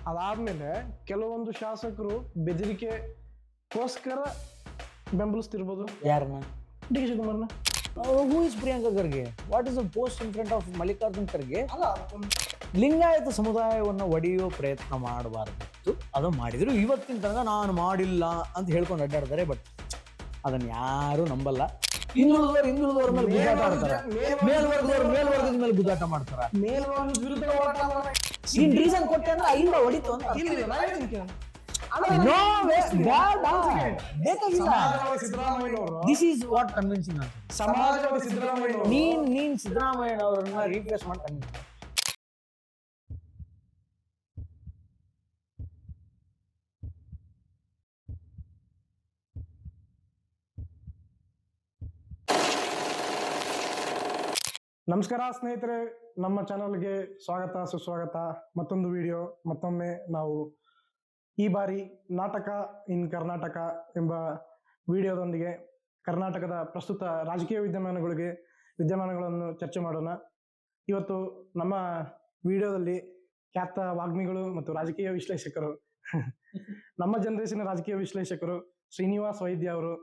ಅದಾದ್ಮೇಲೆ ಕೆಲವೊಂದು ಶಾಸಕರು ಬೆದರಿಕೆಗೋಸ್ಕರ ಬೆಂಬಲಿಸ್ತಿರ್ಬೋದು. ಯಾರನ್ನ? ಡಿ ಕೆ ಶಿವಕುಮಾರ್ನ. Who is Priyanka Kharge? What is the post in front of Mallikarjun Kharge? Lingayat ಸಮುದಾಯವನ್ನು ಒಡೆಯುವ ಪ್ರಯತ್ನ ಮಾಡಬಾರ್ದಿತ್ತು, ಅದು ಮಾಡಿದ್ರು. ಇವತ್ತಿನ ತನಕ ನಾನು ಮಾಡಿಲ್ಲ ಅಂತ ಹೇಳ್ಕೊಂಡು ಅಡ್ಡಾಡ್ತಾರೆ. ಬಟ್ ಅದನ್ನ ಯಾರು ನಂಬಲ್ಲ. ಹಿಂದುಳಿದವ್ರ ಮೇಲೆ ಗುದ್ದಾಟ ಆಡ್ತಾರ, ಮೇಲ್ವರ್ಗದ ಮೇಲೆ ಗುದ್ದಾಟ ಮಾಡ್ತಾರ. ಮೇಲ್ವರ್ಗದ ವಿರುದ್ಧ ಹೋರಾಟ ನೀನ್ ರೀಸನ್ ಕೊಟ್ಟೆ ಅಂದ್ರೆ ಅಯಿಂದ ಹೊಡಿತು ಅಂತ. ದಿಸ್ ಈಸ್ ವಾಟ್ ಕನ್ವಿನ್ಸಿಂಗ್ ಅಂತ. ಸಮಾಜವಾದಿ ಸಿದ್ದರಾಮಯ್ಯ ನೀನ್ ಸಿದ್ದರಾಮಯ್ಯನವರನ್ನ ರೀಪ್ಲೇಸ್ ಮಾಡಿ ಕನ್ವಿನ್ಸ್. ನಮಸ್ಕಾರ ಸ್ನೇಹಿತರೆ, ನಮ್ಮ ಚಾನಲ್ಗೆ ಸ್ವಾಗತ ಸುಸ್ವಾಗತ. ಮತ್ತೊಂದು ವಿಡಿಯೋ, ಮತ್ತೊಮ್ಮೆ ನಾವು ಈ ಬಾರಿ ನಾಟಕ ಇನ್ ಕರ್ನಾಟಕ ಎಂಬ ವಿಡಿಯೋದೊಂದಿಗೆ ಕರ್ನಾಟಕದ ಪ್ರಸ್ತುತ ರಾಜಕೀಯ ವಿದ್ಯಮಾನಗಳನ್ನು ಚರ್ಚೆ ಮಾಡೋಣ. ಇವತ್ತು ನಮ್ಮ ವಿಡಿಯೋದಲ್ಲಿ ಖ್ಯಾತ ವಾಗ್ಮಿಗಳು ಮತ್ತು ರಾಜಕೀಯ ವಿಶ್ಲೇಷಕರು ನಮ್ಮ ಜನರೇಷನ್ ರಾಜಕೀಯ ವಿಶ್ಲೇಷಕರು ಶ್ರೀನಿವಾಸ್ ವೈದ್ಯ ಅವರು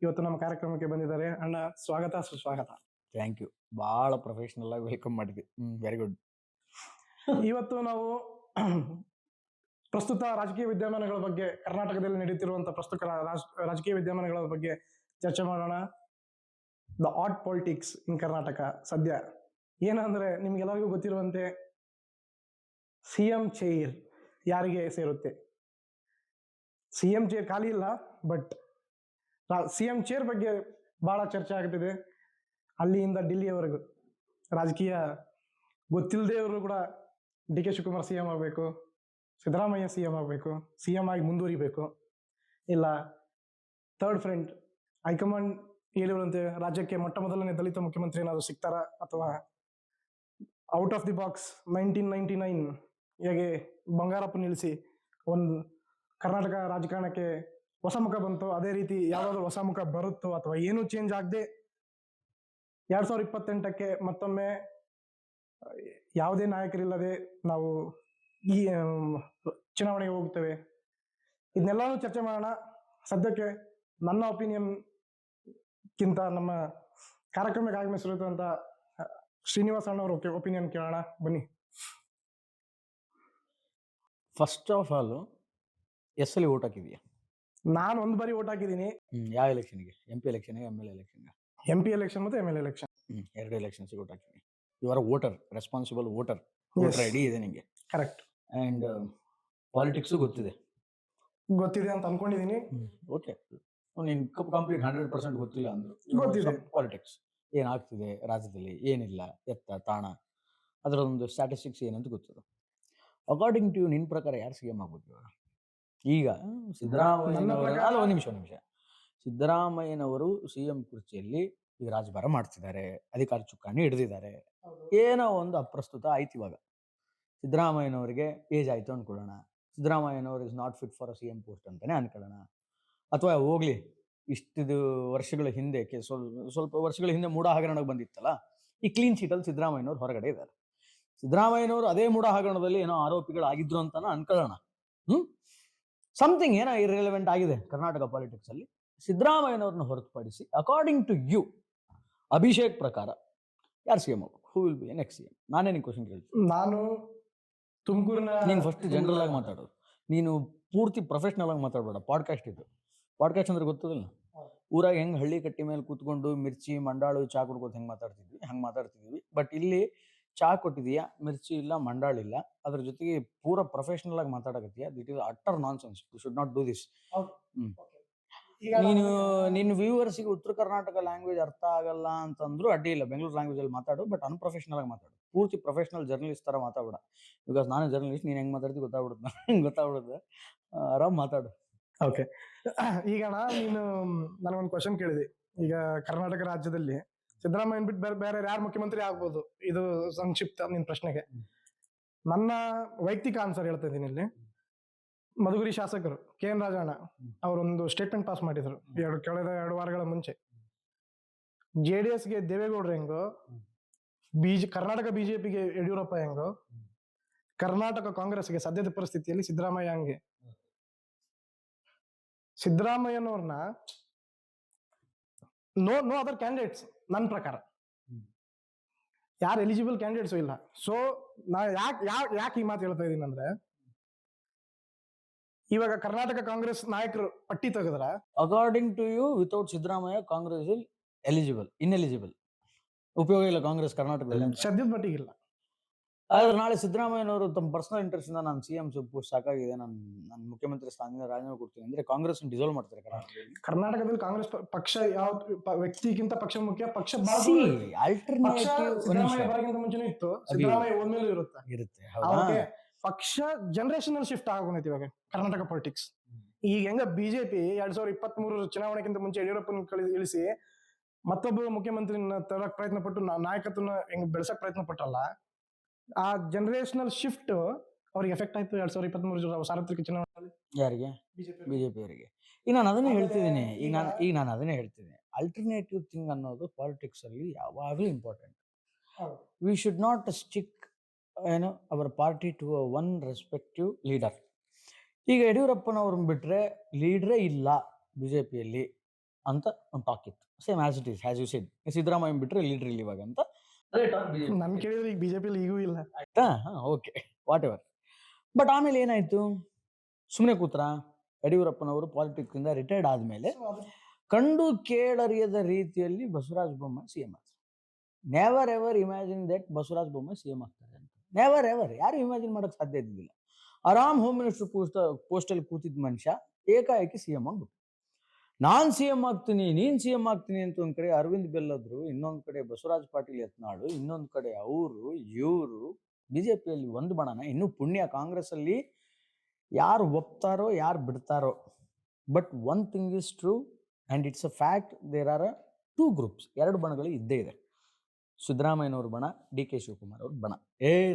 ಇವತ್ತು ನಮ್ಮ ಕಾರ್ಯಕ್ರಮಕ್ಕೆ ಬಂದಿದ್ದಾರೆ. ಅಣ್ಣ, ಸ್ವಾಗತ ಸುಸ್ವಾಗತ. Thank you. ಬಹಳ ಪ್ರೊಫೆಷನಲ್ ಆಗಿ ವೆಲ್ಕಮ್ ಮಾಡಿದ್ವಿ. Very good. ಇವತ್ತು ನಾವು ಪ್ರಸ್ತುತ ರಾಜಕೀಯ ವಿದ್ಯಮಾನಗಳ ಬಗ್ಗೆ, ಕರ್ನಾಟಕದಲ್ಲಿ ನಡೀತಿರುವಂತಹ ಪ್ರಸ್ತುತ ರಾಜಕೀಯ ವಿದ್ಯಮಾನಗಳ ಬಗ್ಗೆ ಚರ್ಚೆ ಮಾಡೋಣ. ದ ಹಾಟ್ ಪಾಲಿಟಿಕ್ಸ್ ಇನ್ ಕರ್ನಾಟಕ ಸದ್ಯ ಏನಂದ್ರೆ, ನಿಮ್ಗೆಲ್ಲರಿಗೂ ಗೊತ್ತಿರುವಂತೆ ಸಿಎಂ ಚೇರ್ ಯಾರಿಗೆ ಸೇರುತ್ತೆ? ಸಿಎಂ ಚೇರ್ ಖಾಲಿ ಇಲ್ಲ, ಬಟ್ ಸಿಎಂ ಚೇರ್ ಬಗ್ಗೆ ಬಹಳ ಚರ್ಚೆ ಆಗ್ತಿದೆ. ಅಲ್ಲಿಂದ ఢిಲ್ಲಿಯವರೆಗೂ ರಾಜಕೀಯ ಗೊತ್ತಿಲ್ಲದೆ ಅವರು ಕೂಡ ಡಿ ಕೆ ಶಿವಕುಮಾರ್ ಸಿಎಂ ಆಗಬೇಕು, ಸಿದ್ದರಾಮಯ್ಯ ಸಿಎಂ ಆಗಬೇಕು, ಸಿಎಂ ಆಗಿ ಮುಂದುವರಿಬೇಕು, ಇಲ್ಲ ಥರ್ಡ್ ಫ್ರಂಟ್ ಹೈಕಮಾಂಡ್ ಹೇಳಿರುವಂತೆ ರಾಜ್ಯಕ್ಕೆ ಮೊಟ್ಟ ಮೊದಲನೇ ದಲಿತ ಮುಖ್ಯಮಂತ್ರಿ ಏನಾದ್ರು ಸಿಗ್ತಾರ, ಅಥವಾ ಔಟ್ ಆಫ್ ದಿ ಬಾಕ್ಸ್ 1999 ಹೇಗೆ ಬಂಗಾರಪ್ಪ ನಿಲ್ಲಿಸಿ ಒಂದು ಕರ್ನಾಟಕ ರಾಜಕಾರಣಕ್ಕೆ ಹೊಸ ಮುಖ ಬಂತು, ಅದೇ ರೀತಿ ಯಾವ್ದಾದ್ರು ಹೊಸ ಮುಖ ಬರುತ್ತೋ, ಅಥವಾ ಏನೂ ಚೇಂಜ್ ಆಗದೆ 2028ಕ್ಕೆ ಮತ್ತೊಮ್ಮೆ ಯಾವುದೇ ನಾಯಕರಿಲ್ಲದೆ ನಾವು ಈ ಚುನಾವಣೆಗೆ ಹೋಗ್ತೇವೆ. ಇದನ್ನೆಲ್ಲನೂ ಚರ್ಚೆ ಮಾಡೋಣ. ಸದ್ಯಕ್ಕೆ ನನ್ನ ಒಪಿನಿಯನ್ಗಿಂತ ನಮ್ಮ ಕಾರ್ಯಕ್ರಮಕ್ಕೆ ಆಗಮಿಸಿರುವಂತ ಶ್ರೀನಿವಾಸ್ ಅಣ್ಣವ್ರ ಒಪಿನಿಯನ್ ಕೇಳೋಣ, ಬನ್ನಿ. ಫಸ್ಟ್ ಆಫ್ ಆಲ್, ಎಲ್ಲಿ ಓಟ್ ಹಾಕಿದ್ಯಾ? ನಾನು ಒಂದು ಬಾರಿ ಓಟ್ ಹಾಕಿದ್ದೀನಿ. ಯಾವ ಎಲೆಕ್ಷನ್ಗೆ? MP ಎಲೆಕ್ಷನ್ಗೆ, MLA ಎಲೆಕ್ಷನ್ಗೆ? MP ಎಲೆಕ್ಷನ್ ಮತ್ತು MLA ಎಲೆಕ್ಷನ್. 2 ಎಲೆಕ್ಷನ್ಸ್ಗೆ ಓಟ್ ಹಾಕಿದ್ವಿ. You are voter, responsible voter. Voter ID ಇದೆ ನಿಮಗೆ. ಕರೆಕ್ಟ್. ಅಂಡ್ ಪಾಲಿಟಿಕ್ಸು ಗೊತ್ತಿದೆ ಅಂತ ಅನ್ಕೊಂಡಿದ್ದೀನಿ. ಓಕೆ, ನೀನು ಕಂಪ್ಲೀಟ್ 100% ಗೊತ್ತಿಲ್ಲ ಅಂದ್ರು ಗೊತ್ತಿದೆ. ಪಾಲಿಟಿಕ್ಸ್ ಏನಾಗ್ತಿದೆ ರಾಜ್ಯದಲ್ಲಿ, ಏನಿಲ್ಲ, ಎತ್ತ ತಾಣ, ಅದರೊಂದು ಸ್ಟ್ಯಾಟಿಸ್ಟಿಕ್ಸ್ ಏನಂತ ಗೊತ್ತಿದೆ. ಅಕಾರ್ಡಿಂಗ್ ಟು ಯು, ನಿನ್ನ ಪ್ರಕಾರ ಯಾರು CM ಆಗ್ಬೋದು ಇವಾಗ? ಈಗ ಸಿದ್ದರಾಮಯ್ಯನವರು ಒಂದು ನಿಮಿಷ ಸಿದ್ದರಾಮಯ್ಯನವರು CM ಕುರ್ಚಿಯಲ್ಲಿ ಈಗ ರಾಜಭಾರ ಮಾಡ್ತಿದ್ದಾರೆ, ಅಧಿಕಾರ ಚುಕ್ಕಾಣಿ ಹಿಡಿದಿದ್ದಾರೆ. ಏನೋ ಒಂದು ಅಪ್ರಸ್ತುತ ಆಯ್ತು ಇವಾಗ. ಸಿದ್ದರಾಮಯ್ಯನವರಿಗೆ ಏಜ್ ಆಯ್ತು ಅನ್ಕೊಳ್ಳೋಣ, ಸಿದ್ದರಾಮಯ್ಯನವರು is not fit for a CM post ಅಂತಾನೆ ಅನ್ಕೊಳ್ಳೋಣ. ಅಥವಾ ಹೋಗ್ಲಿ, ಇಷ್ಟು ವರ್ಷಗಳ ಹಿಂದೆ ಸ್ವಲ್ಪ ವರ್ಷಗಳ ಹಿಂದೆ ಮೂಢ ಹಗರಣಕ್ಕೆ ಬಂದಿತ್ತಲ್ಲ, ಈ ಕ್ಲೀನ್ ಶೀಟಲ್ಲಿ ಸಿದ್ದರಾಮಯ್ಯನವರು ಹೊರಗಡೆ ಇದ್ದಾರೆ. ಸಿದ್ದರಾಮಯ್ಯನವರು ಅದೇ ಮೂಢ ಹಗರಣದಲ್ಲಿ ಏನೋ ಆರೋಪಿಗಳಾಗಿದ್ರು ಅಂತಾನ ಅನ್ಕೊಳ್ಳೋಣ. ಸಮಥಿಂಗ್ ಏನೋ ಇರ್ರೆಲೆವೆಂಟ್ ಆಗಿದೆ ಕರ್ನಾಟಕ ಪಾಲಿಟಿಕ್ಸ್ ಅಲ್ಲಿ. ಸಿದ್ದರಾಮಯ್ಯನವ್ರನ್ನ ಹೊರತುಪಡಿಸಿ, ಅಕಾರ್ಡಿಂಗ್ ಟು ಯು, ಅಭಿಷೇಕ್ ಪ್ರಕಾರ ಯಾರು CM ಆಗಬೇಕು? Who will be next CM? ನಾನೇ ನಿನ್ ಕ್ವಶನ್ ಕೇಳ್ತೀನಿ. ನಾನು ತುಮಕೂರಿನ, ನೀನು ಫಸ್ಟ್ ಜನರಲ್ ಆಗಿ ಮಾತಾಡೋದು, ನೀನು ಪೂರ್ತಿ ಪ್ರೊಫೆಷನಲ್ ಆಗಿ ಮಾತಾಡಬೇಡ. ಪಾಡ್ಕಾಸ್ಟ್ ಇದು. ಪಾಡ್ಕಾಸ್ಟ್ ಅಂದ್ರೆ ಗೊತ್ತದಿಲ್ಲ, ಊರಾಗ ಹೆಂಗೆ ಹಳ್ಳಿ ಕಟ್ಟಿ ಮೇಲೆ ಕೂತ್ಕೊಂಡು ಮಿರ್ಚಿ ಮಂಡಾಳು ಚಾ ಕುಡ್ಕೋದು ಹೆಂಗೆ ಮಾತಾಡ್ತಿದ್ವಿ. ಬಟ್ ಇಲ್ಲಿ ಚಾ ಕೊಟ್ಟಿದೀಯಾ, ಮಿರ್ಚಿ ಇಲ್ಲ, ಮಂಡಾಳಿಲ್ಲ, ಅದ್ರ ಜೊತೆಗೆ ಪೂರಾ ಪ್ರೊಫೆಷನಲ್ ಆಗಿ ಮಾತಾಡಕತ್ತೀಯ. That is utter nonsense. You should not do this. ನೀನು ನಿನ್ನ ವ್ಯೂವರ್ಸಿಗೆ ಉತ್ತರ ಕರ್ನಾಟಕ ಲ್ಯಾಂಗ್ವೇಜ್ ಅರ್ಥ ಆಗಲ್ಲ ಅಂತಂದ್ರು ಅಡ್ಡಿ ಇಲ್ಲ, ಬೆಂಗಳೂರು ಲ್ಯಾಂಗ್ವೇಜ್ ಅಲ್ಲಿ ಮಾತಾಡು, ಬಟ್ ಅನ್ಪ್ರೊಫೆಷನಲ್ ಆಗಿ ಮಾತಾಡು. ಪೂರ್ತಿ ಪ್ರೊಫೆಷನಲ್ ಜರ್ನಲಿಸ್ಟ್ ತರ ಮಾತಾಡಬೇಡ. ಬಿಕಾಸ್ ನಾನು ಜರ್ನಲಿಸ್ಟ್, ನೀನು ಹೆಂಗ್ ಮಾತಾಡ್ತಿ ಗೊತ್ತಾಗ್ಬಿಡುತ್ತೆ. ಆರಾಮ್ ಮಾತಾಡು. ಓಕೆ, ಈಗ ನೀನು ನನಗೊಂದು ಕ್ವಶನ್ ಕೇಳಿದೆ. ಈಗ ಕರ್ನಾಟಕ ರಾಜ್ಯದಲ್ಲಿ ಸಿದ್ದರಾಮಯ್ಯ ಬಿಟ್ಟು ಬೇರೆ ಯಾರು ಮುಖ್ಯಮಂತ್ರಿ ಆಗ್ಬೋದು? ಇದು ಸಂಕ್ಷಿಪ್ತ ನಿನ್ ಪ್ರಶ್ನೆಗೆ ನನ್ನ ವೈಯಕ್ತಿಕ ಆನ್ಸರ್ ಹೇಳ್ತಾ ಇದ್ದೀನಿ. ಇಲ್ಲಿ ಮಧುಗಿರಿ ಶಾಸಕರು KN ರಾಜಣ್ಣ ಅವರೊಂದು ಸ್ಟೇಟ್ಮೆಂಟ್ ಪಾಸ್ ಮಾಡಿದ್ರು ಕಳೆದ 2 ವಾರಗಳ ಮುಂಚೆ. JDSಗೆ ದೇವೇಗೌಡರು ಹೆಂಗೋ, ಕರ್ನಾಟಕ BJPಗೆ ಯಡಿಯೂರಪ್ಪ ಹೆಂಗೋ, ಕರ್ನಾಟಕ ಕಾಂಗ್ರೆಸ್ಗೆ ಸದ್ಯದ ಪರಿಸ್ಥಿತಿಯಲ್ಲಿ ಸಿದ್ದರಾಮಯ್ಯ ಹಂಗೆ. ಸಿದ್ದರಾಮಯ್ಯನವ್ರನ್ನ ನೋ ಅದರ್ ಕ್ಯಾಂಡಿಡೇಟ್ಸ್ ನನ್ನ ಪ್ರಕಾರ ಯಾರು ಎಲಿಜಿಬಲ್ ಕ್ಯಾಂಡಿಡೇಟ್ಸು ಇಲ್ಲ. ಸೊ ನಾ ಯಾಕೆ ಈ ಮಾತು ಹೇಳ್ತಾ ಇದ್ದೀನಿ ಅಂದ್ರೆ, ಇವಾಗ ಕರ್ನಾಟಕ ಕಾಂಗ್ರೆಸ್ ನಾಯಕರು ಪಟ್ಟಿ ತೆಗೆದ್ರ according to you without Siddaramaiah Congress ಇಲ್ ಇನ್ಎಲಿಜಿಬಲ್, ಉಪಯೋಗ ಇಲ್ಲ ಕಾಂಗ್ರೆಸ್ ಕರ್ನಾಟಕದಲ್ಲಿ ಅಂತ. ಸದ್ಯದ ಮಟ್ಟಿಗಿಲ್ಲ. ಆದ್ರೆ ನಾಳೆ ಸಿದ್ದರಾಮಯ್ಯನವರು ತಮ್ಮ ಪರ್ಸನಲ್ ಇಂಟ್ರೆಸ್ಟ್ ಇಂದ ನಾನು ಸಿಎಂ ಪೋಸ್ಟ್ ಸಾಕಾಗಿದೆ, ನಾನು ಮುಖ್ಯಮಂತ್ರಿ ಸ್ಥಾನದಿಂದ ರಾಜೀನಾಮೆ ಕೊಡ್ತೀನಿ ಅಂದ್ರೆ ಕಾಂಗ್ರೆಸ್ ಡಿಸಾಲ್ವ್ ಮಾಡ್ತಾರೆ ಕರ್ನಾಟಕದಲ್ಲಿ. ಕರ್ನಾಟಕದಲ್ಲಿ ಕಾಂಗ್ರೆಸ್ ಪಕ್ಷ ಯಾವ ವ್ಯಕ್ತಿಗಿಂತ ಪಕ್ಷ ಮುಖ್ಯ. ಪಕ್ಷ ಪಕ್ಷ ಆಲ್ಟರ್ನೇಟಿವ್ ಸಿದ್ದರಾಮಯ್ಯ ಬರೋಕ್ಕಿಂತ ಮುಂಚೆನೂ ಇತ್ತು, ಸಿದ್ದರಾಮಯ್ಯ ಹೋದ್ಮೇಲೂ ಇರುತ್ತೆ. ಹೌದಾ? ಪಕ್ಷ ಜನರೇಷನಲ್ ಶಿಫ್ಟ್ ಆಗೋನೈತಿ ಇವಾಗ ಕರ್ನಾಟಕ ಪೊಲಿಟಿಕ್ಸ್. ಈಗ ಹೆಂಗ ಬಿಜೆಪಿ 2023 ಚುನಾವಣೆಗಿಂತ ಮುಂಚೆ ಯಡಿಯೂರಪ್ಪನ ಇಳಿಸಿ ಮತ್ತೊಬ್ಬ ಮುಖ್ಯಮಂತ್ರಿನ ತರಕ್ ಪ್ರಯತ್ನ ಪಟ್ಟು ನಾಯಕತ್ವನ ಹೆಂಗ್ ಬೆಳೆಸಕ್ ಪ್ರಯತ್ನ ಪಟ್ಟಲ್ಲ, ಆ ಜನರೇಷನಲ್ ಶಿಫ್ಟ್ ಅವ್ರಿಗೆ ಎಫೆಕ್ಟ್ ಆಯ್ತು 2023 ಸಾರ್ವತ್ರಿಕ ಚುನಾವಣೆಯಲ್ಲಿ. ಯಾರಿಗೆ? ಬಿಜೆಪಿ ಅವರಿಗೆ. ಈಗ ನಾನು ಅದನ್ನೇ ಹೇಳ್ತಿದ್ದೀನಿ. ಈಗ ನಾನು ಅದನ್ನೇ ಹೇಳ್ತಿದ್ದೀನಿ, ಅಲ್ಟರ್ನೇಟಿವ್ ಥಿಂಗ್ ಅನ್ನೋದು ಪಾಲಿಟಿಕ್ಸ್ ಅಲ್ಲಿ ಯಾವಾಗಲೂ important. We should not stick our party to one respective leader. ಈಗ ಯಡಿಯೂರಪ್ಪನವ್ರನ್ನ ಬಿಟ್ರೆ ಲೀಡ್ರೇ ಇಲ್ಲ ಬಿಜೆಪಿಯಲ್ಲಿ ಅಂತ ಒಂದು ಟಾಕ್ ಇತ್ತು. Same as it is, as you said. Siddaramaiah ಬಿಟ್ರೆ ಲೀಡರ್ ಇಲ್ಲ ಇವಾಗ ಅಂತ ನನ್ ಕೇಳಿದ್ರೆ ಈಗ ಬಿಜೆಪಿಯಲ್ಲಿ ಈಗೂ ಇಲ್ಲ. ಆಯ್ತಾ? Okay, whatever. ಬಟ್ ಆಮೇಲೆ ಏನಾಯ್ತು? ಸುಮ್ಮನೆ ಕೂತ್ರ ಯಡಿಯೂರಪ್ಪನವರು ಪಾಲಿಟಿಕ್ಸ್ ಇಂದ ರಿಟೈರ್ಡ್ ಆದ್ಮೇಲೆ ಕಂಡು ಕೇಳರಿಯದ ರೀತಿಯಲ್ಲಿ ಬಸವರಾಜ ಬೊಮ್ಮಾಯಿ ಸಿಎಂ ಆಗ್ತಾರೆ. Never ever imagine that Basavaraj Bommai CM ಆಗ್ತಾರೆ ಅಂತ. ನೆವರ್ ಎವರ್ ಯಾರು ಇಮ್ಯಾಜಿನ್ ಮಾಡಕ್ ಸಾಧ್ಯ ಇದ್ದಿಲ್ಲ. ಆರಾಮ್ ಹೋಮ್ ಮಿನಿಸ್ಟರ್ ಪೋಸ್ಟಲ್ಲಿ ಕೂತಿದ್ದ ಮನುಷ್ಯ ಏಕಾಏಕಿ ಸಿಎಂ ಆಗ್ಬಿಟ್ಟು, ನಾನ್ ಸಿಎಂ ಆಗ್ತೀನಿ, ನೀನ್ ಸಿಎಂ ಆಗ್ತೀನಿ ಅಂತ ಒಂದ್ ಕಡೆ ಅರವಿಂದ್ ಬೆಲ್ಲದ್ರು, ಇನ್ನೊಂದ್ ಕಡೆ ಬಸವರಾಜ ಪಾಟೀಲ್ ಯತ್ನಾಳು, ಇನ್ನೊಂದ್ ಕಡೆ ಅವರು ಇವರು. ಬಿಜೆಪಿಯಲ್ಲಿ ಒಂದು ಬಣನ. ಇನ್ನು ಪುಣ್ಯ ಕಾಂಗ್ರೆಸ್ ಅಲ್ಲಿ ಯಾರು ಒಪ್ತಾರೋ ಯಾರು ಬಿಡ್ತಾರೋ. But one thing is true and it's a fact, there are 2 groups. 2 ಬಣಗಳು ಇದ್ದೇ ಇದೆ. ಸಿದ್ದರಾಮಯ್ಯನವ್ರ ಬಣ, ಡಿ ಕೆ ಶಿವಕುಮಾರ್ ಅವ್ರ ಬಣ.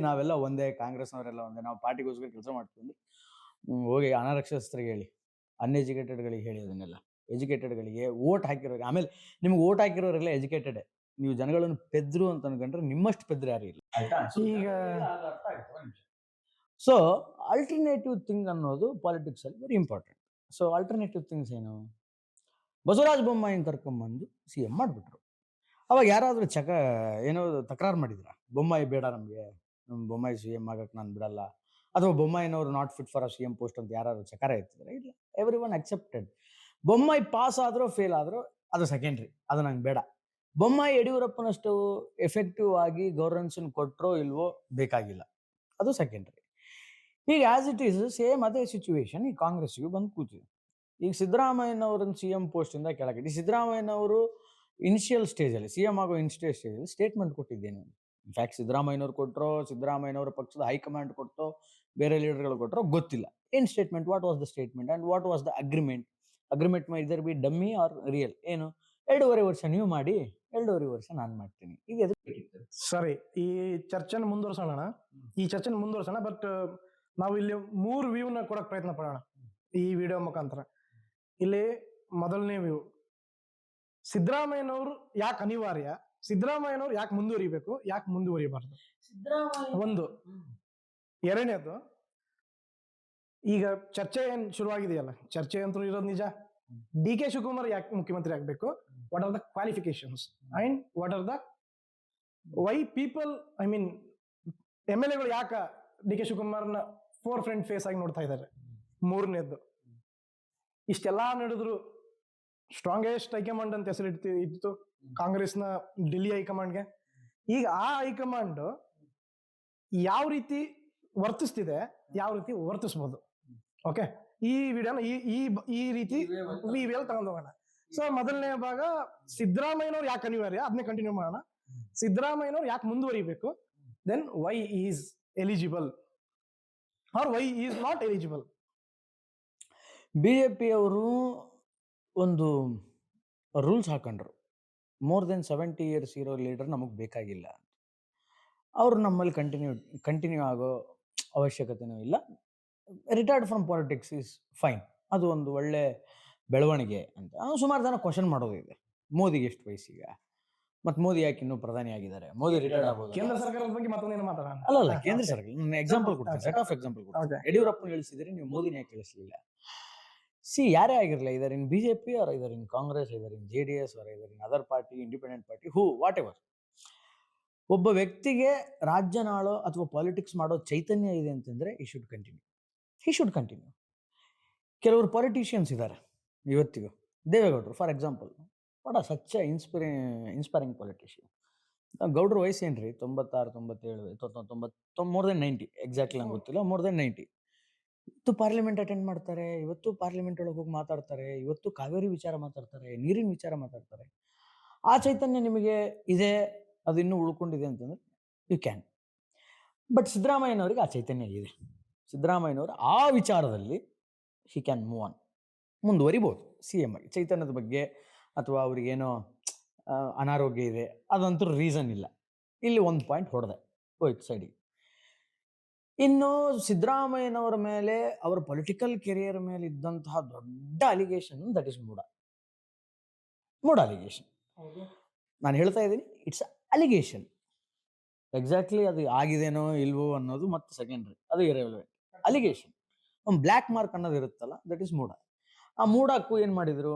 ನಾವೆಲ್ಲ ಒಂದೇ, ಕಾಂಗ್ರೆಸ್ನವರೆಲ್ಲ ಒಂದೇ, ನಾವು ಪಾರ್ಟಿಗೋಸ್ಕರ ಕೆಲಸ ಮಾಡ್ತೀವಿ ಅಂದ್ರೆ ಹೋಗಿ ಅನಕ್ಷರಸ್ಥರಿಗೆ ಹೇಳಿ, ಅನ್ಎಜುಕೇಟೆಡ್ಗಳಿಗೆ ಹೇಳಿ ಅದನ್ನೆಲ್ಲ. ಎಜುಕೇಟೆಡ್ಗಳಿಗೆ ಓಟ್ ಹಾಕಿರೋರಿಗೆ, ಆಮೇಲೆ ನಿಮ್ಗೆ ಓಟ್ ಹಾಕಿರೋರೆಲ್ಲ ಎಜುಕೇಟೆಡ್. ನೀವು ಜನಗಳನ್ನು ಪೆದ್ರು ಅಂತ ಅನ್ಕೊಂಡ್ರೆ ನಿಮ್ಮಷ್ಟು ಪೆದ್ರು ಯಾರು ಇಲ್ಲ. ಈಗ ಸೊ ಅಲ್ಟರ್ನೇಟಿವ್ ಥಿಂಗ್ ಅನ್ನೋದು ಪಾಲಿಟಿಕ್ಸ್ ಅಲ್ಲಿ very important. So alternative things ಏನು? ಬಸವರಾಜ ಬೊಮ್ಮಾಯಿನ ಕರ್ಕೊಂಬಂದು ಸಿಎಂ ಮಾಡಿಬಿಟ್ರು. ಅವಾಗ ಯಾರಾದರೂ ಏನೋ ತಕರಾರು ಮಾಡಿದ್ರ? ಬೊಮ್ಮಾಯಿ ಬೇಡ ನಮಗೆ, ಬೊಮ್ಮಾಯಿ ಸಿಎಂ ಆಗಕ್ಕೆ ನಾನು ಬಿಡಲ್ಲ, ಅಥವಾ ಬೊಮ್ಮಾಯಿನವರು not fit for a CM post ಅಂತ ಯಾರು ಚಕಾರ ಎತ್ತಿದ್ರೆ? ಇಲ್ಲ, every one accepted. Bommai pass ಆದ್ರೂ ಫೇಲ್ ಆದ್ರೂ ಅದು ಸೆಕೆಂಡ್ರಿ, ಅದು ನಂಗೆ ಬೇಡ. ಬೊಮ್ಮಾಯಿ ಯಡಿಯೂರಪ್ಪನಷ್ಟು ಎಫೆಕ್ಟಿವ್ ಆಗಿ ಗವರ್ನೆನ್ಸ್ ಕೊಟ್ರೋ ಇಲ್ವೋ ಬೇಕಾಗಿಲ್ಲ, ಅದು ಸೆಕೆಂಡ್ರಿ. ಈಗ ಆಸ್ ಇಟ್ ಈಸ್ ಸೇಮ್ ಅದೇ ಸಿಚುವೇಶನ್ ಈ ಕಾಂಗ್ರೆಸ್ಗೂ ಬಂದು ಕೂತಿದೆ. ಈಗ ಸಿದ್ದರಾಮಯ್ಯನವ್ರನ್ನ ಸಿಎಂ ಪೋಸ್ಟ್ ಇಂದ ಕೆಳಗಡೆ, ಸಿದ್ದರಾಮಯ್ಯನವರು ಇನಿಷಿಯಲ್ ಸ್ಟೇಜಲ್ಲಿ ಸಿಎಂ ಆಗೋ ಇನಿಷಿಯಲ್ ಸ್ಟೇಜಲ್ಲಿ ಸ್ಟೇಟ್ಮೆಂಟ್ ಕೊಟ್ಟಿದ್ದೇನೆ. ಇನ್ಫ್ಯಾಕ್ಟ್ ಸಿದ್ದರಾಮಯ್ಯನವ್ರು ಕೊಟ್ಟರೋ, ಸಿದ್ದರಾಮಯ್ಯನವರ ಪಕ್ಷದ ಹೈಕಮಾಂಡ್ ಕೊಟ್ಟರೋ, ಬೇರೆ ಲೀಡರ್ಗಳು ಕೊಟ್ಟರೋ ಗೊತ್ತಿಲ್ಲ. ಏನ್ statement? What was the statement and what was the agreement? Agreement may either be dummy R real. ಏನು? 2.5 ವರ್ಷ ನೀವು ಮಾಡಿ, 2.5 ವರ್ಷ ನಾನು ಮಾಡ್ತೀನಿ. ಇದು ಎದಕ್ಕೆ? ಸರಿ, ಈ ಚರ್ಚೆನ ಮುಂದುವರ್ಸೋಣ. ಬಟ್ ನಾವು ಇಲ್ಲಿ 3 ವ್ಯೂನ ಕೊಡಕ್ ಪ್ರಯತ್ನ ಪಡೋಣ ಈ ವಿಡಿಯೋ ಮುಖಾಂತರ. ಇಲ್ಲಿ ಮೊದಲನೇ ವ್ಯೂ, ಸಿದ್ದರಾಮಯ್ಯನವರು ಯಾಕೆ ಅನಿವಾರ್ಯ, ಸಿದ್ದರಾಮಯ್ಯನವರು ಯಾಕೆ ಮುಂದುವರಿಬೇಕು, ಯಾಕೆ ಮುಂದುವರಿಬಾರ್ದು ಒಂದು. ಎರಡನೇದು, ಈಗ ಚರ್ಚೆ ಏನ್ ಶುರುವಾಗಿದೆಯಲ್ಲ, ಚರ್ಚೆ ಅಂತೂ ಇರೋದು ನಿಜ. ಡಿ ಕೆ ಶಿವಕುಮಾರ್ ಯಾಕೆ ಮುಖ್ಯಮಂತ್ರಿ ಆಗ್ಬೇಕು, what are the qualifications and what are the why people, I mean MLA ಯಾಕ ಡಿ ಕೆ ಶಿವಕುಮಾರ್ನ ಫೋರ್ ಫ್ರಂಟ್ ಫೇಸ್ ಆಗಿ ನೋಡ್ತಾ ಇದ್ದಾರೆ. ಮೂರನೇದ್ದು, ಇಷ್ಟೆಲ್ಲಾ ನಡೆದ್ರು ಸ್ಟ್ರಾಂಗೆಸ್ಟ್ ಹೈಕಮಾಂಡ್ ಅಂತ ಹೆಸರು ಇತ್ತು ಕಾಂಗ್ರೆಸ್ನ ಡೆಲ್ಲಿ ಹೈಕಮಾಂಡ್ಗೆ. ಈಗ ಆ ಹೈಕಮಾಂಡ್ ಯಾವ ರೀತಿ ವರ್ತಿಸ್ತಿದೆ, ಯಾವ ರೀತಿ ವರ್ತಿಸ್ಬೋದು. ಓಕೆ, ಈ ವಿಡಿಯೋನ ಈ ರೀತಿ ವಿವಿಯಲ್ಲಿ ತಗೊಂಡು ಹೋಗೋಣ. ಸೊ ಮೊದಲನೇ ಭಾಗ, ಸಿದ್ದರಾಮಯ್ಯನವ್ರು ಯಾಕೆ ಅನಿವಾರ್ಯ, ಅದನ್ನೇ ಕಂಟಿನ್ಯೂ ಮಾಡೋಣ. ಸಿದ್ದರಾಮಯ್ಯನವ್ರು ಯಾಕೆ ಮುಂದುವರಿಬೇಕು, then why is eligible or why is not eligible. BJP ಅವರು ಒಂದು ರೂಲ್ಸ್ ಹಾಕೊಂಡ್ರು, ಮೋರ್ ದೆನ್ 70 years ಇರೋ ಲೀಡರ್ ನಮಗೆ ಬೇಕಾಗಿಲ್ಲ. ಅವರು ನಮ್ಮಲ್ಲಿ ಕಂಟಿನ್ಯೂ ಆಗೋ ಅವಶ್ಯಕತೆನೂ ಇಲ್ಲ. Retired from politics is fine, ಅದು ಒಂದು ಒಳ್ಳೆ ಬೆಳವಣಿಗೆ ಅಂತ. ಸುಮಾರು ಜನ ಕ್ವಶನ್ ಮಾಡೋದಿದೆ, ಮೋದಿಗೆ ಎಷ್ಟು ವಯಸ್ಸೀಗ, ಮತ್ ಮೋದಿ ಯಾಕೆ ಇನ್ನೂ ಪ್ರಧಾನಿ ಆಗಿದ್ದಾರೆ? ಮೋದಿ ರಿಟೈರ್ಡ್ ಆಗ್ಬೋದು. ಕೇಂದ್ರ ಸರ್ಕಾರದ ಬಗ್ಗೆ ಮತ್ತೊಂದೇನು ಮಾತಾಡೋಣ? ಅಲ್ಲ ಕೇಂದ್ರ ಸರ್ಕಾರ, ನಾನು ಎಕ್ಸಾಂಪಲ್ ಕೊಡ್ತೀನಿ, ಸೆಟ್ ಆಫ್ ಎಕ್ಸಾಂಪಲ್ ಕೊಡ್ತೀನಿ. Okay. ಯಡಿಯೂರಪ್ಪನ ಇಳಿಸಿದ್ರೆ ನೀವು ಮೋದಿನ ಯಾಕೆ ಇಳಿಸಲಿಲ್ಲ? ಯಾರೇ ಆಗಿರಲಿ, ಇದರ್ ಇನ್ ಬಿಜೆಪಿ ಆರ್ ಇದರ್ ಇನ್ ಕಾಂಗ್ರೆಸ್, ಇದರ್ ಇನ್ JDS ಆರ್ ಇದರ್ in other party, independent party, what ever, ಒಬ್ಬ ವ್ಯಕ್ತಿಗೆ ರಾಜ್ಯನಾಳೋ ಅಥವಾ ಪಾಲಿಟಿಕ್ಸ್ ಮಾಡೋ ಚೈತನ್ಯ ಇದೆ ಅಂತಂದ್ರೆ ಹಿ ಶುಡ್ ಕಂಟಿನ್ಯೂ. ಕೆಲವರು ಪಾಲಿಟಿಷಿಯನ್ಸ್ ಇದ್ದಾರೆ ಇವತ್ತಿಗೂ. ದೇವೇಗೌಡರು for example, what such inspiring politician. ಗೌಡ್ರ ವಯಸ್ಸು ಏನ್ರಿ? 96, 97, ಮೋರ್ ದೆನ್ 90, ಎಕ್ಸಾಕ್ಟ್ಲಿ ನಂಗೆ ಗೊತ್ತಿಲ್ಲ, ಮೋರ್ ದೆನ್ 90. ಇವತ್ತು ಪಾರ್ಲಿಮೆಂಟ್ ಅಟೆಂಡ್ ಮಾಡ್ತಾರೆ, ಇವತ್ತು ಪಾರ್ಲಿಮೆಂಟ್ ಒಳಗೆ ಹೋಗಿ ಮಾತಾಡ್ತಾರೆ, ಇವತ್ತು ಕಾವೇರಿ ವಿಚಾರ ಮಾತಾಡ್ತಾರೆ, ನೀರಿನ ವಿಚಾರ ಮಾತಾಡ್ತಾರೆ. ಆ ಚೈತನ್ಯ ನಿಮಗೆ ಇದೆ, ಅದು ಇನ್ನೂ ಉಳ್ಕೊಂಡಿದೆ ಅಂತಂದ್ರೆ ಯು ಕ್ಯಾನ್. ಬಟ್ ಸಿದ್ದರಾಮಯ್ಯನವರಿಗೆ ಆ ಚೈತನ್ಯ ಇದೆ. ಸಿದ್ದರಾಮಯ್ಯನವರು ಆ ವಿಚಾರದಲ್ಲಿ ಹಿ ಕ್ಯಾನ್ ಮೂವ್ ಆನ್, ಮುಂದುವರಿಬೋದು CM ಆಗಿ. ಚೈತನ್ಯದ ಬಗ್ಗೆ ಅಥವಾ ಅವ್ರಿಗೇನೋ ಅನಾರೋಗ್ಯ ಇದೆ ಅದಂತೂ ರೀಸನ್ ಇಲ್ಲ. ಇಲ್ಲಿ ಒಂದು ಪಾಯಿಂಟ್ ಹೊಡೆದೆ, ಹೋಯ್ತು ಸೈಡಿಗೆ. ಇನ್ನು ಸಿದ್ದರಾಮಯ್ಯನವರ ಮೇಲೆ, ಅವರ ಪೊಲಿಟಿಕಲ್ ಕೆರಿಯರ್ ಮೇಲೆ ಇದ್ದಂತಹ ದೊಡ್ಡ allegation, that is MUDA allegation. ನಾನು ಹೇಳ್ತಾ ಇದ್ದೀನಿ, ಇಟ್ಸ್ ಅಲಿಗೇಷನ್. ಎಕ್ಸಾಕ್ಟ್ಲಿ ಅದು ಆಗಿದೆನೋ ಇಲ್ವೋ ಅನ್ನೋದು ಮತ್ತೆ ಸೆಕೆಂಡ್ರಿ, ಅದು ಇರೆಲೆವೆಂಟ್. ಅಲಿಗೇಷನ್, ಒಂದು ಬ್ಲ್ಯಾಕ್ ಮಾರ್ಕ್ ಅನ್ನೋದು ಇರುತ್ತಲ್ಲ, ದಟ್ ಇಸ್ ಮೂಡ. ಆ ಮೂಡಕ್ಕೂ ಏನ್ ಮಾಡಿದ್ರು?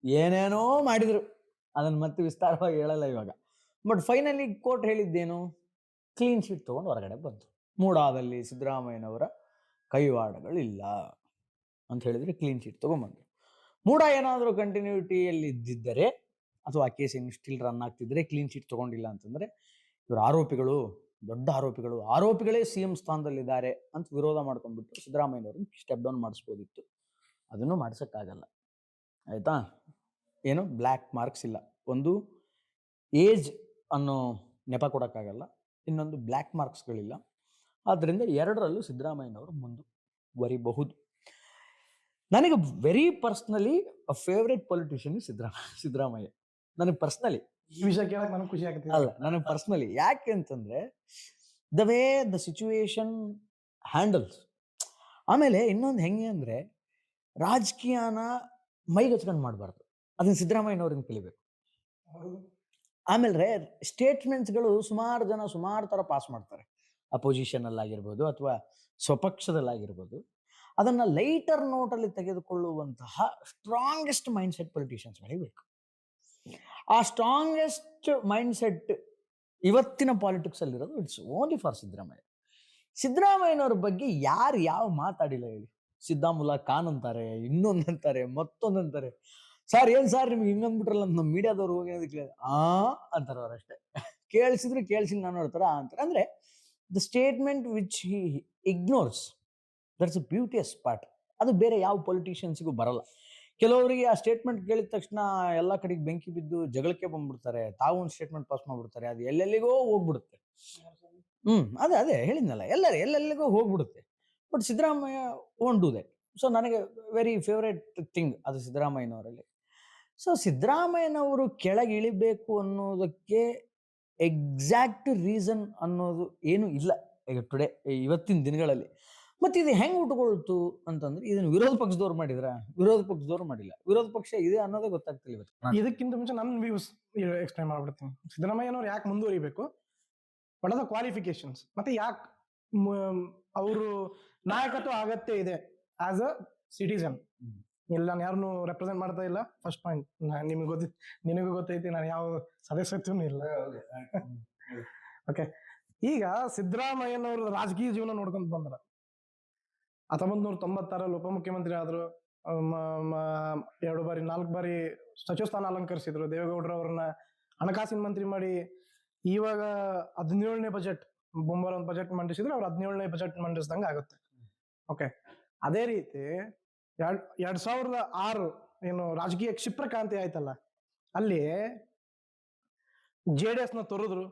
ಏನೇನೋ ಮಾಡಿದ್ರು, ಅದನ್ನ ಮತ್ತೆ ವಿಸ್ತಾರವಾಗಿ ಹೇಳಲ್ಲ ಇವಾಗ. ಬಟ್ ಫೈನಲಿ ಕೋರ್ಟ್ ಹೇಳಿದ್ದೇನು? ಕ್ಲೀನ್ ಶೀಟ್ ತಗೊಂಡು ಹೊರಗಡೆ ಬಂತು. ಮೂಡಾದಲ್ಲಿ ಸಿದ್ದರಾಮಯ್ಯನವರ ಕೈವಾಡಗಳಿಲ್ಲ ಅಂತ ಹೇಳಿದ್ರೆ ಕ್ಲೀನ್ ಶೀಟ್ ತಗೊಂಡ್ಬಂದ್ರು. ಮೂಡ ಏನಾದರೂ ಕಂಟಿನ್ಯೂಟಿಯಲ್ಲಿ ಇದ್ದಿದ್ದರೆ ಅಥವಾ ಆ ಕೇಸ್ ಇನ್ನು ಸ್ಟಿಲ್ ರನ್ ಆಗ್ತಿದ್ರೆ, ಕ್ಲೀನ್ ಶೀಟ್ ತಗೊಂಡಿಲ್ಲ ಅಂತಂದ್ರೆ ಇವರು ಆರೋಪಿಗಳು, ದೊಡ್ಡ ಆರೋಪಿಗಳೇ CM ಸ್ಥಾನದಲ್ಲಿದ್ದಾರೆ ಅಂತ ವಿರೋಧ ಮಾಡ್ಕೊಂಡ್ಬಿಟ್ಟು ಸಿದ್ದರಾಮಯ್ಯನವ್ರನ್ನ ಸ್ಟೆಪ್ ಡೌನ್ ಮಾಡಿಸ್ಬೋದಿತ್ತು. ಅದನ್ನು ಮಾಡ್ಸೋಕ್ಕಾಗಲ್ಲ, ಆಯ್ತಾ? ಏನು ಬ್ಲ್ಯಾಕ್ ಮಾರ್ಕ್ಸ್ ಇಲ್ಲ. ಒಂದು ಏಜ್ ಅನ್ನೋ ನೆಪ ಕೊಡೋಕ್ಕಾಗಲ್ಲ, ಇನ್ನೊಂದು ಬ್ಲ್ಯಾಕ್ ಮಾರ್ಕ್ಸ್ಗಳಿಲ್ಲ. ಆದ್ದರಿಂದ ಎರಡರಲ್ಲೂ ಸಿದ್ದರಾಮಯ್ಯನವರು ಮುಂದುವರಿಬಹುದು. ನನಗೆ very personally favourite politician Siddaramaiah. ನನಗೆ ಪರ್ಸ್ನಲಿ ಈ ವಿಷಯ ಕೇಳಕ್ ನನಗೆ ಖುಷಿ ಆಗುತ್ತೆ. ಅಲ್ಲ, ನನಗೆ ಪರ್ಸ್ನಲಿ ಯಾಕೆ ಅಂತಂದ್ರೆ the way the situation handles. ಆಮೇಲೆ ಇನ್ನೊಂದು ಹೆಂಗೆ ಅಂದ್ರೆ, ರಾಜಕೀಯನ ಮೈಗಚ್ಕೊಂಡು ಮಾಡಬಾರ್ದು, ಅದನ್ನ ಸಿದ್ದರಾಮಯ್ಯನವ್ರಿಂದ ಕಲಿಬೇಕು. ಆಮೇಲೆ ಸ್ಟೇಟ್ಮೆಂಟ್ಸ್ಗಳು ಸುಮಾರು ಜನ ಸುಮಾರು ಥರ ಪಾಸ್ ಮಾಡ್ತಾರೆ, ಅಪೋಸಿಷನಲ್ಲಾಗಿರ್ಬೋದು ಅಥವಾ ಸ್ವಪಕ್ಷದಲ್ಲಾಗಿರ್ಬೋದು. ಅದನ್ನು ಲೈಟರ್ ನೋಟಲ್ಲಿ ತೆಗೆದುಕೊಳ್ಳುವಂತಹ ಸ್ಟ್ರಾಂಗೆಸ್ಟ್ ಮೈಂಡ್ಸೆಟ್ ಪೊಲಿಟಿಷಿಯನ್ಸ್ಗಳಿಗೆ ಬೇಕು. ಆ ಸ್ಟ್ರಾಂಗೆಸ್ಟ್ ಮೈಂಡ್ಸೆಟ್ ಇವತ್ತಿನ ಪಾಲಿಟಿಕ್ಸ್ ಅಲ್ಲಿರೋದು ಇಟ್ಸ್ ಓನ್ಲಿ ಫಾರ್ ಸಿದ್ದರಾಮಯ್ಯ. ಸಿದ್ದರಾಮಯ್ಯನವ್ರ ಬಗ್ಗೆ ಯಾರು ಯಾವ ಮಾತಾಡಿಲ್ಲ ಹೇಳಿ? ಸಿದ್ದಾಮುಲ್ಲಾ ಖಾನ್ ಅಂತಾರೆ, ಇನ್ನೊಂದಂತಾರೆ, ಮತ್ತೊಂದಂತಾರೆ. ಸರ್ ಏನ್ ಸರ್ ನಿಮ್ಗೆ ಹಿಂಗಂದ್ಬಿಟ್ರಲ್ಲ ಅಂತ ನಮ್ಮ ಮೀಡಿಯಾದವ್ರು ಹೋಗಿ ಅಂತಾರೆ ಅವರಷ್ಟೇ. ಕೇಳಿಸಿದ್ರು ಕೇಳಿಸಿಲ್ಲ ನಾನು ನೋಡ್ತಾರ ಅಂತಾರೆ. ಅಂದ್ರೆ the statement which he ignores, that's a beauteous part. ಅದು ಬೇರೆ ಯಾವ ಪೊಲಿಟಿಷಿಯನ್ಸಿಗೂ ಬರಲ್ಲ. ಕೆಲವರಿಗೆ ಆ ಸ್ಟೇಟ್ಮೆಂಟ್ ಕೇಳಿದ ತಕ್ಷಣ ಎಲ್ಲ ಕಡೆಗೆ ಬೆಂಕಿ ಬಿದ್ದು ಜಗಳಕ್ಕೆ ಬಂದ್ಬಿಡ್ತಾರೆ, ತಾವು ಒಂದು ಸ್ಟೇಟ್ಮೆಂಟ್ ಪಾಸ್ ಮಾಡ್ಬಿಡ್ತಾರೆ, ಅದು ಎಲ್ಲೆಲ್ಲಿಗೋ ಹೋಗ್ಬಿಡುತ್ತೆ. ಅದೇ ಹೇಳಿದ್ನಲ್ಲ, ಎಲ್ಲೆಲ್ಲಿಗೋ ಹೋಗ್ಬಿಡುತ್ತೆ. But Siddaramaiah won't do that. So ನನಗೆ ವೆರಿ ಫೇವ್ರೇಟ್ ಥಿಂಗ್ ಅದು ಸಿದ್ದರಾಮಯ್ಯನವರಲ್ಲಿ. ಸೊ ಸಿದ್ದರಾಮಯ್ಯನವರು ಕೆಳಗೆ ಇಳಿಬೇಕು ಅನ್ನೋದಕ್ಕೆ ಎಕ್ಸಾಕ್ಟ್ ರೀಸನ್ ಅನ್ನೋದು ಏನು ಇಲ್ಲ ಈಗ ಟುಡೇ, ಇವತ್ತಿನ ದಿನಗಳಲ್ಲಿ. ಮತ್ತೆ ಇದು ಹೆಂಗೆ ಉಟ್ಕೊಳ್ತು ಅಂತಂದ್ರೆ, ಇದನ್ನು ವಿರೋಧ ಪಕ್ಷದವ್ರು ಮಾಡಿದ್ರ? ವಿರೋಧ ಪಕ್ಷದವ್ರು ಮಾಡಿಲ್ಲ, ವಿರೋಧ ಪಕ್ಷ ಇದೆ ಅನ್ನೋದೇ ಗೊತ್ತಾಗ್ತಿಲ್ಲ ಇವತ್ತು. ಇದಕ್ಕಿಂತ ಮುಂಚೆ ನನ್ನ ವ್ಯೂಸ್ ಎಕ್ಸ್ಪ್ಲೈನ್ ಮಾಡ್ಬಿಡ್ತೀನಿ. ಸಿದ್ದರಾಮಯ್ಯನವ್ರು ಯಾಕೆ ಮುಂದುವರಿಬೇಕು, ವಾಟ್ ಆರ್ ದ ಕ್ವಾಲಿಫಿಕೇಶನ್ಸ್, ಮತ್ತೆ ಯಾಕೆ ಅವರು ನಾಯಕತ್ವ ಅಗತ್ಯ ಇದೆ ಆಸ್ ಅ ಸಿಟಿಸನ್. ಇಲ್ಲ, ನಾನು ಯಾರನ್ನು ರೆಪ್ರೆಸೆಂಟ್ ಮಾಡ್ತಾ ಇಲ್ಲ. ಫಸ್ಟ್ ಪಾಯಿಂಟ್, ನಿನಗೂ ಗೊತ್ತೈತಿ ನಾನು ಯಾವ ಸದಸ್ಯತ್ವನೂ ಇಲ್ಲ. ಓಕೆ, ಈಗ ಸಿದ್ದರಾಮಯ್ಯನವರು ರಾಜಕೀಯ ಜೀವನ ನೋಡ್ಕೊಂತ ಬಂದ್ರ 1996 ಉಪಮುಖ್ಯಮಂತ್ರಿ ಆದ್ರು, 2 ಬಾರಿ 4 ಬಾರಿ ಸಚಿವ ಸ್ಥಾನ ಅಲಂಕರಿಸಿದ್ರು. ದೇವೇಗೌಡರು ಅವ್ರನ್ನ ಹಣಕಾಸಿನ ಮಂತ್ರಿ ಮಾಡಿ, ಇವಾಗ 17ನೇ ಬಜೆಟ್ ಬೊಂಬಾರ ಒಂದು ಬಜೆಟ್ ಮಂಡಿಸಿದ್ರೆ ಅವ್ರು 17ನೇ ಬಜೆಟ್ ಮಂಡಿಸ್ದಂಗ ಆಗುತ್ತೆ. ಓಕೆ, ಅದೇ ರೀತಿ 2006 ಏನು ರಾಜಕೀಯ ಕ್ಷಿಪ್ರಕ್ರಾಂತಿ ಆಯ್ತಲ್ಲ, ಅಲ್ಲಿ JDS ನ ತೊರೆದ್ರು.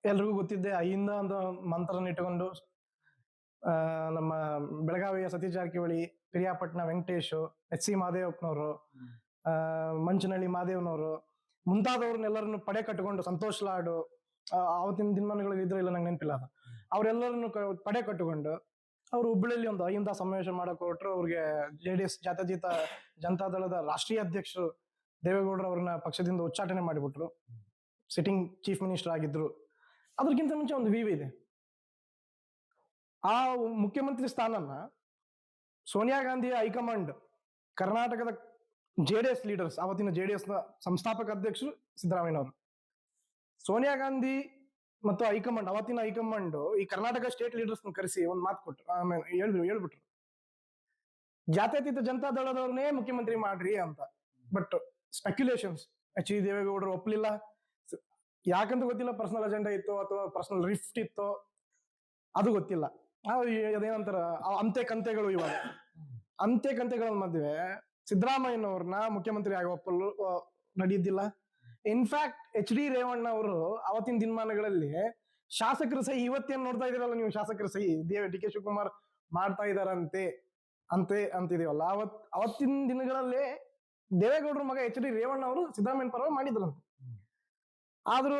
ಎಲ್ರಿಗೂ ಗೊತ್ತಿದ್ದೆ, ಅಹಿಂದ ಅಂತ ಮಂತ್ರನ ಇಟ್ಟುಕೊಂಡು ನಮ್ಮ ಬೆಳಗಾವಿಯ ಸತೀಶ್ ಜಾರಕಿಹೊಳಿ, ಪಿರಿಯಾಪಟ್ಟಣ ವೆಂಕಟೇಶ್, HC ಮಹದೇವಪ್ಪನವರು, ಮಂಚನಹಳ್ಳಿ ಮಾದೇವ್ನವರು ಮುಂತಾದವ್ರನ್ನೆಲ್ಲರನ್ನು ಪಡೆ ಕಟ್ಟಿಕೊಂಡು, ಸಂತೋಷ್ ಲಾಡು ಆವತ್ತಿನ ದಿನಮಾನಗಳಲ್ಲಿ ಇದ್ರೆ ಇಲ್ಲ ನಂಗೆ ನೆನಪಿಲ್ಲ, ಅದು ಅವರೆಲ್ಲರನ್ನು ಪಡೆ ಕಟ್ಟಿಕೊಂಡು ಅವರು ಹುಬ್ಬಳ್ಳಿಯಲ್ಲಿ ಒಂದು ಅಹಿಂದ ಸಮಾವೇಶ ಮಾಡಕ್ ಹೊರಟ್ರು. ಅವ್ರಿಗೆ JDS ಜಾತ್ಯತೀತ ಜನತಾದಳದ ರಾಷ್ಟ್ರೀಯ ಅಧ್ಯಕ್ಷರು ದೇವೇಗೌಡರು ಅವ್ರನ್ನ ಪಕ್ಷದಿಂದ ಉಚ್ಚಾಟನೆ ಮಾಡಿಬಿಟ್ರು. ಸಿಟ್ಟಿಂಗ್ ಚೀಫ್ ಮಿನಿಸ್ಟರ್ ಆಗಿದ್ರು. ಅದಕ್ಕಿಂತ ಮುಂಚೆ ಒಂದು ವಿವ್ ಇದೆ. ಆ ಮುಖ್ಯಮಂತ್ರಿ ಸ್ಥಾನನ ಸೋನಿಯಾ ಗಾಂಧಿಯ ಹೈಕಮಾಂಡ್, ಕರ್ನಾಟಕದ JDS ಲೀಡರ್ಸ್, ಅವತ್ತಿನ JDS ನ ಸಂಸ್ಥಾಪಕ ಅಧ್ಯಕ್ಷರು ಸಿದ್ದರಾಮಯ್ಯನವರು, ಸೋನಿಯಾ ಗಾಂಧಿ ಮತ್ತು ಹೈಕಮಾಂಡ್, ಅವತ್ತಿನ ಹೈಕಮಾಂಡ್ ಈ ಕರ್ನಾಟಕ ಸ್ಟೇಟ್ ಲೀಡರ್ಸ್ ಕರೆಸಿ ಒಂದು ಮಾತು ಕೊಟ್ರು. ಆಮೇಲೆ ಹೇಳ್ಬಿಟ್ರು ಜಾತ್ಯತೀತ ಜನತಾ ದಳದವ್ರನ್ನೇ ಮುಖ್ಯಮಂತ್ರಿ ಮಾಡ್ರಿ ಅಂತ. But speculations, H.D. ದೇವೇಗೌಡರು ಒಪ್ಲಿಲ್ಲ. ಯಾಕಂತ ಗೊತ್ತಿಲ್ಲ, ಪರ್ಸನಲ್ ಅಜೆಂಡಾ ಇತ್ತು ಅಥವಾ ಪರ್ಸನಲ್ ರಿಫ್ಟ್ ಇತ್ತು, ಅದು ಗೊತ್ತಿಲ್ಲ. ಅದೇನಂತಾರ ಅಂತೆ ಕಂತೆಗಳು. ಇವಾಗ ಅಂತೆ ಕಂತೆಗಳ ಮಧ್ಯೆ ಸಿದ್ದರಾಮಯ್ಯನವ್ರನ್ನ ಮುಖ್ಯಮಂತ್ರಿ ಆಗಿ ಒಪ್ಪಲು ನಡೆಯುತ್ತಿಲ್ಲ. In fact H.D. ರೇವಣ್ಣ ಅವರು ಅವತ್ತಿನ ದಿನಮಾನಗಳಲ್ಲಿ ಶಾಸಕರ ಸಹಿ, ಇವತ್ತೇನ್ ನೋಡ್ತಾ ಇದೀರಲ್ಲ ನೀವು, ಶಾಸಕರ ಸಹಿ D.K. ಶಿವಕುಮಾರ್ ಮಾಡ್ತಾ ಇದಾರಂತೆ ಅಂತಿದೀವಲ್ಲ, ಅವತ್ತಿನ ದಿನಗಳಲ್ಲೇ ದೇವೇಗೌಡರ ಮಗ H.D. ರೇವಣ್ಣ ಅವರು ಸಿದ್ದರಾಮಯ್ಯ ಪರವಾಗಿ ಮಾಡಿದ್ರಂತೆ. ಆದ್ರೂ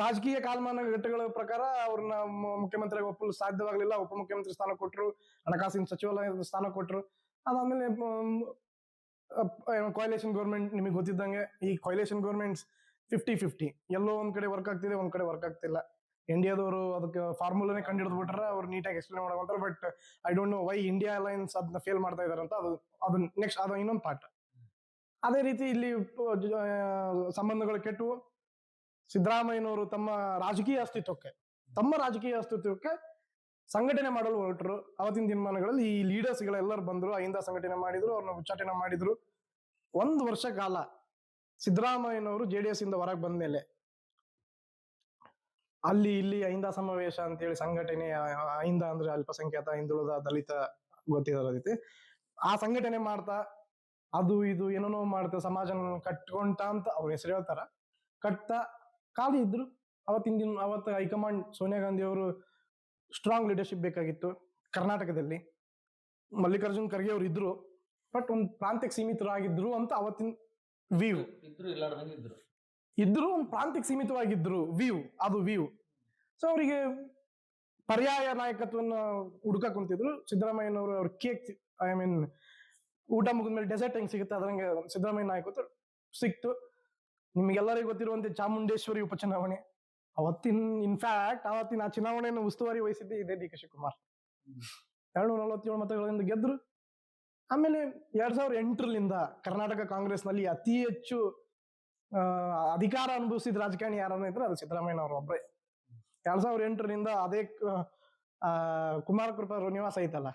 ರಾಜಕೀಯ ಕಾಲಮಾನ ಘಟ್ಟಗಳ ಪ್ರಕಾರ ಅವ್ರನ್ನ ಮುಖ್ಯಮಂತ್ರಿಯಾಗಿ ಒಪ್ಪಲು ಸಾಧ್ಯವಾಗ್ಲಿಲ್ಲ. ಉಪಮುಖ್ಯಮಂತ್ರಿ ಸ್ಥಾನ ಕೊಟ್ರು, ಹಣಕಾಸಿನ ಸಚಿವಾಲಯದ ಸ್ಥಾನ ಕೊಟ್ರು. ಅದಾದ್ಮೇಲೆ ಕೊಯ್ಲೇಷನ್ ಗೌರ್ಮೆಂಟ್, ನಿಮಗೆ ಗೊತ್ತಿದ್ದಂಗೆ ಈ ಕೊಯ್ಲೇಷನ್ ಗೌರ್ಮೆಂಟ್ಸ್ 50-50, ಎಲ್ಲೋ ಒಂದ್ ಕಡೆ ವರ್ಕ್ ಆಗ್ತಿದೆ, ಒಂದ್ ಕಡೆ ವರ್ಕ್ ಆಗ್ತಿಲ್ಲ. ಇಂಡಿಯಾದವರು ಅದಕ್ಕೆ ಫಾರ್ಮುಲಾನೇ ಕಂಡು ಹಿಡಿದು ಬಿಟ್ರೆ ಅವ್ರು ನೀಟಾಗಿ ಎಕ್ಸ್ಪ್ಲೇನ್ ಮಾಡ್ಕೊಂತಾರೆ. But I don't know why India alliance ಅದನ್ನ ಫೇಲ್ ಮಾಡ್ತಾ ಇದಾರೆ ಅಂತ. ಅದು ನೆಕ್ಸ್ಟ್, ಅದು ಇನ್ನೊಂದು ಪಾಠ. ಅದೇ ರೀತಿ ಇಲ್ಲಿ ಸಂಬಂಧಗಳು ಕೆಟ್ಟು ಸಿದ್ದರಾಮಯ್ಯನವರು ತಮ್ಮ ರಾಜಕೀಯ ಅಸ್ತಿತ್ವಕ್ಕೆ ಸಂಘಟನೆ ಮಾಡಲು ಹೊರಟರು. ಅವತ್ತಿನ ದಿನಮಾನಗಳಲ್ಲಿ ಈ ಲೀಡರ್ಸ್ ಗಳೆಲ್ಲರೂ ಬಂದ್ರು, ಅಹಿಂದ ಸಂಘಟನೆ ಮಾಡಿದ್ರು, ಅವ್ರನ್ನ ಉಚ್ಚಾಟನೆ ಮಾಡಿದ್ರು. 1 ವರ್ಷ ಕಾಲ ಸಿದ್ದರಾಮಯ್ಯನವರು JDS ಇಂದ ಹೊರಗೆ ಬಂದ್ಮೇಲೆ ಅಲ್ಲಿ ಇಲ್ಲಿ ಅಹಿಂದ ಸಮಾವೇಶ ಅಂತೇಳಿ ಸಂಘಟನೆ, ಅಹಿಂದ ಅಂದ್ರೆ ಅಲ್ಪಸಂಖ್ಯಾತ, ಹಿಂದುಳಿದ, ದಲಿತ, ಗೊತ್ತಿರೋ ರೀತಿ ಆ ಸಂಘಟನೆ ಮಾಡ್ತಾ ಅದು ಇದು ಏನೇನೋ ಮಾಡ್ತಾ ಸಮಾಜ ಕಟ್ಕೊಂತ ಅಂತ ಅವ್ರ ಹೆಸರು ಹೇಳ್ತಾರ, ಕಟ್ತಾ ಖಾಲಿ ಇದ್ರು. ಅವತ್ತು ಹೈಕಮಾಂಡ್ ಸೋನಿಯಾ ಗಾಂಧಿ ಅವರು ಸ್ಟ್ರಾಂಗ್ ಲೀಡರ್ಶಿಪ್ ಬೇಕಾಗಿತ್ತು ಕರ್ನಾಟಕದಲ್ಲಿ. ಮಲ್ಲಿಕಾರ್ಜುನ್ ಖರ್ಗೆ ಅವರು ಇದ್ರು, ಬಟ್ ಒಂದು ಪ್ರಾಂತ್ಯಕ್ಕೆ ಸೀಮಿತರಾಗಿದ್ರು ಅಂತ ಅವತ್ತಿನ ವ್ಯೂ ಇದ್ರು. ಒಂದು ಪ್ರಾಂತ್ಯಕ್ಕೆ ಸೀಮಿತವಾಗಿದ್ರು ಅದು ವ್ಯೂ. ಸೊ ಅವರಿಗೆ ಪರ್ಯಾಯ ನಾಯಕತ್ವನ ಹುಡುಕ ಕುಂತಿದ್ರು. ಸಿದ್ದರಾಮಯ್ಯನವರು ಅವ್ರ ಕೇಕ್, ಊಟ ಮುಗಿದ್ಮೇಲೆ ಡೆಸರ್ಟ್ ಹೆಂಗ್ ಸಿಗುತ್ತೆ ಅದ್ರಂಗೆ ಸಿದ್ದರಾಮಯ್ಯ ನಾಯಕತ್ವ ಸಿಕ್ತು. ನಿಮ್ಗೆಲ್ಲರಿಗೂ ಗೊತ್ತಿರುವಂತೆ ಚಾಮುಂಡೇಶ್ವರಿ ಉಪಚುನಾವಣೆ, ಇನ್ಫ್ಯಾಕ್ಟ್ ಅವತ್ತಿನ ಆ ಚುನಾವಣೆಯನ್ನು ಉಸ್ತುವಾರಿ ವಹಿಸಿದ್ದೆ ಇದೇ D.K. ಶಿವಕುಮಾರ್. 247 ಮತಗಳಿಂದ ಗೆದ್ರು. ಆಮೇಲೆ 2008ರಿಂದ ಕರ್ನಾಟಕ ಕಾಂಗ್ರೆಸ್ ನಲ್ಲಿ ಅತಿ ಹೆಚ್ಚು ಅಧಿಕಾರ ಅನುಭವಿಸಿದ ರಾಜಕಾರಣಿ ಯಾರನ್ನ ಇದ್ರೆ ಅದು ಸಿದ್ದರಾಮಯ್ಯನವರು ಒಬ್ಬರೇ. 2008ರಿಂದ ಅದೇ ಕುಮಾರ ಕೃಪಾ ನಿವಾಸ ಐತಲ್ಲ,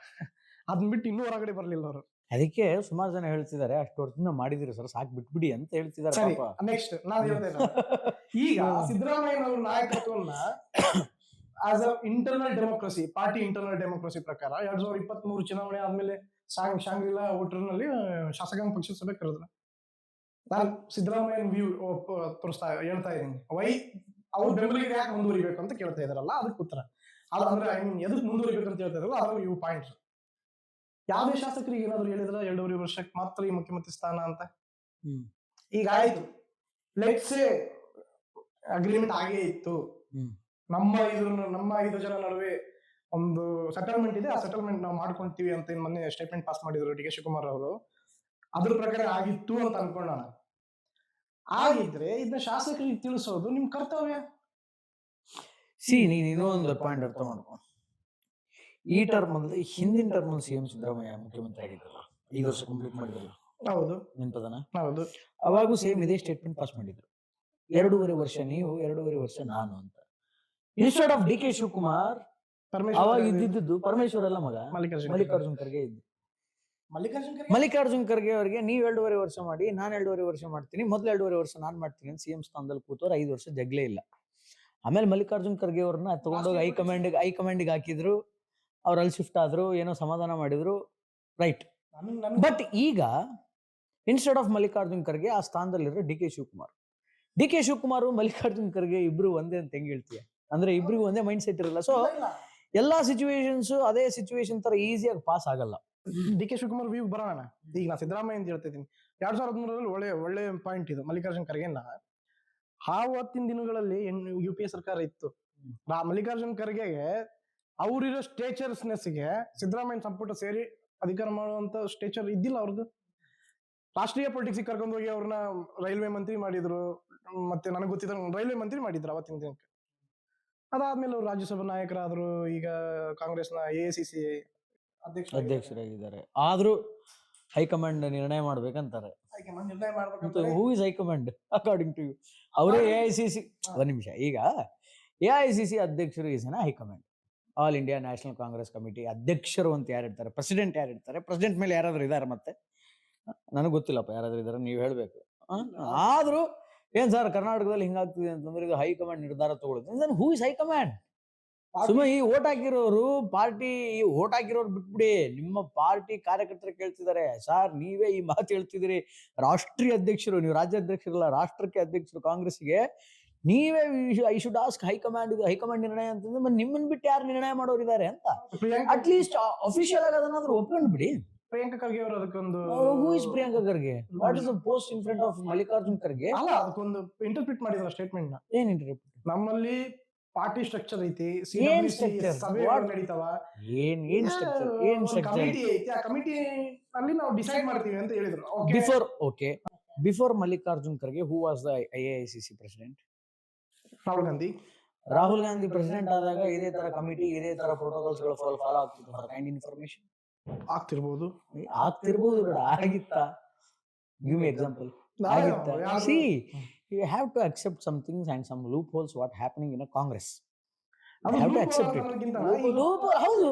ಅದನ್ನ ಬಿಟ್ಟು ಇನ್ನೂ ಹೊರಗಡೆ ಬರ್ಲಿಲ್ಲ ಅವರು. ಅದಕ್ಕೆ ಸುಮಾರು ಜನ ಹೇಳ್ತಿದ್ದಾರೆ, ಅಷ್ಟು ವರ್ಷದಿಂದ ಮಾಡಿದಿರಿ ಸರ್, ಸಾಕು ಬಿಟ್ಬಿಡಿ ಅಂತ ಹೇಳ್ತಿದ್ದಾರೆ. ನೆಕ್ಸ್ಟ್ ನಾನು ಹೇಳ್ತೇನೆ, ಈಗ ಸಿದ್ದರಾಮಯ್ಯನವ್ರ ನಾಯಕತ್ವವನ್ನ as a internal democracy, party internal democracy ಪ್ರಕಾರ 2023 ಚುನಾವಣೆ ಆದ್ಮೇಲೆ ಶಾಂಗ್ರಿಲಾ ಹೋಟೆಲ್ನಲ್ಲಿ ಶಾಸಕಾಂಗ ಪಕ್ಷದ ಸಭೆ ಕರೆದ್ರು. ನಾನು ಸಿದ್ದರಾಮಯ್ಯನ ವ್ಯೂ ಹೇಳ್ತಾ ಇದ್ದೀನಿ. ವೈ ಅವ್ರ ಬೆಂಬಲಿಗೆ ಯಾಕೆ ಮುಂದುವರಿಬೇಕು ಅಂತ ಕೇಳ್ತಾ ಇದಾರಲ್ಲ, ಅದಕ್ಕೆ ಉತ್ತರ. ಅದಂದ್ರೆ ಎದಕ್ ಮುಂದುವರಿಬೇಕು ಅಂತ ಹೇಳ್ತಾ ಇದಾರಲ್ಲ, ಅದು ಇವು ಪಾಯಿಂಟ್ಸ್. ಯಾವುದೇ ಶಾಸಕರಿಗೆ ಏನಾದ್ರು ಹೇಳಿದ್ರ 2.5 ವರ್ಷಕ್ಕೆ ಮಾತ್ರ ಈ ಮುಖ್ಯಮಂತ್ರಿ ಸ್ಥಾನ ಅಂತ? ಈಗ ಆಯ್ತು, ಲೆಟ್ಸ್ ಸೇ ಅಗ್ರಿಮೆಂಟ್ ಆಗೇ ಇತ್ತು, ನಮ್ಮ 5 ಜನ ನಡುವೆ ಒಂದು ಸೆಟಲ್ಮೆಂಟ್ ಇದೆ, ಆ ಸೆಟಲ್ಮೆಂಟ್ ನಾವು ಮಾಡ್ಕೊಂತೀವಿ ಅಂತ ಮೊನ್ನೆ ಸ್ಟೇಟ್ಮೆಂಟ್ ಪಾಸ್ ಮಾಡಿದ್ರು D.K. ಶಿವಕುಮಾರ್ ಅವರು. ಅದ್ರ ಪ್ರಕಾರ ಆಗಿತ್ತು ಅಂತ ಅನ್ಕೊಳ್ಳೋಣ. ಆಗಿದ್ರೆ ಇದನ್ನ ಶಾಸಕರಿಗೆ ತಿಳಿಸೋದು ನಿಮ್ ಕರ್ತವ್ಯ. ನೀನು ಇನ್ನೊಂದು ಪಾಯಿಂಟ್ ಅರ್ಥ ಮಾಡ್ಕೊ. ಈ ಟರ್ಮ್ ಅಲ್ಲಿ, ಹಿಂದಿನ ಟರ್ಮ್ ಅಲ್ಲಿ CM ಸಿದ್ದರಾಮಯ್ಯ ಮುಖ್ಯಮಂತ್ರಿ ಆಗಿದ್ರಲ್ಲ, 5 ವರ್ಷ ಕಂಪ್ಲೀಟ್ ಮಾಡಿದ್ರು. ಹೌದು, ನೆನಪದನ? ಹೌದು. ಅವಾಗೂ ಸೇಮ್ ಇದೇ ಸ್ಟೇಟ್ಮೆಂಟ್ ಪಾಸ್ ಮಾಡಿದ್ರು, 2.5 ವರ್ಷ ನೀವು, 2.5 ವರ್ಷ ನಾನು ಅಂತ. Instead of D.K. ಶಿವಕುಮಾರ್ ಅವಾಗ ಇದ್ದಿದ್ದು ಪರಮೇಶ್ವರ್ ಅಲ್ಲ ಮಗ, ಮಲ್ಲಿಕಾರ್ಜುನ್ ಖರ್ಗೆ ಇದ್ದು. ಮಲ್ಲಿಕಾರ್ಜುನ್ ಖರ್ಗೆ ಅವರಿಗೆ ನೀವು 2.5 ವರ್ಷ ಮಾಡಿ, ನಾನು 2.5 ವರ್ಷ ಮಾಡ್ತೀನಿ, ಮೊದ್ಲು 2.5 ವರ್ಷ ನಾನ್ ಮಾಡ್ತೀನಿ ಅಂತ CM ಸ್ಥಾನದಲ್ಲಿ ಕೂತವ್ರು 5 ವರ್ಷ ಜಗ್ಲೇ ಇಲ್ಲ. ಆಮೇಲೆ ಮಲ್ಲಿಕಾರ್ಜುನ್ ಖರ್ಗೆ ಅವ್ರನ್ನ ತಗೊಂಡೋಗಿ ಹೈಕಮಾಂಡ್ಗೆ ಹಾಕಿದ್ರು, ಅವ್ರು ಅಲ್ಲಿ ಶಿಫ್ಟ್ ಆದ್ರು, ಏನೋ ಸಮಾಧಾನ ಮಾಡಿದ್ರು, ರೈಟ್. ಬಟ್ ಈಗ ಇನ್ಸ್ಟೆಡ್ ಆಫ್ ಮಲ್ಲಿಕಾರ್ಜುನ್ ಖರ್ಗೆ ಆ ಸ್ಥಾನದಲ್ಲಿರೋ D.K. ಶಿವಕುಮಾರ್ ಮಲ್ಲಿಕಾರ್ಜುನ್ ಖರ್ಗೆ ಇಬ್ರು ಒಂದೇ ಅಂತ ಹೆಂಗ್ ಹೇಳ್ತೀಯ? ಅಂದ್ರೆ ಇಬ್ರಿಗೂ ಒಂದೇ ಮೈಂಡ್ ಸೆಟ್ ಇರಲ್ಲ. ಸೊ ಎಲ್ಲಾ ಸಿಚುವೇಶನ್ಸ್ ಅದೇ ಸಿಚುವೇಶನ್ ತರ ಈಸಿಯಾಗಿ ಪಾಸ್ ಆಗಲ್ಲ. D.K. ಶಿವಕುಮಾರ್ ವ್ಯೂ ಬರೋಣ. ಈಗ ನಾ ಸಿದ್ದರಾಮಯ್ಯ ಅಂತ ಹೇಳ್ತಿದ್ದೀನಿ. 2013ರಲ್ಲಿ ಒಳ್ಳೆ ಪಾಯಿಂಟ್ ಇದು. ಮಲ್ಲಿಕಾರ್ಜುನ್ ಖರ್ಗೆನ ಆವತ್ತಿನ ದಿನಗಳಲ್ಲಿ UPA ಸರ್ಕಾರ ಇತ್ತು. ಮಲ್ಲಿಕಾರ್ಜುನ್ ಖರ್ಗೆಗೆ ಅವ್ರಿರೋ ಸ್ಟೇಚರ್ಸ್ನೆಸ್ಗೆ ಸಿದ್ದರಾಮಯ್ಯ ಸಂಪುಟ ಸೇರಿ ಅಧಿಕಾರ ಮಾಡುವಂತ ಸ್ಟೇಚರ್ ಇದ್ದಿಲ್ಲ ಅವ್ರದ್ದು. ರಾಷ್ಟ್ರೀಯ ಪೊಲಿಟಿಕ್ಸ್ ಕರ್ಕೊಂಡು ಹೋಗಿ ಅವ್ರನ್ನ ರೈಲ್ವೆ ಮಂತ್ರಿ ಮಾಡಿದ್ರು. ಮತ್ತೆ ನನಗೆ ಗೊತ್ತಿದ್ದ ರೈಲ್ವೆ ಮಂತ್ರಿ ಮಾಡಿದ್ರು ಅವತ್ತಿನ ದಿನಕ್ಕೆ. ಅದಾದ್ಮೇಲೆ ಅವ್ರು ರಾಜ್ಯಸಭಾ ನಾಯಕರಾದ್ರು. ಈಗ ಕಾಂಗ್ರೆಸ್ನ AICC ಅಧ್ಯಕ್ಷರಾಗಿದ್ದಾರೆ. ಆದ್ರೂ ಹೈಕಮಾಂಡ್ ನಿರ್ಣಯ ಮಾಡ್ಬೇಕಂತಾರೆ. ನಿರ್ಣಯ ಮಾಡ್ಬೇಕಂತ who is high command according to you? ಅವರೇ AICC. ಒಂದ್ ನಿಮಿಷ, ಈಗ AICC ಅಧ್ಯಕ್ಷರು is high command. All India national Congress committee ಅಧ್ಯಕ್ಷರು ಅಂತ ಯಾರಿರ್ತಾರೆ? ಪ್ರೆಸಿಡೆಂಟ್ ಯಾರಿರ್ತಾರೆ? ಪ್ರೆಸಿಡೆಂಟ್ ಮೇಲೆ ಯಾರಾದ್ರೂ ಇದಾರೆ? ಮತ್ತೆ ನನಗೆ ಗೊತ್ತಿಲ್ಲಪ್ಪ ಯಾರಾದ್ರೂ ಇದಾರೆ, ನೀವು ಹೇಳ್ಬೇಕು. ಆದ್ರೂ ಏನ್ ಸರ್ ಕರ್ನಾಟಕದಲ್ಲಿ ಹಿಂಗಾಗ್ತಿದೆ ಅಂತಂದ್ರೆ ಇದು ಹೈಕಮಾಂಡ್ ನಿರ್ಧಾರ ತಗೊಳುತ್ತೆ. ಹೂ ಇಸ್ ಹೈಕಮಾಂಡ್? ಸುಮ್ಮನೆ ಈ ಓಟ್ ಹಾಕಿರೋರು ಪಾರ್ಟಿ, ಈ ಓಟ್ ಹಾಕಿರೋರು ಬಿಟ್ಬಿಡಿ, ನಿಮ್ಮ ಪಾರ್ಟಿ ಕಾರ್ಯಕರ್ತರು ಕೇಳ್ತಿದ್ದಾರೆ. ಸರ್ ನೀವೇ ಈ ಮಾತು ಹೇಳ್ತಿದ್ದೀರಿ, ರಾಷ್ಟ್ರೀಯ ಅಧ್ಯಕ್ಷರು, ನೀವು ರಾಜ್ಯಾಧ್ಯಕ್ಷರಲ್ಲ, ರಾಷ್ಟ್ರಕ್ಕೆ ಅಧ್ಯಕ್ಷರು ಕಾಂಗ್ರೆಸ್ಗೆ, ನೀವೇ ಐ ಶುಡ್ ಆಸ್ಕ್ ಹೈಕಮಾಂಡ್, ಇದು ಹೈಕಮಾಂಡ್ ನಿರ್ಣಯ ಅಂತಂದ್ರೆ ಮತ್ತೆ ನಿಮ್ಮನ್ನ ಬಿಟ್ಟು ಯಾರು ನಿರ್ಣಯ ಮಾಡೋರಿದ್ದಾರೆ ಅಂತ ಅಟ್ ಲೀಸ್ಟ್ ಅಫಿಷಿಯಲ್ ಆಗಿ ಅದನ್ನಾದ್ರೂ ಒಪ್ಕೊಂಡು ಬಿಡಿ. ಪ್ರಿಯಾಂಕಾ ಖರ್ಗೆ ಅವರು ಅದಕ್ಕೊಂದು ಹೂ is Priyanka Kharge? What is the post in front of Mallikarjun Kharge? ಅಲ್ಲ, ಅದಕ್ಕೊಂದು ಇಂಟರ್ಪ್ರಿಟ್ ಮಾಡಿದ್ರ ಸ್ಟೇಟ್ಮೆಂಟ್ ನ. ಏನ್ ಇಂಟರ್ಪ್ರಿಟ್? ನಮ್ಮಲ್ಲಿ ಪಾರ್ಟಿ ಸ್ಟ್ರಕ್ಚರ್ ಐತಿ, ಏನ್ structure? ಸಭೆಗಳು ನಡೀತಾವ, ಏನ್ ಸ್ಟ್ರಕ್ಚರ್? ಏನ್ ಸ್ಟ್ರಕ್ಚರ್? ಕಮಿಟಿ ಐತಿ, ಆ ಕಮಿಟಿ ಅಲ್ಲಿ ನಾವು ಡಿಸೈಡ್ ಮಾಡ್ತೀವಿ ಅಂತ ಹೇಳಿದ್ರು. Before Mallikarjun Kharge who was the AICC president? Rahul Gandhi. Rahul Gandhi president ಆದಾಗ ಇದೇ ತರ ಕಮಿಟಿ, ಇದೇ ತರ ಪ್ರೋಟೋಕಾಲ್ಸ್ ಗಳು ಫಾಲೋ ಆಗ್ತಿತ್ತು. ಕೈಂಡ್ ಇನ್ಫಾರ್ಮೇಶನ್ ಆಗ್ತಿರ್ಬೋದು ಬೇಡ, ಆಗಿತ್ತಾ? Give me example. ಆಗಿತ್ತಾ? See, you have to accept some things and some loopholes what happening in a Congress. You have to accept it. ಹೌದು.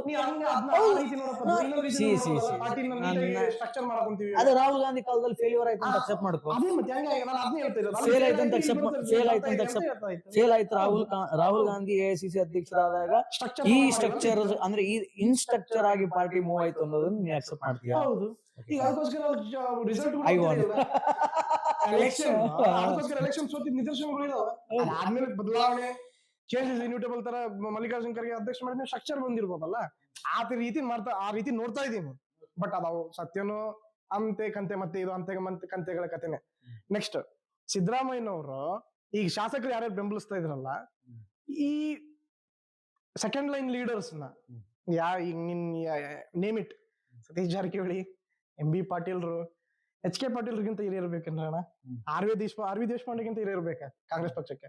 ಅದು ರಾಹುಲ್ ಗಾಂಧಿ ಕಾಲದಲ್ಲಿ ಫೇಲ್ಯೂರ್ ಆಯ್ತು ಅಂತ ಅಕ್ಸೆಪ್ಟ್ ಮಾಡ್ಕೋ. ಫೇಲ್ ಆಯ್ತು ರಾಹುಲ್ ಗಾಂಧಿ AICC ಅಧ್ಯಕ್ಷರಾದಾಗ ಈ ಸ್ಟ್ರಕ್ಚರ್ ಅಂದ್ರೆ ಈ ಇನ್ಸ್ಟ್ರಕ್ಚರ್ ಆಗಿ ಪಾರ್ಟಿ ಮೂವ್ ಆಯ್ತು ಅನ್ನೋದನ್ನ ನೀನು ಅಕ್ಸೆಪ್ಟ್ ಮಾಡ್ತೀಯಾ? ಹೌದು. ಈಗ ಅದಕ್ಕೋಸ್ಕರ ರಿಸಲ್ಟ್ ಐ ವಾಂಟ್ ಎಲೆಕ್ಷನ್ ಸೋತಿದ್ ನಿದರ್ಶನಗಳು ಇದಾವೆ. ಆದ್ಮೇಲೆ ಬದಲಾವಣೆ, ಚೇಂಜಸ್ ಇನ್ಯೂಟಬಲ್ ತರ ಮಲ್ಲಿಕಾರ್ಜುನ್ ಖರ್ಗೆ ಅಧ್ಯಕ್ಷ ಮಾಡಿದ್ರೆ ಸ್ಟ್ರಕ್ಚರ್ ಬಂದಿರ್ಬೋದಲ್ಲ, ಆ ರೀತಿ ನೋಡ್ತಾ ಇದೀನಿ. ಬಟ್ ಅದಾವು ಸತ್ಯನೋ ಅಂತೆ ಕಂತೆ, ಮತ್ತೆ ಇದು ಅಂತೆ ಮತ್ತೆ ಕಂತೆಗಳ ಕಥೆನೆ. ನೆಕ್ಸ್ಟ್, ಸಿದ್ದರಾಮಯ್ಯನವರು ಈಗ ಶಾಸಕರು ಯಾರ್ಯಾರು ಬೆಂಬಲಿಸ್ತಾ ಇದ್ರಲ್ಲ, ಈ ಸೆಕೆಂಡ್ ಲೈನ್ ಲೀಡರ್ಸ್ ನ ಈಗ name it, Satish Jarkiholi, MB ಪಾಟೀಲ್ರು, HK ಪಾಟೀಲ್ರಿಗಿಂತ ಹಿರಿಯರ್ಬೇಕಂದ್ರ ಆರ್ ವಿ ದೇಶಪಾಂಡೆಗಿಂತ ಹಿರಿಯರ್ಬೇಕ ಕಾಂಗ್ರೆಸ್ ಪಕ್ಷಕ್ಕೆ.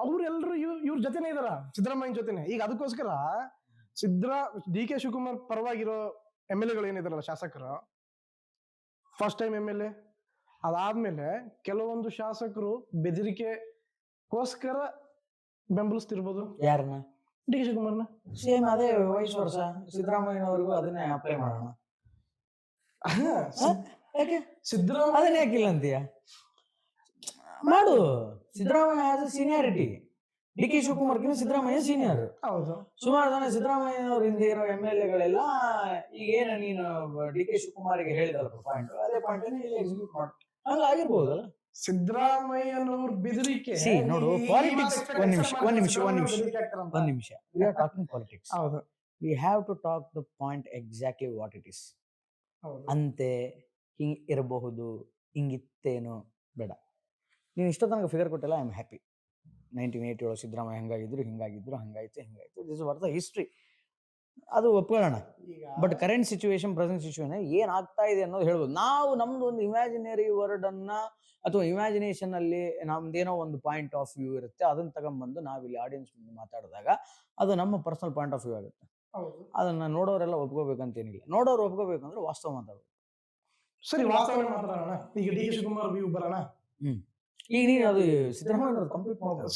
ಅವ್ರೆಲ್ರು ಇವ್ರ ಜೊತೆನೆ ಇದಾರ, ಸಿದ್ದರಾಮಯ್ಯ ಜೊತೆನೆ. ಈಗ ಅದಕ್ಕೋಸ್ಕರ DK ಶಿವಕುಮಾರ್ ಪರವಾಗಿರೋ MLA ಗಳು ಏನಿದಾರಲ್ಲ, ಶಾಸಕರು, ಫಸ್ಟ್ ಟೈಮ್ MLA, ಅದಾದ್ಮೇಲೆ ಕೆಲವೊಂದು ಶಾಸಕರು ಬೆದರಿಕೆಗೋಸ್ಕರ ಬೆಂಬಲಿಸ್ತಿರ್ಬೋದು. ಯಾರನ್ನ? DK ಶಿವಕುಮಾರ್ನ. ಸೇಮ್ ಅದೇ ವಯಸ್ಸು ವರ್ಷ ಸಿದ್ದರಾಮಯ್ಯನವರಿಗೂ ಅದನ್ನೇ ಅಪ್ಲೈ ಮಾಡೋಣ. ಯಾಕೆ ಸಿದ್ದರಾಮಯ್ಯ ಅದನ್ನೇ ಯಾಕಿಲ್ಲ ಅಂತೀಯ? ಮಾಡು. Siddaramaiah has a seniority. DK ಶಿವಕುಮಾರ್ಗಿಂತ ಸಿದ್ದರಾಮಯ್ಯ ಸೀನಿಯರ್. ಹೌದು. ಸುಮಾರು ಜನ ಸಿದ್ದರಾಮಯ್ಯನವ್ರ ಹಿಂದೆ ಇರೋ MLA ಈಗ ಏನ ನೀನು DK ಶಿವಕುಮಾರ್ಗೆ ಹೇಳಿದಲ್ಲ ಪಾಯಿಂಟ್, ಅದೇ ಪಾಯಿಂಟ್ ಇಲ್ಲಿ ಎಕ್ಸಿಕ್ಯೂಟ್ ಮಾಡು, ಹಂಗಾಗಿರ್ಬೋದಲ್ಲ. ಸಿದ್ದರಾಮಯ್ಯನವ್ರ ಬೆದರಿಕೆ ನೋಡು, ಪಾಲಿಟಿಕ್ಸ್. ಒಂದ್ ನಿಮಿಷ ವಿ ಆರ್ ಟಾಕಿಂಗ್ ಪಾಲಿಟಿಕ್ಸ್. ಹೌದು. We have to talk the point exactly what it is. ಅಂತೆ ಹಿಂಗ್ ಇರಬಹುದು, ಹಿಂಗಿತ್ತೇನೋ ಬೇಡ. ನೀನು ಇಷ್ಟ ತನಕ ಫಿಗರ್ ಕೊಟ್ಟಿಲ್ಲ, ಐ ಆಮ್ ಹ್ಯಾಪಿ. 1987 ಸಿದ್ದರಾಮಯ್ಯ ಹಂಗಾಗಿದ್ರು, ಹಂಗಾಯ್ತು. ದಿಸ್ ವಾಟ್ ದ ಹಿಸ್ಟ್ರಿ, ಅದು ಒಪ್ಕೊಳ್ಳೋಣ. But current situation, present situation ಏನ್ ಆಗ್ತಾ ಇದೆ ಅನ್ನೋದು ಹೇಳ್ಬೋದು. ನಾವು ನಮ್ದು ಒಂದು ಇಮ್ಯಾಜಿನರಿ ವರ್ಡ್ ಅನ್ನ ಅಥವಾ ಇಮ್ಯಾಜಿನೇಷನ್ ಅಲ್ಲಿ ನಮ್ದೇನೋ ಒಂದು ಪಾಯಿಂಟ್ ಆಫ್ ವ್ಯೂ ಇರುತ್ತೆ, ಅದನ್ನ ತಗೊಂಡ್ಬಂದು ನಾವಿಲ್ಲಿ ಆಡಿಯನ್ಸ್ ಮುಂದೆ ಮಾತಾಡಿದಾಗ ಅದು ನಮ್ಮ ಪರ್ಸನಲ್ ಪಾಯಿಂಟ್ ಆಫ್ ವ್ಯೂ ಆಗುತ್ತೆ. ಅದನ್ನ ನೋಡೋರೆಲ್ಲ ಒಪ್ಕೋಬೇಕಂತೇನಿಲ್ಲ. ನೋಡೋರು ಒಪ್ಕೋಬೇಕಂದ್ರೆ ವಾಸ್ತವ ಮಾತಾಡೋದು. ಸರಿ, ವಾಸ್ತವ ಮಾತಾಡೋಣ. ಈಗ DK ಶಿವಕುಮಾರ್ ವ್ಯೂ ಬರೋಣ. ಈಗ ನೀನು ಅದು ಸಿದ್ದರಾಮಯ್ಯ ಕಂಪ್ಲೀಟ್ ಮಾಡ್ಬೋದು.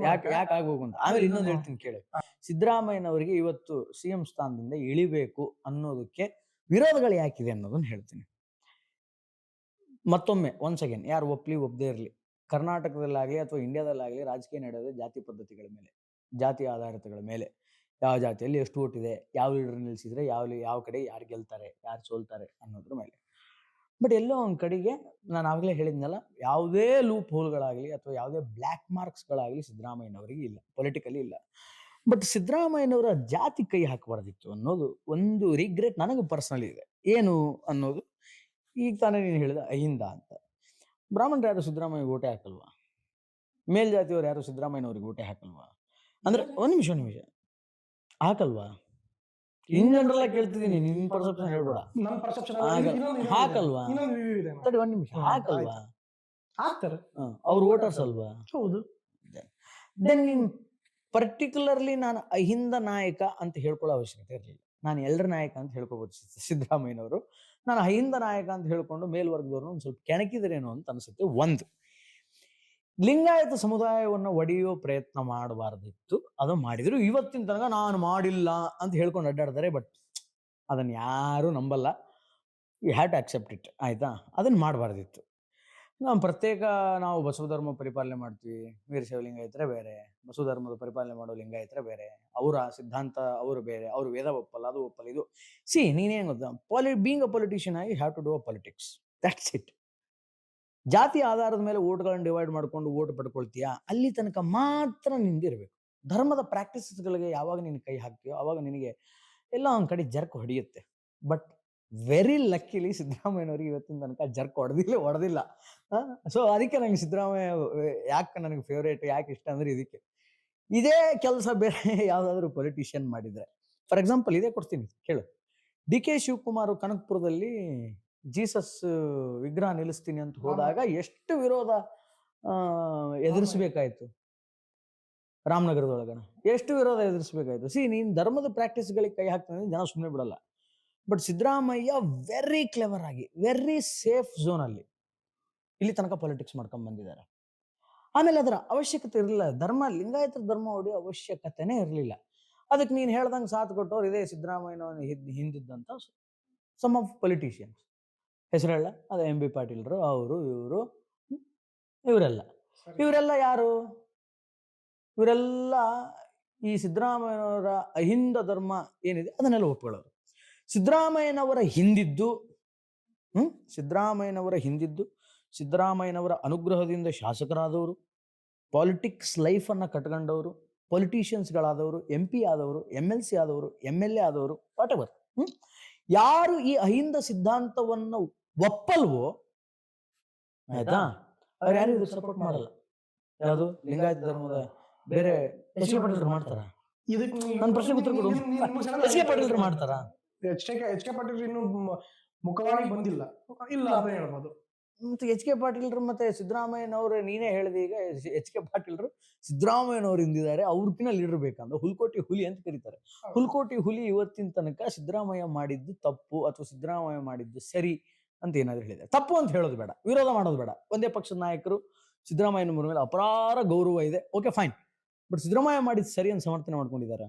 ಯಾಕೆ ಆಗ್ಬೇಕು ಅಂತ ಆಮೇಲೆ ಇನ್ನೊಂದು ಹೇಳ್ತೀನಿ ಕೇಳಿ. ಸಿದ್ದರಾಮಯ್ಯನವರಿಗೆ ಇವತ್ತು CM ಸ್ಥಾನದಿಂದ ಇಳಿಬೇಕು ಅನ್ನೋದಕ್ಕೆ ವಿರೋಧಗಳು ಯಾಕಿದೆ ಅನ್ನೋದನ್ನ ಹೇಳ್ತೀನಿ. ಮತ್ತೊಮ್ಮೆ ಒನ್ಸ್ ಅಗೇನ್, ಯಾರು ಒಪ್ಪದೇ ಇರಲಿ, ಕರ್ನಾಟಕದಲ್ಲಾಗಲಿ ಅಥವಾ ಇಂಡಿಯಾದಲ್ಲಾಗಲಿ ರಾಜಕೀಯ ನಡೆಯೋದು ಜಾತಿ ಪದ್ಧತಿಗಳ ಮೇಲೆ, ಜಾತಿ ಆಧಾರಿತಗಳ ಮೇಲೆ. ಯಾವ ಜಾತಿಯಲ್ಲಿ ಎಷ್ಟು ಓಟ್ ಇದೆ, ಯಾವ ಲೀಡರ್ ನಿಲ್ಸಿದ್ರೆ ಯಾವ ಕಡೆ ಯಾರು ಗೆಲ್ತಾರೆ, ಯಾರು ಸೋಲ್ತಾರೆ ಅನ್ನೋದ್ರ ಮೇಲೆ. ಬಟ್ ಎಲ್ಲೋ ಒಂದು ಕಡೆಗೆ ನಾನು ಆವಾಗಲೇ ಹೇಳಿದ್ನಲ್ಲ, ಯಾವುದೇ ಲೂಪ್ ಹೋಲ್ಗಳಾಗಲಿ ಅಥವಾ ಯಾವುದೇ ಬ್ಲ್ಯಾಕ್ ಮಾರ್ಕ್ಸ್ಗಳಾಗಲಿ ಸಿದ್ದರಾಮಯ್ಯನವರಿಗೆ ಇಲ್ಲ, ಪೊಲಿಟಿಕಲಿ ಇಲ್ಲ. ಬಟ್ ಸಿದ್ದರಾಮಯ್ಯನವರ ಜಾತಿ ಕೈ ಹಾಕಬಾರ್ದಿತ್ತು ಅನ್ನೋದು ಒಂದು ರಿಗ್ರೆಟ್ ನನಗೆ ಪರ್ಸನಲಿ ಇದೆ. ಏನು ಅನ್ನೋದು, ಈಗ ತಾನೇ ನೀನು ಹೇಳಿದ ಅಹಿಂದ ಅಂತ. ಬ್ರಾಹ್ಮಣರು ಯಾರು ಸಿದ್ದರಾಮಯ್ಯ ಓಟೆ ಹಾಕಲ್ವಾ? ಮೇಲ್ಜಾತಿಯವರು ಯಾರು ಸಿದ್ದರಾಮಯ್ಯನವ್ರಿಗೆ ಓಟೆ ಹಾಕಲ್ವಾ? ಅಂದ್ರೆ ಒಂದ್ ನಿಮಿಷ ಹಾಕಲ್ವಾ? ಇನ್ ಜನರಲ್ ಆಗಿ ಕೇಳ್ತಿದ್ದೀನಿ, ನಿನ್ ಪರ್ಸೆಪ್ಷನ್ ಹೇಳ್ಬೇಡ. ನನ್ನ ಪರ್ಸೆಪ್ಷನ್ ಹಾಕಲ್ವಾ? ಇನ್ನೊಂದು ವ್ಯೂ ಇದೆ ತಡಿ ಒಂದ್ ನಿಮಿಷ, ಹಾಕಲ್ವಾ? ಆಗ್ತಾರೆ ಅವ್ರು ವೋಟರ್ಸ್ ಅಲ್ವಾ? ಹೌದು. ದೆನ್ ನೀನ್ ಪರ್ಟಿಕ್ಯುಲರ್ಲಿ ನಾನು ಅಹಿಂದ ನಾಯಕ ಅಂತ ಹೇಳ್ಕೊಳ್ಳೋ ಅವಶ್ಯಕತೆ ಇರಲಿಲ್ಲ. ನಾನು ಎಲ್ಲರ ನಾಯಕ ಅಂತ ಹೇಳ್ಕೋಬಹುದು ಸಿದ್ದರಾಮಯ್ಯನವರು. ನಾನು ಅಹಿಂದ ನಾಯಕ ಅಂತ ಹೇಳ್ಕೊಂಡು ಮೇಲ್ವರ್ಗದವ್ರನ್ನ ಒಂದು ಸ್ವಲ್ಪ ಕೆಣಕಿದ್ರೇನೋ ಅಂತ ಅನ್ಸುತ್ತೆ. ಒಂದು, ಲಿಂಗಾಯತ ಸಮುದಾಯವನ್ನ ಒಡೆಯುವ ಪ್ರಯತ್ನ ಮಾಡಬಾರ್ದಿತ್ತು, ಅದು ಮಾಡಿದ್ರು. ಇವತ್ತಿನ ತನಕ ನಾನು ಮಾಡಿಲ್ಲ ಅಂತ ಹೇಳ್ಕೊಂಡು ಅಡ್ಡಾಡ್ತಾರೆ. ಬಟ್ ಅದನ್ನ ಯಾರು ನಂಬಲ್ಲ. You have to accept it, ಆಯ್ತಾ? ಅದನ್ನ ಮಾಡಬಾರ್ದಿತ್ತು. ನಾವು ಬಸವ ಧರ್ಮ ಪರಿಪಾಲನೆ ಮಾಡ್ತೀವಿ, ವೀರಶೈವ ಲಿಂಗಾಯತರೇ ಬೇರೆ, ಬಸವ ಧರ್ಮದ ಪರಿಪಾಲನೆ ಮಾಡೋ ಲಿಂಗಾಯತರೇ ಬೇರೆ, ಅವರ ಸಿದ್ಧಾಂತ ಅವರು ಬೇರೆ, ಅವರು ವೇದ ಒಪ್ಪಲ್ಲ, ಅದು ಒಪ್ಪಲ್ಲ, ಇದು ನೀನೇನ್ ಗೊತ್ತಾ, ಬೀಂಗ್ ಅ ಪೊಲಿಟಿಷಿಯನ್ ಆಗಿ have to do a politics, that's it. ಜಾತಿ ಆಧಾರದ ಮೇಲೆ ಓಟ್ಗಳನ್ನ ಡಿವೈಡ್ ಮಾಡ್ಕೊಂಡು ಓಟ್ ಪಡ್ಕೊಳ್ತೀಯಾ, ಅಲ್ಲಿ ತನಕ ಮಾತ್ರ ನಿಂದಿರ್ಬೇಕು. ಧರ್ಮದ ಪ್ರಾಕ್ಟೀಸಸ್ಗಳಿಗೆ ಯಾವಾಗ ನೀನು ಕೈ ಹಾಕ್ತೀಯೋ ಅವಾಗ ನಿನಗೆ ಎಲ್ಲ ಒಂದ್ ಕಡೆ ಜರ್ಕ್ ಹೊಡೆಯುತ್ತೆ. ಬಟ್ ವೆರಿ ಲಕ್ಕಿಲಿ ಸಿದ್ದರಾಮಯ್ಯನವ್ರಿಗೆ ಇವತ್ತಿನ ತನಕ ಜರ್ಕ್ ಹೊಡೆದಿಲ್ಲ. ಸೊ ಅದಕ್ಕೆ ನಂಗೆ ಸಿದ್ದರಾಮಯ್ಯ ಯಾಕೆ ನನಗೆ ಫೇವ್ರೇಟ್, ಯಾಕೆ ಇಷ್ಟ ಅಂದ್ರೆ ಇದಕ್ಕೆ. ಇದೇ ಕೆಲಸ ಬೇರೆ ಯಾವ್ದಾದ್ರು ಪೊಲಿಟಿಷಿಯನ್ ಮಾಡಿದ್ರೆ, ಫಾರ್ ಎಕ್ಸಾಂಪಲ್ ಇದೇ ಕೊಡ್ತೀನಿ ಕೇಳು. DK ಶಿವಕುಮಾರ್ ಕನಕಪುರದಲ್ಲಿ ಜೀಸಸ್ ವಿಗ್ರಹ ನಿಲ್ಲಿಸ್ತೀನಿ ಅಂತ ಹೋದಾಗ ಎಷ್ಟು ವಿರೋಧ ಎದುರಿಸಬೇಕಾಯ್ತು. ರಾಮನಗರದೊಳಗನ ಎಷ್ಟು ವಿರೋಧ ಎದುರಿಸಬೇಕಾಯ್ತು. ನೀನ್ ಧರ್ಮದ ಪ್ರಾಕ್ಟೀಸ್ಗಳಿಗೆ ಕೈ ಹಾಕ್ತಾನೆ ಜನ ಸುಮ್ಮನೆ ಬಿಡಲ್ಲ. ಬಟ್ ಸಿದ್ದರಾಮಯ್ಯ ವೆರಿ ಕ್ಲೆವರ್ ಆಗಿ, ವೆರಿ ಸೇಫ್ ಝೋನ್ ಅಲ್ಲಿ ಇಲ್ಲಿ ತನಕ ಪಾಲಿಟಿಕ್ಸ್ ಮಾಡ್ಕೊಂಡ್ ಬಂದಿದ್ದಾರೆ. ಆಮೇಲೆ ಅದರ ಅವಶ್ಯಕತೆ ಇರಲಿಲ್ಲ. ಲಿಂಗಾಯತರ ಧರ್ಮ ಹೊಡೆಯೋ ಅವಶ್ಯಕತೆನೇ ಇರಲಿಲ್ಲ. ಅದಕ್ಕೆ ನೀನ್ ಹೇಳ್ದಂಗೆ ಸಾಥ್ ಕೊಟ್ಟವ್ರು ಇದೇ ಸಿದ್ದರಾಮಯ್ಯನ ಹಿಂದಿದ್ದಂತ ಸಮ್ ಆಫ್ ಪೊಲಿಟಿಷಿಯನ್ಸ್. ಹೆಸರು ಹೇಳ, ಅದೇ MB ಪಾಟೀಲ್ರು, ಅವರು ಇವರು ಇವರೆಲ್ಲ ಯಾರು? ಇವರೆಲ್ಲ ಈ ಸಿದ್ದರಾಮಯ್ಯನವರ ಅಹಿಂದ ಧರ್ಮ ಏನಿದೆ ಅದನ್ನೆಲ್ಲ ಒಪ್ಕೊಳ್ಳೋರು. ಸಿದ್ದರಾಮಯ್ಯನವರ ಹಿಂದಿದ್ದು ಸಿದ್ದರಾಮಯ್ಯನವರ ಅನುಗ್ರಹದಿಂದ ಶಾಸಕರಾದವರು, ಪಾಲಿಟಿಕ್ಸ್ ಲೈಫ್ ಅನ್ನ ಕಟ್ಕೊಂಡವರು, ಪೊಲಿಟಿಷಿಯನ್ಸ್ಗಳಾದವರು, MP ಆದವರು, MLC ಆದವರು, MLA ಆದವರು, ವಾಟ್ ಎವರ್, ಯಾರು ಈ ಅಹಿಂದ ಸಿದ್ಧಾಂತವನ್ನು ಒಪ್ಪಲ್ವೋ, ಆಯ್ತಾ, ಅವ್ರು ಯಾರು ಇದಕ್ಕೆ ಸಪೋರ್ಟ್ ಮಾಡಲ್ಲ. ಯಾವುದು ಲಿಂಗಾಯತ ಧರ್ಮದ ಬೇರೆ HK ಪಾಟೀಲ್ರು ಮಾಡ್ತಾರ? ಇದಕ್ಕೆ ನನ್ನ ಪ್ರಶ್ನೆ ಉತ್ತರ ಕೊಡು. HK ಪಾಟೀಲ್ರು ಮಾಡ್ತಾರ? HK ಪಾಟೀಲ್ ಇನ್ನು ಮುಖವಾಗಿ ಬಂದಿಲ್ಲ, ಇಲ್ಲ ಅಂತ ಹೇಳ್ಬೋದು. ಮತ್ತೆ HK ಪಾಟೀಲ್ರು ಮತ್ತೆ ಸಿದ್ದರಾಮಯ್ಯನವ್ರು, ನೀನೇ ಹೇಳಿದೆ ಈಗ HK ಪಾಟೀಲ್ರು ಸಿದ್ದರಾಮಯ್ಯನವ್ರು ಹಿಂದಿದ್ದಾರೆ, ಅವ್ರಕಿನ್ನ ಲೀಡರ್ ಬೇಕಂದ್ರೆ ಹುಲ್ಕೋಟಿ ಹುಲಿ ಅಂತ ಕರೀತಾರೆ. ಹುಲ್ಕೋಟಿ ಹುಲಿ ಇವತ್ತಿನ ತನಕ ಸಿದ್ದರಾಮಯ್ಯ ಮಾಡಿದ್ದು ತಪ್ಪು ಅಥವಾ ಸಿದ್ದರಾಮಯ್ಯ ಮಾಡಿದ್ದು ಸರಿ ಅಂತ ಏನಾದ್ರು ಹೇಳಿದ್ದಾರೆ. ತಪ್ಪು ಅಂತ ಹೇಳೋದು ಬೇಡ, ವಿರೋಧ ಮಾಡೋದು ಬೇಡ. ಒಂದೇ ಪಕ್ಷದ ನಾಯಕರು ಸಿದ್ದರಾಮಯ್ಯನ ಮೇಲೆ ಅಪಾರ ಗೌರವ ಇದೆ, ಓಕೆ ಫೈನ್. ಬಟ್ ಸಿದ್ದರಾಮಯ್ಯ ಮಾಡಿದ್ದು ಸರಿ ಅಂತ ಸಮರ್ಥನೆ ಮಾಡ್ಕೊಂಡಿದ್ದಾರೆ.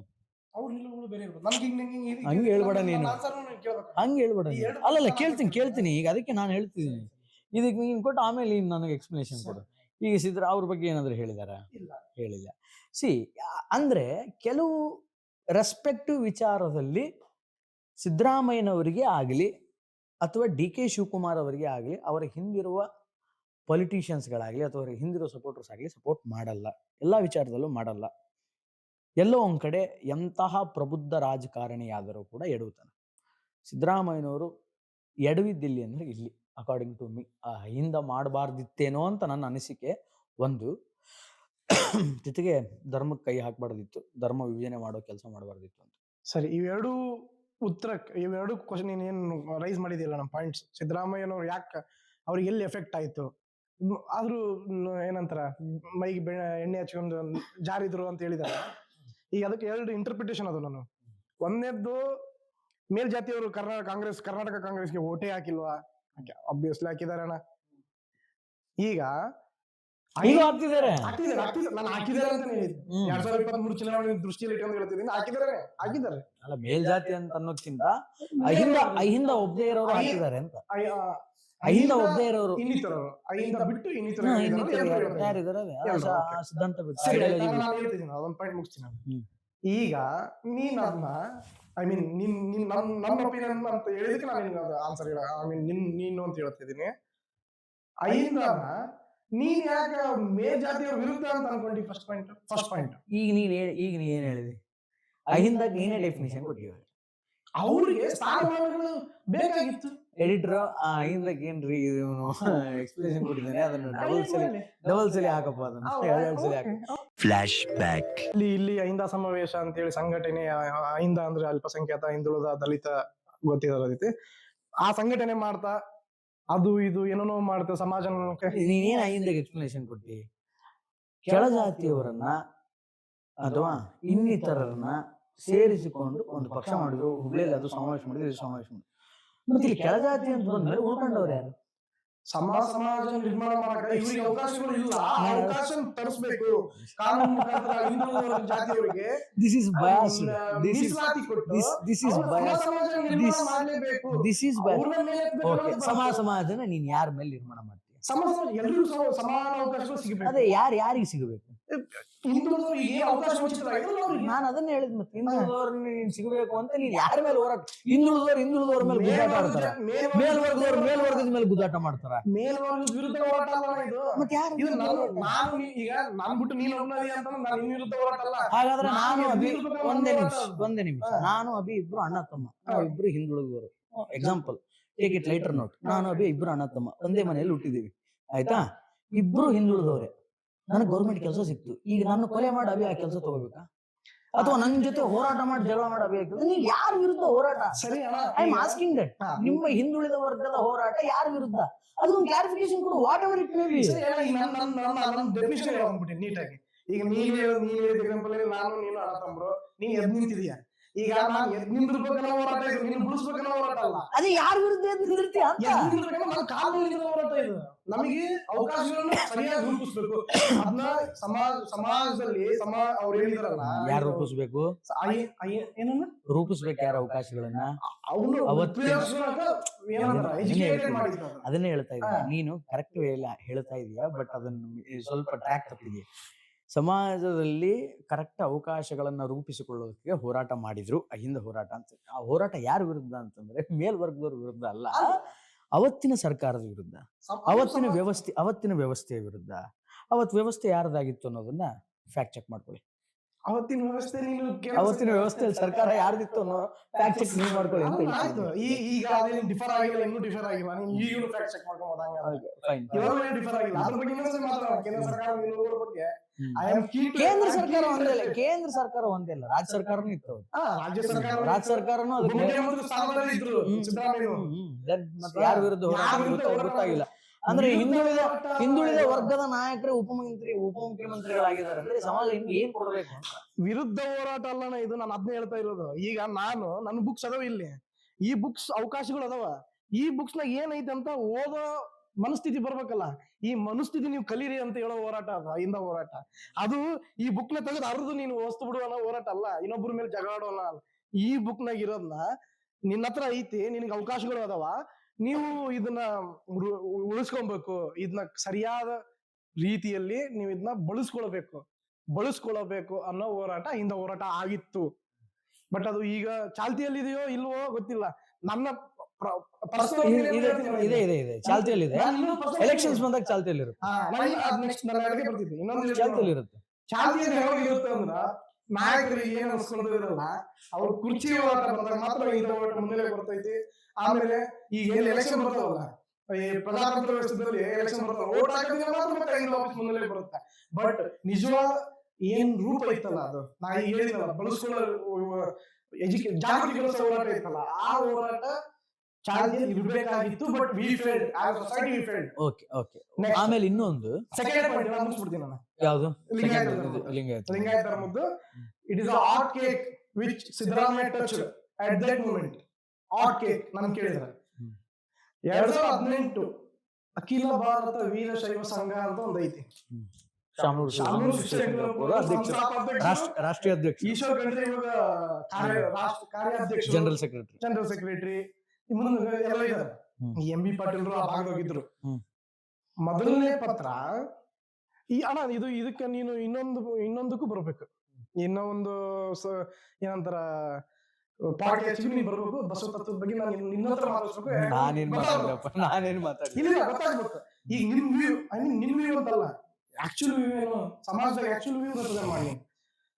ಹಂಗೆ ಹೇಳ್ಬೇಡ ನೀನು, ಹಂಗೆ ಹೇಳ್ಬೇಡ. ಅಲ್ಲಲ್ಲ, ಕೇಳ್ತೀನಿ ಈಗ, ಅದಕ್ಕೆ ನಾನು ಹೇಳ್ತಿದ್ದೀನಿ. ಇದಕ್ಕೆ ನೀನ್ ಕೊಟ್ಟು ಆಮೇಲೆ ನೀನು ನನಗೆ ಎಕ್ಸ್ಪ್ಲನೇಷನ್ ಕೊಡು. ಈಗ ಅವ್ರ ಬಗ್ಗೆ ಏನಾದ್ರು ಹೇಳಿದಾರ? ಹೇಳಿಲ್ಲ. ಅಂದ್ರೆ ಕೆಲವು ರೆಸ್ಪೆಕ್ಟಿವ್ ವಿಚಾರದಲ್ಲಿ ಸಿದ್ದರಾಮಯ್ಯನವರಿಗೆ ಆಗಲಿ ಅಥವಾ DK ಶಿವಕುಮಾರ್ ಅವರಿಗೆ ಆಗಲಿ, ಅವರ ಹಿಂದಿರುವ ಪೊಲಿಟಿಷಿಯನ್ಸ್ಗಳಾಗಲಿ ಅಥವಾ ಅವರ ಹಿಂದಿರುವ ಸಪೋರ್ಟರ್ಸ್ ಆಗಲಿ ಸಪೋರ್ಟ್ ಮಾಡಲ್ಲ. ಎಲ್ಲ ವಿಚಾರದಲ್ಲೂ ಮಾಡಲ್ಲ. ಎಲ್ಲೋ ಒಂದ್ ಕಡೆ ಎಂತಹ ಪ್ರಬುದ್ಧ ರಾಜಕಾರಣಿಯಾದರೂ ಕೂಡ ಎಡುತ್ತಾನೆ. ಸಿದ್ದರಾಮಯ್ಯನವರು ಎಡವಿದ್ದಿಲ್ಲಿ ಅಂದ್ರೆ ಇಲ್ಲಿ, ಅಕಾರ್ಡಿಂಗ್ ಟು ಮೀ, ಹಿಂದ ಮಾಡಬಾರ್ದಿತ್ತೇನೋ ಅಂತ ನನ್ನ ಅನಿಸಿಕೆ. ಒಂದು, ಜೊತೆಗೆ ಧರ್ಮಕ್ಕೆ ಕೈ ಹಾಕಬಾರ್ದಿತ್ತು, ಧರ್ಮ ವಿಭಜನೆ ಮಾಡೋ ಕೆಲಸ ಮಾಡಬಾರ್ದಿತ್ತು ಅಂತ. ಸರಿ, ಇವೆರಡು ಕ್ವಶನ್ ಏನು ರೈಸ್ ಮಾಡಿದಿಲ್ಲ ನಮ್ಮ ಪಾಯಿಂಟ್ಸ್. ಸಿದ್ದರಾಮಯ್ಯನವ್ರು ಯಾಕೆ, ಅವ್ರಿಗೆ ಎಲ್ಲಿ ಎಫೆಕ್ಟ್ ಆಯ್ತು, ಆದ್ರೂ ಏನಂತಾರ ಮೈಗೆ ಎಣ್ಣೆ ಹಚ್ಕೊಂಡು ಜಾರಿದ್ರು ಅಂತ ಹೇಳಿದಾರೆ. ಈಗ ಅದಕ್ಕೆ ಎರಡು ಇಂಟರ್ಪ್ರಿಟೇಷನ್ ಅದು. ನಾನು ಒಂದನೇದ್ದು, ಮೇಲ್ಜಾತಿಯವರು ಕರ್ನಾಟಕ ಕಾಂಗ್ರೆಸ್ಗೆ ಓಟೇ ಹಾಕಿಲ್ವಾ? ಅಬ್ವಿಯಸ್ಲಿ ಹಾಕಿದಾರೆ ಅಣ್ಣ. ಈಗ ಹಾಕಿದ್ದಾರೆ ನಾನು ಹಾಕಿದ್ದಾರೆ ಅಂತ ಹೇಳಿದ್ದು. 2023 ಚುನಾವಣೆ ದೃಷ್ಟಿಯಲ್ಲಿ ಇಟ್ಕೊಂಡು ಹೇಳ್ತಿದ್ದೀನಿ, ಹಾಕಿದ್ದಾರೆ. ಅಲ್ಲ, ಮೇಲ್ಜಾತಿ ಅಂತ ಅನ್ನೋಕ್ಕಿಂತ ಅಹಿಂದ ಒಬ್ಬದೇ ಇರೋರು ಹಾಕಿದ್ದಾರೆ ಅಂತ. ಅಹಿಂದ ಒಬ್ಬದೇ ಇರೋರು, ಇನ್ನಿತರರು, ಅಹಿಂದ ಬಿಟ್ಟು ಇನ್ನಿತರ ಸಿದ್ಧಾಂತ ಬಿಟ್ಟು. ಅದೊಂದು ಪಾಯಿಂಟ್ ಮುಗಿಸ್ತೀನಿ ನಾನು. ಈಗ ನೀನ್ ಅದನ್ನ ನನ್ನ ಒಪಿನಿಯನ್ ಅಂತ ಹೇಳಿದಕ್ಕೆ ನಾನು ಆನ್ಸರ್ ಹೇಳ, ನೀನು ಅಂತ ಹೇಳ್ತಿದ್ದೀನಿ. ಅಹಿಂದ ನೀನ್ ಯಾಕೆ ಮೇಲ್ಜಾತಿಯವ್ರ ವಿರುದ್ಧ ಅಂತ ಅನ್ಕೊಂಡಿ? First point. ಈಗ ನೀನ್ ಏನ್ ಹೇಳಿದಿ? ಅಹಿಂದ ನೀನೇ ಡೆಫಿನಿಷನ್ ಕೊಟ್ಟಿದ್ದೀವಿ. ಅವ್ರಿಗೆ ಸ್ಥಾನಮಾನಗಳು ಬೇಕಾಗಿತ್ತು. ಎಡಿಟರ್ ಹಿಂದಕ್ಕೆ ಏನ್ರಿ ಇವನು ಎಕ್ಸ್ಪ್ಲೇಷನ್ ಕೊಟ್ಟಿದ್ದಾನೆ, ಅದನ್ನು ಡಬಲ್ ಸಲಿ ಹಾಕಪ್ಪ, ಅದನ್ನು ಎರಡು ಸಲಿ ಹಾಕ. Flash back. ಇಲ್ಲಿ ಅಹಿಂದ ಸಮಾವೇಶ ಅಂತ ಹೇಳಿ ಸಂಘಟನೆ, ಅಹಿಂದ ಅಂದ್ರೆ ಅಲ್ಪಸಂಖ್ಯಾತ, ಹಿಂದುಳಿದ, ದಲಿತ ಗೊತ್ತಿರೋದೈತಿ. ಆ ಸಂಘಟನೆ ಮಾಡ್ತಾ ಅದು ಇದು ಏನೇನೋ ಮಾಡ್ತಾ ಸಮಾಜ. ನೀನೇನ್ ಹಿಂದಕ್ಕೆ ಎಕ್ಸ್ಪ್ಲೇಷನ್ ಕೊಟ್ಟಿ? ಕೆಳಜಾತಿಯವರನ್ನ ಅಥವಾ ಇನ್ನಿತರರನ್ನ ಸೇರಿಸಿಕೊಂಡು ಒಂದು ಪಕ್ಷ ಮಾಡಿದ್ರು. ಹುಬ್ಳಿಯಲ್ಲಿ ಅದು ಸಮಾವೇಶ ಮಾಡಿದ್ರು, ಇದು ಸಮಾವೇಶ ಮಾಡಿದ್ರು. ಮತ್ತೆ ಇಲ್ಲಿ ಕೆಳಜಾತಿ ಅಂತ ಬಂದ್ಮೇಲೆ ಉಳ್ಕೊಂಡವ್ರು ಯಾರು? ಸಮಾಜ ನಿರ್ಮಾಣ ಮಾಡಕ್ಕೆ ಇವ್ರಿಗೆ ಅವಕಾಶಗಳು ಇಲ್ಲ. ಆ ಅವಕಾಶ ತರಿಸ್ಬೇಕು ಕಾನೂನು ಮುಖಾಂತರ ಹಿಂದುಳಿದ ಜಾತಿಯವರಿಗೆ. ದಿಸ್ ಇಸ್ ಬಯಾಸ್, ಮೀಸಲಾತಿ ಕೊಟ್ಟು ದಿಸ್ ಇಸ್ ಬಯಾಸ್, ಸಮಾಜ ನಿರ್ಮಾಣ ಮಾಡ್ಲೇಬೇಕು. This is bias. ಸಮಾಜನ ನೀನ್ ಯಾರ ಮೇಲೆ ನಿರ್ಮಾಣ ಮಾಡ್ತೀಯ? ಸಮಾಜ ಎಲ್ಲರೂ ಸಮಾನ ಅವಕಾಶಗಳು ಸಿಗಬೇಕು. ಅದೇ ಯಾರಿಗೆ ಸಿಗಬೇಕು? ಹಿಂದುಳಿದವರಿಗೆ ಅವಕಾಶ ನಾನು ಅದನ್ನ ಹೇಳಿದ್. ಮತ್ತೆ ಹಿಂದುಳಿದವ್ರು ನೀನ್ ಸಿಗಬೇಕು ಅಂತ ನೀನ್ ಯಾರ ಮೇಲೆ ಹೋರಾಟ? ಹಿಂದುಳಿದವ್ರ ಮೇಲೆ ಗುದ್ದಾಟ ಆಡ್ತಾರ, ಮೇಲ್ವರ್ಗದ ಮೇಲೆ ಗುದ್ದಾಟ ಮಾಡ್ತಾರ. ಮೇಲ್ವರ್ಗದ ವಿರುದ್ಧ ಹೋರಾಟ ಅಲ್ಲ ಇದು. ಮತ್ತೆ ಯಾರು? ನಾನು ಈಗ ನಾನ್ ಬಿಟ್ಟು ನೀನು ಒಬ್ಬನದಿ ಅಂತ ನಾನು ನಿನ್ನ ವಿರುದ್ಧ ಹೋರಾಟ ಅಲ್ಲ. ಹಾಗಾದ್ರೆ ನಾನು ಅಭಿ ಒಂದೇ ನಿಮಿಷ ನಾನು ಅಭಿ ಇಬ್ರು ಅಣ್ಣ ತಮ್ಮ, ನಾವು ಇಬ್ರು ಹಿಂದುಳಿದವರು. Example take it lighter note. ನಾನು ಅಭಿ ಇಬ್ರು ಅಣ್ಣ ತಮ್ಮ, ಒಂದೇ ಮನೆಯಲ್ಲಿ ಹುಟ್ಟಿದೀವಿ, ಆಯ್ತಾ? ಇಬ್ರು ಹಿಂದುಳಿದವ್ರೆ. ನನಗೆ ಗೌರ್ಮೆಂಟ್ ಕೆಲಸ ಸಿಕ್ತು. ಈಗ ನಾನು ಕೊಲೆ ಮಾಡಿ ಅಭಿ ಆ ಕೆಲಸ ತಗೋಬೇಕಾ? ಅಥವಾ ನನ್ನ ಜೊತೆ ಹೋರಾಟ ಮಾಡಿ ಜಗಳ ಮಾಡಿ ಅಭಿ ಆಗ್ತದೆ? ನೀವು ಯಾರ ವಿರುದ್ಧ ಹೋರಾಟ? ಸರಿ, ಐ ಆಮ್ ಆಸ್ಕಿಂಗ್ ದಟ್. ನಿಮ್ಮ ಹಿಂದುಳಿದ ವರ್ಗದ ಹೋರಾಟ ಯಾರ ವಿರುದ್ಧ? ಅದೊಂದು ಕ್ಲಾರಿಫಿಕೇಶನ್ ಕೊಡು. Whatever it may be. Definition ಹೇಳ್ಬಿಟ್ಟೆ ನೀಟಾಗಿ. ಈಗ ನೀನು ಹೇಳಿದ ಎಕ್ಸಾಂಪಲ್ ನಾನು ನೀನು ಅಣ್ಣ ತಮ್ಮರು, ನೀನ್ ಎದ್ ನಿಂತಿದೀಯ. ಈಗ ನಾನು ಎದ್ ನಿಂದಿರ್ಬೇಕನ್ನೋ ಹೋರಾಟ ಇದು, ನೀನು ಬಿಡಿಸ್ಬೇಕನ್ನೋ ಹೋರಾಟ ಅಲ್ಲ. ಅದೇ ಯಾರ ವಿರುದ್ಧ ಎದ್ದು ನಿಂದಿರ್ತೀಯ ಅಂತ. ನಾನು ಕಾನೂನಿನ ಹೋರಾಟ ಇದು. ನಮಗೆ ಅವಕಾಶಗಳನ್ನು ಸರಿಯಾಗಿ ರೂಪಿಸ್ಬೇಕು. ಅದನ್ನ ಸಮಾಜದಲ್ಲಿ ಅವ್ರು ಹೇಳಿದಾರಲ್ಲ, ಯಾರು ರೂಪಿಸ್ಬೇಕು? ಏನನ್ನ ರೂಪಿಸ್ಬೇಕು? ಯಾರ ಅವಕಾಶಗಳನ್ನ? ಅದನ್ನೇ ಹೇಳ್ತಾ ಇದ್ದೀನಿ. ನೀನು ಕರೆಕ್ಟ್ ಹೇಳ್ತಾ ಇದೀಯ, ಬಟ್ ಅದನ್ನ ಸ್ವಲ್ಪ ಟ್ರ್ಯಾಕ್ ತಪ್ಪಿದೀಯ. ಸಮಾಜದಲ್ಲಿ ಕರೆಕ್ಟ್ ಅವಕಾಶಗಳನ್ನ ರೂಪಿಸಿಕೊಳ್ಳೋದಕ್ಕೆ ಹೋರಾಟ ಮಾಡಿದ್ರು, ಅಹಿಂದ ಹೋರಾಟ ಅಂತ. ಆ ಹೋರಾಟ ಯಾರ ವಿರುದ್ಧ ಅಂತಂದ್ರೆ ಮೇಲ್ವರ್ಗದವ್ರ ವಿರುದ್ಧ ಅಲ್ಲ, ಅವತ್ತಿನ ಸರ್ಕಾರದ ವಿರುದ್ಧ, ಅವತ್ತಿನ ವ್ಯವಸ್ಥೆಯ ವಿರುದ್ಧ. ಅವತ್ತು ವ್ಯವಸ್ಥೆ ಯಾರ್ದಾಗಿತ್ತು ಅನ್ನೋದನ್ನ ಫ್ಯಾಕ್ಟ್ ಚೆಕ್ ಮಾಡ್ಕೊಳ್ಳಿ. ಅವತ್ತಿನ ವ್ಯವಸ್ಥೆಯಲ್ಲಿ ಸರ್ಕಾರ ಯಾರ್ದಿತ್ತು ಅನ್ನೋ ಫ್ಯಾಕ್ಟ್ ಚೆಕ್ ನೀವು ಮಾಡ್ಕೊಳ್ಳಿ ಅಂತ. ಈಗ ಡಿಫರ್ ಆಗಿಲ್ಲ, ಇನ್ನೂ ಡಿಫರ್ ಆಗಿಲ್ಲ. ಈಗಲೂ ಫ್ಯಾಕ್ಟ್ ಚೆಕ್ ಮಾಡ್ಕೊಂಡು ಡಿಫರ್ ಆಗಿಲ್ಲ. ಅದ್ರ ಬಗ್ಗೆ ಕೇಂದ್ರ ಸರ್ಕಾರ ಒಂದೇ ಇಲ್ಲ, ಕೇಂದ್ರ ಸರ್ಕಾರ ಒಂದೇ ಇಲ್ಲ, ರಾಜ್ಯ ಸರ್ಕಾರನೂ ಇತ್ತು. ರಾಜ್ಯ ಸರ್ಕಾರನು ಯಾರ ವಿರುದ್ಧ ಗೊತ್ತಾಗಿಲ್ಲ. ಅಂದ್ರೆ ಹಿಂದುಳಿದ ವರ್ಗದ ನಾಯಕರೇ ಉಪಮುಖ್ಯಮಂತ್ರಿಗಳಾಗಿದ್ದಾರೆ ಅಂದ್ರೆ ಸಮಾಜ ಇನ್ನು ಏನ್ ಕೊಡ್ಬೇಕು? ವಿರುದ್ಧ ಹೋರಾಟ ಅಲ್ಲಣ್ಣ ಇದು. ನಾನು ಅದನ್ನೇ ಹೇಳ್ತಾ ಇರೋದು. ಈಗ ನನ್ನ ಬುಕ್ಸ್ ಅದಾವ ಇಲ್ಲಿ, ಈ ಬುಕ್ಸ್ ಅವಕಾಶಗಳು ಅದಾವ. ಈ ಬುಕ್ಸ್ ನಾಗ ಏನೈತೆ ಅಂತ ಓದೋ ಮನಸ್ಥಿತಿ ಬರ್ಬೇಕಲ್ಲ. ಈ ಮನಸ್ಥಿತಿ ನೀವು ಕಲೀರಿ ಅಂತ ಹೇಳೋ ಹೋರಾಟ ಅದು ಅಹಿಂದ ಹೋರಾಟ. ಅದು ಈ ಬುಕ್ ನ ತೆಗೆದು ಅರ್ದು ನೀನು ವಸ್ತು ಬಿಡುವ ಅನ್ನೋ ಹೋರಾಟ ಅಲ್ಲ, ಇನ್ನೊಬ್ಬರ ಮೇಲೆ ಜಗಾಡೋಣ ಅಲ್ಲ. ಈ ಬುಕ್ ನಾಗ ಇರೋದ್ನ ನಿನ್ನ ಹತ್ರ ಐತಿ, ನಿನಗೆ ಅವಕಾಶಗಳು ಅದಾವ, ನೀವು ಇದನ್ನ ಉಳಿಸ್ಕೊಬೇಕು. ಇದನ್ನ ಸರಿಯಾದ ರೀತಿಯಲ್ಲಿ ನೀವು ಇದನ್ನ ಬಳಸ್ಕೊಳ್ಬೇಕು ಅನ್ನೋ ಹೋರಾಟ ಅಹಿಂದ ಹೋರಾಟ ಆಗಿತ್ತು. ಬಟ್ ಅದು ಈಗ ಚಾಲ್ತಿಯಲ್ಲಿದೆಯೋ ಇಲ್ವೋ ಗೊತ್ತಿಲ್ಲ. ನನ್ನ ಇದೆ ಚಾಲ್ತಿಯಲ್ಲಿದೆ. ಎಲೆಕ್ಷನ್ಸ್ ಬಂದಾಗ ಚಾಲ್ತಿಯಲ್ಲಿ ಇರುತ್ತೆ. ಚಾಲ್ತಿಯಲ್ಲಿ ಇರುತ್ತೆ. ಚಾಲ್ತಿಯಲ್ಲಿ ಯಾವಾಗಿರುತ್ತೆ ಅಂದ್ರ ನಾಯಕರಿಗೆ ಏನ್ ಅನ್ಸ್ಕೊಂಡಿರಲ್ಲ, ಅವ್ರ ಕುರ್ಚಿ ಹೋರಾಟ ಬಂದಾಗ ಮಾತ್ರ ಅಹಿಂದ ಹೋರಾಟ ಮುಂದೆ ಬರ್ತೈತಿ. ಆಮೇಲೆ ಈಗ ಏನ್ ಎಲೆಕ್ಷನ್ ಬರ್ತಾವಲ್ಲ, ಈ ಪ್ರಜಾತಂತ್ರ ವ್ಯವಸ್ಥೆಯಲ್ಲಿ ಎಲೆಕ್ಷನ್ ಬರ್ತಾವ, ಓಟ್ ಹಾಕೋದ್ರಿಂದ ಮಾತ್ರ ಮತ್ತೆ ಅಹಿಂದ ವಾಪಸ್ ಮುಂದೆ ಬರುತ್ತೆ. ಬಟ್ ನಿಜವಾದ ಏನ್ ರೂಪ ಐತಲ್ಲ, ಅದು ನಾ ಈಗ ಹೇಳಿದಲ್ಲ, ಬಳಸ್ಕೊಳ್ಳೋ ಜಾಗೃತಿಗೊಳಿಸೋ ಹೋರಾಟ ಐತಲ್ಲ, ಆ ಹೋರಾಟ ಚಾಲ್ತಿಯಲ್ಲಿ ಇರಬೇಕಾಗಿತ್ತು. But we failed, as society we failed. Okay okay. ಆಮೇಲೆ ಇನ್ನೊಂದು ಸೆಕೆಂಡ್ ಪಾಯಿಂಟ್ ನಾನು ಮುಗಿಸ್ಬಿಡ್ತೀನಿ ನಾನು. ಯಾವುದು? ಲಿಂಗಾಯತ ಧರ್ಮದ್ದು. It is a hot cake which Siddaramaiah touched at that moment. Hot cake ನನ್ ಕೇಳಿದ್ರೆ 2018 ಅಖಿಲ ಭಾರತ ವೀರಶೈವ ಸಂಘ ಅಂತ ಒಂದು ಐತಿ. ರಾಷ್ಟ್ರೀಯ ಅಧ್ಯಕ್ಷ, ಈಶ್ವರ್ ಖಂಡ್ರೆ ಇವಾಗ ಕಾರ್ಯಾಧ್ಯಕ್ಷ, ಜನರಲ್ ಸೆಕ್ರೆಟರಿ ಎಲ್ಲ ಇದ್ದಾರೆ. ಎಂ ಬಿ ಪಾಟೀಲ್ರು ಆ ಭಾಗದೋಗಿದ್ರು. ಮೊದಲನೇ ಪತ್ರ ಈ ಅಣ್ಣ ಇದಕ್ಕೆ ನೀನು ಇನ್ನೊಂದಕ್ಕೂ ಬರ್ಬೇಕು. ಇನ್ನೊಂದು ಏನಂತಾರ ಪಾಡ್ಕಾಸ್ಟ್ ನೀನ್ ಬರ್ಬೇಕು. ಬಸವ ತತ್ವದ ಬಗ್ಗೆ ನಾನು ನಿನ್ನ ಹತ್ರ ಮಾತಾಡ್ಬೇಕು. ಗೊತ್ತಾಗ್ಬೇಕು. ಈಗ ನಿಮ್ ವ್ಯೂ, ನಿಮ್ ವ್ಯೂ ಅಂತಲ್ಲ, ಆಕ್ಚುಲ್ ವ್ಯೂ ಏನು, ಸಮಾಜದಾಗ ಆಕ್ಚುಲ್ ವ್ಯೂ ಮಾಡಿ.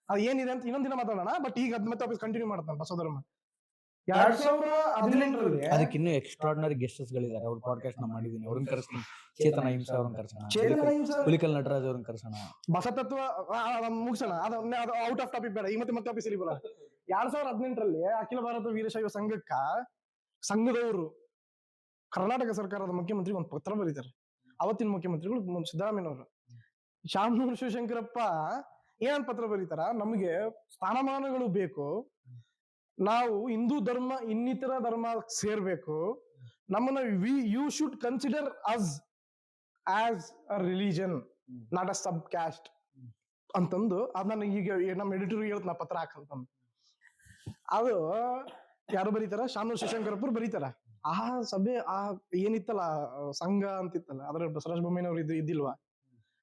ಅದು ಏನಿದೆ ಅಂತ ಇನ್ನೊಂದಿನ ಮಾತಾಡೋಣ. ಬಟ್ ಈಗ ಅದ್ ಮತ್ತೆ ವಾಪಸ್ ಕಂಟಿನ್ಯೂ ಮಾಡ್ತಾನೆ ಬಸವ ಧರ್ಮ. 2018ರಲ್ಲಿ ಅದಕ್ಕೆ ಇನ್ನೂ ಎಕ್ಸ್ಟ್ರಾರ್ಡಿನರಿ ಗೆಸ್ಟಸ್ ಗಳಿದ್ದಾರೆ. ಅವ್ರ ಪಾಡ್ಕಾಸ್ಟ್ ನಾ ಮಾಡಿದೀನಿ, ಅವ್ರನ್ನ ಕರೆಸ್ತೀನಿ. ಚೇತನ ಅಹಿಂಸಾ ಅವ್ರನ್ನ ಕರ್ಸೋಣ, ಹುಲಿಕಲ್ ನಟರಾಜ್ ಅವ್ರನ್ನ ಕರ್ಸೋಣ. ಬಸತತ್ವ ಮುಗಿಸೋಣ, ಅದು ಔಟ್ ಆಫ್ ಟಾಪಿಕ್ ಬೇಡ, ಈ ಮತ್ತೆ ಟಾಪಿಕ್ ಸಿಲಿಬಲ್ಲ. 2018ರಲ್ಲಿ ಅಖಿಲ ಭಾರತ ವೀರಶೈವ ಸಂಘದವರು ಕರ್ನಾಟಕ ಸರ್ಕಾರದ ಮುಖ್ಯಮಂತ್ರಿ ಒಂದು ಪತ್ರ ಬರೀತಾರೆ. ಅವತ್ತಿನ ಮುಖ್ಯಮಂತ್ರಿಗಳು ಸಿದ್ದರಾಮಯ್ಯನವರು. ಶಾಮನೂರು ಶಿವಶಂಕರಪ್ಪ ಏನಂತ ಪತ್ರ ಬರೀತಾರ, ನಮಗೆ ಸ್ಥಾನಮಾನಗಳು ಬೇಕು, ನಾವು ಹಿಂದೂ ಧರ್ಮ ಇನ್ನಿತರ ಧರ್ಮ ಸೇರ್ಬೇಕು, ನಮ್ಮನ್ನ you should consider us as a religion, not a sub caste ಅಂತಂದು ಅದನ್ನ ಈಗ ನಮ್ಮ ಎಡಿಟರ್ ಹೇಳ್ತ ನಾ ಪತ್ರ ಹಾಕಂತಂದು. ಅದು ಯಾರು ಬರೀತಾರ, ಶಾಮನೂರು ಶಿವಶಂಕರಪ್ಪ ಬರೀತಾರ. ಆ ಸಭೆ ಏನಿತ್ತಲ್ಲ ಸಂಘ ಅಂತಿತ್ತಲ್ಲ, ಅದ್ರ ಬಸವರಾಜ ಬೊಮ್ಮಾಯಿನವ್ರು ಇದ್ದಿಲ್ವಾ?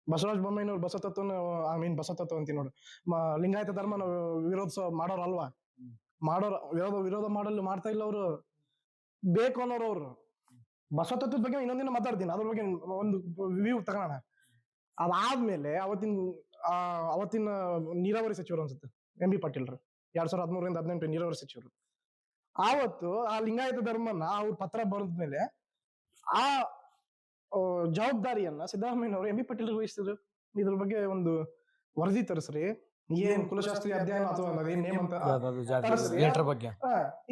ಬಸವರಾಜ ಬೊಮ್ಮಾಯಿನವ್ರು ಬಸತತ್ವ ಅಂತೀನಿ ನೋಡು, ಲಿಂಗಾಯತ ಧರ್ಮನ ವಿರೋಧ ಮಾಡೋರಲ್ವಾ? ವಿರೋಧ ಮಾಡಲು ಮಾಡ್ತಾ ಇಲ್ಲ ಅವರು, ಬೇಕು ಅನ್ನೋರು ಅವರು. ಬಸವತತ್ವದ ಬಗ್ಗೆ ಇನ್ನೊಂದಿನ ಮಾತಾಡ್ತೀನಿ, ಅದ್ರ ಬಗ್ಗೆ ಒಂದು ವ್ಯೂ ತಗೋಣ. ಅದಾದ್ಮೇಲೆ ಅವತ್ತಿನ ನೀರಾವರಿ ಸಚಿವರು ಅನ್ಸುತ್ತೆ ಎಂ ಬಿ ಪಾಟೀಲ್ರು, 2013ರಿಂದ 2018 ನೀರಾವರಿ ಸಚಿವರು. ಆವತ್ತು ಆ ಲಿಂಗಾಯತ ಧರ್ಮನ ಅವ್ರ ಪತ್ರ ಬರೆದ್ಮೇಲೆ ಆ ಜವಾಬ್ದಾರಿಯನ್ನ ಸಿದ್ದರಾಮಯ್ಯನವರು ಎಂ ಬಿ ಪಾಟೀಲ್ ವಹಿಸಿದ್ರು. ಇದ್ರ ಬಗ್ಗೆ ಒಂದು ವರದಿ ತರಿಸ್ರಿ, ಏನ್ ಕುಲಶಾಸ್ತ್ರೀಯ ಅಧ್ಯಯನ ಅಥವಾ ನೇಮ್ ಅಂತ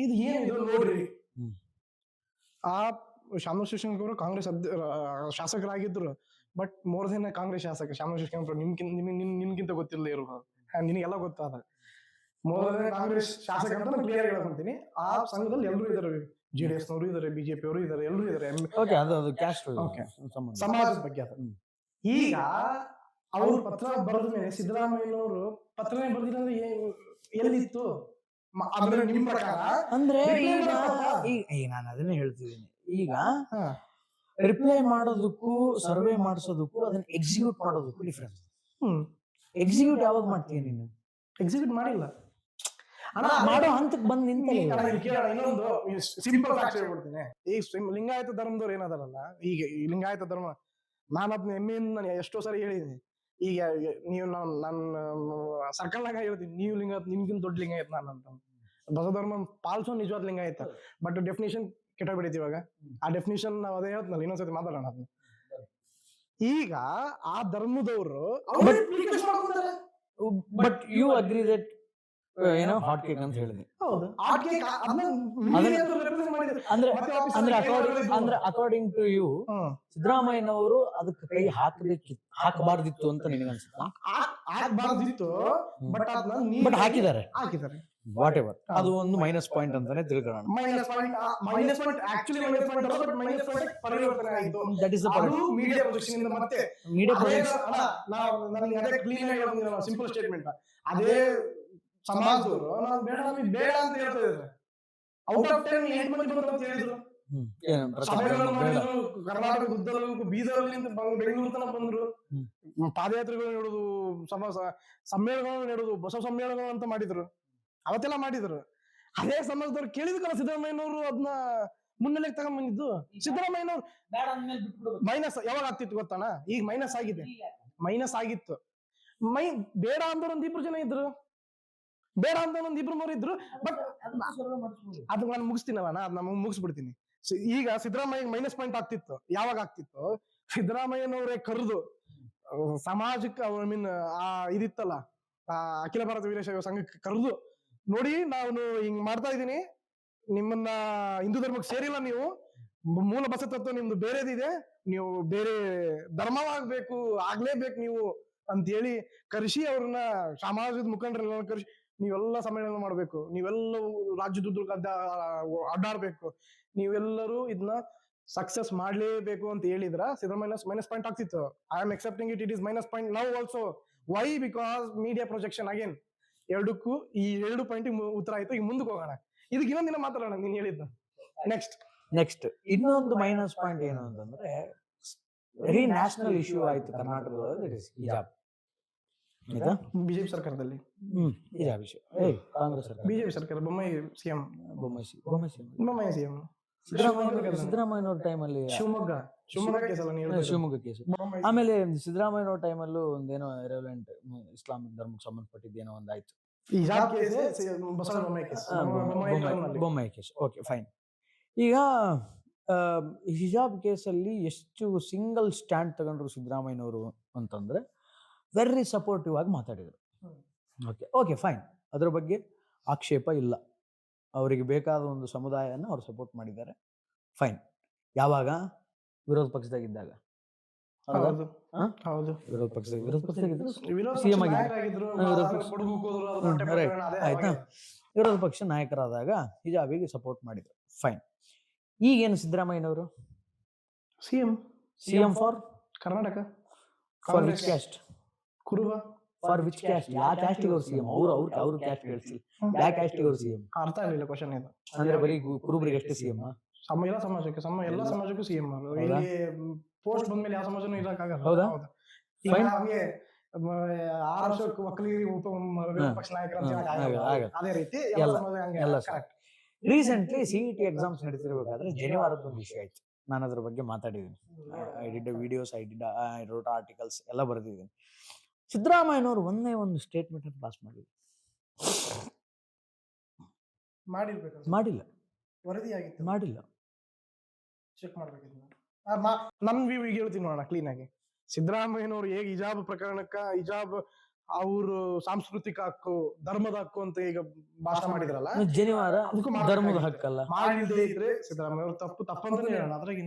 ಇದು ಏನಿದು ನೋಡ್ರಿ. ಆ ಶಾಮನೂರು ಶಿವಶಂಕರ್ ಅವರು ಕಾಂಗ್ರೆಸ್ ಶಾಸಕರಾಗಿದ್ರು, ಬಟ್ ಮೋರ್ ದೆನ್ ಕಾಂಗ್ರೆಸ್ ಶಾಸಕ. ಶಾಮನೂರು ಶಿವಶಂಕರ್ ನಿಮ್ಗಿಂತ ಗೊತ್ತಿಲ್ಲ ಇರ್ಬೋದು, ನಿನಗೆಲ್ಲ ಗೊತ್ತಾದ. ಮೋರ್ ದೆನ್ ಕಾಂಗ್ರೆಸ್ ಶಾಸಕ ಅಂತ ನಾನು ಕ್ಲಿಯರ್ ಹೇಳ್ಕೊಂತೀನಿ. ಆ ಸಂಘದಲ್ಲಿ ಎಲ್ಲರೂ ಇದಾರೆ, ಜೆಡಿಎಸ್ ನವರು ಇದಾರೆ, ಬಿಜೆಪಿ ಅವರು ಇದಾರೆ, ಎಲ್ಲರೂ ಇದಾರೆ. ಸಮಾಜದ ಬಗ್ಗೆ ಅದು. ಈಗ ಅವ್ರು ಪತ್ರ ಬರೆದ ಮೇಲೆ ಸಿದ್ದರಾಮಯ್ಯನವರು ಪತ್ರನೇ ಬರ್ದಿಲ್ಲ ಎಲ್ಲಿತ್ತು ಅಂದ್ರೆ ನಿಮ್ ಪ್ರಕಾರ? ಅಂದ್ರೆ ಈಗ ನಾನು ಅದನ್ನೇ ಹೇಳ್ತಿದ್ದೀನಿ. ಈಗ ರಿಪ್ಲೈ ಮಾಡೋದಕ್ಕೂ ಸರ್ವೆ ಮಾಡಿಸೋದಕ್ಕೂ ಅದನ್ನ ಎಕ್ಸಿಕ್ಯೂಟ್ ಮಾಡೋದಕ್ಕೂ ಡಿಫ್ರೆನ್ಸ್. ಎಕ್ಸಿಕ್ಯೂಟ್ ಯಾವಾಗ ಮಾಡ್ತೀಯ ನೀನು? ಎಕ್ಸಿಕ್ಯೂಟ್ ಮಾಡಿಲ್ಲ, ಮಾಡೋ ಹಂತಕ್ಕೆ ಬಂದ್ ನಿಂತಿಲ್ಲ. ಇನ್ನೊಂದು ಸಿಂಪಲ್ ಫ್ಯಾಕ್ಟ್ ಹೇಳ್ಬಿಡ್ತೀನಿ. ಈ ಲಿಂಗಾಯತ ಧರ್ಮದವ್ರು ಏನದಾರಲ್ಲ, ಈಗ ಈ ಲಿಂಗಾಯತ ಧರ್ಮ, ನಾನು ಅದನ್ನ ಹೆಮ್ಮೆಯಿಂದ ಎಷ್ಟೋ ಸಾರಿ ಹೇಳಿದೀನಿ. ಈಗ ನೀವು ನನ್ನ ಸರ್ಕಲ್ನಾಗ ಹೇಳ್ತೀನಿ, ನೀವು ನಿಮ್ಗಿಂತ ದೊಡ್ಡ ಲಿಂಗಾಯತ್ ನಾನು ಅಂತ. ಬಸವ ಧರ್ಮ ಪಾಲ್ಸೋ ನಿಜವಾದ ಲಿಂಗಾಯತ, ಬಟ್ ಡೆಫಿನೇಷನ್ ಕೆಟ್ಟ ಬಿಡೈತಿ ಇವಾಗ. ಆ ಡೆಫಿನೇಷನ್ ನಾವು ಅದೇ ಹೇಳ್ತೀನಲ್ಲ, ಇನ್ನೊಂದ್ಸತಿ ಮಾತಾಡೋಣ ಅದನ್ನ. ಈಗ ಆ ಧರ್ಮದವರು ಬಟ್ ಯು ಅಗ್ರಿ ದಟ್ ಏನೋ ಹಾಟ್ ಕೇಕ್ ಅಂತ ಹೇಳಿದೆ. ಹೌದು, ಅಂದ್ರೆ ಅಕಾರ್ಡಿಂಗ್ ಟು ಯು ಸಿದ್ದರಾಮಯ್ಯನವರು ಅದಕ್ಕೆ ಕೈ ಹಾಕಬಾರ್ದಿತ್ತು ಅಂತ ನಿನಗೆ ಅನ್ಸುತ್ತಾ? ಹಾಕಬಾರ್ದಿತ್ತು, ಬಟ್ ಹಾಕಿದ್ದಾರೆ. ವಾಟ್ ಎವರ್, ಅದು ಒಂದು ಮೈನಸ್ ಪಾಯಿಂಟ್ ಅಂತಾನೆ ತಿಳ್ಕೊಳ್ಳೋಣ. That is media projection. ಮತ್ತೆ ಮೀಡಿಯಾ ಪ್ರೊಜೆಕ್ಷನ್ ಸಿಂಪಲ್ ಸ್ಟೇಟ್ಮೆಂಟ್, ಅದೇ ಸಮಾಜದವರು ನಾವು ಬೇಡ ಅಂತ ಹೇಳ್ತಾ ಇದ್ದಾರೆ. ಔಟ್ ಆಫ್ 10 8 ಮಂದಿ ಬಂದ್ರು ಅಂತ ಹೇಳಿದ್ರು. ಕರ್ನಾಟಕ ಉದ್ದಕ್ಕೂ ಬೀದರ್ಲಿಂದ ಬೆಂಗಳೂರು ತನಕ ಬಂದ್ರು, ಪಾದಯಾತ್ರೆಗಳು ನಡೆದು, ಸಮ್ಮೇಳನಗಳು ನಡೆದು, ಬಸವ ಸಮ್ಮೇಳನಗಳು ಅಂತ ಮಾಡಿದ್ರು, ಅವತ್ತೆಲ್ಲ ಮಾಡಿದ್ರು. ಅದೇ ಸಮಾಜದವ್ರು ಕೇಳಿದ್ಕಲ್ಲ ಸಿದ್ದರಾಮಯ್ಯನವರು ಅದನ್ನ ಮುನ್ನೆಲೆಗೆ ತಗೊಂಡ್ಬಂದಿದ್ದು. ಸಿದ್ದರಾಮಯ್ಯನವ್ರು ಮೈನಸ್ ಯಾವಾಗ ಆಗ್ತಿತ್ತು ಗೊತ್ತಾನ? ಈಗ ಮೈನಸ್ ಆಗಿದೆ, ಮೈನಸ್ ಆಗಿತ್ತು. ಬೇಡ ಅಂದ್ರೆ ಒಂದ್ 2 ಜನ ಇದ್ರು, ಬೇಡ ಅಂತ ಒಂದ್ 2-3 ಇದ್ರು. ಬಟ್ ಅದು ನಾನು ಮುಗಿಸ್ತೀನಲ್ಲ, ನಾನು ಮುಗಿಸ್ಬಿಡ್ತೀನಿ. ಈಗ ಸಿದ್ದರಾಮಯ್ಯ ಮೈನಸ್ ಪಾಯಿಂಟ್ ಆಗ್ತಿತ್ತು. ಯಾವಾಗ ಆಗ್ತಿತ್ತು? ಸಿದ್ದರಾಮಯ್ಯನವರೇ ಕರೆದು ಸಮಾಜಕ್ಕೆ, ಐ ಮೀನ್ ಇದಿತ್ತಲ್ಲ ಅಖಿಲ ಭಾರತ ವೀರಶೈವ ಸಂಘಕ್ಕೆ ಕರೆದು, ನೋಡಿ ನಾನು ಹಿಂಗ್ ಮಾಡ್ತಾ ಇದ್ದೀನಿ, ನಿಮ್ಮನ್ನ ಹಿಂದೂ ಧರ್ಮಕ್ಕೆ ಸೇರಿಲ್ಲ, ನೀವು ಮೂಲ ಬಸತತ್ವ ನಿಮ್ದು ಬೇರೆದಿದೆ, ನೀವು ಬೇರೆ ಧರ್ಮವಾಗ್ಬೇಕು, ಆಗ್ಲೇಬೇಕು ನೀವು ಅಂತ ಹೇಳಿ ಕರೆಸಿ ಅವ್ರನ್ನ ಸಮಾಜದ ಮುಖಂಡರೆಲ್ಲ ಕರೆಸಿ, ನೀವೆಲ್ಲ ಸಮ್ಮೇಳನ ಮಾಡ್ಬೇಕು, ನೀವೆಲ್ಲ ರಾಜ್ಯದುದ್ದಕ್ಕೆ ಅಡ್ಡಾಡ್ಬೇಕು, ನೀವೆಲ್ಲರೂ ಇದನ್ನ ಸಕ್ಸಸ್ ಮಾಡ್ಲೇಬೇಕು ಅಂತ ಹೇಳಿದ್ರ ಸಿದ್ದರಾಮಯ್ಯ ಮೈನಸ್ ಪಾಯಿಂಟ್ ಆಗ್ತಿತ್ತು. I am accepting it is minus point now also. Why? Because media projection. Again ಎರಡಕ್ಕೂ ಈ 2 ಪಾಯಿಂಟ್ ಉತ್ತರ ಆಯ್ತು. ಈಗ ಮುಂದಕ್ಕೆ ಹೋಗೋಣ, ಇದಕ್ಕೆ ಇನ್ನೊಂದಿನ ಮಾತಾಡೋಣ. ನೀನ್ ಹೇಳಿದ್ದು ನೆಕ್ಸ್ಟ್ ಇನ್ನೊಂದು ಮೈನಸ್ ಪಾಯಿಂಟ್ ಏನು ಅಂತಂದ್ರೆ, ವೆರಿ ನ್ಯಾಷನಲ್ ಇಶ್ಯೂ ಆಯ್ತು ಕರ್ನಾಟಕದೊಳಗೆ, ಹಿಜಾಬ್. ಬಿಜೆಪಿ ಸರ್ಕಾರದಲ್ಲಿ ಹಿಜಾಬ್ ಇಶ್ಯೂ, ಕಾಂಗ್ರೆಸ್ ಸರ್ಕಾರ, ಬಿಜೆಪಿ ಸರ್ಕಾರ, ಬೊಮ್ಮಾಯಿ ಸಿಎಂ, ಸಿದ್ದರಾಮಯ್ಯನವ್ರ ಟೈಮಲ್ಲಿ ಶಿವಮೊಗ್ಗ ಕೇಸು. ಆಮೇಲೆ ಸಿದ್ದರಾಮಯ್ಯನವ್ರ ಟೈಮಲ್ಲೂ ಒಂದೇನೋ ಇರೆಲೆವೆಂಟ್ ಇಸ್ಲಾಮಿಕ್ ಧರ್ಮಕ್ಕೆ ಸಂಬಂಧಪಟ್ಟಿದ್ದೇನೋ ಒಂದಾಯ್ತು. ಈ ಹಿಜಾಬ್ case Basavaraj Bommai case Bommai case. Okay fine. ಈಗ ಹಿಜಾಬ್ ಕೇಸಲ್ಲಿ ಎಷ್ಟು ಸಿಂಗಲ್ ಸ್ಟ್ಯಾಂಡ್ ತಗೊಂಡ್ರು ಸಿದ್ದರಾಮಯ್ಯನವರು ಅಂತಂದ್ರೆ ವೆರಿ ಸಪೋರ್ಟಿವ್ ಆಗಿ ಮಾತಾಡಿದರು. ಓಕೆ ಫೈನ್, ಅದ್ರ ಬಗ್ಗೆ ಆಕ್ಷೇಪ ಇಲ್ಲ. ಅವರಿಗೆ ಬೇಕಾದ ಒಂದು ಸಮುದಾಯನ ಅವ್ರು ಸಪೋರ್ಟ್ ಮಾಡಿದ್ದಾರೆ, ಫೈನ್. ಯಾವಾಗ? ವಿರೋಧ ಪಕ್ಷದಾಗಿದ್ದಾಗ. ವಿರೋಧ ಪಕ್ಷದಾಗಿದ್ರು ಸಿಎಂ ಆಯ್ತಾ, ವಿರೋಧ ಪಕ್ಷ ನಾಯಕರಾದಾಗ ಹಿಜಾಬಿಗೆ ಸಪೋರ್ಟ್ ಮಾಡಿದ್ರು, ಫೈನ್. ಈಗೇನು ಸಿದ್ದರಾಮಯ್ಯನವರು CM for Karnataka, for which caste? Kuruba. For which caste? ಯಾವ ಕ್ಯಾಸ್ಟಿಗೆ ಅವ್ರು ಸಿಎಂ? ಅವ್ರ ಕ್ಯಾಸ್ಟ್ ಹೇಳ್ತಿಲ್ಲ, ಯಾವ ಕ್ಯಾಸ್ಟಿಗೆ ಅವ್ರು ಸಿಎಂ? ಅರ್ಥ ಆಗಲಿಲ್ಲ ಕ್ವಶನ್ ಇದು. ಅಂದ್ರೆ ಬರೀ ಕುರುಬರಿಗೆ ಅಷ್ಟೇ ಸಿಎಂ? ಎಲ್ಲ ಸಮಾಜಕ್ಕೆ ಎಲ್ಲ ಸಮಾಜಕ್ಕೂ ಸಿಎಂ. ಇಲ್ಲಿ ಪೋಸ್ಟ್ ಬಂದ್ಮೇಲೆ ಯಾವ ಸಮಾಜನೂ ಇರಕ್ಕಾಗಲ್ಲ. ಹೌದಾ? ಹಂಗೆ 6 ವರ್ಷಕ್ಕೆ ಒಕ್ಕಲಿಗರಿಗೆ ಪಕ್ಷ ನಾಯಕರ ಅದೇ ರೀತಿ ರೀಸೆಂಟ್ಲಿ ಸಿಇಟಿ ಎಕ್ಸಾಮ್ಸ್ ನಡೀತಿರ್ಬೇಕಾದ್ರೆ ಜನಿವಾರದ ಒಂದು ವಿಷಯ ಆಯ್ತು. ನಾನು ಅದ್ರ ಬಗ್ಗೆ ಮಾತಾಡಿದ್ದೀನಿ. I did videos, I wrote articles ಎಲ್ಲ ಬರೆದಿದ್ದೀನಿ. ಸಿದ್ದರಾಮಯ್ಯನವರು ಒಂದೇ ಒಂದು ಸ್ಟೇಟ್ಮೆಂಟ್ ಅಂತ ಪಾಸ್ ಮಾಡಿಲ್ಲ. ವರದಿ ಆಗಿತ್ತು, ಮಾಡಿಲ್ಲ. ಚೆಕ್ ಮಾಡ್ಬೇಕಿತ್ತು. ನನ್ ವ್ಯೂ ಈಗ ಹೇಳ್ತೀನಿ ನೋಡೋಣ ಕ್ಲೀನ್ ಆಗಿ. ಸಿದ್ದರಾಮಯ್ಯನವರು ಹೇಗೆ ಹಿಜಾಬ್ ಪ್ರಕರಣಕ್ಕ ಹಿಜಾಬ್ ಅವರು ಸಾಂಸ್ಕೃತಿಕ ಹಕ್ಕು, ಧರ್ಮದ ಹಕ್ಕು ಅಂತ ಈಗ ಭಾಷಣ ಮಾಡಿದ್ರಲ್ಲ, ಜನಿವಾರ ಧರ್ಮದ ಹಕ್ಕಲ್ಲ. ಮಾಡದೇ ಇದ್ರೆ ಸಿದ್ದರಾಮಯ್ಯ ಅವರು ತಪ್ಪಂತಾನೆ ಹೇಳೋಣ. ಅದ್ರಾಗ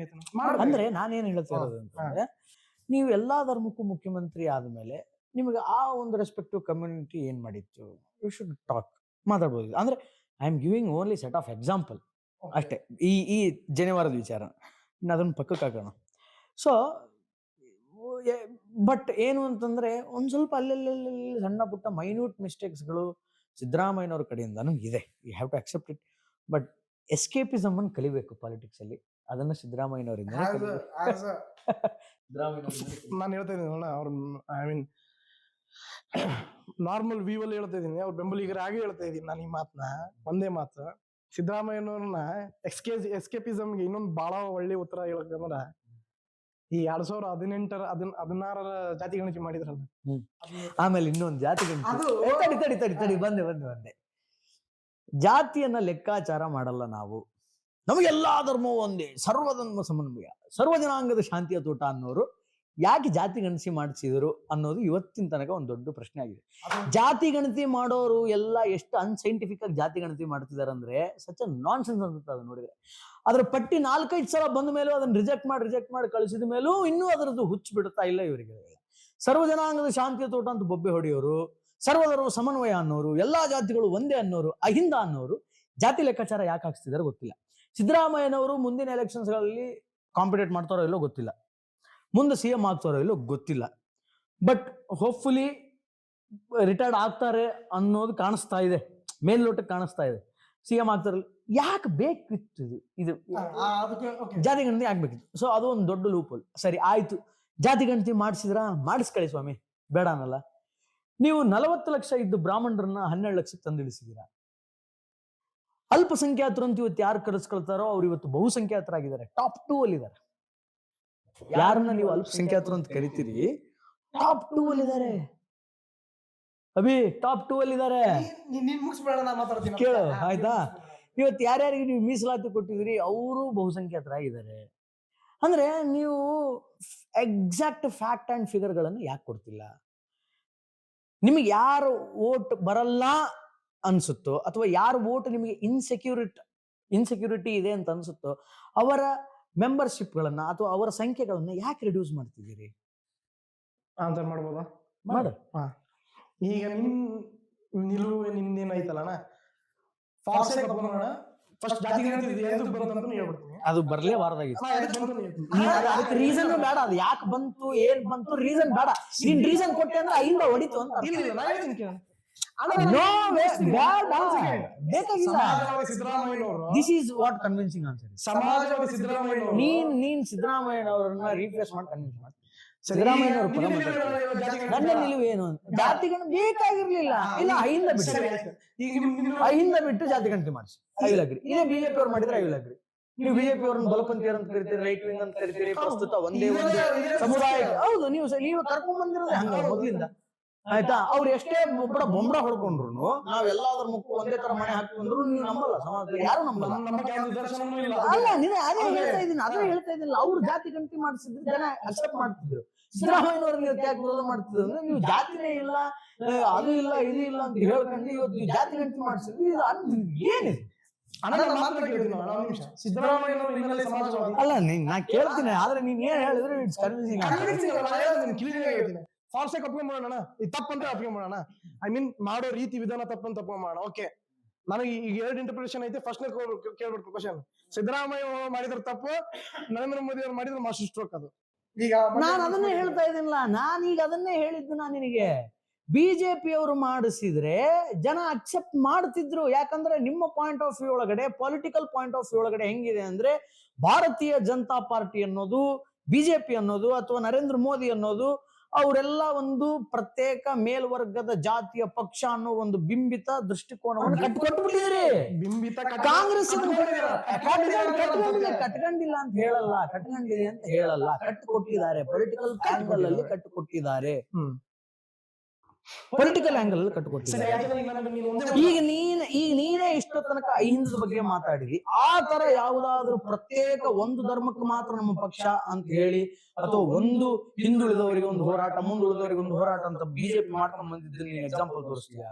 ಅಂದ್ರೆ ನಾನೇನ್ ಹೇಳ್ತಾ ಇರೋದು ಅಂತಂದ್ರೆ, ನೀವು ಎಲ್ಲಾ ಧರ್ಮಕ್ಕೂ ಮುಖ್ಯಮಂತ್ರಿ ಆದ್ಮೇಲೆ ನಿಮಗೆ ಆ ಒಂದು ರೆಸ್ಪೆಕ್ಟಿವ್ ಕಮ್ಯುನಿಟಿ ಏನ್ ಮಾಡಿತ್ತು, ಯು ಶುಡ್ ಟಾಕ್, ಮಾತಾಡ್ಬೋದು. ಅಂದ್ರೆ I am giving only set of example ಅಷ್ಟೇ. ಈ ಜನಿವಾರದ ವಿಚಾರ ಅದನ್ನ ಪಕ್ಕಕ್ಕೆ ಹಾಕೋಣ. ಸೊ ಬಟ್ ಏನು ಅಂತಂದ್ರೆ ಒಂದ್ ಸ್ವಲ್ಪ ಅಲ್ಲೆಲ್ಲಿ ಸಣ್ಣ ಪುಟ್ಟ ಮೈನ್ಯೂಟ್ ಮಿಸ್ಟೇಕ್ಸ್ಗಳು ಸಿದ್ದರಾಮಯ್ಯನವ್ರ ಕಡೆಯಿಂದನೂ ಇದೆ. You have to accept it. But escapism ಅನ್ನು ಕಲಿಬೇಕು ಪಾಲಿಟಿಕ್ಸ್ ಅಲ್ಲಿ, ಅದನ್ನ ಸಿದ್ದರಾಮಯ್ಯನವರಿಂದ ನಾನು ಹೇಳ್ತಾ ಇದ್ದೀನಿ ನೋಡ. ಅವ್ರ ಐ ಮೀನ್ ನಾರ್ಮಲ್ ವ್ಯೂ ಅಲ್ಲಿ ಹೇಳ್ತಾ ಇದೀನಿ, ಅವ್ರ ಬೆಂಬಲಿಗರಾಗಿ ಹೇಳ್ತಾ ಇದೀನಿ ನಾನು ಈ ಮಾತನ್ನ. ಒಂದೇ ಮಾತು, ಸಿದ್ದರಾಮಯ್ಯನವ್ರನ್ನ ಎಸ್ಕೇಪಿಸಮ್ಗೆ ಇನ್ನೊಂದು ಬಹಳ ಒಳ್ಳೆ ಉತ್ತರ ಹೇಳಕಂದ್ರ, ಈ 2016 ಜಾತಿ ಗಣತಿ ಮಾಡಿದ್ರಲ್ಲ, ಆಮೇಲೆ ಇನ್ನೊಂದು ಜಾತಿ ಗಣತಿ ತಡಿ ಬಂದೆ. ಜಾತಿಯನ್ನ ಲೆಕ್ಕಾಚಾರ ಮಾಡಲ್ಲ ನಾವು, ನಮಗೆಲ್ಲಾ ಧರ್ಮವೂ ಒಂದೇ, ಸರ್ವಧರ್ಮ ಸಮನ್ವಯ, ಸರ್ವಜನಾಂಗದ ಶಾಂತಿಯ ತೋಟ ಅನ್ನೋರು ಯಾಕೆ ಜಾತಿ ಗಣತಿ ಮಾಡಿಸಿದ್ರು ಅನ್ನೋದು ಇವತ್ತಿನ ತನಕ ಒಂದು ದೊಡ್ಡ ಪ್ರಶ್ನೆ ಆಗಿದೆ. ಜಾತಿ ಗಣತಿ ಮಾಡೋರು ಎಲ್ಲ ಎಷ್ಟು ಅನ್ಸೈಂಟಿಫಿಕ್ ಆಗಿ ಜಾತಿ ಗಣತಿ ಮಾಡ್ತಿದಾರೆ ಅಂದ್ರೆ ಸಚ್ ನಾನ್ ಸೆನ್ಸ್ ಅಂತ ಅದು ನೋಡಿದ್ರೆ. ಅದ್ರ ಪಟ್ಟಿ 4-5 ಸಲ ಬಂದ ಮೇಲೂ ಅದನ್ನ ರಿಜೆಕ್ಟ್ ಮಾಡಿ ಕಳಿಸಿದ ಮೇಲೂ ಇನ್ನೂ ಅದರದ್ದು ಹುಚ್ಚು ಬಿಡುತ್ತಾ ಇಲ್ಲ ಇವರಿಗೆ. ಸರ್ವಜನಾಂಗದ ಶಾಂತಿಯ ತೋಟ ಅಂತ ಬೊಬ್ಬೆ ಹೊಡೆಯೋರು, ಸರ್ವಧರ್ಮ ಸಮನ್ವಯ ಅನ್ನೋರು, ಎಲ್ಲಾ ಜಾತಿಗಳು ಒಂದೇ ಅನ್ನೋರು, ಅಹಿಂದ ಅನ್ನೋರು ಜಾತಿ ಲೆಕ್ಕಾಚಾರ ಯಾಕೆ ಹಾಕ್ಸ್ತಿದಾರೋ ಗೊತ್ತಿಲ್ಲ. ಸಿದ್ದರಾಮಯ್ಯನವರು ಮುಂದಿನ ಎಲೆಕ್ಷನ್ಸ್ ಗಳಲ್ಲಿ ಕಾಂಪಿಟೇಟ್ ಮಾಡ್ತಾರೋ ಇಲ್ಲೋ ಗೊತ್ತಿಲ್ಲ, ಮುಂದೆ ಸಿಎಂ ಆಗ್ತಾರೋ ಇಲ್ಲೋ ಗೊತ್ತಿಲ್ಲ. ಬಟ್ ಹೋಪ್ಫುಲಿ ರಿಟೈರ್ಡ್ ಆಗ್ತಾರೆ ಅನ್ನೋದು ಕಾಣಿಸ್ತಾ ಇದೆ, ಮೇಲ್ನೋಟಕ್ಕೆ ಕಾಣಿಸ್ತಾ ಇದೆ. ಸಿಎಂ ಆಗ್ತಾರಲ್ಲ, ಯಾಕೆ ಬೇಕಿತ್ತು ಇದು ಜಾತಿ ಗಣತಿ ಆಗ್ಬೇಕಿತ್ತು. ಸೊ ಅದು ಒಂದು ದೊಡ್ಡ ಲೂಪಲ್. ಸರಿ ಆಯ್ತು, ಜಾತಿ ಗಣತಿ ಮಾಡಿಸ್ಕೊಳ್ಳಿ ಸ್ವಾಮಿ, ಬೇಡ ಅನ್ನಲ್ಲ. ನೀವು 40 ಲಕ್ಷ ಇದ್ದು ಬ್ರಾಹ್ಮಣರನ್ನ 12 ಲಕ್ಷಕ್ಕೆ ತಂದಿಳಿಸಿದೀರಾ. ಅಲ್ಪಸಂಖ್ಯಾತರು ಅಂತ ಇವತ್ತು ಯಾರು ಕರೆಸ್ಕೊಳ್ತಾರೋ ಅವ್ರು ಇವತ್ತು ಬಹುಸಂಖ್ಯಾತರಾಗಿದ್ದಾರೆ, ಟಾಪ್ 2 ಅಲ್ಲಿ ಇದ್ದಾರೆ. ಯಾರನ್ನ ನೀವು ಅಲ್ಪಸಂಖ್ಯಾತರು ಅಂತ ಕರಿತೀರಿ, ಟಾಪ್ 2 ಅಲ್ಲಿ ಇದ್ದಾರೆ. ಟಾಪ್ 2 ಅಲ್ಲಿ ಇದ್ದಾರೆ. ಕೇಳು ಆಯ್ತಾ? ಇವತ್ತು ಯಾರ್ಯಾರಿಗೆ ನೀವು ಮೀಸಲಾತಿ ಕೊಟ್ಟಿದ್ರಿ ಅವರು ಬಹುಸಂಖ್ಯಾತರಾಗಿದ್ದಾರೆ. ಅಂದ್ರೆ ನೀವು ಎಕ್ಸಾಕ್ಟ್ ಫ್ಯಾಕ್ಟ್ ಅಂಡ್ ಫಿಗರ್ ಗಳನ್ನು ಯಾಕೆ ಕೊಡ್ತಿಲ್ಲ? ನಿಮಗೆ ಯಾರು ವೋಟ್ ಬರಲ್ಲ ಅನ್ಸುತ್ತೋ ಅಥವಾ ಯಾರು ವೋಟ್ ನಿಮಗೆ ಇನ್ಸೆಕ್ಯೂರಿಟಿ ಇದೆ ಅಂತ ಅನ್ಸುತ್ತೋ ಅವರ ಮೆಂಬರ್ಶಿಪ್ ಗಳನ್ನ ಅಥವಾ ಅವರ ಸಂಖ್ಯೆಗಳನ್ನ ಯಾಕೆ ರಿಡ್ಯೂಸ್ ಮಾಡ್ತಿದ್ದೀರಿ? ಆನ್ಸರ್ ಮಾಡ್ಬೋದಾ? ಮಾಡು. ಈಗ ನಿಲುವು ನಿಂದೇನೈತಲ್ಲ, ಅದು ಬರ್ಲೇಬಾರ್ದಾಗಿತ್ತು. ಅದಕ್ಕೆ ರೀಸನ್ ಬೇಡ, ಅದು ಯಾಕೆ ಬಂತು ಏನ್ ಬಂತು ರೀಸನ್ ಬೇಡ. ನೀನ್ ರೀಸನ್ ಕೊಟ್ಟೆ ಅಂದ್ರೆ ಅಹಿಂದ ಹೊಡಿತು ಅಂತ this is what convincing answer. ನೀನ್ ಸಿದ್ದರಾಮಯ್ಯನವರನ್ನ ರೀಪ್ಲೇಸ್ ಮಾಡಿ ಕನ್ವಿನ್ಸ್ ಮಾಡಿ. ಸಿದ್ದರಾಮಯ್ಯನವರು ನನ್ನ ನಿಲುವು ಏನು? ಜಾತಿಗಣ ಬೇಕಾಗಿರ್ಲಿಲ್ಲ, ಇಲ್ಲ ಅಹಿಂದ ಬಿಟ್ಟು ಜಾತಿ ಗಣತಿ ಮಾಡಿಸಿ. I will agree. ಇದೇ ಬಿಜೆಪಿ ಅವ್ರು ಮಾಡಿದ್ರೆ ಐ ವಿಲ್ ಅಗ್ರಿ. ನೀವು ಬಿಜೆಪಿ ಅವ್ರನ್ನ ಬಲಪಂಥೀಯರು ಅಂತ ಕರಿತೀರಿ, ರೈಟ್ ವಿಂಗ್ ಅಂತ ಕರಿತೀರಿ. ಪ್ರಸ್ತುತ ಒಂದೇ ಒಂದು ಸಮುದಾಯ. ಹೌದು, ನೀವು ಕರ್ಕೊಂಡ್ ಬಂದಿರೋದೇ ಹಂಗ ಮೊದಲಿಂದ. ಆಯ್ತಾ, ಅವ್ರು ಎಷ್ಟೇ ಬೊಂಬಡ ಹೊಡ್ಕೊಂಡ್ರು ನಾವೆಲ್ಲಾದ್ರ ಮುಖ ಒಂದೇ ತರ ಮನೆ ಹಾಕೊಂಡ್ರು ನೀವು ನಂಬಲ್ಲ, ಸಮಾಜದಲ್ಲಿ ಯಾರು ನಂಬಲ್ಲ. ಅಲ್ಲ ನೀನು ಅದೇ ಹೇಳ್ತಾ ಇದೀನಿ ಅವ್ರು ಜಾತಿ ಗಣತಿ ಮಾಡಿಸಿದ್ರು ಜನ ಅಕ್ಸೆಪ್ಟ್ ಮಾಡ್ತಿದ್ರು. ಸಿದ್ದರಾಮಯ್ಯನವ್ರಿಗೆ ಯಾಕೆ ವಿರೋಧ ಮಾಡ್ತಿದ್ರು ಅಂದ್ರೆ ನೀವು ಜಾತಿನೇ ಇಲ್ಲ, ಅದು ಇಲ್ಲ ಇದು ಇಲ್ಲ ಅಂತ ಹೇಳ್ಕೊಂಡು ಇವತ್ತು ನೀವು ಜಾತಿ ಗಣತಿ ಮಾಡಿಸಿದ್ವಿ, ಏನಿದೆ? ಅಲ್ಲ ನಾ ಕೇಳ್ತೀನಿ, ಆದ್ರೆ ನೀನ್ ಏನ್ ಹೇಳಿದ್ರೆ ಇಟ್ಸ್ ಕನ್ವಿನ್ಸಿಂಗ್. ಫಾಲ್ಸ್ ಒಪ್ಕೊಂಡ್ಬಿಡೋಣ, ಇದು ತಪ್ಪಂತ ಒಪ್ಕೊಂಡ್ಬಿಡೋಣ. ಐ ಮೀನ್ ಮಾಡೋ ರೀತಿ ವಿಧಾನ ತಪ್ಪಂತ ಒಪ್ಕೊಂಡ್ಬಿಡೋಣ. ಓಕೆ, ನನಗೆ ಈಗ 2 ಇಂಟರ್ಪ್ರಿಟೇಷನ್ ಐತೆ. ಫಸ್ಟ್ ಕೇಳ್ಬೇಕು ಕ್ವಶನ್, ಸಿದ್ದರಾಮಯ್ಯ ಮಾಡಿದ್ರ ತಪ್ಪು, ನರೇಂದ್ರ ಮೋದಿ ಅವ್ರು ಮಾಡಿದ್ರೆ ಮಾಸ್ಟರ್ ಸ್ಟ್ರೋಕ್. ಅದು ಈಗ ನಾನು ಅದನ್ನೇ ಹೇಳ್ತಾ ಇದ್ದೀನಿಲ್ಲ, ನಾನೀಗ ಅದನ್ನೇ ಹೇಳಿದ್ದು ನಾನು ನಿನಗೆ. ಬಿಜೆಪಿ ಅವರು ಮಾಡಿಸಿದ್ರೆ ಜನ ಅಕ್ಸೆಪ್ಟ್ ಮಾಡ್ತಿದ್ರು. ಯಾಕಂದ್ರೆ ನಿಮ್ಮ ಪಾಯಿಂಟ್ ಆಫ್ ವ್ಯೂ ಒಳಗಡೆ, ಪೊಲಿಟಿಕಲ್ ಪಾಯಿಂಟ್ ಆಫ್ ವ್ಯೂ ಒಳಗಡೆ ಹೆಂಗಿದೆ ಅಂದ್ರೆ, ಭಾರತೀಯ ಜನತಾ ಪಾರ್ಟಿ ಅನ್ನೋದು, ಬಿಜೆಪಿ ಅನ್ನೋದು ಅಥವಾ ನರೇಂದ್ರ ಮೋದಿ ಅನ್ನೋದು ಅವರೆಲ್ಲ ಒಂದು ಪ್ರತ್ಯೇಕ ಮೇಲ್ವರ್ಗದ ಜಾತಿಯ ಪಕ್ಷ ಅನ್ನೋ ಒಂದು ಬಿಂಬಿತ ದೃಷ್ಟಿಕೋನವನ್ನು ಕಟ್ಟಿಕೊಟ್ಬಿಟ್ಟಿದ್ರಿ. ಕಾಂಗ್ರೆಸ್ ಕಟ್ಕೊಂಡಿಲ್ಲ ಅಂತ ಹೇಳಲ್ಲ, ಕಟ್ಕೊಂಡಿದೆ ಅಂತ ಹೇಳಲ್ಲ, ಕಟ್ಟಿಕೊಟ್ಟಿದ್ದಾರೆ. ಪೊಲಿಟಿಕಲ್ ಆಂಗಲ್ ಅಲ್ಲಿ ಕಟ್ಟಿಕೊಟ್ಟಿದ್ದಾರೆ, ಪೊಲಿಟಿಕಲ್ ಆಂಗಲ್ ಅಲ್ಲಿ ಕಟ್ಟಿಕೊಟ್ಟಿದ್ದಾರೆ. ಈಗ ನೀನೇ ಇಷ್ಟೋ ತನಕ ಅಹಿಂಸದ ಬಗ್ಗೆ ಮಾತಾಡಿದಿ. ಆ ತರ ಯಾವುದಾದ್ರೂ ಪ್ರತ್ಯೇಕ ಒಂದು ಧರ್ಮಕ್ಕೆ ಮಾತ್ರ ನಮ್ಮ ಪಕ್ಷ ಅಂತ ಹೇಳಿ, ಅಥವಾ ಒಂದು ಹಿಂದುಳಿದವರಿಗೆ ಒಂದು ಹೋರಾಟ, ಮುಂದುಳಿದವರಿಗೆ ಒಂದು ಹೋರಾಟ ಅಂತ ಬಿಜೆಪಿ ಮಾಡ್ಕೊಂಡ್ ಬಂದಿದ್ದು ನೀನ್ ಎಕ್ಸಾಂಪಲ್ ತೋರಿಸ್ತೀಯಾ?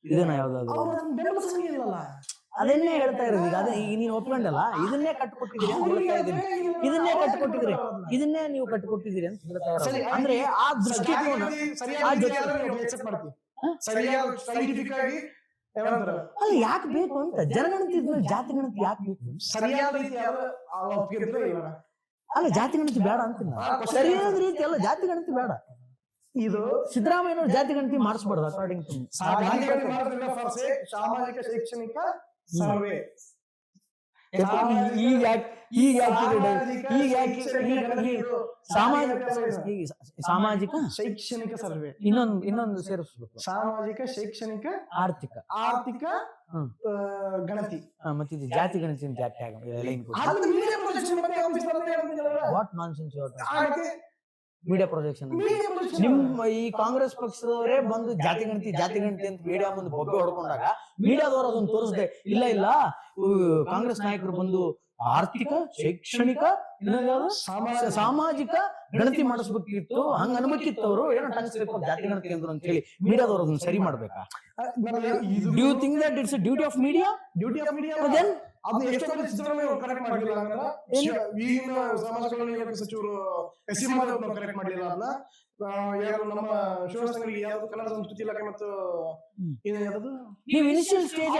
ಇದನ್ನ ಯಾವ್ದಾದ್ರು? ಅದನ್ನೇ ಹೇಳ್ತಾ ಇರೋದು. ಈಗ ಈಗ ನೀನ್ ಒಪ್ಕೊಂಡಲ್ಲ, ಇದನ್ನೇ ಕಟ್ಟಿಕೊಟ್ಟಿದ್ದೀರಿ ಅಂತ ಹೇಳ್ತಾ ಇದ್ದೀನಿ. ಇದನ್ನೇ ಕಟ್ಟಿಕೊಟ್ಟಿದ್ರಿ, ಇದನ್ನೇ ನೀವು ಕಟ್ಟಿಕೊಟ್ಟಿದ್ದೀರಿ ಅಂತ ಹೇಳ್ತಾ ಇರೋದು. ಅಂದ್ರೆ ಆ ದೃಷ್ಟಿಕೋನ ಅಲ್ಲ ಯಾಕೆ ಬೇಕು ಅಂತ, ಜನಗಣತಿ ಇದ್ಮೇಲೆ ಜಾತಿ ಗಣತಿ ಯಾಕೆ ಬೇಕು? ಸರಿಯಾದ ರೀತಿ ಅಲ್ಲ ಜಾತಿ ಗಣತಿ ಬೇಡ ಅಂತೀನಿ. ಸರಿಯಾದ ರೀತಿ ಅಲ್ಲ, ಜಾತಿ ಗಣತಿ ಬೇಡ. ಇದು ಸಿದ್ದರಾಮಯ್ಯನವ್ರು ಜಾತಿ ಗಣತಿ ಮಾಡಿಸ್ಬಾರ್ದು ಅಕಾರ್ಡಿಂಗ್ ಟು ಸಾಮಾಜಿಕ ಶೈಕ್ಷಣಿಕ ಸರ್ವೆ. ಸಾಮಾಜಿಕ ಶೈಕ್ಷಣಿಕ ಸರ್ವೆ, ಇನ್ನೊಂದು ಸೇರಿಸ್ಬೇಕು, ಸಾಮಾಜಿಕ ಶೈಕ್ಷಣಿಕ ಆರ್ಥಿಕ ಗಣತಿ. ಮತ್ತೆ ಜಾತಿ ಗಣತಿ ವಾಟ್ ನಾನ್ಸೆನ್ಸ್ ಮೀಡಿಯಾ ಪ್ರೊಜೆಕ್ಷನ್. ನಿಮ್ಮ ಈ ಕಾಂಗ್ರೆಸ್ ಪಕ್ಷದವರೇ ಬಂದು ಜಾತಿ ಗಣತಿ ಅಂತ ಮೀಡಿಯಾ ಮುಂದೆ ಬೊಬ್ಬೆ ಹೊಡ್ಕೊಂಡಾಗ ಮೀಡಿಯಾದವರು ಅದನ್ನು ತೋರಿಸದೆ, ಇಲ್ಲ ಕಾಂಗ್ರೆಸ್ ನಾಯಕರು ಬಂದು ಆರ್ಥಿಕ ಶೈಕ್ಷಣಿಕ ಸಾಮಾಜಿಕ ಗಣತಿ ಮಾಡಿಸ್ಬೇಕಿತ್ತು, ಹಂಗ ಅನ್ಬೇಕಿತ್ತು. ಅವರು ಏನೋ ಜಾತಿ ಗಣತಿ ಅಂದ್ರು ಅಂತ ಹೇಳಿ ಮೀಡಿಯಾದವರು ಅದನ್ನ ಸರಿ ಮಾಡ್ಬೇಕಾ? Do you think that it's a duty of media? Then correct ಮಾಡಿಲ್ಲ ಈಗಿನ ಸಮಾಜ ಕಲ್ಯಾಣ ಸಚಿವರು ಕರೆಕ್ಟ್ ಮಾಡಲಿಲ್ಲ. ಅದನ್ನ ನಮ್ಮ ಶಿವಸಂಗರಿಗೆ ಯಾವ್ದು ಕನ್ನಡ ಸಂಸ್ಕೃತಿ ಇಲಾಖೆ ಮತ್ತು ನೀವು ಇನಿಷಿಯಲ್ ಸ್ಟೇಜ್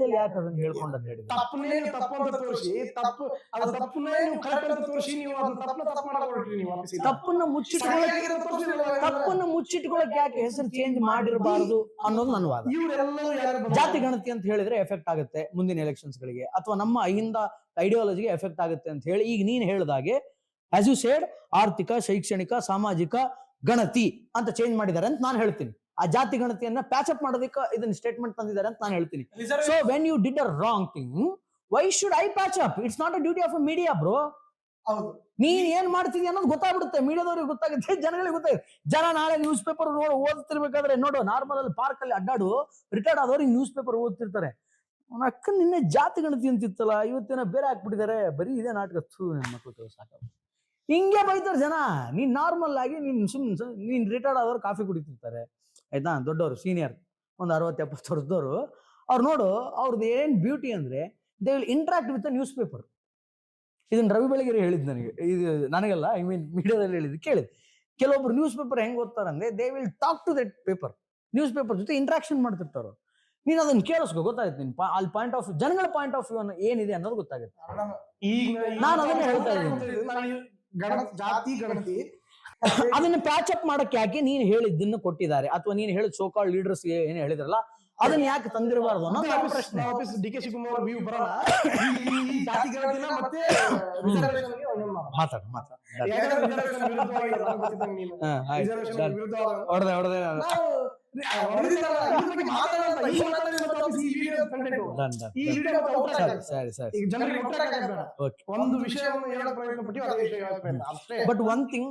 ಅಲ್ಲಿ ಯಾಕೆ ಅದನ್ನ ಹೇಳ್ಕೊಂಡ್ರೆ ತಪ್ಪನ್ನ ಮುಚ್ಚಿಟ್ಕೊಳಕ್ ಯಾಕೆ ಹೆಸರು ಚೇಂಜ್ ಮಾಡಿರಬಾರದು ಅನ್ನೋದು ನನ್ನ ವಾದ. ಜಾತಿ ಗಣತಿ ಅಂತ ಹೇಳಿದ್ರೆ ಎಫೆಕ್ಟ್ ಆಗುತ್ತೆ ಮುಂದಿನ ಎಲೆಕ್ಷನ್ಸ್ ಗಳಿಗೆ, ಅಥವಾ ನಮ್ಮ ಅಹಿಂದ ಐಡಿಯಾಲಜಿಗೆ ಎಫೆಕ್ಟ್ ಆಗುತ್ತೆ ಅಂತ ಹೇಳಿ ಈಗ ನೀನ್ ಹೇಳಿದಾಗೆ ಆಸ್ ಯು ಸೇಡ್ ಆರ್ಥಿಕ ಶೈಕ್ಷಣಿಕ ಸಾಮಾಜಿಕ ಗಣತಿ ಅಂತ ಚೇಂಜ್ ಮಾಡಿದ್ದಾರೆ ಅಂತ ನಾನು ಹೇಳ್ತೀನಿ. ಆ ಜಾತಿ ಗಣತಿಯನ್ನ ಪ್ಯಾಚಪ್ ಮಾಡೋದಕ್ಕೆ ಇದನ್ನ ಸ್ಟೇಟ್ಮೆಂಟ್ ತಂದಿದ್ದಾರೆ ಅಂತ ನಾನು ಹೇಳ್ತೀನಿ. So when you did a wrong thing, why should I patch up? It's not a duty of a media bro. ನೀನ್ ಏನ್ ಮಾಡ್ತಿದ್ಯ ಅನ್ನೋದು ಗೊತ್ತಾಗ್ಬಿಡುತ್ತೆ, ಮೀಡಿಯಾದವ್ರಿಗೆ ಗೊತ್ತಾಗುತ್ತೆ, ಜನಗಳಿಗೆ ಗೊತ್ತಾಗುತ್ತೆ. ಜನ ನಾಳೆ ನ್ಯೂಸ್ ಪೇಪರ್ ಓದ್ತಿರ್ಬೇಕಾದ್ರೆ ನೋಡು, ನಾರ್ಮಲ್ ಅಲ್ಲಿ ಪಾರ್ಕ್ ಅಲ್ಲಿ ಅಡ್ಡಾಡು ರಿಟೈರ್ಡ್ ಆದವ್ರಿಗೆ ನ್ಯೂಸ್ ಪೇಪರ್ ಓದ್ತಿರ್ತಾರೆ. ಅಕ್ಕ ನಿನ್ನೆ ಜಾತಿ ಗಣತಿ ಅಂತಿತ್ತಲ್ಲ, ಇವತ್ತೇನೋ ಬೇರೆ ಹಾಕ್ಬಿಟ್ಟಿದ್ದಾರೆ, ಬರೀ ಇದೇ ನಾಟಕ ಮಕ್ಕಳು ಸಾಕ ಹಿಂಗೆ ಬೈತಾರೆ ಜನ. ನೀನ್ ನಾರ್ಮಲ್ ಆಗಿ ನೀನ್ ರಿಟೈರ್ಡ್ ಆದವ್ರು ಕಾಫಿ ಕುಡಿತಿರ್ತಾರೆ ಆಯ್ತಾ, ದೊಡ್ಡವರು ಸೀನಿಯರ್ ಒಂದು 60-70 ವರ್ಷದವರು. ಅವ್ರು ನೋಡು, ಅವ್ರದ್ದು ಏನ್ ಬ್ಯೂಟಿ ಅಂದ್ರೆ they will interact with news paper. ಇದನ್ನ ರವಿ ಬೆಳಗೆರೆ ಹೇಳಿದ್ ನನಗೆ, ಇದು ನನಗಲ್ಲ, ಐ ಮೀನ್ ಮೀಡಿಯಾದಲ್ಲಿ ಹೇಳಿದ್ ಕೇಳಿದ್. ಕೆಲವೊಬ್ರು ನ್ಯೂಸ್ ಪೇಪರ್ ಹೆಂಗ್ ಓದ್ತಾರಂದ್ರೆ they will talk to that paper, newspaper ಜೊತೆ ಇಂಟ್ರಾಕ್ಷನ್ ಮಾಡ್ತಿರ್ತಾರ. ನೀನ್ ಅದನ್ನ ಕೇಳಿಸ್ಕೊ, ಗೊತ್ತಾಗುತ್ತೆ ನಿನ್ ಅಲ್ಲಿ ಪಾಯಿಂಟ್ ಆಫ್ ಜನಗಳ ಪಾಯಿಂಟ್ ಆಫ್ ವ್ಯೂ ಏನಿದೆ ಅನ್ನೋದು ಗೊತ್ತಾಗುತ್ತೆ. ನಾನು ಅದನ್ನ ಹೇಳ್ತಾ ಇದ್ದೀನಿ, ಜಾತಿ ಗಣತಿ ಅದನ್ನ ಪ್ಯಾಚ್ ಅಪ್ ಮಾಡಕ್ಕೆ ಯಾಕೆ ನೀನ್ ಹೇಳಿದ್ದನ್ನ ಕೊಟ್ಟಿದ್ದಾರೆ, ಅಥವಾ ನೀನ್ ಹೇಳಿದ ಸೋಕಾಲ್ಡ್ ಲೀಡರ್ಸ್ ಏನ್ ಹೇಳಿದ್ರಲ್ಲ ಅದನ್ನ ಯಾಕೆ ತಂದಿರಬಾರ್ದು ಅನ್ನೋದು ನನ್ನ ಪ್ರಶ್ನೆ. ಡಿ ಕೆ ಶಿವಕುಮಾರ್ ವ್ಯೂ ಬರಲ್ಲ ಜಾತಿ ಗಣತಿನ ಮತ್ತೆ ಮಾತಾಡ ಸರಿ. ಜನರಿಗೆ ಒಟ್ಟಾಗಬೇಡ. ಓಕೆ. ಒಂದು ವಿಷಯವನ್ನು ಹೇಳಕ್ ಪ್ರಯತ್ನ ಪಟ್ಟು ಅದೇ ವಿಷಯ ಹೇಳಕ್ ಪ್ರಯತ್ನ ಅಷ್ಟೇ. ಬಟ್ ಒನ್ ಥಿಂಗ್,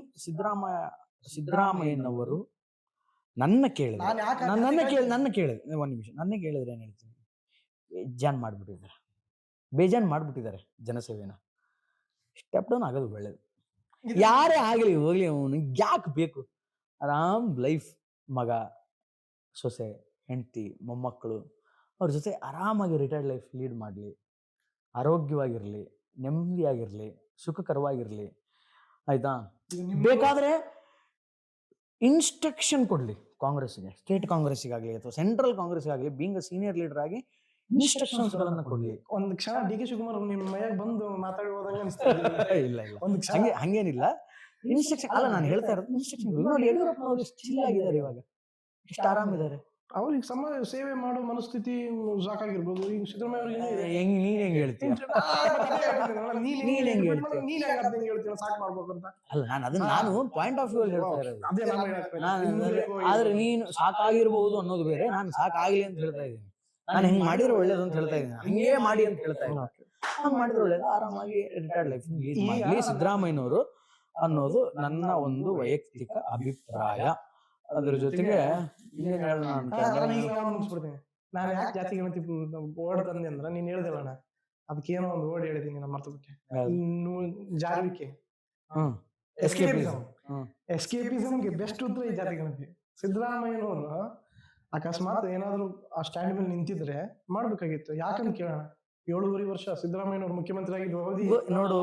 ಸಿದ್ದರಾಮಯ್ಯನವರು ನನ್ನ ಕೇಳಿದ್ರೆ ಒಂದ್ ನಿಮಿಷ, ನನ್ನ ಕೇಳಿದ್ರೆ ಏನ್ ಹೇಳ್ತೀನಿ, ಬೇಜಾನ್ ಮಾಡ್ಬಿಟ್ಟಿದ್ದಾರೆ ಜನಸೇವೆನ. ಸ್ಟೆಪ್ ಡೌನ್ ಆಗೋದು ಒಳ್ಳೇದು. ಯಾರೇ ಆಗಲಿ ಹೋಗ್ಲಿ, ಅವನು ಯಾಕೆ ಬೇಕು? ಆರಾಮ್ ಲೈಫ್, ಮಗ, ಸೊಸೆ, ಹೆಂಡತಿ, ಮೊಮ್ಮಕ್ಕಳು ಅವ್ರ ಜೊತೆ ಆರಾಮಾಗಿ ರಿಟೈರ್ಡ್ ಲೈಫ್ ಲೀಡ್ ಮಾಡಲಿ, ಆರೋಗ್ಯವಾಗಿರಲಿ, ನೆಮ್ಮದಿಯಾಗಿರಲಿ, ಸುಖಕರವಾಗಿರಲಿ, ಆಯ್ತಾ? ಬೇಕಾದ್ರೆ ಇನ್ಸ್ಟ್ರಕ್ಷನ್ ಕೊಡ್ಲಿ ಕಾಂಗ್ರೆಸ್ಗೆ, ಸ್ಟೇಟ್ ಕಾಂಗ್ರೆಸ್ಗಾಗಲಿ ಅಥವಾ ಸೆಂಟ್ರಲ್ ಕಾಂಗ್ರೆಸ್ಗಾಗಲಿ, ಬೀಂಗ್ ಸೀನಿಯರ್ ಲೀಡರ್ ಆಗಿ ಇನ್ಸ್ಟ್ರಕ್ಷನ್ಸ್ ಗಳನ್ನ ಕೊಡ್ಲಿ. ಒಂದು ಕ್ಷಣ ಡಿ ಕೆ ಶಿವಕುಮಾರ್ ನಿಮ್ಮ ಮೈಯಾಗ ಬಂದು ಮಾತಾಡಿ ಹೋದಂಗೆ ಇಲ್ಲ ಒಂದು ಹಂಗೇನಿಲ್ಲ. ಇನ್ಸ್ಟ್ರಕ್ಷನ್ ಅಲ್ಲ, ನಾನು ಹೇಳ್ತಾ ಇರೋದು ಇನ್ಸ್ಟ್ರಕ್ಷನ್. ನೋಡಿ, ಯಡಿಯೂರಪ್ಪ ಅವರು ಚಿಲ್ ಆಗಿದ್ದಾರೆ ಇವಾಗ, ಎಷ್ಟು ಆರಾಮಿದ್ದಾರೆ. ಅವ್ರಿಗೆ ಸಮಾಜ ಸೇವೆ ಮಾಡೋ ಮನಸ್ಥಿತಿ ಸಾಕಾಗಿರ್ಬೋದು. ಈಗ ಸಿದ್ದರಾಮಯ್ಯ ಅವ್ರಿಗೆ ನೀನ್ ಹೆಂಗ್ ಹೇಳ್ತೀಯ? ಸಾಕ್ ಮಾಡ್ಬೇಕು ಅಂತ ಅಲ್ಲ, ನಾನು ಪಾಯಿಂಟ್ ಆಫ್ ವ್ಯೂ ಅಲ್ಲಿ ಹೇಳ್ತಾ ಇರೋದು. ಆದ್ರೆ ನೀನು ಸಾಕಾಗಿರ್ಬಹುದು ಅನ್ನೋದು ಬೇರೆ, ನಾನು ಸಾಕಾಗ್ಲಿ ಅಂತ ಹೇಳ್ತಾ ಇದ್ದೀನಿ. ನಾನು ಹೆಂಗ್ ಮಾಡಿದ್ರೆ ಒಳ್ಳೇದು ಅಂತ ಹೇಳ್ತಾ ಇದ್ದೀನಿ, ಹಂಗೇ ಮಾಡಿ ಅಂತ ಹೇಳ್ತಾ ಇದ್ದೀನಿ. ಹಂಗ್ ಮಾಡಿದ್ರೆ ಒಳ್ಳೇದು, ಆರಾಮಾಗಿ ರಿಟೈರ್ಡ್ ಲೈಫ್ ಲೀಡ್ ಮಾಡಲಿ ಸಿದ್ದರಾಮಯ್ಯನವರು ಅನ್ನೋದು ನನ್ನ ಒಂದು ವೈಯಕ್ತಿಕ ಅಭಿಪ್ರಾಯ. ಅದ್ರ ಜೊತೆಗೆ ಮುಗಿಸ್ಬಿಡ್ತೀನಿ. ನಾನು ಯಾಕೆ ಜಾತಿ ಗಣತಿ ಓಡ್ ತಂದೆ ಅಂದ್ರೆ, ನೀನ್ ಹೇಳ್ದಿಲ್ಲಣ್ಣ, ಅದಕ್ಕೇನೋ ಒಂದು ಓಡ್ ಹೇಳಿದೀನಿ, ನಾನು ಮರ್ತು ಬಿಟ್ಟೆ. ಜಾರುವಿಕೆ, ಎಸ್ಕೇಪಿಸಮ್ಗೆ ಬೆಸ್ಟ್ ಉತ್ತರ ಈ ಜಾತಿ ಗಣತಿ. ಸಿದ್ದರಾಮಯ್ಯನವರು ಅಕಸ್ಮಾತ್ ಏನಾದ್ರು ಆ ಸ್ಟ್ಯಾಂಡ್ ಮೇಲೆ ನಿಂತಿದ್ರೆ ಮಾಡ್ಬೇಕಾಗಿತ್ತು. ಯಾಕಂತ ಕೇಳೋಣ, 7.5 ವರ್ಷ ಸಿದ್ದರಾಮಯ್ಯನವರು ಮುಖ್ಯಮಂತ್ರಿ ಆಗಿದ್ದು ಅವಧಿ ನೋಡು,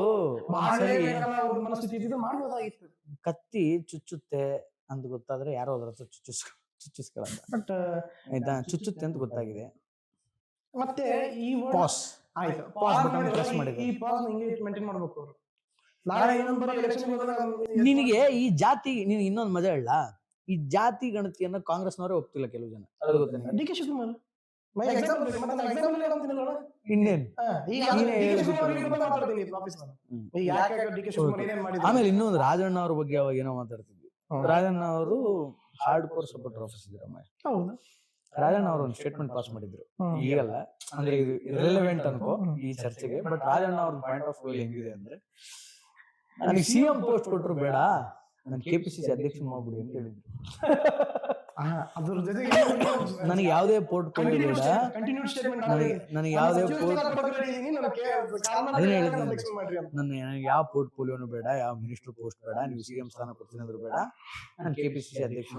ಮನಸ್ಥಿತಿ ಇದ್ದಿದ್ರೆ ಮಾಡ್ಬೋದಾಗಿತ್ತು. ಕತ್ತಿ ಚುಚ್ಚುತ್ತೆ ಅಂತ ಗೊತ್ತಾದ್ರೆ ಯಾರೋ ಅದ್ರ ಹತ್ರ ಚುಚ್ಚಿಸ್ಕೊಳ್ಳಲ್ಲ. ಬಟ್ ಆಯ್ತಾ, ಚುಚ್ಚುತ್ತೆ ಅಂತ ಗೊತ್ತಾಗಿದೆ. ಮತ್ತೆ ಈ ಪಾಸ್ ಆಯ್ತು, ಪಾಸ್ ಬಟನ್ ಪ್ರೆಸ್ ಮಾಡಿದ್ರು. ಈ ಪಾಸ್ ಹಿಂಗೆ ಮೇಂಟೈನ್ ಮಾಡ್ಬೇಕು ಅವರು. ನಾಳೆ ಇನ್ನೊಂದು ಎಲೆಕ್ಷನ್ ನಿನಗೆ ಈ ಜಾತಿ, ನೀನು ಇನ್ನೊಂದು ಮಜಾ ಹೇಳ, ಈ ಜಾತಿ ಗಣತಿಯನ್ನ ಕಾಂಗ್ರೆಸ್ನವರೇ ಒಪ್ತಿಲ್ಲ ಕೆಲವು ಜನ. ಅದು ಗೊತ್ತಿಲ್ಲ. ಡಿ ಕೆ ಶಿವಕುಮಾರ್ ಆಮೇಲೆ ಇನ್ನೊಂದು ರಾಜಣ್ಣ ಅವ್ರ ಬಗ್ಗೆ ಅವಾಗ ಏನೋ ಮಾತಾಡ್ತಿದ್ವಿ. ರಾಜಣ್ಣ ಅವರು hard core supporter of Siddaramaiah. Rajanna ಅವರು ಒಂದು ಸ್ಟೇಟ್ಮೆಂಟ್ ಪಾಸ್ ಮಾಡಿದ್ರು, ಈಗಲ್ಲ ಅಂದ್ರೆ ಇದು ಇರ್ರೆಲೆವೆಂಟ್ ಅನ್ಕೋ ಈ ಚರ್ಚೆಗೆ. ಬಟ್ ರಾಜಣ್ಣ ಅವ್ರ ಪಾಯಿಂಟ್ ಆಫ್ ವ್ಯೂ ಹೆಂಗಿದೆ ಅಂದ್ರೆ, ನನಗೆ ಸಿಎಂ ಪೋಸ್ಟ್ ಕೊಟ್ರು ಬೇಡ, ನಾನು ಕೆಪಿಸಿಸಿ ಅಧ್ಯಕ್ಷ ಮಾಡ್ಬಿಡಿ ಅಂತ ಹೇಳಿದ್ರು. ಅದ್ರ ಜೊತೆಗೆ ನನಗೆ ಯಾವುದೇ ಪೋರ್ಟ್ಫೋಲಿಯೋ ಬೇಡ, ನನಗೆ ಯಾವುದೇ ನನಗೆ ಯಾವ ಪೋರ್ಟ್ಫೋಲಿಯೋನು ಬೇಡ, ಯಾವ ಮಿನಿಸ್ಟರ್ ಪೋಸ್ಟ್ ಬೇಡ, ನೀವು ಸಿಎಂ ಸ್ಥಾನ ಕೊಡ್ತೀನಿ ಬೇಡ, ನಾನು ಕೆಪಿಸಿಸಿ ಅಧ್ಯಕ್ಷ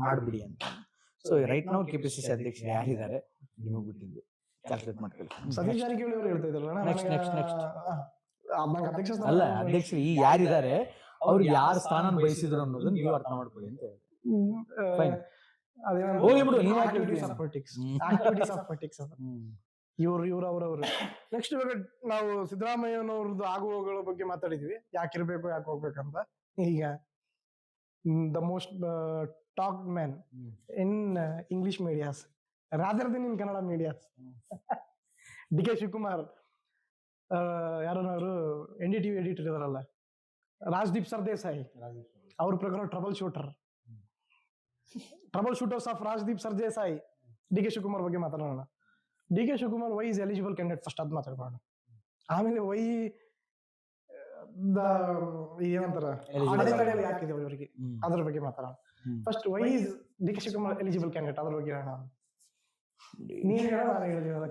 ಮಾಡ್ಬಿಡಿ ಅಂತ. ಸೊ ರೈಟ್ ನಾವು ಕೆಪಿಸಿಸಿ ಅಧ್ಯಕ್ಷ ಯಾರಿದ್ದಾರೆ ನಿಮಗೆ ಬಿಟ್ಟಿದ್ದು, ಕ್ಯಾಲ್ಕುಲೇಟ್ ಮಾಡ್ಕೊಳ್ಳಿ. ಸತೀಶ್ ಜಾರಕಿಹೊಳಿ ಅವರು ಹೇಳ್ತಾ ಇದ್ರಲ್ಲ, ನೆಕ್ಸ್ಟ್ ಅಲ್ಲ, ಅಧ್ಯಕ್ಷರು ಈ ಯಾರಿದ್ದಾರೆ ಅವ್ರಿಗೆ ಯಾರು ಸ್ಥಾನ ಬಯಸಿದ್ರು ಅನ್ನೋದನ್ನ ನೀವು ಅರ್ಥ ಮಾಡ್ಕೊಳ್ಳಿ ಅಂತ ಹೇಳಿ. ಇವ್ರು ಅವ್ರವ್ರು. ನೆಕ್ಸ್ಟ್ ಇವಾಗ ನಾವು ಸಿದ್ದರಾಮಯ್ಯನವ್ರದ್ದು ಆಗುವಗಳ ಬಗ್ಗೆ ಮಾತಾಡಿದ್ವಿ, ಯಾಕಿರ್ಬೇಕು ಯಾಕೆ ಹೋಗ್ಬೇಕಂತ. ಈಗ the most talk man in English medias rather then in Kannada medias, D K Shivakumar. ಯಾರನ್ನವರು NDTV ಎಡಿಟರ್ ಇದಾರಲ್ಲ, ರಾಜ್ದೀಪ್ ಸರ್ದೇಸಾಯಿ, ಅವ್ರ ಪ್ರಕಾರ troubleshooters of Rajdeep Sardesai. D K Shivakumar ಬಗ್ಗೆ ಮಾತಾಡೋಣ. D K Shivakumar why is eligible candidate, first ಅದ್ ಮಾತಾಡೋಣ. ಆಮೇಲೆ ವೈ ಏನಂತಾರ ಯಾಕಿದೆ ಇವರಿಗೆ, ಅದ್ರ ಬಗ್ಗೆ ಮಾತಾಡೋಣ. First why is D K Shivakumar eligible candidate, ಅದ್ರ ಬಗ್ಗೆ ಹೇಳೋಣ.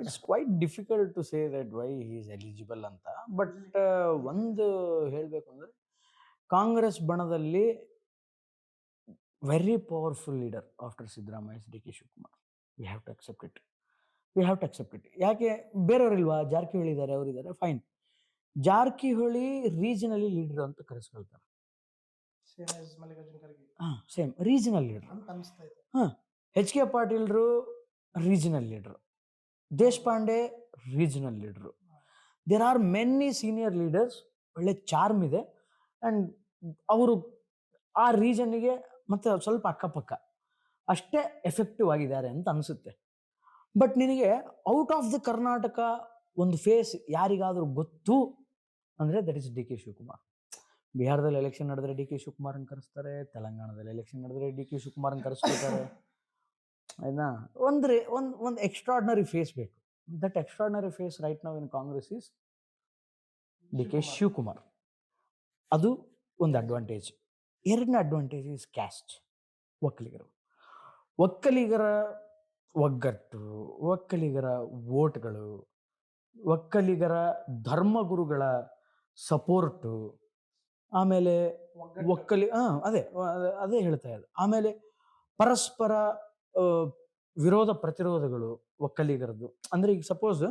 It's quite difficult to say that why he is eligible ಅಂತ. ಬಟ್ ಒಂದು ಹೇಳ್ಬೇಕು ಅಂದ್ರೆ, ಕಾಂಗ್ರೆಸ್ ಬಣದಲ್ಲಿ very powerful leader after Siddaramaiah D K Shivakumar. We have to accept it. ಯಾಕೆ ಬೇರೆಯವರಿಲ್ವಾ? ಜಾರಕಿಹೊಳಿ ಇದ್ದಾರೆ, ಅವರಿದ್ದಾರೆ, ಫೈನ್. ಜಾರಕಿಹೊಳಿ ರೀಜನಲಿ ಲೀಡರ್ ಅಂತ ಕರೆಸ್ಕೊಳ್ತಾರೆ. Same regional leader. HK ಪಾಟೀಲ್ರು regional leader, Deshpande regional leader. There are many senior leaders, ಒಳ್ಳೆ ಚಾರ್ಮ್ ಇದೆ, ಅಂಡ್ ಅವರು ಆ ರೀಜನ್ಗೆ ಮತ್ತೆ ಸ್ವಲ್ಪ ಅಕ್ಕಪಕ್ಕ ಅಷ್ಟೇ ಎಫೆಕ್ಟಿವ್ ಆಗಿದ್ದಾರೆ ಅಂತ ಅನಿಸುತ್ತೆ. ಬಟ್ ನಿನಗೆ ಔಟ್ ಆಫ್ ದ ಕರ್ನಾಟಕ ಒಂದು ಫೇಸ್ ಯಾರಿಗಾದ್ರೂ ಗೊತ್ತು ಅಂದ್ರೆ that is D K Shivakumar. ಬಿಹಾರದಲ್ಲಿ ಎಲೆಕ್ಷನ್ ನಡೆದ್ರೆ ಡಿ ಕೆ ಶಿವಕುಮಾರನ್ ಕರೆಸ್ತಾರೆ, ತೆಲಂಗಾಣದಲ್ಲಿ ಎಲೆಕ್ಷನ್ ನಡೆದ್ರೆ ಡಿ ಕೆ ಶಿವಕುಮಾರನ್ ಕರೆಸ್ಕೊಳ್ತಾರೆ. ಆಯ್ತಾ? ಒಂದು ಎಕ್ಸ್ಟ್ರಾರ್ಡಿನರಿ ಫೇಸ್ ಬೇಕು. That extraordinary face right now in Congress is D K Shivakumar. ಅದು ಒಂದು ಅಡ್ವಾಂಟೇಜ್. ಎರಡನೇ ಅಡ್ವಾಂಟೇಜ್ ಇಸ್ ಕ್ಯಾಸ್ಟ್, ಒಕ್ಕಲಿಗರು. ಒಕ್ಕಲಿಗರ ಒಗ್ಗಟ್ಟು, ಒಕ್ಕಲಿಗರ ವೋಟ್ಗಳು, ಒಕ್ಕಲಿಗರ ಧರ್ಮಗುರುಗಳ ಸಪೋರ್ಟು, ಆಮೇಲೆ ಅದೇ ಅದೇ ಹೇಳ್ತಾ ಇದ್ದೆ. ಆಮೇಲೆ ಪರಸ್ಪರ ವಿರೋಧ ಪ್ರತಿರೋಧಗಳು ಒಕ್ಕಲಿಗರದ್ದು. ಅಂದ್ರೆ ಈಗ ಸಪೋಸ್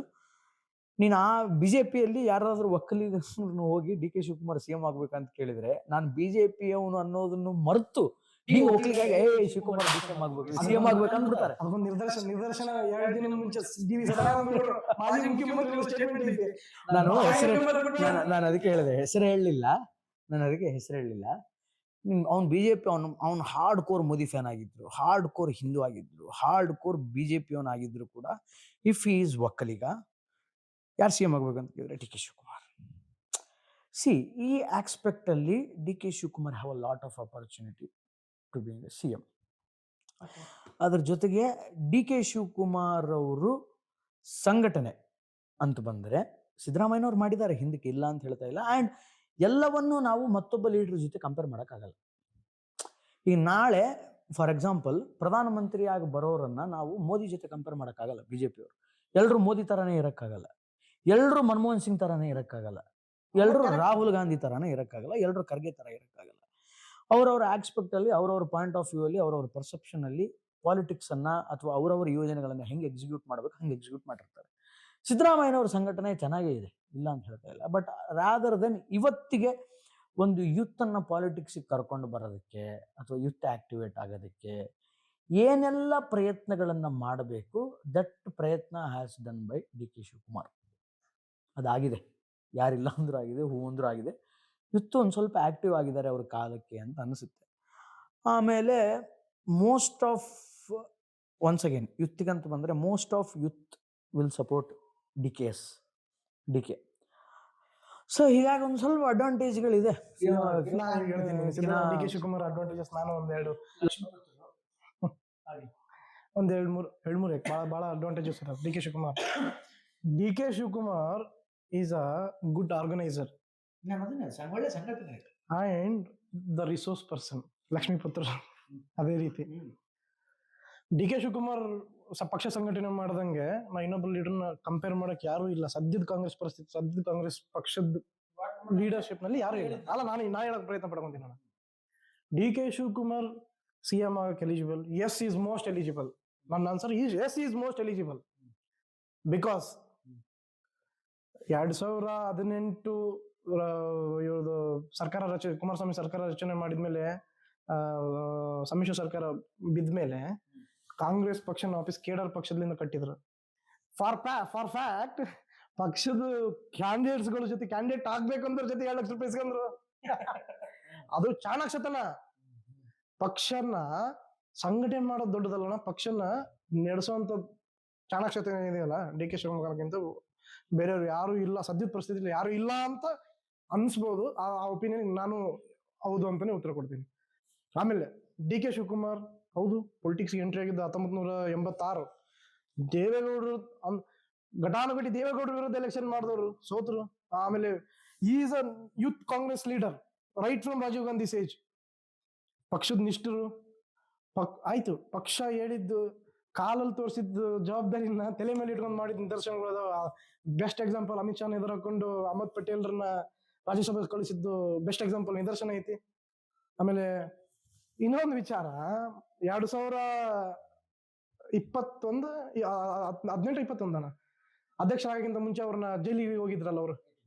ನೀನು ಆ ಬಿಜೆಪಿಯಲ್ಲಿ ಯಾರಾದ್ರೂ ಒಕ್ಕಲಿಗರನ್ನು ಹೋಗಿ ಡಿ ಕೆ ಶಿವಕುಮಾರ್ ಸಿಎಂ ಆಗ್ಬೇಕಂತ ಕೇಳಿದ್ರೆ, ನಾನು ಬಿಜೆಪಿ ಅವನು ಅನ್ನೋದನ್ನು ಮರೆತು ನೀವು ಒಕ್ಕಲಿಗಾಗಿ ಶಿವಕುಮಾರ್ ಸಿಎಂ ಆಗ್ಬೇಕು, ಸಿಎಂ ಆಗ್ಬೇಕಂದ್ಬಿಡ್ತಾರೆ. ಅದೊಂದು ನಿದರ್ಶನ 2 ದಿನ ಮುಂಚೆ ಡಿ.ವಿ. ಸದಾನಂದ ಗೌಡರು ಮಾಜಿ ಮುಖ್ಯಮಂತ್ರಿಗಳ ಸ್ಟೇಟ್ಮೆಂಟ್ ಇದೆ. ನಾನು ಅದಕ್ಕೆ ಹೇಳಿದೆ, ಹೆಸರು ಹೇಳಲಿಲ್ಲ. ಅವ್ನು ಬಿಜೆಪಿ ಅವ್ನು ಹಾರ್ಡ್ ಕೋರ್ ಮೋದಿ ಫ್ಯಾನ್ ಆಗಿದ್ರು, ಹಾರ್ಡ್ ಕೋರ್ ಹಿಂದೂ ಆಗಿದ್ರು, ಹಾರ್ಡ್ ಕೋರ್ ಬಿಜೆಪಿ ಅವನ್ ಆಗಿದ್ರು ಕೂಡ, ಇಫ್ ಹಿ ಈಸ್ ಒಕ್ಕಲಿಗ, ಯಾರು ಸಿಎಂ ಆಗ್ಬೇಕಂತ ಕೇಳಿದ್ರೆ ಡಿ ಕೆ ಶಿವಕುಮಾರ್. ಈ ಆಸ್ಪೆಕ್ಟ್ ಅಲ್ಲಿ D K Shivakumar have a lot of opportunity to be CM. ಅದ್ರ ಜೊತೆಗೆ ಡಿ ಕೆ ಶಿವಕುಮಾರ್ ಅವರು ಸಂಘಟನೆ ಅಂತ ಬಂದ್ರೆ ಸಿದ್ದರಾಮಯ್ಯನವ್ರು ಮಾಡಿದ್ದಾರೆ ಹಿಂದಕ್ಕೆ, ಇಲ್ಲ ಅಂತ ಹೇಳ್ತಾ ಇಲ್ಲ. ಅಂಡ್ ಎಲ್ಲವನ್ನೂ ನಾವು ಮತ್ತೊಬ್ಬ ಲೀಡರ್ ಜೊತೆ ಕಂಪೇರ್ ಮಾಡೋಕ್ಕಾಗಲ್ಲ. ಈಗ ನಾಳೆ ಫಾರ್ ಎಕ್ಸಾಂಪಲ್ ಪ್ರಧಾನಮಂತ್ರಿ ಆಗಿ ಬರೋರನ್ನ ನಾವು ಮೋದಿ ಜೊತೆ ಕಂಪೇರ್ ಮಾಡೋಕ್ಕಾಗಲ್ಲ. ಬಿಜೆಪಿಯವರು ಎಲ್ಲರೂ ಮೋದಿ ತರಾನೇ ಇರಕ್ಕಾಗಲ್ಲ, ಎಲ್ಲರೂ ಮನಮೋಹನ್ ಸಿಂಗ್ ತರಾನೇ ಇರಕ್ಕಾಗಲ್ಲ, ಎಲ್ಲರೂ ರಾಹುಲ್ ಗಾಂಧಿ ತರಾನೇ ಇರಕ್ಕಾಗಲ್ಲ, ಎಲ್ಲರೂ ಖರ್ಗೆ ತರ ಇರಕ್ಕಾಗಲ್ಲ. ಅವರವರ ಆಸ್ಪೆಕ್ಟ್ ಅಲ್ಲಿ, ಅವರವರ ಪಾಯಿಂಟ್ ಆಫ್ ವ್ಯೂ ಅಲ್ಲಿ, ಅವರವರ ಪರ್ಸೆಪ್ಷನ್ ಅಲ್ಲಿ ಪಾಲಿಟಿಕ್ಸ್ ಅನ್ನ ಅಥವಾ ಅವರವರ ಯೋಜನೆಗಳನ್ನ ಹೆಂಗೆ ಎಕ್ಸಿಕ್ಯೂಟ್ ಮಾಡ್ಬೇಕು ಹಂಗೆ ಎಕ್ಸಿಕ್ಯೂಟ್ ಮಾಡಿರ್ತಾರೆ. ಸಿದ್ದರಾಮಯ್ಯನವರ ಸಂಘಟನೆ ಚೆನ್ನಾಗೇ ಇದೆ, ಇಲ್ಲ ಅಂತ ಹೇಳ್ತಾ ಇಲ್ಲ. ಬಟ್ ರಾದರ್ ದೆನ್ ಇವತ್ತಿಗೆ ಒಂದು ಯೂತ್ ಅನ್ನ ಪಾಲಿಟಿಕ್ಸ್ ಕರ್ಕೊಂಡು ಬರೋದಕ್ಕೆ ಅಥವಾ ಯೂತ್ ಆಕ್ಟಿವೇಟ್ ಆಗೋದಕ್ಕೆ ಏನೆಲ್ಲ ಪ್ರಯತ್ನಗಳನ್ನ ಮಾಡಬೇಕು, ದಟ್ ಪ್ರಯತ್ನ has done by D K Shivakumar. ಅದಾಗಿದೆ, ಯಾರಿಲ್ಲ ಅಂದ್ರೂ ಆಗಿದೆ, ಹೂ ಅಂದ್ರೂ ಆಗಿದೆ. ಯೂತ್ ಒಂದು ಸ್ವಲ್ಪ ಆಕ್ಟಿವ್ ಆಗಿದ್ದಾರೆ ಅವ್ರ ಕಾಲಕ್ಕೆ ಅಂತ ಅನಿಸುತ್ತೆ. ಆಮೇಲೆ ಮೋಸ್ಟ್ ಆಫ್ ಒನ್ಸ್ ಅಗೇನ್ ಯುತ್ತಿಗಂತ ಬಂದ್ರೆ most of youth will support D K. So ಹೀಗಾಗಿ ಒಂದು ಸ್ವಲ್ಪ ಅಡ್ವಾಂಟೇಜ್ಗಳಿದೆ. ಡಿ ಕೆ ಶಿವಕುಮಾರ್ ಅಡ್ವಾಂಟೇಜಸ್ ನಾನು ಎರಡು ಮೂರು ಬಹಳ ಅಡ್ವಾಂಟೇಜಸ್ ಇದೆ D K Shivakumar. D K Shivakumar is a good organiser and the resource person. Lakshmiputra ಅದೇ ರೀತಿ ಡಿ ಕೆ ಶಿವಕುಮಾರ್ ಪಕ್ಷ ಸಂಘಟನೆ ಮಾಡ್ದಂಗೆ ನಾ ಇನ್ನೊಬ್ಬ ಲೀಡರ್ನ ಕಂಪೇರ್ ಮಾಡಕ್ ಯಾರು ಇಲ್ಲ. ಸದ್ಯದ ಕಾಂಗ್ರೆಸ್ ಪರಿಸ್ಥಿತಿ, ಸದ್ಯದ ಕಾಂಗ್ರೆಸ್ ಪಕ್ಷದ ಲೀಡರ್ಶಿಪ್ ನಲ್ಲಿ ಯಾರು ಇಲ್ಲ. ಅಲ್ಲ, ನಾ ಹೇಳಕ್ ಪ್ರಯತ್ನ ಪಡ್ಕೊಂತೀನಿ. ನಾನು ಡಿ ಕೆ ಶಿವಕುಮಾರ್ ಸಿಎಂ ಆಗಕ್ಕೆ eligible? Yes is most eligible. ನನ್ನ answer yes is most eligible. Because 2018 ಇವ್ರದ್ದು ಸರ್ಕಾರ ಕುಮಾರಸ್ವಾಮಿ ಸರ್ಕಾರ ರಚನೆ ಮಾಡಿದ್ಮೇಲೆ, ಸಮ್ಮಿಶ್ರ ಸರ್ಕಾರ ಬಿದ್ಮೇಲೆ ಕಾಂಗ್ರೆಸ್ ಪಕ್ಷನ ವಾಪಸ್ ಕೇಡರ್ ಪಕ್ಷದಿಂದ ಕಟ್ಟಿದ್ರು. ಫಾರ್ ಫ್ಯಾಕ್ಟ್ ಪಕ್ಷದ ಕ್ಯಾಂಡಿಡೇಟ್ಸ್ಗಳ ಜೊತೆ ಕ್ಯಾಂಡಿಡೇಟ್ ಆಗ್ಬೇಕಂದ್ರ ಜೊತೆ 2 ಲಕ್ಷ ರೂಪಾಯಿ ಇಸ್ಕೊಂಡ್ರು. ಅದು ಚಾಣಾಕ್ಷತನ. ಪಕ್ಷನ ಸಂಘಟನೆ ಮಾಡೋದು ದೊಡ್ಡದಲ್ಲ, ಪಕ್ಷನ ನಡೆಸುವಂತ ಚಾಣಾಕ್ಷತೆ ಇದೆಯಲ್ಲ ಡಿ ಕೆ ಶಿವಕುಮಾರ್ಗಿಂತ ಬೇರೆಯವ್ರು ಯಾರು ಇಲ್ಲ. ಸದ್ಯದ ಪರಿಸ್ಥಿತಿಯಲ್ಲಿ ಯಾರು ಇಲ್ಲ ಅಂತ ಅನ್ಸ್ಬೋದು. ಆ ಒಪಿನಿಯನ್ ನಾನು ಹೌದು ಅಂತಾನೆ ಉತ್ತರ ಕೊಡ್ತೀನಿ. ಆಮೇಲೆ ಡಿ ಕೆ ಶಿವಕುಮಾರ್ ಹೌದು ಪೊಲಿಟಿಕ್ಸ್ ಎಂಟ್ರಿ ಆಗಿದ್ದು 1986. ದೇವೇಗೌಡರು ಘಟಾನುಘಟಿ ದೇವೇಗೌಡರ ವಿರುದ್ಧ ಎಲೆಕ್ಷನ್ ಮಾಡಿದವರು, ಸೋತರು. ಆಮೇಲೆ is a youth Congress leader right from Rajiv Gandhi sage. ಪಕ್ಷದ ನಿಷ್ಠರು. ಆಯ್ತು, ಪಕ್ಷ ಹೇಳಿದ್ದು ಕಾಲಲ್ಲಿ ತೋರಿಸಿದ್ದು ಜವಾಬ್ದಾರಿನ ತಲೆ ಮೇಲೆ ಇಟ್ಕೊಂಡು ಮಾಡಿದ ನಿದರ್ಶನಗಳು. ಬೆಸ್ಟ್ ಎಕ್ಸಾಂಪಲ್ ಅಮಿತ್ ಶಾ ಎದುರು ಹಾಕೊಂಡು ಅಹಮದ್ ಪಟೇಲ್ರನ್ನ ರಾಜ್ಯಸಭೆ ಕಳಿಸಿದ್ದು ಬೆಸ್ಟ್ ಎಕ್ಸಾಂಪಲ್ ನಿದರ್ಶನ ಐತಿ. ಆಮೇಲೆ ಇನ್ನೊಂದು ವಿಚಾರ, 2018 ಅಧ್ಯಕ್ಷರಾಗಿಂತ ಮುಂಚೆ ಅವ್ರನ್ನ ಜೈಲಿಗೆ ಹೋಗಿದ್ರಲ್ಲ ಅವರು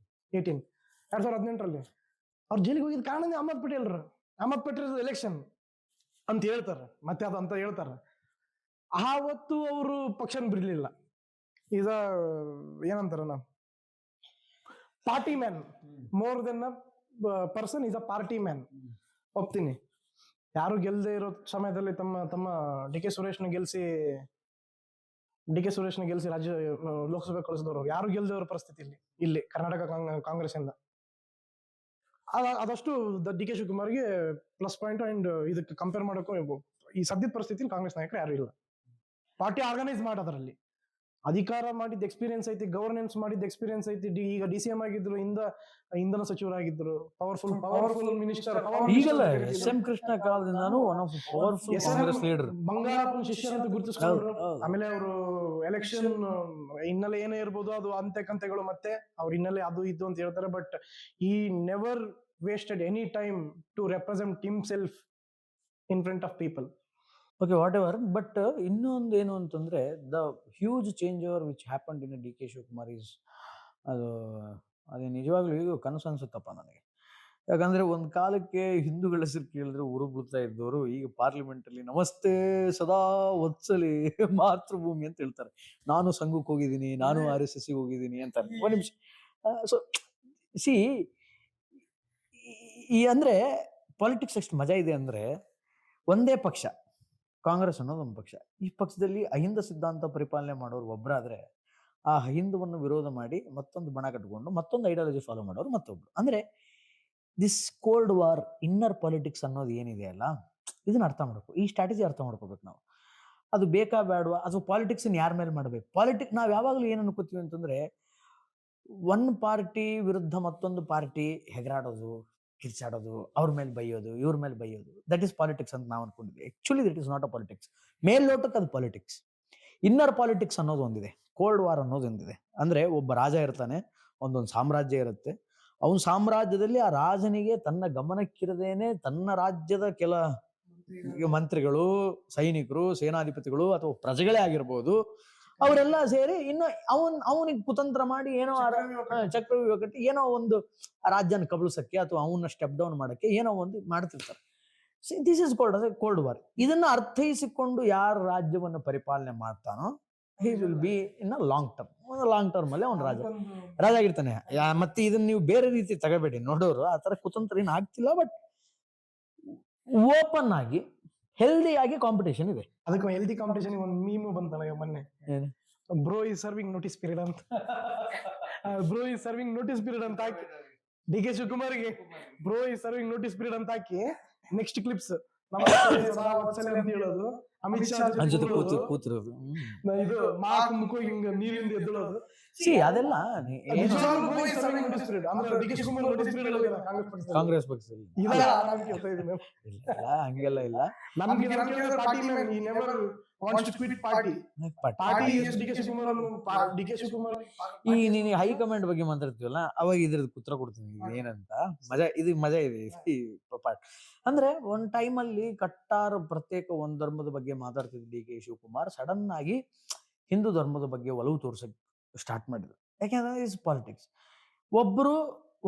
2018ರಲ್ಲಿ ಅವ್ರು ಜೈಲಿಗೆ ಹೋಗಿದ್ ಕಾರಣನೇ ಅಹಮದ್ ಪಟೇಲ್ ಎಲೆಕ್ಷನ್ ಅಂತ ಹೇಳ್ತಾರ. ಮತ್ತೆ ಅದು ಅಂತ ಹೇಳ್ತಾರ. ಆವತ್ತು ಅವರು ಪಕ್ಷನ ಬಿಡ್ಲಿಲ್ಲ. ಈಸ್ ಏನಂತಾರ ನಾ party man more then a person, is a party man. ಒಪ್ತೀನಿ. ಯಾರು ಗೆಲ್ಲದೆ ಇರೋ ಸಮಯದಲ್ಲಿ ತಮ್ಮ ಡಿ ಕೆ ಸುರೇಶ್ನ ಗೆಲ್ಸಿ ರಾಜ್ಯ ಲೋಕಸಭೆ ಕಳಿಸಿದವರು ಯಾರು ಗೆಲ್ಲದೆ ಇರೋ ಪರಿಸ್ಥಿತಿ ಇಲ್ಲಿ ಕರ್ನಾಟಕ ಕಾಂಗ್ರೆಸ್ ಇಂದ. ಅದಷ್ಟು ಡಿ ಕೆ ಶಿವಕುಮಾರ್ಗೆ ಪ್ಲಸ್ ಪಾಯಿಂಟ್. ಅಂಡ್ ಇದಕ್ಕೆ ಕಂಪೇರ್ ಮಾಡೋಕ್ಕೂ ಈ ಸದ್ಯದ ಪರಿಸ್ಥಿತಿ ಕಾಂಗ್ರೆಸ್ ನಾಯಕರು ಯಾರು ಇಲ್ಲ. ಪಾರ್ಟಿ ಆರ್ಗನೈಸ್ ಮಾಡೋದ್ರಲ್ಲಿ ಅಧಿಕಾರ ಮಾಡಿದ ಎಕ್ಸ್ಪೀರಿಯನ್ಸ್ ಐತಿ, ಗವರ್ನೆನ್ಸ್ ಮಾಡಿದ ಎಕ್ಸ್ಪೀರಿಯನ್ಸ್ ಐತಿ. ಈಗ DCM ಆಗಿದ್ರು, ಇಂಧನ ಸಚಿವರಾಗಿದ್ರು, ಪವರ್ಫುಲ್ ಮಿನಿಸ್ಟರ್. ಈಗಲ್ಲ SM ಕೃಷ್ಣ ಕಾಲದಿಂದಾನು one of powerful Congress leader. ಬಂಗಾರಪ್ಪನ ಶಿಷ್ಯರು ಅಂತ ಗುರುತಿಸ್ಕೊಂಡ್ರು. ಆಮೇಲೆ ಅವರು ಎಲೆಕ್ಷನ್ ಹಿನ್ನೆಲೆ ಏನೇ ಇರ್ಬೋದು, ಅದು ಅಂತೆ ಕಂತೆಗಳು ಮತ್ತೆ ಅವ್ರ ಹಿನ್ನೆಲೆ ಅದು ಇದು ಅಂತ ಹೇಳ್ತಾರೆ. But he never wasted any time to represent himself in front of people. Okay, whatever. But ಇನ್ನೊಂದು ಏನು ಅಂತಂದ್ರೆ, the huge change over which happened in DK Shivakumar is, ಅದೇ ನಿಜವಾಗ್ಲೂ ಈಗ ಕನಸು ಅನ್ಸುತ್ತಪ್ಪ ನನಗೆ. ಯಾಕಂದ್ರೆ ಒಂದ್ ಕಾಲಕ್ಕೆ ಹಿಂದೂಗಳ ಹೆಸರು ಕೇಳಿದ್ರೆ ಉರುಬಿಡ್ತಾ ಇದ್ದವರು ಈಗ ಪಾರ್ಲಿಮೆಂಟ್ ಅಲ್ಲಿ ನಮಸ್ತೆ ಸದಾ ವತ್ಸಲಿ ಮಾತೃಭೂಮಿ ಅಂತ ಹೇಳ್ತಾರೆ. ನಾನು ಸಂಘಕ್ಕೆ ಹೋಗಿದ್ದೀನಿ, ನಾನು RSS ಹೋಗಿದ್ದೀನಿ ಅಂತಾರೆ. ಒಂದ್ ನಿಮಿಷ. ಸೊ ಸಿ, ಈ ಅಂದ್ರೆ ಪಾಲಿಟಿಕ್ಸ್ ಎಷ್ಟು ಮಜಾ ಇದೆ ಅಂದ್ರೆ, ಒಂದೇ ಪಕ್ಷ ಕಾಂಗ್ರೆಸ್ ಅನ್ನೋದು ಒಂದು ಪಕ್ಷ. ಈ ಪಕ್ಷದಲ್ಲಿ ಅಹಿಂದ ಸಿದ್ಧಾಂತ ಪರಿಪಾಲನೆ ಮಾಡೋರು ಒಬ್ಬರಾದ್ರೆ, ಆ ಅಹಿಂದವನ್ನು ವಿರೋಧ ಮಾಡಿ ಮತ್ತೊಂದು ಬಣ ಕಟ್ಕೊಂಡು ಮತ್ತೊಂದು ಐಡಿಯಾಲಜಿ ಫಾಲೋ ಮಾಡೋರು ಮತ್ತೊಬ್ರು. ಅಂದ್ರೆ this cold war inner politics ಅನ್ನೋದು ಏನಿದೆ ಅಲ್ಲ, ಇದನ್ನ ಅರ್ಥ ಮಾಡ್ಕೋ, ಈ ಸ್ಟ್ರಾಟಜಿ ಅರ್ಥ ಮಾಡ್ಕೋಬೇಕು ನಾವು. ಅದು ಬೇಕಾ ಬೇಡವಾ, ಅದು ಪಾಲಿಟಿಕ್ಸ್ ಯಾರ ಮೇಲೆ ಮಾಡ್ಬೇಕು? ನಾವ್ ಯಾವಾಗಲೂ ಏನ್ ಅನ್ಕೋತೀವಿ ಅಂತಂದ್ರೆ, ಒನ್ ಪಾರ್ಟಿ ವಿರುದ್ಧ ಮತ್ತೊಂದು ಪಾರ್ಟಿ ಹೆಗರಾಡೋದು, ಕಿರ್ಚಾಡೋದು, ಅವ್ರ ಮೇಲೆ ಬೈಯೋದು, ಇವ್ರ ಮೇಲೆ ಬೈಯೋದು, ದಟ್ ಈಸ್ ಪಾಲಿಟಿಕ್ಸ್ ಅಂತ ನಾವು ಅನ್ಕೊಂಡಿದ್ವಿ. Actually that is not a politics. ಮೇಲ್ನೋಟಕ್ಕೆ ಅದು ಪಾಲಿಟಿಕ್ಸ್. ಇನ್ನರ್ ಪಾಲಿಟಿಕ್ಸ್ ಅನ್ನೋದು ಒಂದಿದೆ, ಕೋಲ್ಡ್ ವಾರ್ ಅನ್ನೋದು ಒಂದಿದೆ. ಅಂದ್ರೆ ಒಬ್ಬ ರಾಜ ಇರ್ತಾನೆ, ಒಂದೊಂದು ಸಾಮ್ರಾಜ್ಯ ಇರುತ್ತೆ. ಅವನ ಸಾಮ್ರಾಜ್ಯದಲ್ಲಿ ಆ ರಾಜನಿಗೆ ತನ್ನ ಗಮನಕ್ಕಿರದೇನೆ ತನ್ನ ರಾಜ್ಯದ ಕೆಲ ಮಂತ್ರಿಗಳು, ಸೈನಿಕರು, ಸೇನಾಧಿಪತಿಗಳು ಅಥವಾ ಪ್ರಜೆಗಳೇ ಆಗಿರ್ಬೋದು, ಅವರೆಲ್ಲ ಸೇರಿ ಇನ್ನು ಅವನಿಗೆ ಕುತಂತ್ರ ಮಾಡಿ ಏನೋ ಚಕ್ರವ್ಯೂಹ ಕಟ್ಟಿ ಏನೋ ಒಂದು ರಾಜ್ಯನ ಕಬಳಿಸಕ್ಕೆ ಅಥವಾ ಅವನ್ನ ಸ್ಟೆಪ್ ಡೌನ್ ಮಾಡಕ್ಕೆ ಏನೋ ಒಂದು ಮಾಡ್ತಿರ್ತಾರೆ. This is cold war. ಇದನ್ನ ಅರ್ಥೈಸಿಕೊಂಡು ಯಾರು ರಾಜ್ಯವನ್ನು ಪರಿಪಾಲನೆ ಮಾಡ್ತಾನೋ, he will be in long term ಅಲ್ಲಿ ಅವ್ನು ರಾಜ ಆಗಿರ್ತಾನೆ. ಮತ್ತೆ ಇದನ್ನ ನೀವು ಬೇರೆ ರೀತಿ ತಗೋಬೇಡಿ, ನೋಡೋರು ಆ ತರ ಕುತಂತ್ರ ಏನು ಆಗ್ತಿಲ್ಲ. ಬಟ್ ಓಪನ್ ಆಗಿ ಹೆಲ್ದಿ ಆಗಿ ಕಾಂಪಿಟೇಷನ್ ಇದೆ. ಅದಕ್ಕೆ ಹೆಲ್ದಿ ಕಾಂಪಿಟೇಷನ್ ಒಂದು ಮೀಮು ಬಂತಲ್ಲ ಮೊನ್ನೆ, bro is serving notice period ಅಂತ. Bro is serving notice period ಅಂತ ಹಾಕಿ DK ಶಿವಕುಮಾರ್ಗೆ bro is serving notice period ಅಂತ ಹಾಕಿ, ನೆಕ್ಸ್ಟ್ ಕ್ಲಿಪ್ಸ್ ಅಂತ ಹೇಳೋದು, ಅಮಿತ್ ಶಾ ಕೂತಿರೋದು, ಇದು ಮಾಕ್ ಮುಖ ಹಿಂಗ ನೀರಿಂದ ಎದ್ದಳೋದು. ಅದೆಲ್ಲ ಕಾಂಗ್ರೆಸ್ ಪಕ್ಷದಲ್ಲಿ ಹಂಗೆಲ್ಲ ಇಲ್ಲ. ಈ ನೀನು ಹೈಕಮಾಂಡ್ ಬಗ್ಗೆ ಮಾತಾಡ್ತೀವಲ್ಲ, ಅವಾಗ ಇದ್ರದ್ದು ಉತ್ತರ ಕೊಡ್ತೀನಿ ಏನಂತ. ಮಜಾ ಇದೆ ಅಂದ್ರೆ, ಒಂದ್ ಟೈಮ್ ಅಲ್ಲಿ ಕಟ್ಟಾರ ಪ್ರತ್ಯೇಕ ಒಂದ್ ಧರ್ಮದ ಬಗ್ಗೆ ಮಾತಾಡ್ತಿದ್ದ DK ಶಿವಕುಮಾರ್ ಸಡನ್ ಆಗಿ ಹಿಂದೂ ಧರ್ಮದ ಬಗ್ಗೆ ಒಲವು ತೋರ್ಸಕ್ ಸ್ಟಾರ್ಟ್ ಮಾಡಿದ್ರು. ಯಾಕೆಂದ್ರೆ ಇಸ್ ಪಾಲಿಟಿಕ್ಸ್. ಒಬ್ರು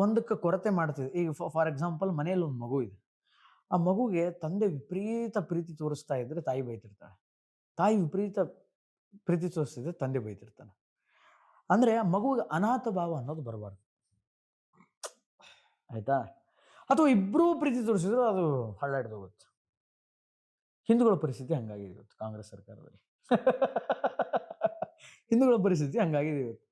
ಒಂದಕ್ಕೆ ಕೊರತೆ ಮಾಡ್ತಿದ್ರು. ಈಗ ಫಾರ್ ಎಕ್ಸಾಂಪಲ್, ಮನೆಯಲ್ಲಿ ಒಂದು ಮಗು ಇದೆ, ಆ ಮಗುಗೆ ತಂದೆ ವಿಪರೀತ ಪ್ರೀತಿ ತೋರಿಸ್ತಾ ಇದ್ರೆ ತಾಯಿ ಬೈತಿರ್ತಾಳೆ, ತಾಯಿ ವಿಪರೀತ ಪ್ರೀತಿ ತೋರಿಸ್ತಿದ್ರೆ ತಂದೆ ಬೈತಿರ್ತಾನೆ. ಅಂದ್ರೆ ಆ ಮಗುವಿಗೆ ಅನಾಥ ಭಾವ ಅನ್ನೋದು ಬರಬಾರ್ದು, ಆಯ್ತಾ? ಅಥವಾ ಇಬ್ರು ಪ್ರೀತಿ ತೋರಿಸಿದ್ರು ಅದು ಹಳ್ಳಾಡ್ದು ಹೋಗುತ್ತೆ. ಹಿಂದೂಗಳ ಪರಿಸ್ಥಿತಿ ಹಂಗಾಗಿದೆ ಇವತ್ತು ಕಾಂಗ್ರೆಸ್ ಸರ್ಕಾರದಲ್ಲಿ. ಹಿಂದೂಗಳ ಪರಿಸ್ಥಿತಿ ಹಂಗಾಗಿದೆ ಇವತ್ತು.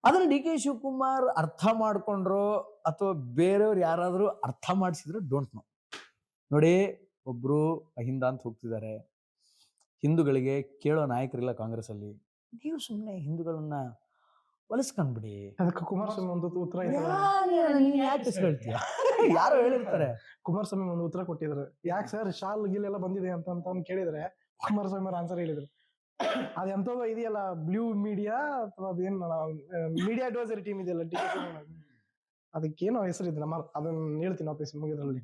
ಅದನ್ನ DK ಶಿವಕುಮಾರ್ ಅರ್ಥ ಮಾಡ್ಕೊಂಡ್ರು ಅಥವಾ ಬೇರೆಯವ್ರು ಯಾರಾದ್ರೂ ಅರ್ಥ ಮಾಡಿಸಿದ್ರು, ಡೋಂಟ್ ನೋ. ನೋಡಿ, ಒಬ್ರು ಅಹಿಂದ ಅಂತ ಹೋಗ್ತಿದ್ದಾರೆ, ಹಿಂದೂಗಳಿಗೆ ಕೇಳೋ ನಾಯಕರಿಲ್ಲ ಕಾಂಗ್ರೆಸ್ ಅಲ್ಲಿ. ನೀವು ಸುಮ್ಮನೆ ಹಿಂದೂಗಳನ್ನ ಒಲಿಸ್ಕೊಂಡ್ಬಿಡಿ. ಅದಕ್ಕೆ ಕುಮಾರಸ್ವಾಮಿ ಒಂದು ಉತ್ತರ ಯಾರು ಹೇಳಿರ್ತಾರೆ, ಕುಮಾರಸ್ವಾಮಿ ಒಂದು ಉತ್ತರ ಕೊಟ್ಟಿದ್ರು. ಯಾಕೆ ಸರ್ ಶಾಲ್ ಗಿಲ್ ಎಲ್ಲ ಬಂದಿದೆ ಅಂತ ಕೇಳಿದ್ರೆ, ಕುಮಾರಸ್ವಾಮಿ ಅವ್ರ ಆನ್ಸರ್ ಹೇಳಿದ್ರು, ಅದೆಂತದೋ ಇದೆಯಲ್ಲ ಬ್ಲೂ ಮೀಡಿಯಾ ಅಥವಾ ಅದೇನ್ ಮೀಡಿಯಾ ಅಡ್ವೈಸರಿ ಟೀಮ್ ಇದೆಯಲ್ಲ ಅದಕ್ಕೇನೋ ಹೆಸರಿದೆ, ನಮ್ಮ ಅದನ್ನ ಹೇಳ್ತೀನಿ ಆಫೀಸ್ ಮುಗಿದ್ರಲ್ಲಿ.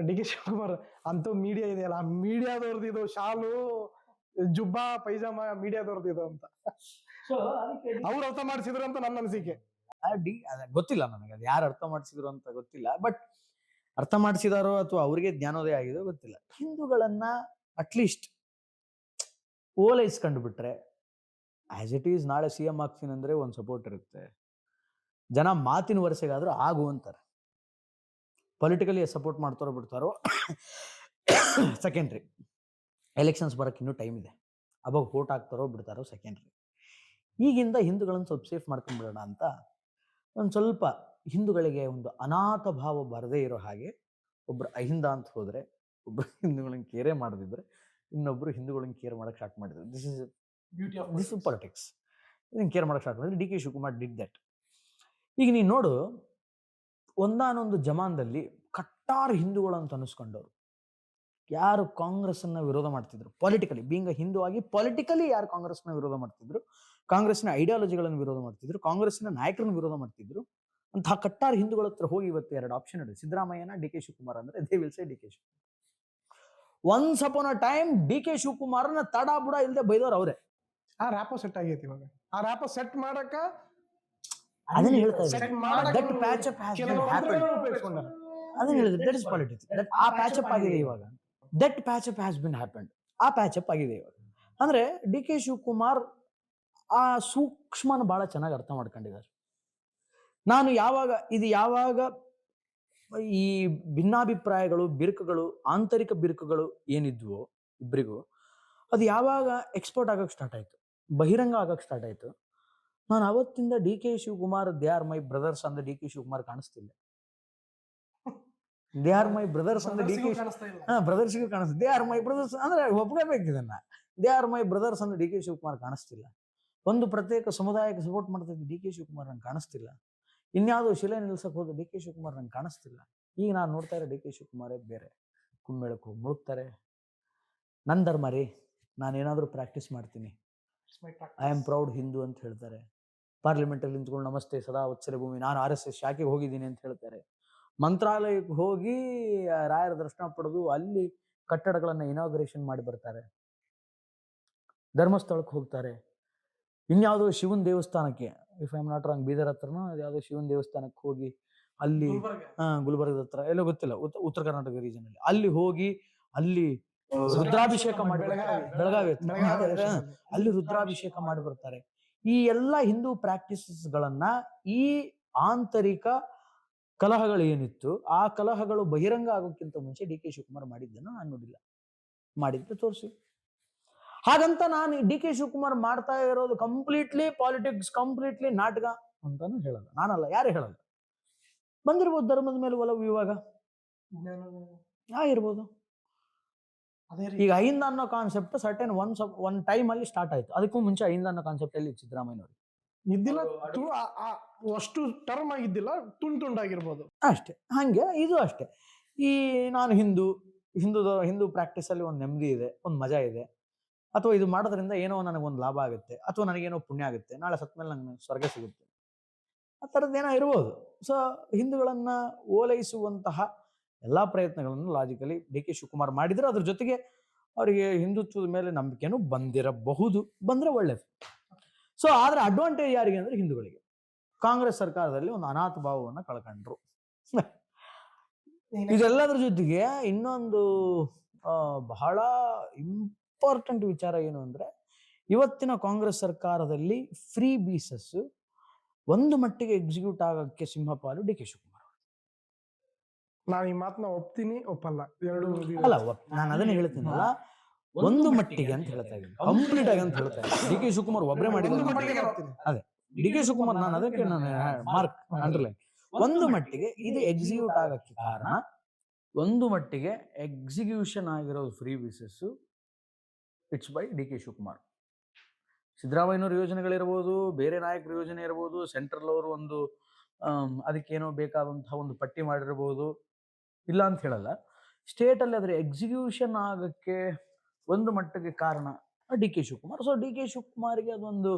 DK ಶಿವಕುಮಾರ್ ಅಂತ ಮೀಡಿಯಾ ಇದೆಯಲ್ಲ, ಆ ಮೀಡಿಯಾದವ್ರದ್ದು ಇದು ಶಾಲು, ಜುಬ್ಬಾ, ಪೈಜಾಮ ಮೀಡಿಯಾದವ್ರದ್ದು ಇದು ಅಂತ ಅವ್ರು ಅರ್ಥ ಮಾಡಿಸಿದ್ರು ಅಂತ ನನ್ನ ಅನಿಸಿಕೆ. ಗೊತ್ತಿಲ್ಲ ನನಗೆ, ಅದು ಯಾರು ಅರ್ಥ ಮಾಡಿಸಿದ್ರು ಅಂತ ಗೊತ್ತಿಲ್ಲ. ಬಟ್ ಅರ್ಥ ಮಾಡಿಸಿದಾರೋ ಅಥವಾ ಅವ್ರಿಗೆ ಜ್ಞಾನೋದಯ ಆಗಿದೋ ಗೊತ್ತಿಲ್ಲ. ಹಿಂದೂಗಳನ್ನ ಅಟ್ಲೀಸ್ಟ್ ಓಲೈಸ್ಕೊಂಡು ಬಿಟ್ರೆ, ಆಸ್ ಇಟ್ ಈಸ್ ನಾಳೆ CM ಆಗ್ತೀನಿ ಅಂದ್ರೆ ಒಂದು ಸಪೋರ್ಟ್ ಇರುತ್ತೆ. ಜನ ಮಾತಿನ ವರಸೆಗಾದ್ರೂ ಆಗು ಅಂತಾರೆ. ಪೊಲಿಟಿಕಲಿ ಸಪೋರ್ಟ್ ಮಾಡ್ತಾರೋ ಬಿಡ್ತಾರೋ ಸೆಕೆಂಡ್ರಿ. ಎಲೆಕ್ಷನ್ಸ್ ಬರಕ್ಕೆ ಇನ್ನೂ ಟೈಮ್ ಇದೆ. ಅವಾಗ ವೋಟ್ ಹಾಕ್ತಾರೋ ಬಿಡ್ತಾರೋ ಸೆಕೆಂಡ್ರಿ. ಈಗಿಂದ ಹಿಂದೂಗಳನ್ನು ಸ್ವಲ್ಪ ಸೇಫ್ ಮಾಡ್ಕೊಂಡ್ಬಿಡೋಣ ಅಂತ, ಒಂದು ಸ್ವಲ್ಪ ಹಿಂದೂಗಳಿಗೆ ಒಂದು ಅನಾಥ ಭಾವ ಬರದೇ ಇರೋ ಹಾಗೆ ಒಬ್ರು ಅಹಿಂದ ಅಂತ ಹೋದ್ರೆ, ಒಬ್ರು ಹಿಂದೂಗಳನ್ನ ಕೇರೆ ಮಾಡದಿದ್ರೆ ಇನ್ನೊಬ್ರು ಹಿಂದೂಗಳನ್ನ ಕೇರ್ ಮಾಡಕ್ ಸ್ಟಾರ್ಟ್ ಮಾಡಿದ್ರು. This is beauty politics. ಇದನ್ನ ಕೇರ್ ಮಾಡಕ್ ಸ್ಟಾರ್ಟ್ ಮಾಡಿದ್ರೆ D K Shivakumar did that. ಈಗ ನೀನು ನೋಡು, ಒಂದಾನೊಂದು ಜಮಾನದಲ್ಲಿ ಕಟ್ಟಾರ್ ಹಿಂದೂಗಳು ಅಂತ ಅನಿಸ್ಕೊಂಡವ್ರು ಯಾರು ಕಾಂಗ್ರೆಸ್ ಅನ್ನ ವಿರೋಧ ಮಾಡ್ತಿದ್ರು, ಪೊಲಿಟಿಕಲಿ ಬೀಂಗ್ ಹಿಂದೂ ಆಗಿ ಪೊಲಿಟಿಕಲಿ ಯಾರು ಕಾಂಗ್ರೆಸ್ನ ವಿರೋಧ ಮಾಡ್ತಿದ್ರು, ಕಾಂಗ್ರೆಸ್ನ ಐಡಿಯಾಲಜಿಗಳನ್ನು ವಿರೋಧ ಮಾಡ್ತಿದ್ರು, ಕಾಂಗ್ರೆಸ್ನ ನಾಯಕರನ್ನು ವಿರೋಧ ಮಾಡ್ತಿದ್ರು, ಅಂತಹ ಕಟ್ಟಾರ್ ಹಿಂದೂಗಳ ಹತ್ರ ಹೋಗಿ ಇವತ್ತು 2 ಆಪ್ಷನ್ ಇದೆ, ಸಿದ್ದರಾಮಯ್ಯನ ಡಿ ಕೆ ಶಿವಕುಮಾರ್. ಅಂದ್ರೆ they will say D K Shivakumar. Once upon a time D K ಶಿವಕುಮಾರ್ನ ತಡ ಬುಡ ಇಲ್ಲದೆ ಬೈದವ್ರು ಅವರೇ. ಆ ರ್ಯಾಪೋ ಸೆಟ್ ಆಗೈತಿ ಇವಾಗ. ಆ ರ್ಯಾಪೋ ಸೆಟ್ ಮಾಡಕ ಅದನ್ನ ಹೇಳ್ತಾ set ಇದ್ದೀನಿ. ಮಾಡಕ್ಕೆ That patch up has been ಕೆಲವು happened. ತಂತ್ರಗಳನ್ನು ಉಪಯೋಗಿಸ್ಕೊಂಡಾರ. ಅದನ್ನ ಹೇಳಿದ್ರೆ ದಟ್ ಇಸ್ ಪಾಲಿಟಿಕ್ಸ್. ಆ ಪ್ಯಾಚ್ ಅಪ್ ಆಗಿದೆ ಇವಾಗ. That patch up has been happened. ಆ ಪ್ಯಾಚ್ ಅಪ್ ಆಗಿದೆ ಇವಾಗ. ಅಂದ್ರೆ ಡಿ ಕೆ ಶಿವಕುಮಾರ್ ಆ ಸೂಕ್ಷ್ಮನ ಬಹಳ ಚೆನ್ನಾಗಿ ಅರ್ಥ ಮಾಡ್ಕೊಂಡಿದ್ದಾರೆ. ನಾನು ಯಾವಾಗ ಈ ಭಿನ್ನಾಭಿಪ್ರಾಯಗಳು, ಬಿರುಕುಗಳು, ಆಂತರಿಕ ಬಿರುಕುಗಳು ಏನಿದ್ವೋ ಇಬ್ಬರಿಗೂ, ಅದು ಯಾವಾಗ ಎಕ್ಸ್ಪೋರ್ಟ್ ಆಗಕ್ ಸ್ಟಾರ್ಟ್ ಆಯ್ತು, ಬಹಿರಂಗ ಆಗಕ್ ಸ್ಟಾರ್ಟ್ ಆಯ್ತು, ನಾನು ಅವತ್ತಿಂದ D K Shivakumar they are my brothers ಅಂದ್ರೆ ಡಿ ಕೆ ಶಿವಕುಮಾರ್ ಕಾಣಿಸ್ತಿಲ್ಲ. ದೇ ಆರ್ ಮೈ ಬ್ರದರ್ಸ್ ಅಂದ್ರೆ ಡಿ ಕೆ ಬ್ರದರ್ಸ್ಗೂ ಕಾಣಿಸ್ತಿಲ್ಲ. ದೇ ಆರ್ ಮೈ ಬ್ರದರ್ಸ್ ಅಂದ್ರೆ ಒಪ್ಕೋಬೇಕು ಇದನ್ನ. ದೇ ಆರ್ ಮೈ ಬ್ರದರ್ಸ್ ಅಂದ್ರೆ ಡಿ ಕೆ ಶಿವಕುಮಾರ್ ಕಾಣಿಸ್ತಿಲ್ಲ. ಒಂದು ಪ್ರತ್ಯೇಕ ಸಮುದಾಯಕ್ಕೆ ಸಪೋರ್ಟ್ ಮಾಡ್ತಾ ಇದ್ದ ಡಿ ಕೆ ಶಿವಕುಮಾರ್ ನಂಗೆ ಕಾಣಿಸ್ತಿಲ್ಲ. ಇನ್ಯಾವುದೋ ಶಿಲೆ ನಿಲ್ಸಕ್ ಹೋದ ಡಿ ಕೆ ಶಿವಕುಮಾರ್ ನಂಗೆ ಕಾಣಿಸ್ತಿಲ್ಲ. ಈಗ ನಾನು ನೋಡ್ತಾ ಇರೋ ಡಿ ಕೆ ಶಿವಕುಮಾರೇ ಬೇರೆ. ಕುಂಬೇಳಕ್ಕೆ ಹೋಗಿ ಮುಳುಗ್ತಾರೆ. ನನ್ನ ಧರ್ಮ ರೀ, ನಾನೇನಾದ್ರೂ ಪ್ರಾಕ್ಟೀಸ್ ಮಾಡ್ತೀನಿ, ಐ ಆಮ್ ಪ್ರೌಡ್ ಹಿಂದೂ ಅಂತ ಹೇಳ್ತಾರೆ. ಪಾರ್ಲಿಮೆಂಟಲ್ಲಿ ನಿಂತ್ಕೊಂಡು ನಮಸ್ತೆ ಸದಾ ವತ್ಸಲ ಭೂಮಿ, ನಾನು RSS ಶಾಖೆಗೆ ಹೋಗಿದ್ದೀನಿ ಅಂತ ಹೇಳ್ತಾರೆ. ಮಂತ್ರಾಲಯಕ್ಕೆ ಹೋಗಿ ರಾಯರ ದರ್ಶನ ಪಡೆದು ಅಲ್ಲಿ ಕಟ್ಟಡಗಳನ್ನ ಇನಾಗ್ರೇಷನ್ ಮಾಡಿ ಬರ್ತಾರೆ. ಧರ್ಮಸ್ಥಳಕ್ಕೆ ಹೋಗ್ತಾರೆ. ಇನ್ಯಾವುದೋ ಶಿವನ್ ದೇವಸ್ಥಾನಕ್ಕೆ, if I am not wrong, Bidar ಹತ್ರನೋ ಯಾವುದೋ ಶಿವನ್ ದೇವಸ್ಥಾನಕ್ಕೆ ಹೋಗಿ ಅಲ್ಲಿ ಗುಲ್ಬರ್ಗದ ಹತ್ರ ಎಲ್ಲೋ ಗೊತ್ತಿಲ್ಲ, ಉತ್ತರ ಕರ್ನಾಟಕ ರೀಜನ್ ಅಲ್ಲಿ ಹೋಗಿ ಅಲ್ಲಿ ರುದ್ರಾಭಿಷೇಕ ಮಾಡಿ ಬೆಳಗಾವಿ ಅಲ್ಲಿ ರುದ್ರಾಭಿಷೇಕ ಮಾಡಿ ಬರ್ತಾರೆ. ಈ ಎಲ್ಲ ಹಿಂದೂ ಪ್ರಾಕ್ಟೀಸಸ್ ಗಳನ್ನ ಈ ಆಂತರಿಕ ಕಲಹಗಳು ಏನಿತ್ತು ಆ ಕಲಹಗಳು ಬಹಿರಂಗ ಆಗೋಕ್ಕಿಂತ ಮುಂಚೆ ಡಿ ಕೆ ಶಿವಕುಮಾರ್ ಮಾಡಿದ್ದನ್ನು ನಾನು ನೋಡಿಲ್ಲ. ಮಾಡಿದ್ರೆ ತೋರಿಸಿ. ಹಾಗಂತ ನಾನು ಡಿ ಕೆ ಶಿವಕುಮಾರ್ ಮಾಡ್ತಾ ಇರೋದು ಕಂಪ್ಲೀಟ್ಲಿ ಪಾಲಿಟಿಕ್ಸ್, ಕಂಪ್ಲೀಟ್ಲಿ ನಾಟಕ ಅಂತಾನು ಹೇಳಲ್ಲ, ನಾನಲ್ಲ, ಯಾರೇ ಹೇಳಲ್ಲ. ಬಂದಿರ್ಬೋದು ಧರ್ಮದ ಮೇಲೆ ಒಲವು, ಇವಾಗ ಆಗಿರ್ಬೋದು. ಈಗ ಐಂದ ಅನ್ನೋ ಕಾನ್ಸೆಪ್ಟ್ ಸರ್ಟೆನ್ ಒನ್ ಟೈಮ್ ಅಲ್ಲಿ ಸ್ಟಾರ್ಟ್ ಆಯ್ತು. ಅದಕ್ಕೂ ಮುಂಚೆ ಐಂದ ಅನ್ನೋ ಕಾನ್ಸೆಪ್ಟ್ ಅಲ್ಲಿ ಸಿದ್ದರಾಮಯ್ಯನವರು ಇದ್ದಿಲ್ಲ, ಅಷ್ಟು ಟರ್ಮ್ ಆಗಿದ್ದಿಲ್ಲ, ತುಂಡಾಗಿರ್ಬೋದು ಅಷ್ಟೇ. ಹಂಗೆ ಇದು ಅಷ್ಟೇ. ಈ ನಾನು ಹಿಂದೂ ಪ್ರಾಕ್ಟೀಸ್ ಅಲ್ಲಿ ಒಂದು ನೆಮ್ಮದಿ ಇದೆ, ಒಂದು ಮಜಾ ಇದೆ, ಅಥವಾ ಇದು ಮಾಡೋದ್ರಿಂದ ಏನೋ ನನಗೊಂದು ಲಾಭ ಆಗುತ್ತೆ, ಅಥವಾ ನನಗೇನೋ ಪುಣ್ಯ ಆಗುತ್ತೆ, ನಾಳೆ ಸತ್ತ ಮೇಲೆ ನಂಗೆ ಸ್ವರ್ಗ ಸಿಗುತ್ತೆ, ಆ ಥರದ್ದು ಏನೋ ಇರ್ಬೋದು. ಸೊ ಹಿಂದೂಗಳನ್ನ ಓಲೈಸುವಂತಹ ಎಲ್ಲಾ ಪ್ರಯತ್ನಗಳನ್ನು ಲಾಜಿಕಲಿ ಡಿ ಕೆ ಶಿವಕುಮಾರ್ ಮಾಡಿದ್ರೆ, ಅದ್ರ ಜೊತೆಗೆ ಅವರಿಗೆ ಹಿಂದುತ್ವದ ಮೇಲೆ ನಂಬಿಕೆನೂ ಬಂದಿರಬಹುದು, ಬಂದ್ರೆ ಒಳ್ಳೇದು. ಸೊ ಆದ್ರೆ ಅಡ್ವಾಂಟೇಜ್ ಯಾರಿಗೆ ಅಂದ್ರೆ ಹಿಂದೂಗಳಿಗೆ. ಕಾಂಗ್ರೆಸ್ ಸರ್ಕಾರದಲ್ಲಿ ಒಂದು ಅನಾಥ ಭಾವವನ್ನ ಕಳ್ಕೊಂಡ್ರು. ಇದೆಲ್ಲದ್ರ ಜೊತೆಗೆ ಇನ್ನೊಂದು ಬಹಳ ಇಂಪಾರ್ಟೆಂಟ್ ವಿಚಾರ ಏನು ಅಂದ್ರೆ, ಇವತ್ತಿನ ಕಾಂಗ್ರೆಸ್ ಸರ್ಕಾರದಲ್ಲಿ ಫ್ರೀ ಬೀಸಸ್ ಒಂದು ಮಟ್ಟಿಗೆ ಎಕ್ಸಿಕ್ಯೂಟ್ ಆಗಕ್ಕೆ ಸಿಂಹಪಾಲು ಡಿ ಕೆ ಶಿವಕುಮಾರ್. ನಾನು ಈ ಮಾತನ್ನ ಒಪ್ತೀನಿ, ಒಪ್ಪಲ್ಲ, ಎರಡು ಅಲ್ಲ, ನಾನು ಅದನ್ನ ಹೇಳ್ತೀನಲ್ಲ, ಒಂದು ಮಟ್ಟಿಗೆ ಅಂತ ಹೇಳ್ತಾ ಇದ್ದೀನಿ, ಕಂಪ್ಲೀಟ್ ಆಗಿ ಅಂತ ಹೇಳ್ತಾ ಇದ್ದೀನಿ. ಡಿ ಕೆ ಶಿವಕುಮಾರ್ ಒಬ್ಬರೇ ಮಾಡಿದ್ರು, ಅದೇ ಡಿ ಕೆ ಶಿವಕುಮಾರ್, ನಾನು ಅದಕ್ಕೆ ನಾನು ಮಾರ್ಕ್ ಅಂಡರ್ಲೈನ್, ಒಂದು ಮಟ್ಟಿಗೆ ಇದು ಎಕ್ಸಿಕ್ಯೂಟ್ ಆಗಕ್ಕೆ ಕಾರಣ, ಒಂದು ಮಟ್ಟಿಗೆ ಎಕ್ಸಿಕ್ಯೂಷನ್ ಆಗಿರೋದು freebies it's by D K Shivakumar. ಸಿದ್ದರಾಮಯ್ಯನವ್ರ ಯೋಜನೆಗಳಿರ್ಬೋದು, ಬೇರೆ ನಾಯಕರ ಯೋಜನೆ ಇರ್ಬೋದು, ಸೆಂಟ್ರಲ್ ಅವರು ಒಂದು ಅದಕ್ಕೇನೋ ಬೇಕಾದಂತಹ ಒಂದು ಪಟ್ಟಿ ಮಾಡಿರ್ಬೋದು, ಇಲ್ಲ ಅಂತ ಹೇಳಲ್ಲ. ಸ್ಟೇಟ್ ಅಲ್ಲಿ ಅದ್ರ ಎಕ್ಸಿಕ್ಯೂಷನ್ ಆಗಕ್ಕೆ ಒಂದು ಮಟ್ಟಿಗೆ ಕಾರಣ D K Shivakumar. So D K ಶಿವಕುಮಾರ್ಗೆ ಅದೊಂದು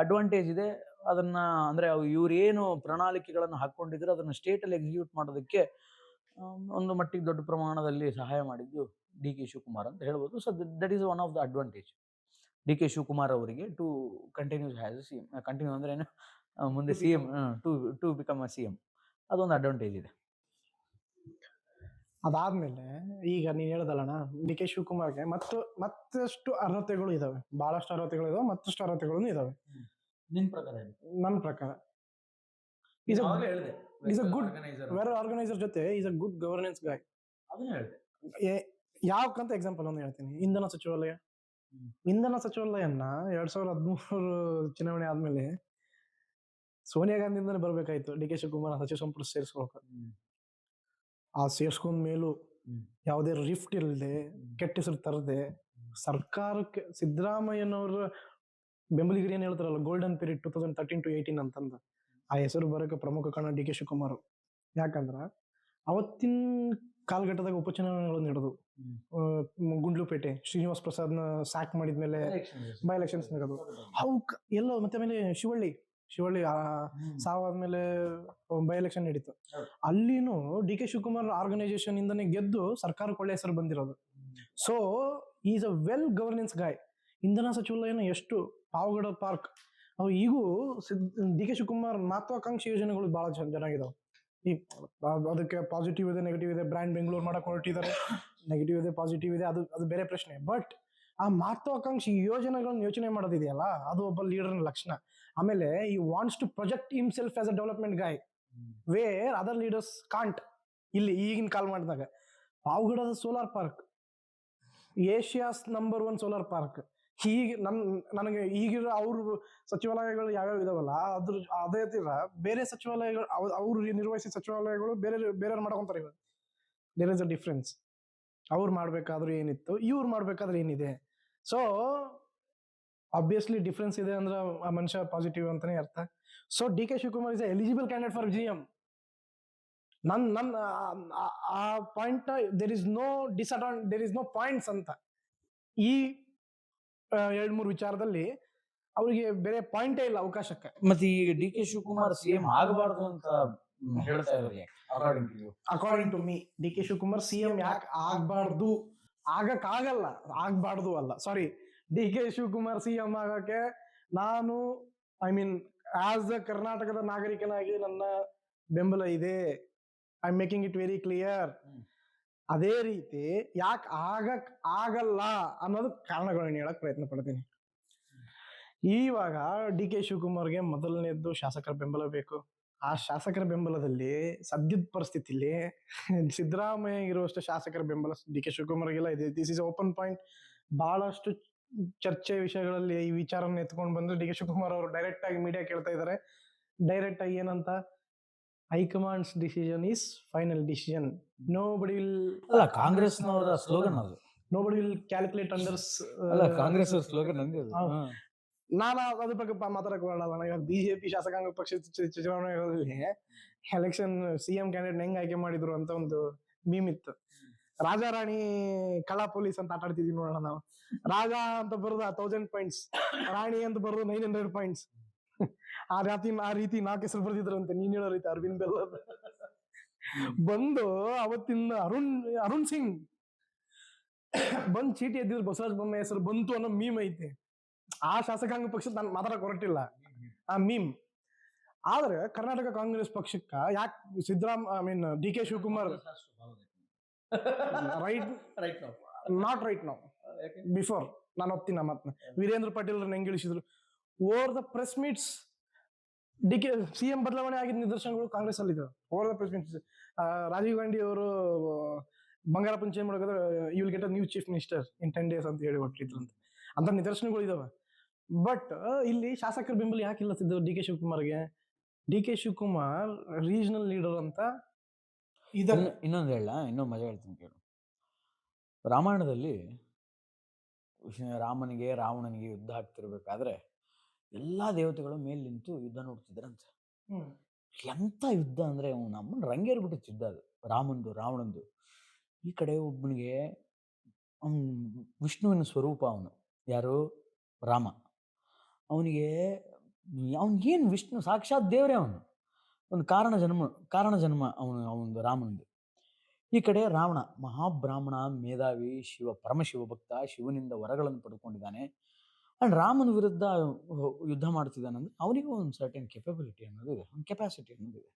ಅಡ್ವಾಂಟೇಜ್ ಇದೆ. ಅದನ್ನ ಅಂದ್ರೆ ಇವ್ರೇನು ಪ್ರಣಾಳಿಕೆಗಳನ್ನು ಹಾಕೊಂಡಿದ್ರು ಅದನ್ನ ಸ್ಟೇಟ್ ಅಲ್ಲಿ ಎಕ್ಸಿಕ್ಯೂಟ್ ಮಾಡೋದಕ್ಕೆ ಒಂದು ಮಟ್ಟಿಗೆ ದೊಡ್ಡ ಪ್ರಮಾಣದಲ್ಲಿ ಸಹಾಯ ಮಾಡಿದ್ದು ಡಿ ಕೆ ಶಿವಕುಮಾರ್ ಅಂತ ಹೇಳ್ಬೋದು. So that is one of the advantage D K Shivakumar ಅವರಿಗೆ to continues has a CM. Continue ಅಂದ್ರೆ ಏನು, ಮುಂದೆ CM to become a CM, ಅದೊಂದು ಅಡ್ವಾಂಟೇಜ್ ಇದೆ. ಅದಾದ್ಮೇಲೆ ಈಗ ನೀನ್ ಹೇಳ್ದಲ್ಲಣ್ಣ, ಡಿ ಕೆ ಶಿವಕುಮಾರ್ಗೆ ಮತ್ತಷ್ಟು ಅರ್ಹತೆಗಳು ಇದಾವೆ, ಬಹಳಷ್ಟು ಅರ್ಹತೆಗಳು ಇದಾವೆ, ಮತ್ತಷ್ಟು ಅರ್ಹತೆಗಳು ಇದಾವೆ. ನಿನ್ ಪ್ರಕಾರ? ನನ್ನ ಪ್ರಕಾರ is a good well organiser ಜೊತೆ ಈಸ್ ಅ ಗುಡ್ ಗವರ್ನೆನ್ಸ್ ಗಾಯ್. ಯಾಕಂತ ಎಕ್ಸಾಂಪಲ್ ಒಂದು ಹೇಳ್ತೀನಿ. ಇಂಧನ ಸಚಿವಾಲಯನ 2013 ಚುನಾವಣೆ ಆದ್ಮೇಲೆ ಸೋನಿಯಾ ಗಾಂಧಿಯಿಂದನೇ ಬರ್ಬೇಕಾಯ್ತು ಡಿ ಕೆ ಶಿವಕುಮಾರ್ ಸಚಿವ ಸಂಪುಟ ಸೇರಿಸ್ಕೊಳಕ. ಆ ಸೇರ್ಸ್ಕೊಂಡ್ ಮೇಲೂ ಯಾವುದೇ ರಿಫ್ಟ್ ಇಲ್ಲದೆ, ಕೆಟ್ಟ ಹೆಸರು ತರದೆ, ಸರ್ಕಾರಕ್ಕೆ ಸಿದ್ದರಾಮಯ್ಯನವರ ಬೆಂಬಲಿಗರು ಏನ್ ಹೇಳ್ತಾರಲ್ಲ, ಗೋಲ್ಡನ್ ಪೀರಿಯಡ್ 2013 to 18 ಅಂತಂದ, ಆ ಹೆಸರು ಬರೋಕೆ ಪ್ರಮುಖ ಕಾರಣ ಡಿ ಕೆ ಶಿವಕುಮಾರ್. ಯಾಕಂದ್ರ ಅವತ್ತಿನ ಕಾಲಘಟ್ಟದಾಗ ಉಪಚುನಾವಣೆಗಳು ನಡೆದು, ಗುಂಡ್ಲುಪೇಟೆ ಶ್ರೀನಿವಾಸ್ ಪ್ರಸಾದ್ನ ಸ್ಯಾಕ್ ಮಾಡಿದ್ಮೇಲೆ ಬೈ ಎಲೆಕ್ಷನ್ಸ್ ನಡೆದು, ಅವಕ್ ಎಲ್ಲೋ ಮತ್ತೆ ಆಮೇಲೆ ಶಿವಳ್ಳಿ ಸಾವಾದ್ಮೇಲೆ ಬೈ ಎಲೆಕ್ಷನ್ ನಡೀತು. ಅಲ್ಲಿನೂ ಡಿ ಕೆ ಶಿವಕುಮಾರ್ ಆರ್ಗನೈಸೇಷನ್ ಇಂದನೇ ಗೆದ್ದು ಸರ್ಕಾರಕ್ಕೆ ಒಳ್ಳೆ ಹೆಸರು ಬಂದಿರೋದು. So is a well governance guy. ಇಂಧನ ಸಚಿವಾಲಯನ ಎಷ್ಟು, ಪಾವಗಡ ಪಾರ್ಕ್, ಅವು ಈಗೂ ಡಿ ಕೆ ಶಿವಕುಮಾರ್ ಮಹತ್ವಾಕಾಂಕ್ಷಿ ಯೋಜನೆಗಳು ಬಹಳ ಚೆನ್ನಾಗಿದಾವೆ. ಈ ಅದಕ್ಕೆ ಪಾಸಿಟಿವ್ ಇದೆ, ನೆಗೆಟಿವ್ ಇದೆ. ಬ್ರ್ಯಾಂಡ್ ಬೆಂಗಳೂರು ಮಾಡಕ್ ಹೊರಟಿದ್ದಾರೆ, ನೆಗೆಟಿವ್ ಇದೆ, ಪಾಸಿಟಿವ್ ಇದೆ, ಅದು ಬೇರೆ ಪ್ರಶ್ನೆ. ಬಟ್ ಆ ಮಹತ್ವಾಕಾಂಕ್ಷಿ ಯೋಜನೆಗಳನ್ನ ಯೋಚನೆ ಮಾಡೋದಿದೆಯಲ್ಲ, ಅದು ಒಬ್ಬ ಲೀಡರ್ನ ಲಕ್ಷಣ. ಆಮೇಲೆ he wants to project himself as a development guy where other leaders can't. ಇಲ್ಲಿ ಈಗಿನ ಕಾಲ್ ಮಾಡಿದಾಗ ಪಾವಗಡದ solar park, Asia's number 1 solar park. ಹೀಗೆ ನನಗೆ ಈಗಿರೋ ಅವ್ರ ಸಚಿವಾಲಯಗಳು ಯಾವ್ಯಾವ ಇದಾವಲ್ಲ, ಅದೇ ತೀರ ಬೇರೆ ಸಚಿವಾಲಯಗಳು, ಅವ್ರು ನಿರ್ವಹಿಸಿದ ಸಚಿವಾಲಯಗಳು ಬೇರೆಯವ್ರು ಮಾಡ್ಕೊಂತಾರೆ. ಇವಾಗ ದೇರ್ ಇಸ್ ಅ ಡಿಫ್ರೆನ್ಸ್. ಅವ್ರು ಮಾಡ್ಬೇಕಾದ್ರೂ ಏನಿತ್ತು, ಇವ್ರು ಮಾಡ್ಬೇಕಾದ್ರೆ ಏನಿದೆ. ಸೊ ಆಬ್ವಿಯಸ್ಲಿ ಡಿಫ್ರೆನ್ಸ್ ಇದೆ ಅಂದ್ರೆ ಆ ಮನುಷ್ಯ ಪಾಸಿಟಿವ್ ಅಂತಾನೆ ಅರ್ಥ. So D K Shivakumar is eligible candidate for GM. ಆ point there is no points ಅಂತ. ಈ 2-3 ವಿಚಾರದಲ್ಲಿ ಅವರಿಗೆ ಬೇರೆ ಪಾಯಿಂಟೇ ಇಲ್ಲ ಅವಕಾಶಕ್ಕೆ. ಮತ್ತೆ ಈಗ ಡಿ ಕೆ ಶಿವಕುಮಾರ್ CM ಆಗಬಾರ್ದು ಅಂತ ಹೇಳ್ತಾ ಇದ್ದಾರೆ. According to me D K Shivakumar CM ಯಾಕೆ ಆಗ್ಬಾರ್ದು, ಆಗಕ್ಕಾಗಲ್ಲ, ಆಗ್ಬಾರ್ದು ಅಲ್ಲ, sorry. D K Shivakumar CM ಆಗಕ್ಕೆ ನಾನು ಆಸ್ ಅ ಕರ್ನಾಟಕದ ನಾಗರಿಕನಾಗಿ ನನ್ನ ಬೆಂಬಲ ಇದೆ. I am making it very clear. ಅದೇ ರೀತಿ ಯಾಕೆ ಆಗಲ್ಲ ಅನ್ನೋದು ಕಾರಣಗಳನ್ನ ಹೇಳಕ್ ಪ್ರಯತ್ನ ಪಡ್ತೀನಿ. ಇವಾಗ ಡಿ ಕೆ ಶಿವಕುಮಾರ್ಗೆ ಮೊದಲನೇದ್ದು ಶಾಸಕರ ಬೆಂಬಲ ಬೇಕು. ಆ ಶಾಸಕರ ಬೆಂಬಲದಲ್ಲಿ ಸದ್ಯದ ಪರಿಸ್ಥಿತಿಲಿ ಸಿದ್ದರಾಮಯ್ಯ ಇರುವಷ್ಟು ಶಾಸಕರ ಬೆಂಬಲ ಡಿ ಕೆ ಶಿವಕುಮಾರ್ಗೆಲ್ಲ ಇದೆ. This is open point. ಬಹಳಷ್ಟು ಚರ್ಚೆ ವಿಷಯಗಳಲ್ಲಿ ಈ ವಿಚಾರನ ಎತ್ಕೊಂಡು ಬಂದ್ರೆ ಡಿ ಕೆ ಶಿವಕುಮಾರ್ ಅವರು ಡೈರೆಕ್ಟ್ ಆಗಿ ಮೀಡಿಯಾ ಕೇಳ್ತಾ ಇದ್ದಾರೆ. ಡೈರೆಕ್ಟ್ ಆಗಿ ಏನಂತ, high command's decision is final decision. Nobody will, ಅಲ್ಲ ಕಾಂಗ್ರೆಸ್ನವರ ಸ್ಲೋಗನ್ ಅದು. ನೋಬಡಿ ವಿಲ್ ಕ್ಯಾಲ್ಕುಲೇಟ್ ಅಂಡರ್ಸ್. ಅಲ್ಲ ಕಾಂಗ್ರೆಸ್ ಸ್ಲೋಗನ್ ಅಂದ್ರೆ ನಾನು ಅದ್ರ ಬಗ್ಗೆ ಮಾತಾಡಕ್ ಬರಲ್ಲ. ಇವಾಗ ಬಿಜೆಪಿ ಶಾಸಕಾಂಗ ಪಕ್ಷ ಚುನಾವಣೆಗಳಲ್ಲಿ ಎಲೆಕ್ಷನ್ CM ಕ್ಯಾಂಡಿಡೇಟ್ ಹೆಂಗ್ ಆಯ್ಕೆ ಮಾಡಿದ್ರು ಅಂತ ಒಂದು ಮೀಮ್ ಇತ್ತು. ರಾಜಾ ರಾಣಿ ಕಳ್ಳ ಪೊಲೀಸ್ ಅಂತ ಆಟ ಆಡ್ತಿದ್ವಿ ನೋಡೋಣ ನಾವು. ರಾಜ ಅಂತ ಬರೋದು 1000 ಪಾಯಿಂಟ್ಸ್, ರಾಣಿ ಅಂತ ಬರೋದು 900 ಪಾಯಿಂಟ್ಸ್. ಆ ರೀತಿ 4 ಹೆಸರು ಬರ್ದಿದ್ರಂತೆ. ನೀನ್ ಹೇಳೋ ರೀತಿ ಅರವಿಂದ್ ಬೆಲ್ಲ ಬಂದು ಅವತ್ತಿನ ಅರುಣ್ ಸಿಂಗ್ ಬಂದ್ ಚೀಟಿ ಎದ್ದಿದ್ರು, ಬಸವರಾಜ ಬೊಮ್ಮಾಯಿ ಹೆಸರು ಬಂತು ಅನ್ನೋ ಮೀಮ್ ಐತೆ. ಆ ಶಾಸಕಾಂಗ ಪಕ್ಷದ ನಾನು ಮಾತಾಡಕ್ ಹೊರಟಿಲ್ಲ, ಆ ಮೀಮ್. ಆದ್ರೆ ಕರ್ನಾಟಕ ಕಾಂಗ್ರೆಸ್ ಪಕ್ಷಕ್ಕ ಯಾಕೆ D K Shivakumar right now before ನಾನು ಓದ್ತೀನಿ ನಮ್ಮ ಮಾತನ್ನ. ವೀರೇಂದ್ರ ಪಾಟೀಲ್ ಹೆಂಗ್ ಇಳಿಸಿದ್ರು over the press meets. D K CM ಬದಲಾವಣೆ ಆಗಿದ್ದ ನಿದರ್ಶನಗಳು ಕಾಂಗ್ರೆಸ್ ಅಲ್ಲಿ ಇದಾವೆ. Over the press meets Rajiv Gandhi ಅವರು ಬಂಗಾರಪ್ಪನ ಚೇಂಜ್ ಮಾಡೋದ್ರೆ you will get a new chief minister in 10 days ಅಂತ ಹೇಳಿ ಹೊರಟಿದ್ರು ಅಂತ ನಿದರ್ಶನಗಳು ಇದಾವೆ. ಬಟ್ ಇಲ್ಲಿ ಶಾಸಕರ ಬೆಂಬಲ ಯಾಕಿಲ್ಲ ಡಿ ಕೆ ಶಿವಕುಮಾರ್ಗೆ? D K Shivakumar regional leader ಅಂತ ಇನ್ನೊಂದು ಇನ್ನೊಂದು ಮಜಾ ಹೇಳ್ತೀನಿ ಕೇಳು. ರಾಮಾಯಣದಲ್ಲಿ ರಾಮನಿಗೆ ರಾವಣನಿಗೆ ಯುದ್ಧ ಆಗ್ತಿರ್ಬೇಕಾದ್ರೆ ಎಲ್ಲಾ ದೇವತೆಗಳು ಮೇಲ್ ನಿಂತು ಯುದ್ಧ ನೋಡ್ತಿದ್ರಂತೆ. ಎಂತ ಯುದ್ಧ ಅಂದ್ರೆ ನಮ್ಮನ್ನ ರಂಗೇರ್ಬಿಟ್ಟಿತ್ತು ಯುದ್ಧ ಅದು. ರಾವಣಂದು. ಈ ಕಡೆ ಒಬ್ಬನಿಗೆ ವಿಷ್ಣುವಿನ ಸ್ವರೂಪ, ಅವನು ಯಾರು, ರಾಮ. ಅವನಿಗೇನು ವಿಷ್ಣು ಸಾಕ್ಷಾತ್ ದೇವರೇ. ಅವನು ಒಂದು ಕಾರಣ ಜನ್ಮ ಅವನು ರಾಮನದು. ಈ ಕಡೆ ರಾವಣ ಮಹಾಬ್ರಾಹ್ಮಣ, ಮೇಧಾವಿ, ಪರಮಶಿವ ಭಕ್ತ, ಶಿವನಿಂದ ವರಗಳನ್ನು ಪಡ್ಕೊಂಡಿದ್ದಾನೆ. ಅಂಡ್ ರಾಮನ ವಿರುದ್ಧ ಯುದ್ಧ ಮಾಡ್ತಿದ್ದಾನಂದ್ರೆ ಅವನಿಗೂ ಒಂದು ಸರ್ಟನ್ ಕೆಪಬಿಲಿಟಿ ಅನ್ನೋದಿದೆ, ಒಂದು ಕೆಪಾಸಿಟಿ ಅನ್ನೋದಿದೆ.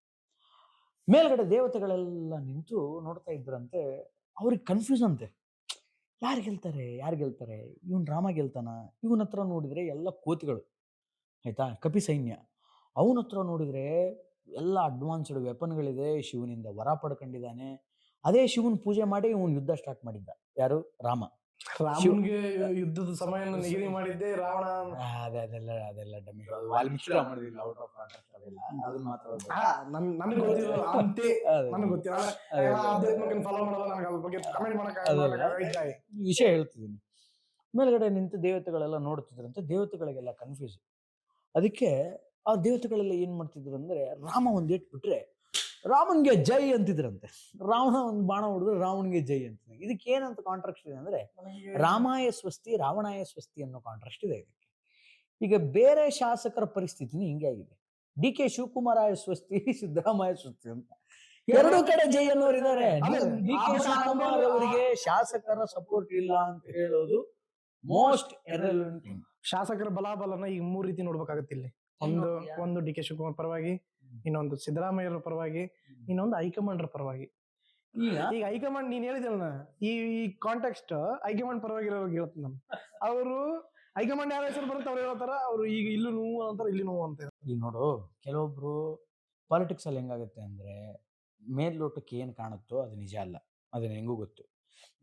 ಮೇಲ್ಗಡೆ ದೇವತೆಗಳೆಲ್ಲ ನಿಂತು ನೋಡ್ತಾ ಇದ್ರಂತೆ. ಅವ್ರಿಗೆ ಕನ್ಫ್ಯೂಸ್ ಅಂತೆ, ಯಾರು ಗೆಲ್ತಾರೆ? ಇವನ್ ರಾಮ ಗೆಲ್ತಾನ? ಇವನ ಹತ್ರ ನೋಡಿದ್ರೆ ಎಲ್ಲ ಕೋತಿಗಳು, ಆಯ್ತಾ, ಕಪಿ ಸೈನ್ಯ. ಅವನ ಹತ್ರ ನೋಡಿದ್ರೆ ಎಲ್ಲ ಅಡ್ವಾನ್ಸ್ಡ್ ವೆಪನ್ಗಳಿದೆ, ಶಿವನಿಂದ ವರ ಪಡ್ಕೊಂಡಿದ್ದಾನೆ. ಅದೇ ಶಿವನ್ ಪೂಜೆ ಮಾಡಿ ಇವನ್ ಯುದ್ಧ ಸ್ಟಾರ್ಟ್ ಮಾಡಿದ್ದ. ಯಾರು? ರಾಮ. ರಾಮನ್ಗೆ ಯುದ್ಧದ ಸಮಯ ನಿಗದಿ ಮಾಡಿದ್ದೆ ರಾವಣ. ಅದೆಲ್ಲ ಡಮ್ಮಿ. ವಾಲ್ಮೀಕಿ ರಾಮಾಯಣದಲ್ಲಿ ಔಟ್ ಆಫ್ ಕಾಂಟೆಕ್ಸ್ಟ್ ಅದೆಲ್ಲ, ಅದನ್ನ ಮಾತ್ರ ನನಗೆ ಗೊತ್ತಿಲ್ಲ ಅಂತೆ. ನನಗೆ ಗೊತ್ತಿಲ್ಲ, ಫಾಲೋ ಮಾಡಲ್ಲ, ನನಗೆ ಅದ್ರ ಬಗ್ಗೆ ಕಮೆಂಟ್ ಮಾಡಕ್ಕೆ ವಿಷಯ ಹೇಳ್ತಿದ್ದೀನಿ. ಮೇಲ್ಗಡೆ ನಿಂತು ದೇವತೆಗಳೆಲ್ಲ ನೋಡ್ತಿದ್ರಂತೆ, ದೇವತೆಗಳಿಗೆಲ್ಲ ಕನ್ಫ್ಯೂಸ್. ಅದಕ್ಕೆ ಆ ದೇವತೆಗಳೆಲ್ಲ ಏನ್ ಮಾಡ್ತಿದ್ರು ಅಂದ್ರೆ, ರಾಮ ಒಂದ್ ಏಟ್ ಬಿಟ್ರೆ ರಾಮನ್ಗೆ ಜೈ ಅಂತಿದ್ರಂತೆ. ರಾವಣ ಒಂದು ಬಾಣ ಹೊಡೆದ್ರೆ ರಾವಣ್ಗೆ ಜೈ ಅಂತಿದ್ರು. ಇದಕ್ಕೆ ಏನಂತ ಕಾಂಟ್ರಾಕ್ಟ್ ಇದೆ ಅಂದ್ರೆ, ರಾಮಾಯ ಸ್ವಸ್ತಿ ರಾವಣಾಯ ಸ್ವಸ್ತಿ ಅನ್ನೋ ಕಾಂಟ್ರಾಕ್ಟ್ ಇದೆ ಇದಕ್ಕೆ. ಈಗ ಬೇರೆ ಶಾಸಕರ ಪರಿಸ್ಥಿತಿನೂ ಹಿಂಗೆ ಆಗಿದೆ. ಡಿ ಕೆ ಶಿವಕುಮಾರಾಯ ಸ್ವಸ್ತಿ ಸಿದ್ದರಾಮಯ್ಯ ಸ್ವಸ್ತಿ ಅಂತ ಎರಡು ಕಡೆ ಜೈ ಅನ್ನೋರು ಇದ್ದಾರೆ. ಡಿ ಕೆ ಶಿವಕುಮಾರ್ ಅವರಿಗೆ ಶಾಸಕರ ಸಪೋರ್ಟ್ ಇಲ್ಲ ಅಂತ ಹೇಳೋದು ಮೋಸ್ಟ್ ಇರ್ರೆಲೆವೆಂಟ್. ಶಾಸಕರ ಬಲಾಬಲನ ಈಗ ಮೂರ್ ರೀತಿ ನೋಡ್ಬೇಕಾಗತ್ತೆ ಇಲ್ಲಿ. ಒಂದು ಡಿ ಕೆ ಶಿವಕುಮಾರ್ ಪರವಾಗಿ, ಇನ್ನೊಂದು ಸಿದ್ದರಾಮಯ್ಯರ ಪರವಾಗಿ, ಇನ್ನೊಂದು ಹೈಕಮಾಂಡ್ರ ಪರವಾಗಿ. ಈಗ ಹೈಕಮಾಂಡ್ ನೀನ್ ಹೇಳಿದಲ್ಲ, ಈ ಕಾಂಟೆಕ್ಸ್ಟ್ ಹೈಕಮಾಂಡ್ ಪರವಾಗಿ ಹೇಳ್ತೀನಿ ನಾನು. ಅವರು ಹೈಕಮಾಂಡ್ ಯಾವ ಹೆಸರು ಬರುತ್ತೆ ಅವ್ರು ಹೇಳ್ತಾರ, ಅವ್ರು ಈಗ ಇಲ್ಲೂ ನೋವು ಅಂತಾರ, ಇಲ್ಲಿ ನೋವು ಅಂತ. ಈಗ ನೋಡು, ಕೆಲವೊಬ್ರು ಪಾಲಿಟಿಕ್ಸ್ ಅಲ್ಲಿ ಹೆಂಗಾಗುತ್ತೆ ಅಂದ್ರೆ, ಮೇಲ್ನೋಟಕ್ಕೆ ಏನ್ ಕಾಣುತ್ತೋ ಅದು ನಿಜ ಅಲ್ಲ, ಅದನ್ನ ಹೆಂಗೂ ಗೊತ್ತು.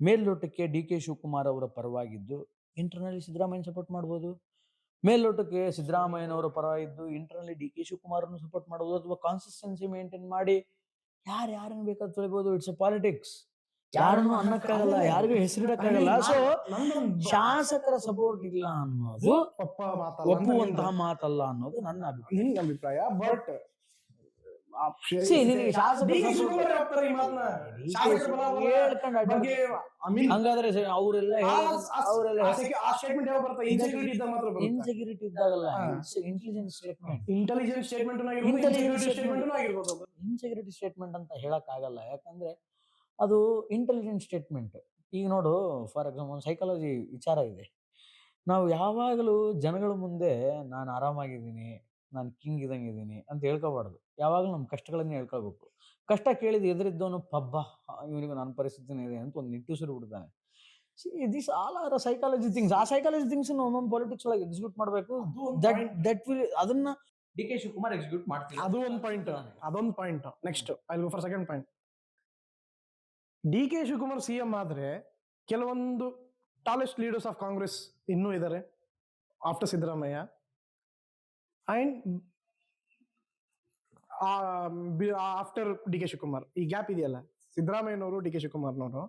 ಮೇಲ್ನೋಟಕ್ಕೆ ಡಿ ಕೆ ಶಿವಕುಮಾರ್ ಅವರ ಪರವಾಗಿದ್ದು ಇಂಟರ್ನಲ್ಲಿ ಸಿದ್ದರಾಮಯ್ಯ ಸಪೋರ್ಟ್ ಮಾಡ್ಬೋದು, ಮೇಲ್ನೋಟಕ್ಕೆ ಸಿದ್ದರಾಮಯ್ಯನವರ ಪರವಾಗಿದ್ದು ಇಂಟರ್ನಲ್ಲಿ ಡಿ ಕೆ ಶಿವಕುಮಾರ್ ಸಪೋರ್ಟ್ ಮಾಡ್ಬೋದು, ಅಥವಾ ಕಾನ್ಸಿಸ್ಟೆನ್ಸಿ ಮೇಂಟೈನ್ ಮಾಡಿ ಯಾರನ್ನ ಬೇಕಾದ್ರೂ ತೊಳಿಬಹುದು. It's A politics. ಯಾರನ್ನು ಅನ್ನಕ್ಕಾಗಲ್ಲ, ಯಾರಿಗೂ ಹೆಸರಿಡಕ್ಕಾಗಲ್ಲ. ಸೊ ಶಾಸಕರ ಸಪೋರ್ಟ್ ಇಲ್ಲ ಅನ್ನೋದು ಒಪ್ಪುವಂತಹ ಮಾತಲ್ಲ ಅನ್ನೋದು ನನ್ನ ಅಭಿಪ್ರಾಯ. ಬಟ್ ಹಂಗಾದ್ರೆ ಅವರೆಲ್ಲ ಇನ್ಸೆಕ್ಯೂರಿಟಿ ಇದ್ದಾಗಲ್ಲ, ಇಂಟೆಲಿಜೆನ್ಸ್ ಇನ್ಸೆಕ್ಯೂರಿಟಿ ಸ್ಟೇಟ್ಮೆಂಟ್ ಅಂತ ಹೇಳಕ್ ಆಗಲ್ಲ. ಯಾಕಂದ್ರೆ ಅದು ಇಂಟೆಲಿಜೆಂಟ್ ಸ್ಟೇಟ್ಮೆಂಟ್. ಈಗ ನೋಡು, ಫಾರ್ ಎಕ್ಸಾಂಪಲ್ ಸೈಕಾಲಜಿ ವಿಚಾರ ಇದೆ. ನಾವು ಯಾವಾಗಲೂ ಜನಗಳ ಮುಂದೆ ನಾನು ಆರಾಮಾಗಿದ್ದೀನಿ, ನಾನು ಕಿಂಗ್ ಇದಂಗಿದ್ದೀನಿ ಅಂತ ಹೇಳ್ಕೋಬಾರ್ದು. ಯಾವಾಗಲೂ ನಮ್ಮ ಕಷ್ಟಗಳನ್ನೇ ಹೇಳ್ಕೋಬೇಕು. ಕಷ್ಟ ಕೇಳಿದ ಎದುರಿದ್ದವನು ಪಬ್ಬ ಇವನಿಗೂ ನನ್ನ ಪರಿಸ್ಥಿತಿನೇ ಇದೆ ಅಂತ ಒಂದು ನಿಟ್ಟುಸಿರು ಬಿಡ್ತಾನೆ. This all are psychology things. ಆ ಸೈಕಾಲಜಿ ಥಿಂಗ್ಸ್ ಒಮ್ಮೊಮ್ಮೆ ಪಾಲಿಟಿಕ್ಸ್ ಒಳಗೆ ಎಕ್ಸಿಕ್ಯೂಟ್ ಮಾಡಬೇಕು. ಅದನ್ನ ಡಿ ಕೆ ಶಿವಕುಮಾರ್ ಎಕ್ಸಿಕ್ಯೂಟ್ ಮಾಡ್ತಾರೆ. ಅದು ಒಂದು point. Next I will go for second point. D K Shivakumar CM ಆದ್ರೆ ಕೆಲವೊಂದು ಟಾಲೆಸ್ಟ್ ಲೀಡರ್ಸ್ ಆಫ್ ಕಾಂಗ್ರೆಸ್ ಇನ್ನೂ ಇದ್ದಾರೆ after Siddaramaiah. And after D K Shivakumar ಈ ಗ್ಯಾಪ್ ಇದೆಯಲ್ಲ, ಸಿದ್ದರಾಮಯ್ಯನವರು ಡಿ ಕೆ ಶಿವಕುಮಾರ್ನವರು,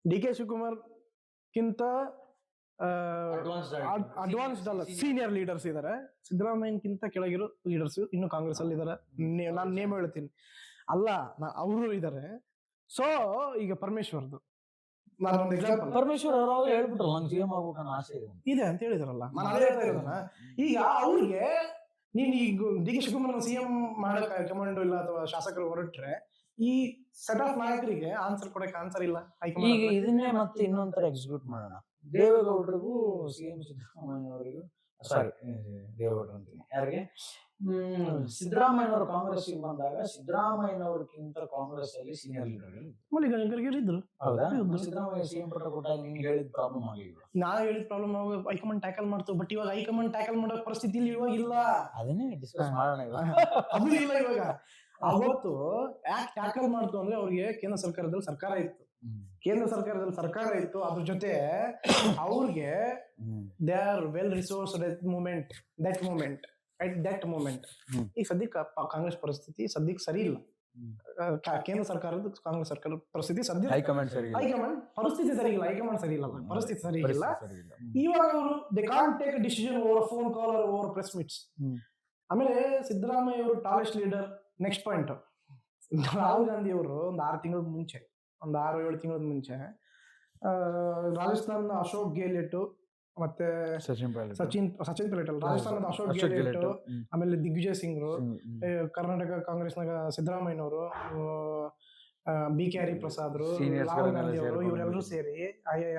ಡಿ ಕೆ ಶಿವಕುಮಾರ್ ಕಿಂತ ಅಡ್ವಾನ್ಸ್ಡ್ ಅಲ್ಲ, ಸೀನಿಯರ್ ಲೀಡರ್ಸ್ ಇದಾರೆ. ಸಿದ್ದರಾಮಯ್ಯನ್ಕಿಂತ ಕೆಳಗಿರೋ ಲೀಡರ್ಸ್ ಇನ್ನು ಕಾಂಗ್ರೆಸ್ ಅಲ್ಲಿ ಇದಾರೆ. ನಾನು ನೇಮ್ ಹೇಳ್ತೀನಿ ಅಲ್ಲ, ಅವರು ಇದಾರೆ. ಸೊ ಈಗ ಪರಮೇಶ್ವರ್ದು ನಾನೊಂದು ಎಕ್ಸಾಂಪಲ್. ಪರಮೇಶ್ವರ್ ಅವರು ಹೇಳ್ಬಿಟ್ರು ನಂಗೆ ಸಿಎಂ ಆಗ್ಬೇಕನ್ನೋ ಆಸೆ ಇದೆ ಅಂತ ಹೇಳಿದಾರಲ್ಲ, ನಾನು ಅದೇ ಹೇಳ್ತಾ ಇರೋದನ್ನ. ಈಗ ಅವ್ರಿಗೆ ನೀನ್ ಈಗ ಡಿ ಕೆ ಶಿವಕುಮಾರ್ ಸಿಎಂ ಮಾಡಕ್ ಹೈಕಮಾಂಡ್ ಇಲ್ಲ ಅಥವಾ ಶಾಸಕರು ಹೊರಟ್ರೆ, ಈ ಸೆಟ್ ಆಫ್ ನಾಯಕರಿಗೆ ಆನ್ಸರ್ ಕೊಡಕ್ಕೆ ಆನ್ಸರ್ ಇಲ್ಲ. ಈಗ ಇದನ್ನೇ ಮತ್ತೆ ಇನ್ನೊಂಥರ ಎಕ್ಸಿಕ್ಯೂಟ್ ಮಾಡೋಣ. ದೇವೇಗೌಡರಿಗೂ ಸಿಎಂ ಸಿದ್ದರಾಮಯ್ಯ ಅವರಿಗೂ, ಸಾರಿ ದೇವೇಗೌಡರು ಅಂತೀನಿ, ಯಾರಿಗೆ ಸಿದ್ದರಾಮಯ್ಯನವರು ಕಾಂಗ್ರೆಸ್ ಬಂದಾಗ ಸಿದ್ದರಾಮಯ್ಯನವ್ರಕ್ಕಿಂತ ಕಾಂಗ್ರೆಸ್ ಅಲ್ಲಿ ಸೀನಿಯರ್ ಲೀಡರ್ ಮಲ್ಲಿಕಾರ್ಜುನ ಇದ್ರು. ಹೌದಾ? ಸಿದ್ದರಾಮಯ್ಯ ಸಿಎಂ ಪಟ್ಟ ಕೊಟ್ಟಾಗ ನೀನು ಹೇಳಿದ ಪ್ರಾಬ್ಲಮ್ ಆಗಿಲ್ಲ. ನಾ ಹೇಳಿದ ಪ್ರಾಬ್ಲಮ್ ಹೈಕಮಾಂಡ್ ಟ್ಯಾಕಲ್ ಮಾಡ್ತು. ಬಟ್ ಇವಾಗ ಹೈಕಮಾಂಡ್ ಟ್ಯಾಕಲ್ ಮಾಡೋ ಪರಿಸ್ಥಿತಿ ಇವಾಗ ಇಲ್ಲ. ಅದನ್ನೇ ಡಿಸ್ಕಸ್ ಮಾಡೋಣ ಇವಾಗ. ಅದು ಇಲ್ಲ ಇವಾಗ. ಅವತ್ತು ಯಾಕೆ ಟ್ಯಾಕಲ್ ಮಾಡ್ತು ಅಂದ್ರೆ, ಅವ್ರಿಗೆ ಕೇಂದ್ರ ಸರ್ಕಾರದಲ್ಲಿ ಸರ್ಕಾರ ಇತ್ತು. ಅದ್ರ ಜೊತೆ ಅವ್ರಿಗೆ they are well resourced that moment. ಈಗ ಸದ್ಯಕ್ಕೆ ಕಾಂಗ್ರೆಸ್ ಪರಿಸ್ಥಿತಿ ಸದ್ಯಕ್ಕೆ ಸರಿ ಇಲ್ಲ. ಕೇಂದ್ರ ಸರ್ಕಾರದ ಕಾಂಗ್ರೆಸ್ ಸರ್ಕಾರದ ಪರಿಸ್ಥಿತಿ ಸದ್ಯ ಹೈಕಮಾಂಡ್ ಪರಿಸ್ಥಿತಿ ಸರಿ ಇಲ್ಲ. ಪರಿಸ್ಥಿತಿ ಸರಿ ಇಲ್ಲ. ಇವಾಗ ಅವರು they can't take decision over phone call R over press meets. ಆಮೇಲೆ ಸಿದ್ದರಾಮಯ್ಯ ಅವರು tallest leader. Next point, Rahul Gandhi ಅವರು ಒಂದು 6-7 ತಿಂಗಳ ಮುಂಚೆ ರಾಜಸ್ಥಾನ ಅಶೋಕ್ ಗೆಹ್ಲೋಟ್ ಮತ್ತೆ ಸಚಿನ್ ಪೈಲಟ್ ಅಲ್ಲ, ರಾಜಸ್ಥಾನದ ಅಶೋಕ್ ಗೆಹ್ಲೋಟ್, ಆಮೇಲೆ ದಿಗ್ವಿಜಯ್ ಸಿಂಗ್, ಕರ್ನಾಟಕ ಕಾಂಗ್ರೆಸ್ನಾಗ ಸಿದ್ದರಾಮಯ್ಯನವರು, ಬಿ ಕೆ ಹರಿಪ್ರಸಾದ್, ರಾಹುಲ್ ಗಾಂಧಿ ಅವರು, ಇವರೆಲ್ಲರೂ ಸೇರಿ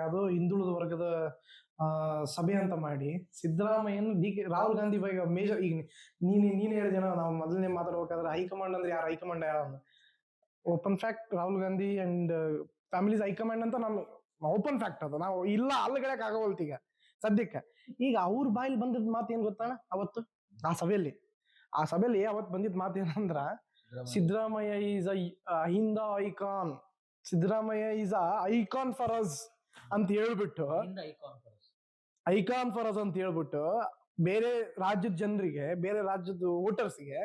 ಯಾವ್ದೋ ಹಿಂದುಳಿದ ವರ್ಗದ ಸಭೆ ಅಂತ ಮಾಡಿ ಸಿದ್ದರಾಮಯ್ಯನ ರಾಹುಲ್ ಗಾಂಧಿ ಬಗ್ಗೆ ಮೇಜರ್. ಈಗ ನೀನ್ ಹೇಳಿದ ನಾವು ಮೊದಲನೇ ಮಾತಾಡ್ಬೇಕಾದ್ರೆ ಹೈಕಮಾಂಡ್ ಅಂದ್ರೆ ಯಾರು, ಹೈಕಮಾಂಡ್ ಯಾರು? Open fact, Rahul Gandhi and families high command ಅಂತ ನಾನು ಓಪನ್ ಫ್ಯಾಕ್ಟ್. ಅದು ನಾವು ಇಲ್ಲ ಅಲ್ಲಗಡೆಕ್ ಆಗೋಲ್ತು ಈಗ ಸದ್ಯಕ್ಕೆ. ಈಗ ಅವ್ರ ಬಾಯಲ್ಲಿ ಬಂದಿದ್ ಮಾತು ಏನ್ ಗೊತ್ತಾಣ? ಅವತ್ತು ಆ ಸಭೆಯಲ್ಲಿ ಅವತ್ತು ಬಂದಿದ್ ಮಾತು ಏನಂದ್ರ, Siddaramaiah is Ahinda icon, Siddaramaiah is icon for us ಅಂತ ಹೇಳ್ಬಿಟ್ಟು, ಬೇರೆ ರಾಜ್ಯದ ಜನರಿಗೆ, ಬೇರೆ ರಾಜ್ಯದ ವೋಟರ್ಸ್ಗೆ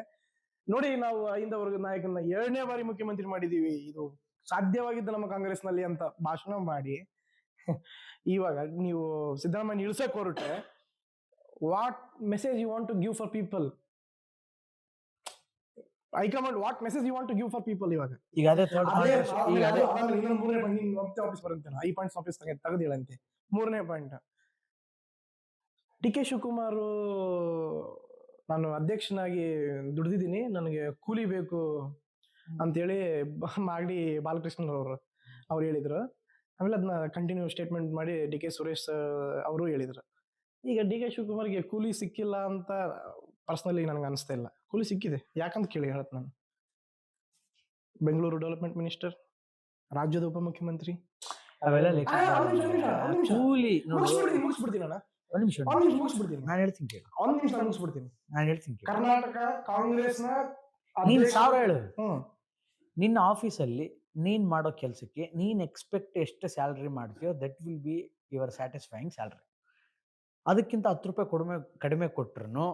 ನೋಡಿ, ನಾವು ಅಹಿಂದ ವರ್ಗದ ನಾಯಕನ 2ನೇ ಬಾರಿ ಮುಖ್ಯಮಂತ್ರಿ ಮಾಡಿದೀವಿ, ಇದು ಸಾಧ್ಯವಾಗಿದ್ದು ನಮ್ಮ ಕಾಂಗ್ರೆಸ್ ನಲ್ಲಿ ಅಂತ ಭಾಷಣ ಮಾಡಿ ಇವಾಗ ನೀವು ಸಿದ್ದರಾಮಯ್ಯ ಇಳಿಸಕ್ ಹೊರಟ್ರೆ what message you want to give for people? High command what message you want to give for people? ಇವಾಗ ಈಗ ಅದೇ ಥರ್ಡ್ ಈಗ ಅದೇ ಮೂರನೇ ಪಾಯಿಂಟ್ ಆಫೀಸ್ ಬರುತ್ತೆ, ಈ ಪಾಯಿಂಟ್ಸ್ ಆಫೀಸ್ ತೆಗೆದು ಹೇಳಂತೆ. ಮೂರನೇ ಪಾಯಿಂಟ್, ಡಿ ಕೆ ಶಿವಕುಮಾರ್ ನಾನು ಅಧ್ಯಕ್ಷನಾಗಿ ದುಡ್ದಿದ್ದೀನಿ, ನನಗೆ ಕೂಲಿ ಬೇಕು ಅಂತೇಳಿ ಮಾಗಡಿ ಬಾಲಕೃಷ್ಣ ಅವ್ರು ಹೇಳಿದ್ರು. ಆಮೇಲೆ ಅದನ್ನ ಕಂಟಿನ್ಯೂ ಸ್ಟೇಟ್ಮೆಂಟ್ ಮಾಡಿ ಡಿ ಕೆ ಸುರೇಶ್ ಅವರು ಹೇಳಿದ್ರು. ಈಗ ಡಿ ಕೆ ಶಿವಕುಮಾರ್ಗೆ ಕೂಲಿ ಸಿಕ್ಕಿಲ್ಲ ಅಂತ ಪರ್ಸನಲಿ ನನಗೆ ಅನಿಸ್ತಾ ಇಲ್ಲ. ಕೂಲಿ ಸಿಕ್ಕಿದೆ, ಯಾಕಂತ ಕೇಳಿ ಹೇಳತ್ ನಾನು. ಬೆಂಗಳೂರು ಡೆವಲಪ್ಮೆಂಟ್ ಮಿನಿಸ್ಟರ್, ರಾಜ್ಯದ ಉಪಮುಖ್ಯಮಂತ್ರಿ, ಅವೆಲ್ಲ ಕೂಲಿ ಮುಗಿಸ್ಬಿಡ್ತೀನಿ ಅಣ್ಣ, ಮುಗಿಸ್ಬಿಡ್ತೀನಿ. ನಾನು ಹೇಳ್ತೀನಿ ಕೇಳಿ, ಮುಗಿಸ್ಬಿಡ್ತೀನಿ. ನಾನು ಹೇಳ್ತೀನಿ ಕೇಳಿ. ಕರ್ನಾಟಕ ಕಾಂಗ್ರೆಸ್ನ ನೀನ್ 1000 ಹೇಳು. ನಿನ್ನ ಆಫೀಸಲ್ಲಿ ನೀನ್ ಮಾಡೋ ಕೆಲಸಕ್ಕೆ ನೀನ್ ಎಕ್ಸ್ಪೆಕ್ಟ್ ಎಷ್ಟು ಸ್ಯಾಲ್ರಿ ಮಾಡ್ತೀಯೋ that will be your satisfying salary. ಅದಕ್ಕಿಂತ 10 ರೂಪಾಯಿ ಕಡಿಮೆ ಕೊಟ್ರು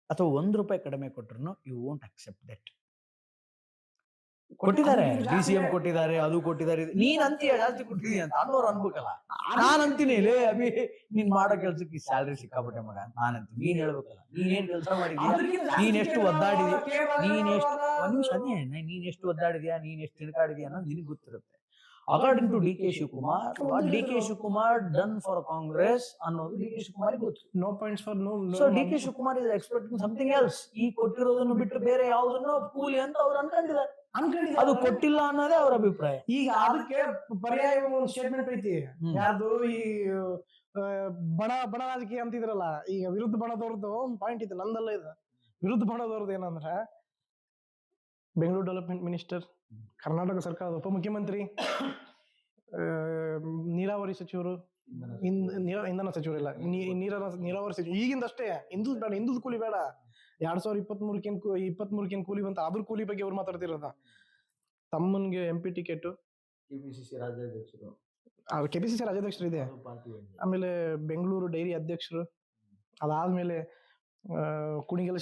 ಅಥವಾ 1 ರೂಪಾಯಿ ಕಡಿಮೆ ಕೊಟ್ರು ಯು ವೋಂಟ್ ಅಕ್ಸೆಪ್ಟ್ ದಟ್. ಕೊಟ್ಟಿದ್ದಾರೆ, DCM ಕೊಟ್ಟಿದ್ದಾರೆ, ಅದು ಕೊಟ್ಟಿದ್ದಾರೆ, ನೀನ್ ಅಂತೀಯ ಜಾಸ್ತಿ ಕೊಟ್ಟಿದೀನಿ ಅಂತ, ಅನ್ನೋರು ಅನ್ಬೇಕಲ್ಲ. ನಾನ್ ಅಂತೀನಿ ಲೇ ಅಭಿ ನೀನ್ ಮಾಡೋ ಕೆಲ್ಸಕ್ಕೆ ಸ್ಯಾಲ್ರಿ ಸಿಕ್ಕಾಬಿಟ್ಟೆ ಮಗ ನಾನ್ ಅಂತೀನಿ. ನೀನ್ ಹೇಳ್ಬೇಕಲ್ಲ, ನೀನೇನ್ ಕೆಲಸ ಮಾಡಿದ್ಯಾ, ನೀನ್ ಎಷ್ಟು ಒದ್ದಾಡಿದ್ಯಾ, ನೀನ್ ಎಷ್ಟು ಒದ್ದಾಡಿದ್ಯಾ, ನೀನ್ ಎಷ್ಟು ತಿಳ್ಕಾಡಿದ್ಯಾ ಅನ್ನೋದು ನಿನಗೆ ಗೊತ್ತಿರುತ್ತೆ. According to D K Shivakumar, what D K Shivakumar done for Congress ಅನ್ನೋದು ಡಿ ಕೆ ಶಿವಕುಮಾರ್ ಗೊತ್ತು. No points for no. So D K Shivakumar is expecting something else. ಈ ಕೊಟ್ಟಿರೋದನ್ನು ಬಿಟ್ಟು ಬೇರೆ ಯಾವ್ದನ್ನು ಕೂಲಿ ಅಂತ ಅವ್ರು ಅನ್ಕೊಂಡಿದ್ದಾರೆ. ಅದು ಕೊಟ್ಟಿಲ್ಲ ಅನ್ನೋದೇ ಅವ್ರ ಅಭಿಪ್ರಾಯ. ಈಗ ಅದಕ್ಕೆ ಪರ್ಯಾಯ ಒಂದು ಸ್ಟೇಟ್ಮೆಂಟ್ ಐತಿ, ಯಾವ್ದು ಈ ಬಣ ರಾಜಕೀಯ ಅಂತಿದ್ರಲ್ಲ, ಈಗ ವಿರುದ್ಧ ಬಣದವ್ರದ್ದು ಒಂದು ಪಾಯಿಂಟ್ ಇತ್ತು, ನಂದಲ್ಲ ಇದು. ವಿರುದ್ಧ ಬಣದವ್ರದ್ದು ಏನಂದ್ರೆ ಬೆಂಗಳೂರು ಡೆವಲಪ್ಮೆಂಟ್ ಮಿನಿಸ್ಟರ್, ಕರ್ನಾಟಕ ಸರ್ಕಾರದ ಉಪಮುಖ್ಯಮಂತ್ರಿ, ನೀರಾವರಿ ಸಚಿವರು, ಇಂಧನ ಸಚಿವರು ಇಲ್ಲ, ನೀರಾವರಿ ಸಚಿವರು ಈಗಿಂದಷ್ಟೇ. ಹಿಂದೂ ಬೇಡ, ಹಿಂದೂ ಕೂಲಿ ಬೇಡ. 2023 ಕೂಲಿ ಬಂತ, ಅದ್ರ ಕೂಲಿ ಬಗ್ಗೆ ಅವ್ರು ಮಾತಾಡ್ತಿರೋದ. ತಮ್ಮನ್ಗೆ MP ಟಿಕೆಟ್, KPCC ರಾಜ್ಯಾಧ್ಯಕ್ಷರು, KPCC ರಾಜ್ಯಾಧ್ಯಕ್ಷರು ಇದೆ. ಆಮೇಲೆ ಬೆಂಗಳೂರು ಡೈರಿ ಅಧ್ಯಕ್ಷರು, ಅದಾದ್ಮೇಲೆ ಕುಣಿಗಲ್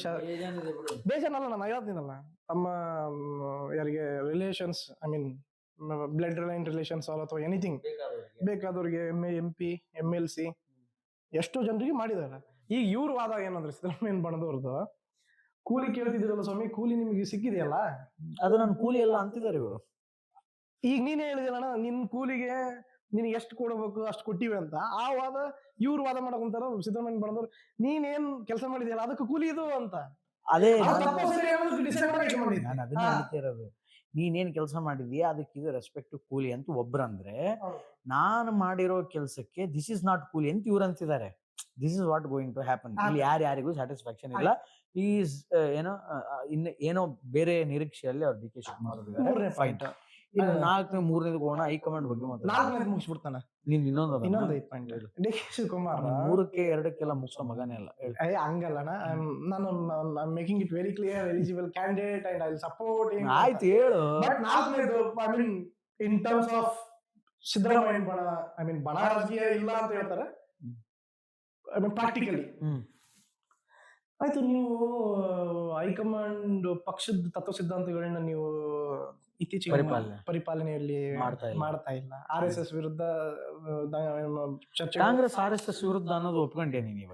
ಬೇಜಾನಲ್ಲ, ನಾನು ಹೇಳ್ತೀನಲ್ಲ, ತಮ್ಮ ಯಾರಿಗೆ relations, I mean blood line relations ಅಥವಾ ಎನಿಥಿಂಗ್ ಬೇಕಾದವ್ರಿಗೆ MP, MLC ಎಷ್ಟೋ ಜನರಿಗೆ ಮಾಡಿದ್ದಾರೆ. ಈಗ ಇವ್ರ ವಾದ ಏನಂದ್ರೆ ಸಿದ್ದರಾಮಯ್ಯ ಬಣದವ್ರದ್ದು, ಕೂಲಿ ಕೇಳ್ತಿದ್ದೀರಲ್ಲ ಸ್ವಾಮಿ, ಕೂಲಿ ನಿಮಗೆ ಸಿಕ್ಕಿದೆಯಲ್ಲ, ಅದು ನನ್ನ ಕೂಲಿ ಎಲ್ಲ ಅಂತಿದ್ದಾರೆ ಇವರು. ಈಗ ನೀನೇ ಹೇಳಿದಿಲ್ಲಣ್ಣ, ನಿನ್ ಕೂಲಿಗೆ ನಿನಗೆ ಎಷ್ಟು ಕೊಡಬೇಕು ಅಷ್ಟು ಕೊಟ್ಟಿವಿ ಅಂತ. ಆ ವಾದ ಇವ್ರು ವಾದ ಮಾಡಕೊಂತಾರ ಸಿದ್ದರಾಮಯ್ಯ ಬಣದವ್ರು. ನೀನೇನ್ ಕೆಲಸ ಮಾಡಿದ್ಯಲ್ಲ ಅದಕ್ಕೆ ಕೂಲಿ ಇದು ಅಂತ. ಅದೇ ನಾನು ಅದನ್ನ ಹೇಳ್ತಿರೋದು. ನೀನೇನ್ ಕೆಲಸ ಮಾಡಿದ್ಯಾ ಅದಕ್ಕೆ ಇದು ರೆಸ್ಪೆಕ್ಟ್ ಕೂಲಿ ಅಂತ ಒಬ್ರಂದ್ರೆ, ನಾನು ಮಾಡಿರೋ ಕೆಲಸಕ್ಕೆ ದಿಸ್ ಇಸ್ ನಾಟ್ ಕೂಲಿ ಅಂತ ಇವ್ರು ಅಂತಿದ್ದಾರೆ. This is what going to happen. ಇಲ್ಲಿ ಯಾರ್ಯಾರಿಗೂ ಸ್ಯಾಟಿಸ್ಫ್ಯಾಕ್ಷನ್ ಇಲ್ಲ. ಈಸ್ ಏನೋ ಬೇರೆ ನಿರೀಕ್ಷೆಯಲ್ಲಿ ಅವ್ರು ಡಿ ಕೆ ಶಿವಕುಮಾರ್ ಫೈಟ್. ಇನ್ನು 4ನೇ 3ನೇದು ಹೋಗೋಣ, ಹೈಕಮಾಂಡ್ ಬಗ್ಗೆ ಮಾತಾಡ್ತಾನೆ ಮುಗಿಸ್ಬಿಡ್ತಾನ. ನೀನ್ ಇನ್ನೊಂದು ಪಾಯಿಂಟ್, ಡಿ ಕೆ ಶಿವಕುಮಾರ್ 3ಕ್ಕೆ 2ಕ್ಕೆಲ್ಲ ಮುಗಿಸೋ ಮಗನೇ ಅಲ್ಲ. ಹಂಗಲ್ಲಣ್ಣ, ನಾನು making it very clear, eligible candidate and I will support. ಆಯ್ತು ಹೇಳು. ಬಟ್ 4ನೇದು I mean in terms of Siddaramaiah ಬಣ, ಐ ಮೀನ್ ಬಣ ರಾಜಕೀಯ ಇಲ್ಲ ಅಂತ ಹೇಳ್ತಾರೆ ಪ್ರಾಕ್ಟಿಕಲಿ. ಆಯ್ತು, ನೀವು ಹೈಕಮಾಂಡ್ ಪಕ್ಷದ ತತ್ವ ಸಿದ್ಧಾಂತಗಳನ್ನ ನೀವು ಇತ್ತೀಚೆಗೆ ಪರಿಪಾಲನೆಯಲ್ಲಿ ಮಾಡ್ತಾ ಇಲ್ಲ. RSS ವಿರುದ್ಧ ಚರ್ಚೆ, ಕಾಂಗ್ರೆಸ್ RSS ವಿರುದ್ಧ ಅನ್ನೋದು ಒಪ್ಕೊಂಡೇನಿ ನೀವು.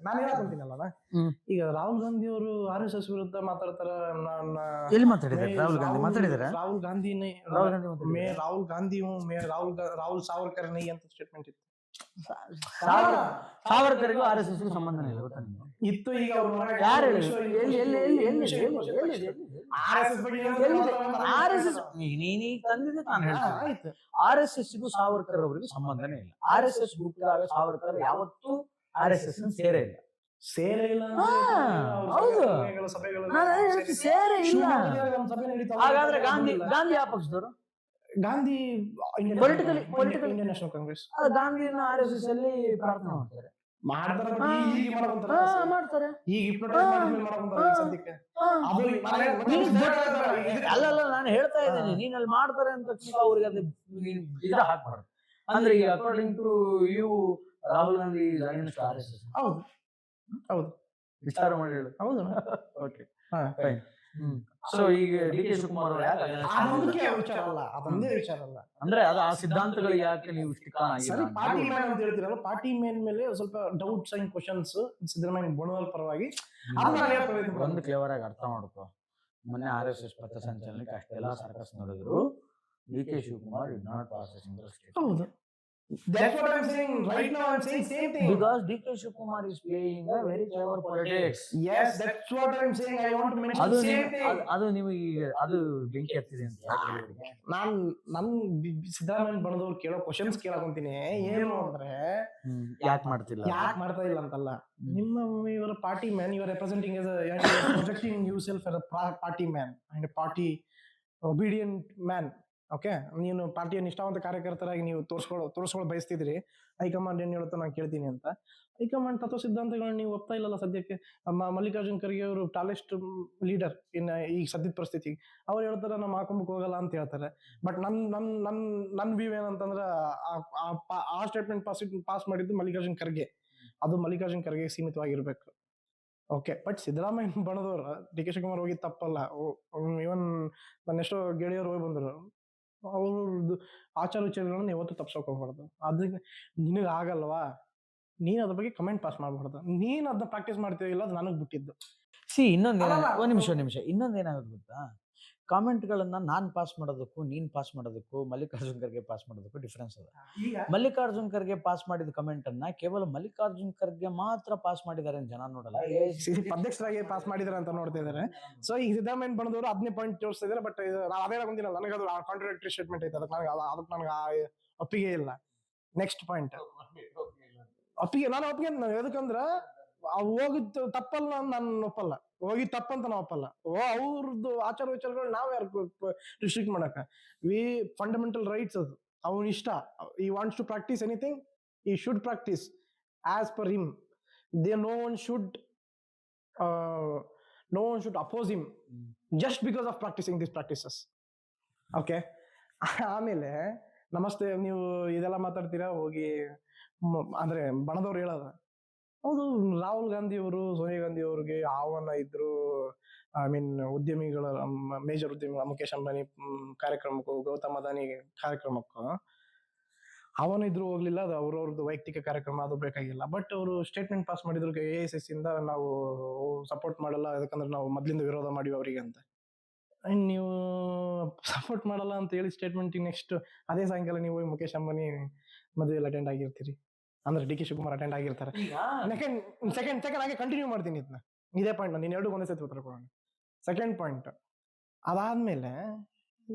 ನಾನು ಹೇಳಕೊಂತೀನಲ್ಲ, ಈಗ ರಾಹುಲ್ ಗಾಂಧಿ ಅವರು RSS ವಿರುದ್ಧ ಮಾತಾಡ್ತಾರ. ಎಲ್ಲಿ ಮಾತಾಡಿದ್ದಾರೆ ರಾಹುಲ್ ಗಾಂಧಿ? ಮಾತಾಡಿದಾರೆ ರಾಹುಲ್ ಗಾಂಧಿ ರಾಹುಲ್ ಸಾವರ್ಕರ್ ನೈ ಅಂತ ಸ್ಟೇಟ್ಮೆಂಟ್ ಇತ್ತು. ಸಾವರ್ಕರ್ಗೂ RSS ಸಂಬಂಧನೇ ಇಲ್ಲ ಗೊತ್ತಾ ನಿಮ್ಗೆ? ಇತ್ತು. ಈಗ RSSಗೂ ಸಾವರ್ಕರ್ ಅವರಿಗೂ ಸಂಬಂಧನೇ ಇಲ್ಲ. RSS ಹುಟ್ಟಿದಾಗ ಸಾವರ್ಕರ್ ಯಾವತ್ತೂ RSS ಸೇರೇ ಇಲ್ಲ. ಹೌದು, ಸೇರೇ ಇಲ್ಲ. ಹಾಗಾದ್ರೆ ಗಾಂಧಿ ಯಾವ ಪಕ್ಷದವರು? Gandhi political Indian National Congress. ಗಾಂಧಿನ RSS ಅಲ್ಲಿ ಪ್ರಾರ್ಥನೆ ಮಾಡ್ತಾರೆ. ಅಲ್ಲಲ್ಲ, ನಾನು ಹೇಳ್ತಾ ಇದ್ದೀನಿ, ನೀನ್ ಅಲ್ಲಿ ಮಾಡ್ತಾರೆ ಅಂತ ತಕ್ಷಣ ಅವ್ರಿಗೆ ಅದು ಹಾಕ್ಬಾರ್ದು. ಅಂದ್ರೆ ಈಗ according to you Rahul Gandhi RSS. ಹೌದು, ವಿಚಾರ ಮಾಡಿ ಹೇಳು. ಹೌದು, ಓಕೆ ಫೈನ್. ಸೊ ಈಗ ಡಿ ಕೆ ಶಿವಕುಮಾರ್ ಅವ್ರು ಯಾಕೆ ಅದೊಂದಕ್ಕೆ ವಿಚಾರ ಅಲ್ಲ, ಅದೊಂದೇ ವಿಚಾರ ಅಲ್ಲ. ಅಂದ್ರೆ ಅದು ಆ ಸಿದ್ಧಾಂತಗಳಿಗೆ ಯಾಕೆ ನೀವು ಸ್ಟಿಕ್ ಆನ್ ಸರಿ, ಪಾರ್ಟಿ ಆಗಿಲ್ಲ? ಮ್ಯಾನ್ ಅಂತ ಹೇಳ್ತೀರಲ್ಲ, ಪಾರ್ಟಿ ಮ್ಯಾನ್ ಮೇಲೆ ಸ್ವಲ್ಪ ಡೌಟ್ಸ್ ಅಂಡ್ ಕ್ವಶನ್ಸ್ ಸಿದ್ದರಾಮಯ್ಯ ಬೋಣವಲ್ ಪರವಾಗಿ ಅದನ್ನ ನಾನು ಹೇಳಕ್ ಪ್ರಯತ್ನ ಒಂದು ಪಡ್ತೀನಿ. ಕ್ಲೇವರ್ ಆಗಿ ಅರ್ಥ ಮಾಡ್ಕೋ. ಮೊನ್ನೆ RSS ಪಥಸಂಚಲನಕ್ಕೆ ಅಷ್ಟೆಲ್ಲ ಸರ್ಕಸ್ ನೋಡಿದ್ರು, D K Shivakumar did not pass a single state. ಹೌದು, that's what I'm saying. Right now I'm saying same thing. Because DK Shivakumar is playing a very clever politics. Yes, that's what I'm saying. I want to mention ಅದು same thing. ಅದು ನೀವು ಈಗ ಅದು ಬೆಂಕಿ ಹತ್ತಿದೆ ಅಂತ ಯಾಕೆ? ನನ್ ಸಿದ್ದರಾಮಯ್ಯ ಬಣದವ್ರು ಕೇಳೋ ಕ್ವಶನ್ಸ್ ಕೇಳಕೊಂತೀನಿ. ಏನು ಅಂದ್ರೆ ಯಾಕೆ ಮಾಡ್ತಿಲ್ಲ, ಯಾಕೆ ಮಾಡ್ತಾ ಇಲ್ಲ ಅಂತಲ್ಲ, ನಿಮ್ಮ ಇವರ party man, you are representing as projecting yourself as a party man and party obedient man. Okay, ನೀನು ಪಾರ್ಟಿಯ ನಿಷ್ಠಾವಂತ ಕಾರ್ಯಕರ್ತರಾಗಿ ನೀವು ತೋರಿಸ್ಕೊಳ್ಳೋ ಬಯಸ್ತಿದ್ರಿ. ಹೈಕಮಾಂಡ್ ಏನ್ ಹೇಳುತ್ತೋ ನಾನು ಕೇಳ್ತೀನಿ ಅಂತ. ಹೈಕಮಾಂಡ್ ತತ್ವ ಸಿದ್ಧಾಂತಗಳನ್ನ ನೀವು ಒಪ್ತಾ ಇಲ್ಲಲ್ಲ ಸದ್ಯಕ್ಕೆ. ಮಲ್ಲಿಕಾರ್ಜುನ್ ಖರ್ಗೆ ಅವರು ಟಾಲೆಸ್ಟ್ ಲೀಡರ್ ಈ ಸದ್ಯದ ಪರಿಸ್ಥಿತಿಗೆ. ಅವ್ರು ಹೇಳ್ತಾರೆ ನಮ್ಮ ಹಾಕೊಂಬಕ್ ಹೋಗಲ್ಲ ಅಂತ ಹೇಳ್ತಾರೆ. ಬಟ್ ನನ್ ವ್ಯೂ ಏನಂತಂದ್ರೆ ಆ ಸ್ಟೇಟ್ಮೆಂಟ್ ಪಾಸ್ ಮಾಡಿದ್ದು ಮಲ್ಲಿಕಾರ್ಜುನ್ ಖರ್ಗೆ. ಅದು ಮಲ್ಲಿಕಾರ್ಜುನ್ ಖರ್ಗೆ ಸೀಮಿತವಾಗಿರ್ಬೇಕು. ಓಕೆ, ಬಟ್ ಸಿದ್ದರಾಮಯ್ಯ ಬಣದವ್ರ ಡಿ ಕೆ ಶಿವಕುಮಾರ್ ಹೋಗಿ ತಪ್ಪಲ್ಲ. ಇವನ್ ನನ್ನ ಎಷ್ಟೋ ಗೆಳೆಯರು ಹೋಗಿ ಬಂದರು. ಅವ್ರದ್ದು ಆಚಾರ ವಿಚಾರಗಳನ್ನ ಯಾವತ್ತೂ ತಪ್ಸೋಕ್ ಹೋಗ್ಬಾರ್ದು. ಅದಕ್ಕೆ ನಿನಗೆ ಆಗಲ್ವಾ, ನೀನ್ ಅದ್ರ ಬಗ್ಗೆ ಕಮೆಂಟ್ ಪಾಸ್ ಮಾಡ್ಬಾರ್ದು. ನೀನ್ ಅದನ್ನ ಪ್ರಾಕ್ಟೀಸ್ ಮಾಡ್ತೀವಿಲ್ಲ, ಅದು ನನಗ್ ಬಿಟ್ಟಿದ್ದು. ಒಂದ್ ನಿಮಿಷ ಇನ್ನೊಂದೇನಾಗುತ್ತೆ ಗೊತ್ತಾ, ಕಾಮೆಂಟ್ಗಳನ್ನ ನಾನ್ ಪಾಸ್ ಮಾಡೋದಕ್ಕೂ ನೀನ್ ಪಾಸ್ ಮಾಡೋದಕ್ಕೂ ಮಲ್ಲಿಕಾರ್ಜುನ್ ಖರ್ಗೆ ಪಾಸ್ ಮಾಡೋದಕ್ಕೂ ಡಿಫ್ರೆನ್ಸ್ ಅದ. ಮಲ್ಲಿಕಾರ್ಜುನ್ ಖರ್ಗೆ ಪಾಸ್ ಮಾಡಿದ ಕಮೆಂಟ್ ಅನ್ನ ಕೇವಲ ಮಲ್ಲಿಕಾರ್ಜುನ್ ಖರ್ಗೆ ಮಾತ್ರ ಪಾಸ್ ಮಾಡಿದ್ದಾರೆ ಅಂತ ಜನ ನೋಡಲ್ಲ, ಅಧ್ಯಕ್ಷರಾಗಿ ಪಾಸ್ ಮಾಡಿದಾರೆ ಅಂತ ನೋಡ್ತಾ ಇದಾರೆ. ಸೊ ಈಗ ಸಿದ್ದರಾಮಯ್ಯ ಬಣದವರು 15 ಪಾಯಿಂಟ್ ತೋರಿಸ್ತಾ ಇದಾರೆ. ಬಟ್ ನಾನು ಅದೇ ಬಂದಿಲ್ಲ, ನನಗೆ ಅದು ಕಾಂಟ್ರಾಡಿಕ್ಟರಿ ಸ್ಟೇಟ್ಮೆಂಟ್ ಐತೆ. ಅದಕ್ಕೆ ನನಗೆ ಒಪ್ಪಿಗೆ ಇಲ್ಲ. ನೆಕ್ಸ್ಟ್ ಪಾಯಿಂಟ್ ಒಪ್ಪಿಗೆ ಎದಕ್ಕಂದ್ರ ಹೋಗಿದ್ ತಪ್ಪಲ್ಲ, ನಾನು ಒಪ್ಪಲ್ಲ. ಹೋಗಿ ತಪ್ಪಂತ ನಾವು ಒಪ್ಪಲ್ಲ. ಅವ್ರದ್ದು ಆಚಾರ ವಿಚಾರಗಳು ನಾವ್ ಯಾರು ರಿಸ್ಟ್ರಿಕ್ಟ್ ಮಾಡಕ? ವಿ ಫಂಡಮೆಂಟಲ್ ರೈಟ್ಸ್ ಅದು ಅವನ ಇಷ್ಟ. He wants to practice anything, he should practice as per him. No one should oppose him just because of practicing this practices. Okay, ಆಮೇಲೆ ನಮಸ್ತೆ ನೀವು ಇದೆಲ್ಲ ಮಾತಾಡ್ತೀರಾ ಹೋಗಿ ಅಂದ್ರೆ ಬಣದವ್ರು ಹೇಳೋದ. ಹೌದು, ರಾಹುಲ್ ಗಾಂಧಿ ಅವರು ಸೋನಿಯಾ ಗಾಂಧಿ ಅವ್ರಿಗೆ ಆಹ್ವಾನ ಇದ್ರು. ಐ ಮೀನ್ ಉದ್ಯಮಿಗಳ ಮೇಜರ್ ಉದ್ಯಮಿಗಳ ಮುಖೇಶ್ ಅಂಬಾನಿ ಕಾರ್ಯಕ್ರಮಕ್ಕೂ ಗೌತಮ್ ಅದಾನಿ ಕಾರ್ಯಕ್ರಮಕ್ಕೂ ಆಹ್ವಾನ ಇದ್ರು ಹೋಗ್ಲಿಲ್ಲ. ಅದು ಅವ್ರವ್ರದ್ದು ವೈಯಕ್ತಿಕ ಕಾರ್ಯಕ್ರಮ, ಅದು ಬೇಕಾಗಿಲ್ಲ. ಬಟ್ ಅವರು ಸ್ಟೇಟ್ಮೆಂಟ್ ಪಾಸ್ ಮಾಡಿದ್ರು AISS ಇಂದ, ನಾವು ಸಪೋರ್ಟ್ ಮಾಡಲ್ಲ, ಯಾಕಂದ್ರೆ ನಾವು ಮೊದ್ಲಿಂದ ವಿರೋಧ ಮಾಡಿವಿ ಅವರಿಗೆ ಅಂತ. ನೀವು ಸಪೋರ್ಟ್ ಮಾಡಲ್ಲ ಅಂತ ಹೇಳಿ ಸ್ಟೇಟ್ಮೆಂಟ್ ನೆಕ್ಸ್ಟ್ ಅದೇ ಸಾಯಂಕಾಲ ನೀವು ಮುಖೇಶ್ ಅಂಬಾನಿ ಮದುವೆಯಲ್ಲಿ ಅಟೆಂಡ್ ಆಗಿರ್ತೀರಿ. ಅಂದ್ರೆ ಡಿ ಕೆ ಶಿವಕುಮಾರ್ ಅಟೆಂಡ್ ಆಗಿರ್ತಾರೆ. ಸೆಕೆಂಡ್ ಹಾಗೆ ಕಂಟಿನ್ಯೂ ಮಾಡ್ತೀನಿ ಇದನ್ನ. ಇದೇ ಪಾಯಿಂಟ್ ನೀನ್ ಎರಡು ಒಂದೇ ಸತಿ ಉತ್ತರ ಕೊಡೋಣ. ಸೆಕೆಂಡ್ ಪಾಯಿಂಟ್ ಅದಾದ್ಮೇಲೆ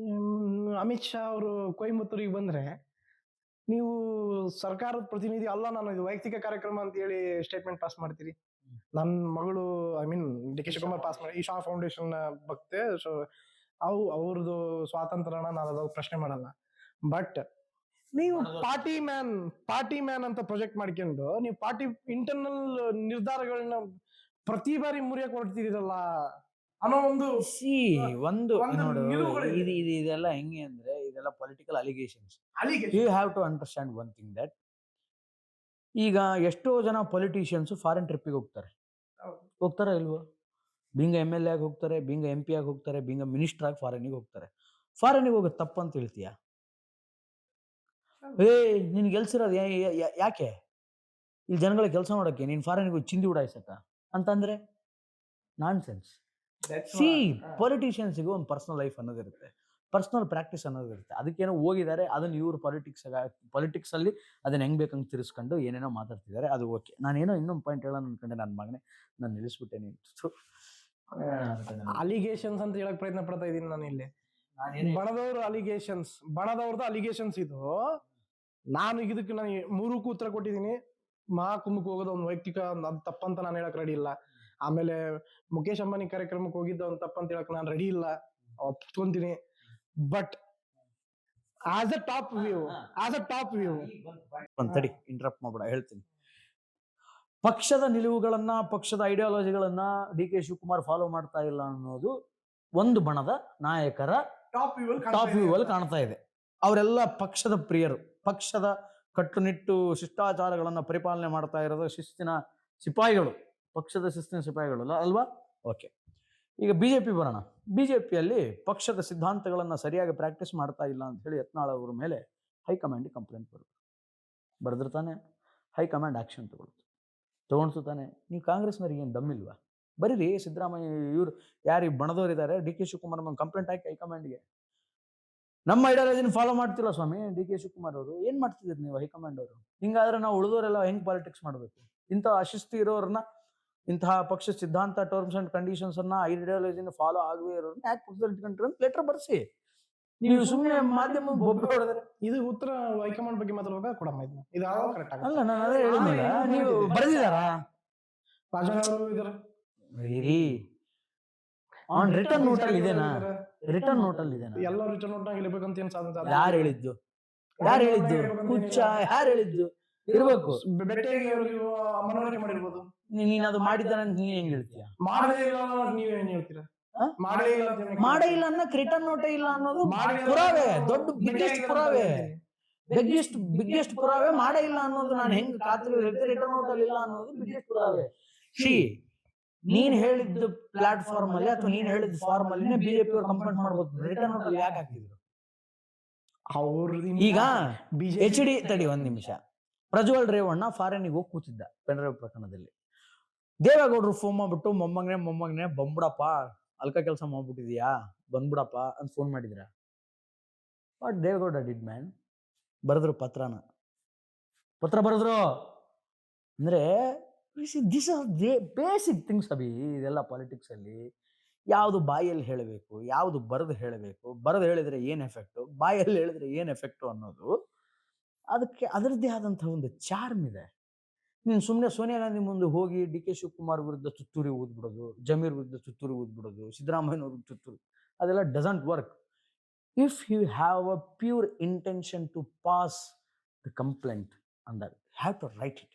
ಅಮಿತ್ ಶಾ ಅವರು ಕೊಯಮತ್ತೂರಿಗೆ ಬಂದ್ರೆ ನೀವು ಸರ್ಕಾರದ ಪ್ರತಿನಿಧಿ ಅಲ್ಲ, ನಾನು ಇದು ವೈಯಕ್ತಿಕ ಕಾರ್ಯಕ್ರಮ ಅಂತ ಹೇಳಿ ಸ್ಟೇಟ್ಮೆಂಟ್ ಪಾಸ್ ಮಾಡ್ತೀರಿ. ನನ್ನ ಮಗಳು I mean D K Shivakumar pass ಮಾಡಿ ಈಶಾ ಫೌಂಡೇಶನ್ ಭಕ್ತೆ. ಸೊ ಅವ್ರದ್ದು ಸ್ವಾತಂತ್ರ್ಯನ ನಾನು ಅದಾಗ ಪ್ರಶ್ನೆ ಮಾಡಲ್ಲ. ಬಟ್ ನೀವು ಪಾರ್ಟಿ ಮ್ಯಾನ್ ಅಂತ ಪ್ರೊಜೆಕ್ಟ್ ಮಾಡ್ಕೊಂಡು ನೀವು ಪಾರ್ಟಿ ಇಂಟರ್ನಲ್ ನಿರ್ಧಾರಗಳನ್ನ ಪ್ರತಿ ಬಾರಿ ಮುರಿಯಕ್ ಹೊರಡ್ತಿದ್ದೀರಲ್ಲ ಅನ್ನೋ ಒಂದು ಇದೆಲ್ಲ ಹೆಂಗೆ ಅಂದ್ರೆ, ಇದೆಲ್ಲ political allegations. You have to understand one thing that ಈಗ ಎಷ್ಟೋ ಜನ ಪೊಲಿಟಿಷಿಯನ್ಸ್ ಫಾರಿನ್ ಟ್ರಿಪ್ಪಿಗೆ ಹೋಗ್ತಾರ ಇಲ್ವೋ? ಬೀಂಗ MLA ಆಗಿ ಹೋಗ್ತಾರೆ, ಬೀಂಗ MP ಆಗಿ ಹೋಗ್ತಾರೆ, ಬೀಂಗ ಮಿನಿಸ್ಟರ್ ಆಗಿ ಫಾರಿನಿಗೆ ಹೋಗ್ತಾರೆ. ಫಾರಿನಿಗೆ ಹೋಗೋದು ತಪ್ಪಂತ ಹೇಳ್ತೀಯ? ನಿನ್ ಗೆಲ್ಸಿರೋದು ಯಾಕೆ? ಇಲ್ಲಿ ಜನಗಳಿಗೆ ಕೆಲಸ ಮಾಡೋಕೆ ನೀನ್ ಫಾರಿನಿಗೆ ಚಿಂದಿ ಉಡಾಯಿಸಕ್ಕ ಅಂತಂದ್ರೆ ನಾನ್ ಸೆನ್ಸ್. ಪೊಲಿಟಿಷಿಯನ್ಸ್ಗೆ ಒಂದು ಪರ್ಸನಲ್ ಲೈಫ್ ಅನ್ನೋದಿರುತ್ತೆ, ಪರ್ಸನಲ್ ಪ್ರಾಕ್ಟೀಸ್ ಅನ್ನೋದಿರುತ್ತೆ. ಅದಕ್ಕೇನೋ ಹೋಗಿದ್ದಾರೆ, ಅದನ್ನ ಇವ್ರು ಪಾಲಿಟಿಕ್ಸ್ ಅಲ್ಲಿ ಅದನ್ನ ಹೆಂಗ್ ಬೇಕಂಗ್ ತಿರ್ಸ್ಕೊಂಡು ಏನೇನೋ ಮಾತಾಡ್ತಿದ್ದಾರೆ. ಅದು ಓಕೆ. ನಾನೇನೋ ಇನ್ನೊಂದು ಪಾಯಿಂಟ್ ಹೇಳೋಣ ಅನ್ಕೊಂಡೆ, ನನ್ನ ಮಗನೇ ನಾನು ನಿಲ್ಲಿಸ್ಬಿಟ್ಟೇನೆ. ಅಲಿಗೇಷನ್ಸ್ ಅಂತ ಹೇಳಕ್ ಪ್ರಯತ್ನ ಪಡ್ತಾ ಇದೀನಿ ನಾನು ಇಲ್ಲಿ. ಬಣದವ್ರದ್ದು ಅಲಿಗೇಷನ್ಸ್ ಇದು. ನಾನು ಇದಕ್ಕೆ ನಾನು 3ಕ್ಕೂ ಉತ್ತರ ಕೊಟ್ಟಿದ್ದೀನಿ. ಮಹಾಕುಂಭಕ್ಕೆ ಹೋಗೋದು ಒಂದು ವೈಯಕ್ತಿಕ, ಅದು ತಪ್ಪಂತ ನಾನು ಹೇಳಕ್ ರೆಡಿ ಇಲ್ಲ. ಆಮೇಲೆ ಮುಖೇಶ್ ಅಂಬಾನಿ ಕಾರ್ಯಕ್ರಮಕ್ಕೆ ಹೋಗಿದ್ದ ಒಂದು ತಪ್ಪಂತ ಹೇಳಕ್ ನಾನು ರೆಡಿ ಇಲ್ಲ, ಒಪ್ಕೊಂತೀನಿ. But as a top view ತಡಿ, ಇಂಟರಪ್ಟ್ ಮಾಡ್ಬೇಡ, ಹೇಳ್ತೀನಿ. ಪಕ್ಷದ ನಿಲುವುಗಳನ್ನ, ಪಕ್ಷದ ಐಡಿಯಾಲಜಿಗಳನ್ನ ಡಿ ಕೆ ಶಿವಕುಮಾರ್ ಫಾಲೋ ಮಾಡ್ತಾ ಇಲ್ಲ ಅನ್ನೋದು ಒಂದು ಬಣದ ನಾಯಕರ ಟಾಪ್ ವ್ಯೂ ಅಲ್ಲಿ ಕಾಣ್ತಾ ಇದೆ. ಅವರೆಲ್ಲ ಪಕ್ಷದ ಪ್ರಿಯರು, ಪಕ್ಷದ ಕಟ್ಟುನಿಟ್ಟು ಶಿಷ್ಟಾಚಾರಗಳನ್ನ ಪರಿಪಾಲನೆ ಮಾಡ್ತಾ ಇರೋದು ಶಿಸ್ತಿನ ಸಿಪಾಯಿಗಳು, ಪಕ್ಷದ ಶಿಸ್ತಿನ ಸಿಪಾಯಿಗಳು ಅಲ್ವಾ? ಓಕೆ. ಈಗ ಬಿಜೆಪಿ ಬರೋಣ. ಬಿಜೆಪಿಯಲ್ಲಿ ಪಕ್ಷದ ಸಿದ್ಧಾಂತಗಳನ್ನ ಸರಿಯಾಗಿ ಪ್ರಾಕ್ಟೀಸ್ ಮಾಡ್ತಾ ಇಲ್ಲ ಅಂತ ಹೇಳಿ ಯತ್ನಾಳ್ ಅವರ ಮೇಲೆ ಹೈಕಮಾಂಡ್ ಕಂಪ್ಲೇಂಟ್ ಬರೆದ್ರು ತಾನೆ. ಹೈಕಮಾಂಡ್ ಆಕ್ಷನ್ ತಗೊಂಡು ತಾನೆ. ನೀವು ಕಾಂಗ್ರೆಸ್ನವ್ರಿಗೆ ಏನು ದಮ್ಮಿಲ್ವಾ? ಬರೀರಿ ಸಿದ್ದರಾಮಯ್ಯ ಇವ್ರು ಯಾರಿಗೆ ಬಣದವ್ರು ಇದ್ದಾರೆ, ಡಿ ಕೆ ಶಿವಕುಮಾರ್ ಕಂಪ್ಲೇಂಟ್ ಹಾಕಿ ಹೈಕಮಾಂಡ್ಗೆ. ನಮ್ಮ ಐಡಿಯಾಲಜಿನ ಫಾಲೋ ಮಾಡ್ತಿಲ್ಲ ಸ್ವಾಮಿ ಡಿ ಕೆ ಶಿವಕುಮಾರ್ ಅವರು. ಏನ್ ಮಾಡ್ತಿದ್ದೀರಿ ನೀವು ಹೈಕಮಾಂಡ್ ಅವರು? ಹಿಂಗಾದ್ರೆ ನಾವು ಉಳಿದವರೆಲ್ಲ ಹೆಂಗ್ ಪಾಲಿಟಿಕ್ಸ್ ಮಾಡಬೇಕು? ಇಂಥ ಅಶಿಸ್ತು ಇರೋರನ್ನ, ಇಂತಹ ಪಕ್ಷ ಸಿದ್ಧಾಂತ, ಟರ್ಮ್ಸ್ ಅಂಡ್ ಕಂಡೀಷನ್ಸ್ ಅನ್ನ, ಐಡಿಯಾಲಜಿನ ಫಾಲೋ ಆಗದೆ ಇರೋರನ್ನ ಯಾಕೆ ಪಕ್ಷದಲ್ಲಿ ಇಟ್ಕೊಂಡ್ರಿ ಅಂತ ಲೆಟರ್ ಬರ್ಸಿ. ನೀವು ಸುಮ್ಮನೆ ಮಾಧ್ಯಮ ಬೊಬ್ಬೆ ಹೊಡೆದ್ರೆ ಇದು ಉತ್ತರ ಹೈಕಮಾಂಡ್ ಬಗ್ಗೆ ಮಾತಾಡುವಾಗ ಕೊಡಮ್ಮ ಇದನ್ನ. ಇದು ಯಾವಾಗ ಕರೆಕ್ಟ್ ಆಗಲ್ಲ. ಅಲ್ಲ, ನಾನು ಅದೇ ಹೇಳಿಲ್ಲ. ನೀವು ಬರೆದಿದ್ದಾರಾ? ರಾಜಣ್ಣ ಇದಾರೆ ಆನ್ ರಿಟರ್ನ್ ನೋಟ್ ಅಲ್ಲಿ ಇದೆನಾ? ರಿಟರ್ನ್ ನೋಟ್ ಅಲ್ಲಿ ಇದೆನಾ? ಎಲ್ಲ ರಿಟರ್ನ್ ನೋಟ್ ನಾಗ ಇರಬೇಕಂತ ಏನ್ ಸಾಧನ? ಯಾರು ಹೇಳಿದ್ದು? ಯಾರು ಹೇಳಿದ್ದು? ಹುಚ್ಚ ಯಾರು ಹೇಳಿದ್ದು? ಇರ್ಬೇಕು. ಬೆಟ್ಟೆಗೆ ಮನವರಿಕೆ ಮಾಡಿರ್ಬೋದು. ನೀನ್ ಅದು ಮಾಡಿದ್ದಾನೆ ಅಂತ ನೀನ್ ಹೆಂಗ್ ಹೇಳ್ತೀಯ? ಮಾಡದೇ ಇಲ್ಲ ನೀವೇನ್ ಹೇಳ್ತೀರಾ? ಮಾಡೇ ಇಲ್ಲ ಮಾಡೇ ಇಲ್ಲ ಅನ್ನಕ್ ರಿಟರ್ನ್ ನೋಟೇ ಇಲ್ಲ ಅನ್ನೋದು ಪುರಾವೆ. ದೊಡ್ಡ ಬಿಗ್ಗೆಸ್ಟ್ ಪುರಾವೆ, ಬಿಗ್ಗೆಸ್ಟ್ ಪುರಾವೆ. ಮಾಡೇ ಇಲ್ಲ ಅನ್ನೋದು ನಾನು ಹೆಂಗ್ ಖಾತ್ರಿ ಹೇಳ್ತೀನಿ? ರಿಟರ್ನ್ ನೋಟ್ ಅಲ್ಲಿ ಇಲ್ಲ ಅನ್ನೋದು ಬಿಗ್ಗೆಸ್ಟ್ ಪುರಾವೆ. ನೀನ್ ಹೇಳಿದ್ದು ಪ್ಲಾಟ್ಫಾರ್ಮ್ ಅಲ್ಲಿ ಅಥವಾ ನೀನ್ ಹೇಳಿದ ಫಾರ್ಮ್ ಅಲ್ಲಿ ಬಿಜೆಪಿ ಅವ್ರು ಕಂಪ್ಲೇಂಟ್ ಮಾಡ್ಬೋದು. ರಿಟರ್ನ್ ನೋಟ್ ಅಲ್ಲಿ ಯಾಕೆ ಹಾಕಿದ್ರು? ಈಗ ಎಚ್ ಡಿ ತಡಿ ಒಂದ್ ನಿಮಿಷ. ಪ್ರಜ್ವಲ್ ರೇವಣ್ಣ ಫಾರಿನ್ಗೆ ಹೋಗಿ ಕೂತಿದ್ದ ಪೆನ್ಡ್ರೈವ್ ಪ್ರಕರಣದಲ್ಲಿ. ದೇವೇಗೌಡರು ಫೋನ್ ಮಾಡ್ಬಿಟ್ಟು ಮೊಮ್ಮಗನೆ ಬಂದ್ಬಿಡಪ್ಪ, ಅಲ್ಕ ಕೆಲಸ ಮಾಡ್ಬಿಟ್ಟಿದ್ಯಾ, ಬಂದ್ಬಿಡಪ್ಪ ಅಂತ ಫೋನ್ ಮಾಡಿದ್ರ. ಬಟ್ ದೇವೇಗೌಡ ಡಿಡ್ ಮ್ಯಾನ್ ಬರೆದ್ರು ಪತ್ರ ಬರೆದ್ರು. ಅಂದ್ರೆ ದಿಸ್ ಆರ್ ಬೇಸಿಕ್ ಥಿಂಗ್ಸ್ ಅಭಿ. ಇದೆಲ್ಲ ಪಾಲಿಟಿಕ್ಸ್ ಅಲ್ಲಿ ಯಾವುದು ಬಾಯಲ್ಲಿ ಹೇಳಬೇಕು, ಯಾವುದು ಬರೆದು ಹೇಳಬೇಕು, ಬರೆದು ಹೇಳಿದ್ರೆ ಏನ್ ಎಫೆಕ್ಟು, ಬಾಯಲ್ಲಿ ಹೇಳಿದ್ರೆ ಏನ್ ಎಫೆಕ್ಟು ಅನ್ನೋದು ಅದಕ್ಕೆ ಅದರದ್ದೇ ಆದಂತಹ ಒಂದು ಚಾರ್ಮ್ ಇದೆ. ನೀನು ಸುಮ್ಮನೆ ಸೋನಿಯಾ ಗಾಂಧಿ ಮುಂದೆ ಹೋಗಿ ಡಿ ಕೆ ಶಿವಕುಮಾರ್ ವಿರುದ್ಧ ತುತ್ತೂರಿ ಊದ್ಬಿಡೋದು, ಜಮೀರ್ ವಿರುದ್ಧ ತುತ್ತೂರಿ ಊದ್ಬಿಡೋದು, ಸಿದ್ದರಾಮಯ್ಯ ತುತ್ತೂರಿ, ಅದೆಲ್ಲ doesn't work. If you have a pure intention to pass the complaint ಅಂದಾಗ have to write it.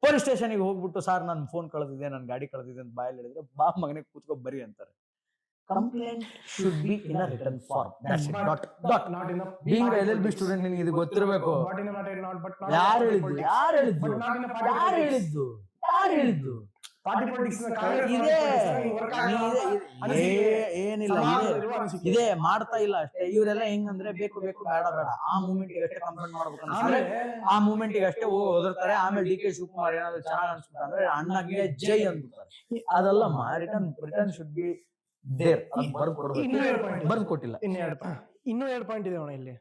Police ಸ್ಟೇಷನ್ಗೆ ಹೋಗ್ಬಿಟ್ಟು ಸರ್ ನನ್ನ ಫೋನ್ ಕಳೆದಿದೆ, ನನ್ನ ಗಾಡಿ ಕಳೆದಿದೆ ಅಂತ ಬಾಯಲ್ಲಿ ಹೇಳಿದ್ರೆ ಬಾ ಮಗನೇ ಕೂತ್ಕೊ ಬರಿ ಅಂತಾರೆ. Complaint should be in a return form. That's it. not in a being L L B student ನಿನಗೆ ಇದು ಗೊತ್ತಿರಬೇಕು. ಯಾರು ಹೇಳಿದ್ದು? ಪಾರ್ಟಿ ಪಾಲಿಟಿಕ್ಸ್ ಏನಿಲ್ಲ, ಇದೇ ಮಾಡ್ತಾ ಇಲ್ಲ ಅಷ್ಟೇ. ಇವರೆಲ್ಲ ಹೆಂಗಂದ್ರೆ ಬೇಕು ಬೇಡ ಆ ಮೂಮೆಂಟ್ ಅಷ್ಟೇ ಕಂಪ್ಲೇಂಟ್ ಮಾಡ್ಬೇಕು, ಆ ಮೂಮೆಂಟ್ ಅಷ್ಟೇ ಓದಿರ್ತಾರೆ. ಆಮೇಲೆ ಡಿ ಕೆ ಶಿವಕುಮಾರ್ ಏನಾದ್ರು ಚೆನ್ನಾಗಿ ಅನ್ಸುತ್ತೆ ಅಂದ್ರೆ ಅಣ್ಣಗೆ ಜೈ ಅಂದ್ಬಿಡ್ತಾರೆ. ಅದೆಲ್ಲ ರಿಟರ್ನ್ ಶುಡ್ ಬಿ ದೇರ್. ಬರ್ದು ಕೊಟ್ಟಿಲ್ಲ. ಇನ್ನೂ 2 ಪಾಯಿಂಟ್ ಇದೆ ಇಲ್ಲಿ.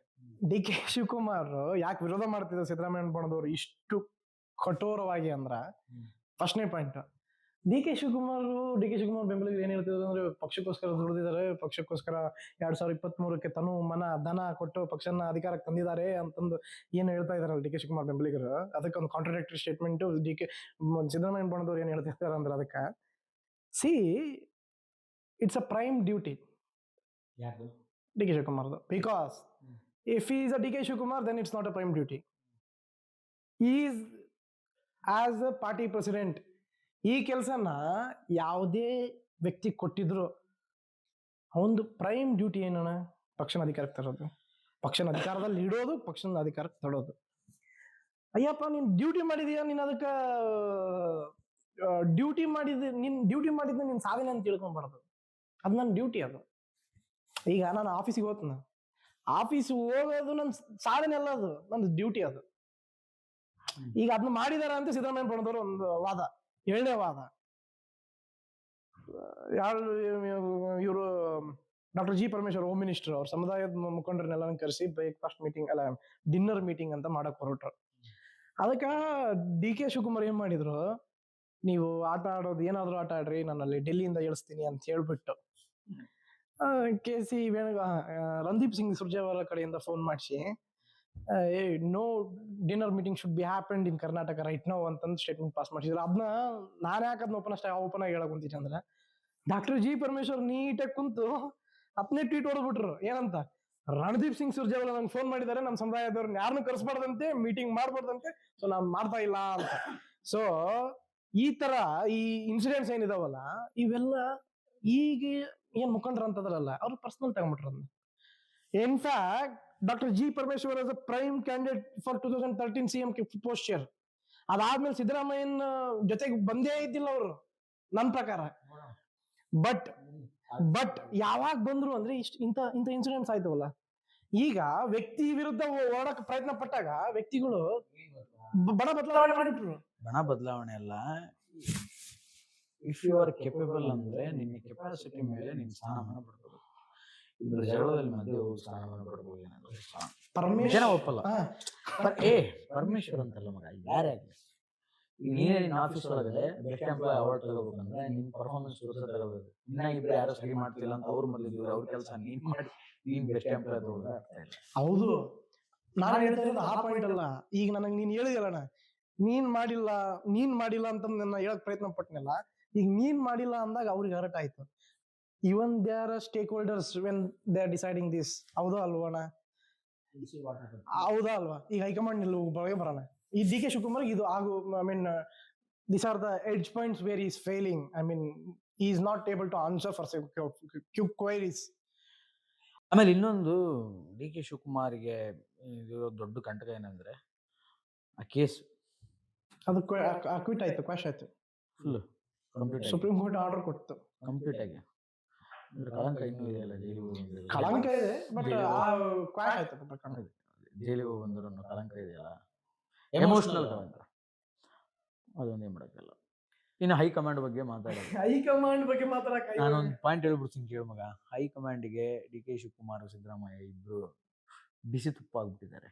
ಡಿ ಕೆ ಶಿವಕುಮಾರ್ ಯಾಕೆ ವಿರೋಧ ಮಾಡ್ತಿದ್ರು ಸಿದ್ದರಾಮಯ್ಯ ಬಣದವರು ಇಷ್ಟು ಕಠೋರವಾಗಿ ಅಂದ್ರ, ಫಸ್ಟ್ನೇ ಪಾಯಿಂಟ್, ಡಿ ಕೆ ಶಿವಕುಮಾರ್ ಬೆಂಬಲಿಗರು ಏನ್ ಹೇಳ್ತಿದ್ರು ಅಂದ್ರೆ ಪಕ್ಷಕ್ಕೋಸ್ಕರ ದುಡಿದಿದ್ದಾರೆ, ಪಕ್ಷಕ್ಕೋಸ್ಕರ 2023ಕ್ಕೆ ತನು ಮನ ಧನ ಕೊಟ್ಟು ಪಕ್ಷನ ಅಧಿಕಾರಕ್ಕೆ ತಂದಿದ್ದಾರೆ ಅಂತಂದು ಏನ್ ಹೇಳ್ತಾ ಇದಾರಲ್ಲ ಡಿ ಕೆ ಶಿವಕುಮಾರ್ ಬೆಂಬಲಿಗರು. ಅದಕ್ಕೊಂದು ಕಾಂಟ್ರಾಡಿಕ್ಟರಿ ಸ್ಟೇಟ್ಮೆಂಟ್ ಸಿದ್ದರಾಮಯ್ಯ ಬಣದವ್ರು ಏನ್ ಹೇಳ್ತಿರ್ತಾರೆ ಅಂದ್ರೆ ಅದಕ್ಕೆ see it's a prime duty D K ಶಿವಕುಮಾರ್ದು. Because if he is a D K Shivakumar then it's not a prime duty. He is as a party president. ಈ ಕೆಲಸನ ಯಾವುದೇ ವ್ಯಕ್ತಿ ಕೊಟ್ಟಿದ್ರು ಅವನದು ಪ್ರೈಮ್ ಡ್ಯೂಟಿ ಏನಣ್ಣ? ಪಕ್ಷನ ಅಧಿಕಾರಕ್ಕೆ ತರೋದು, ಪಕ್ಷನ ಅಧಿಕಾರದಲ್ಲಿ ಇಡೋದು, ಪಕ್ಷನ ಅಧಿಕಾರಕ್ಕೆ ತರೋದು. ಅಯ್ಯಪ್ಪ ನೀನ್ ಡ್ಯೂಟಿ ಮಾಡಿದೀಯ, ನೀನ್ ಅದಕ್ಕೆ ಡ್ಯೂಟಿ ಮಾಡಿದ್ನ ನೀನ್ ಸಾಧನೆ ಅಂತ ತಿಳ್ಕೊಂಡ್ಬಾರ್ದು. ಅದು ನನ್ನ ಡ್ಯೂಟಿ. ಅದು ಈಗ ನಾನು ಆಫೀಸಿಗೆ ಹೋಗ್ತೀನಿ, ಆಫೀಸ್ ಹೋಗೋದು ನನ್ನ ಸಾಧನೆ ಅಲ್ಲ, ಅದು ನಂದು ಡ್ಯೂಟಿ. ಅದು ಈಗ ಅದನ್ನ ಮಾಡಿದಾರ ಅಂತ ಸಿದ್ದರಾಮಯ್ಯ ಬಣದವರು ಒಂದು ವಾದ. 2ನೇ ವಾದ, ಇವರು doctor G Parameshwar home minister ಅವ್ರ ಸಮುದಾಯದ ಮುಖಂಡರನ್ನೆಲ್ಲ ಕರೆಸಿ ಬ್ರೇಕ್ಫಾಸ್ಟ್ ಮೀಟಿಂಗ್ ಅಲ್ಲ ಡಿನ್ನರ್ ಮೀಟಿಂಗ್ ಅಂತ ಮಾಡಕ್ ಹೊರಟ್ರು. ಅದಕ್ಕ ಡಿ ಕೆ ಶಿವಕುಮಾರ್ ಏನ್ ಮಾಡಿದ್ರು, ನೀವು ಆಟ ಆಡೋದು ಏನಾದ್ರು ಆಟ ಆಡ್ರಿ, ನಾನಲ್ಲಿ ಡೆಲ್ಲಿಯಿಂದ ಇಳಿಸ್ತೀನಿ ಅಂತ ಹೇಳ್ಬಿಟ್ಟು ಕೆ.ಸಿ. ರಣದೀಪ್ ಸಿಂಗ್ ಸುರ್ಜೇವಾಲಾ ಕಡೆಯಿಂದ ಫೋನ್ ಮಾಡಿಸಿ no dinner meeting should be happened in Karnataka right now ಅಂತಂದು ಸ್ಟೇಟ್ಮೆಂಟ್ ಪಾಸ್ ಮಾಡಿಸಿದ್ರು. ಅದನ್ನ ನಾನು ಯಾಕೆ ಅದನ್ನ ಓಪನ್ ಆಗಿ ಹೇಳಕ್ ಕುಂತೀನಿ ಅಂದ್ರೆ, ಡಾಕ್ಟರ್ ಜಿ ಪರಮೇಶ್ವರ್ ನೀಟಾಗಿ ಕುಂತು ಹತ್ತನೇ ಟ್ವೀಟ್ ಹೊಡೆದ್ಬಿಟ್ರು. ಏನಂತ, ರಣದೀಪ್ ಸಿಂಗ್ ಸುರ್ಜೇವಾಲಾ ನಂಗೆ ಫೋನ್ ಮಾಡಿದ್ದಾರೆ, ನಮ್ಮ ಸಮುದಾಯದವ್ರನ್ನ ಯಾರನ್ನು ಕರೆಸ್ಬಾರ್ದಂತೆ, ಮೀಟಿಂಗ್ ಮಾಡ್ಬಾರ್ದಂತೆ, ಸೊ ನಾನು ಮಾಡ್ತಾ ಇಲ್ಲ ಅಂತ. ಸೊ ಈ ತರ ಈ ಇನ್ಸಿಡೆಂಟ್ಸ್ ಏನಿದಾವಲ್ಲ ಇವೆಲ್ಲ ಈಗ ಏನ್ ಮುಖಂಡ್ರ ಅಂತದ್ರಲ್ಲ ಅವ್ರು ಪರ್ಸನಲ್ ತಗೊಂಡ್ಬಿಟ್ರ. In fact doctor G Parameshwar as a prime candidate for 2013 CM posture. ಅದಾದ್ಮೇಲೆ ಸಿದ್ದರಾಮಯ್ಯನ ಜೊತೆಗೆ ಬಂದೇ ಇದ್ದಿಲ್ಲ ಅವರು ನನ್ನ ಪ್ರಕಾರ. ಬಟ್ ಬಟ್ ಯಾವಾಗ ಬಂದ್ರು ಅಂದ್ರೆ ಇಂಥ ಇನ್ಸಿಡೆಂಟ್ಸ್ ಆಯ್ತವಲ್ಲ, ಈಗ ವ್ಯಕ್ತಿ ವಿರುದ್ಧ ಹೋರಾಡಕ್ ಪ್ರಯತ್ನ ಪಟ್ಟಾಗ ವ್ಯಕ್ತಿಗಳು ಬಣ ಬದಲಾವಣೆ ಮಾಡಿಬಿಟ್ರು. ಬಣ ಬದಲಾವಣೆ ಅಲ್ಲ, ಇಫ್ ಯು ಆರ್ ಕೆಪಬಲ್ ಅಂದ್ರೆ ನಿನ್ನ ಕೆಪಾಸಿಟಿ ಮೇಲೆ ನೀನ್ ಸ್ಥಾನಮಾನ ಪಡ್ಕೋಬೇಕು. ಇದ್ರ ಜಗಳದಲ್ಲಿ ಮಧ್ಯೆ ಹೋಗಿ ಸ್ಥಾನಮಾನ ಪಡ್ಬೋದು ಜನ ಒಪ್ಪಲ್ಲ. ಪರಮೇಶ್ವರ್ ಅಂತಲ್ಲ ಮಗ, ಯಾರೇ ಆಗ್ಲಿ, ಈಗ ನೀನೇ ನಿನ್ನ ಆಫೀಸ್ ಒಳಗಡೆ ಬೆಸ್ಟ್ ಎಂಪ್ಲಾಯ್ ಅವಾರ್ಡ್ ತಗೋಬೇಕಂದ್ರೆ ನಿನ್ ಪರ್ಫಾರ್ಮೆನ್ಸ್ ತಗೋಬೇಕು. ಇನ್ನ ಇಬ್ರು ಯಾರು ಸರಿ ಮಾಡ್ತಿಲ್ಲ ಅಂತ ಅವ್ರ ಮೊದಲಿದ್ರು, ಅವ್ರ ಕೆಲಸ ನೀನ್ ಮಾಡಿ ನೀನ್ ಬೆಸ್ಟ್ ಎಂಪ್ಲಾಯ್ ತಗೋದ್ರೆ ಅರ್ಥ ಇಲ್ಲ. ಹೌದು, ನಾನು ಹೇಳ್ತಾ ಇರೋದು ಆ ಪಾಯಿಂಟ್ ಅಲ್ಲ. ಈಗ ನನಗೆ ನೀನ್ ಹೇಳಿದಲ್ಲ, ನೀನ್ ಮಾಡಿಲ್ಲ ಅಂತ ನನ್ನ ಹೇಳಕ್ ಪ್ರಯತ್ನ ಪಟ್ನಲ್ಲ. ಈಗ ನೀನ್ ಮಾಡಿಲ್ಲ ಅಂದಾಗ ಅವ್ರಿಗೆ ಹರ್ಟ್ ಆಯ್ತು. Even they are stake holders when they are deciding this. ಹೌದಾ ಅಲ್ವಣ? ಹೌದಾ ಅಲ್ವಾ? ಈಗ ಹೈಕಮಾಂಡ್ ನಿಲ್ಲುವ ಬರೋಣ. ಈ ಡಿ ಕೆ ಶಿವಕುಮಾರ್ ಇದು ಆಗು, I mean this are the edge points where is failing. I mean he is not able to answer for some quick queries. ಆಮೇಲೆ ಇನ್ನೊಂದು, ಡಿ ಕೆ ಶಿವಕುಮಾರ್ಗೆ ಇರೋ ದೊಡ್ಡ ಕಂಟಕ ಏನಂದ್ರೆ ಆ ಕೇಸ್ ಅದು ಕ್ವಿಟ್ ಆಯ್ತು, ಕ್ವಾಶ್ ಆಯ್ತು, full complete supreme court order ಕೊಡ್ತು ಕಂಪ್ಲೀಟ್ ಆಗಿ. ಕಳಂಕ ಇನ್ನೂ ಇದೆಯಲ್ಲ, ಕಳಂಕ ಇದೆ, ಬಟ್ ಕ್ವಾಶ್ ಆಯ್ತು ಪ್ರಕರಣ. ಜೈಲಿಗೆ ಹೋಗಿ ಬಂದ್ರು ಕಳಂಕ ಇದೆಯಲ್ಲ, ಎಮೋಷನಲ್ ಕಳಂಕ, ಅದೊಂದೇ ಮಾಡಕ್ಕಲ್ಲ. ಇನ್ನು ಹೈಕಮಾಂಡ್ ಬಗ್ಗೆ ಮಾತಾಡೋದು. ಹೈಕಮಾಂಡ್ ಬಗ್ಗೆ ಮಾತಾಡಕ್ಕೆ ನಾನೊಂದು ಪಾಯಿಂಟ್ ಹೇಳ್ಬಿಡ್ತೀನಿ ಕೇಳು ಮಗ. ಹೈಕಮಾಂಡ್ಗೆ ಡಿ ಕೆ ಶಿವಕುಮಾರ್, ಸಿದ್ದರಾಮಯ್ಯ ಇಬ್ರು ಬಿಸಿ ತುಪ್ಪ ಆಗ್ಬಿಟ್ಟಿದ್ದಾರೆ.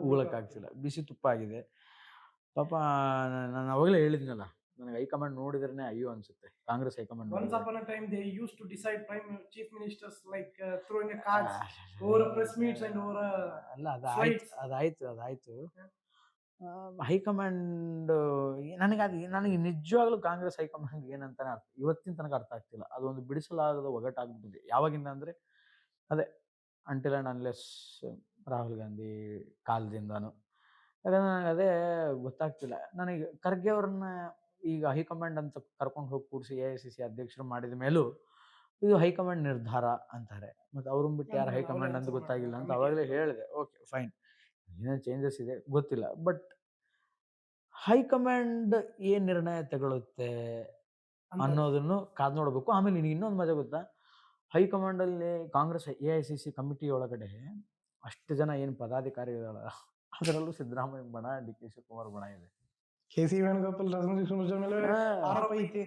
ಉಗುಳಕ್ಕಾಗ್ತಿಲ್ಲ, ಬಿಸಿ ತುಪ್ಪ ಆಗಿದೆ ಪಾಪ. ನಾನು ಅವಾಗಲೇ ಹೇಳಿದ್ನಲ್ಲ, ನನಗೆ ಹೈಕಮಾಂಡ್ ನೋಡಿದ್ರೆ ಅಯ್ಯೋ ಅನ್ಸುತ್ತೆ. Congress high command once upon a time they used to decide chief ministers like throwing a cards over press meets and over ಅಲ್ಲ, ಅದಾಯ್ತು. ಹೈಕಮಾಂಡ್ ನನಗೆ ನಿಜವಾಗ್ಲೂ ಕಾಂಗ್ರೆಸ್ ಹೈಕಮಾಂಡ್ ಏನಂತಾನೆ ಇವತ್ತಿನ ತನಕ ಅರ್ಥ ಆಗ್ತಿಲ್ಲ. ಅದೊಂದು ಬಿಡಿಸಲಾಗದ ಒಗಟಾಗ್ಬಿಟ್ಟಿದೆ. ಯಾವಾಗಿಂದ ಅಂದ್ರೆ ಅದೇ until and unless Rahul Gandhi ಕಾಲದಿಂದಾನು. ಯಾಕಂದ್ರೆ ನನಗೆ ಅದೇ ಗೊತ್ತಾಗ್ತಿಲ್ಲ. ನನಗೆ ಖರ್ಗೆ ಅವ್ರನ್ನ ಈಗ ಹೈಕಮಾಂಡ್ ಅಂತ ಕರ್ಕೊಂಡು ಹೋಗಿ ಕೂಡಿಸಿ AICC ಅಧ್ಯಕ್ಷರು ಮಾಡಿದ ಮೇಲೂ ಇದು ಹೈಕಮಾಂಡ್ ನಿರ್ಧಾರ ಅಂತಾರೆ. ಮತ್ತೆ ಅವ್ರನ್ನ ಬಿಟ್ಟು ಯಾರು ಹೈಕಮಾಂಡ್ ಅಂತ ಗೊತ್ತಾಗಿಲ್ಲ ಅಂತ ಅವಾಗಲೇ ಹೇಳಿದೆ. ಓಕೆ ಫೈನ್, ಏನೇನು ಚೇಂಜಸ್ ಇದೆ ಗೊತ್ತಿಲ್ಲ, ಬಟ್ ಹೈಕಮಾಂಡ್ ಏನ್ ನಿರ್ಣಯ ತಗೊಳುತ್ತೆ ಅನ್ನೋದನ್ನು ಕಾದ್ ನೋಡ್ಬೇಕು. ಆಮೇಲೆ ನಿನಗೆ ಇನ್ನೊಂದು ಮಜಾ ಗೊತ್ತಾ, ಹೈಕಮಾಂಡ್ ಅಲ್ಲಿ ಕಾಂಗ್ರೆಸ್ AICC ಕಮಿಟಿ ಒಳಗಡೆ ಅಷ್ಟು ಜನ ಏನು ಪದಾಧಿಕಾರಿಗಳ, ಅದರಲ್ಲೂ ಸಿದ್ದರಾಮಯ್ಯ ಬಣ, ಡಿ ಕೆ ಶಿವಕುಮಾರ್ ಬಣ ಇದೆ. KC ವೇಣುಗೋಪಾಲ್ ರಣದೀಪ್ ಸಿಂಗ್ ಸುರ್ಜೇವಾಲಾ ಮೇಲೆ ಆರೋಪ ಐತಿ.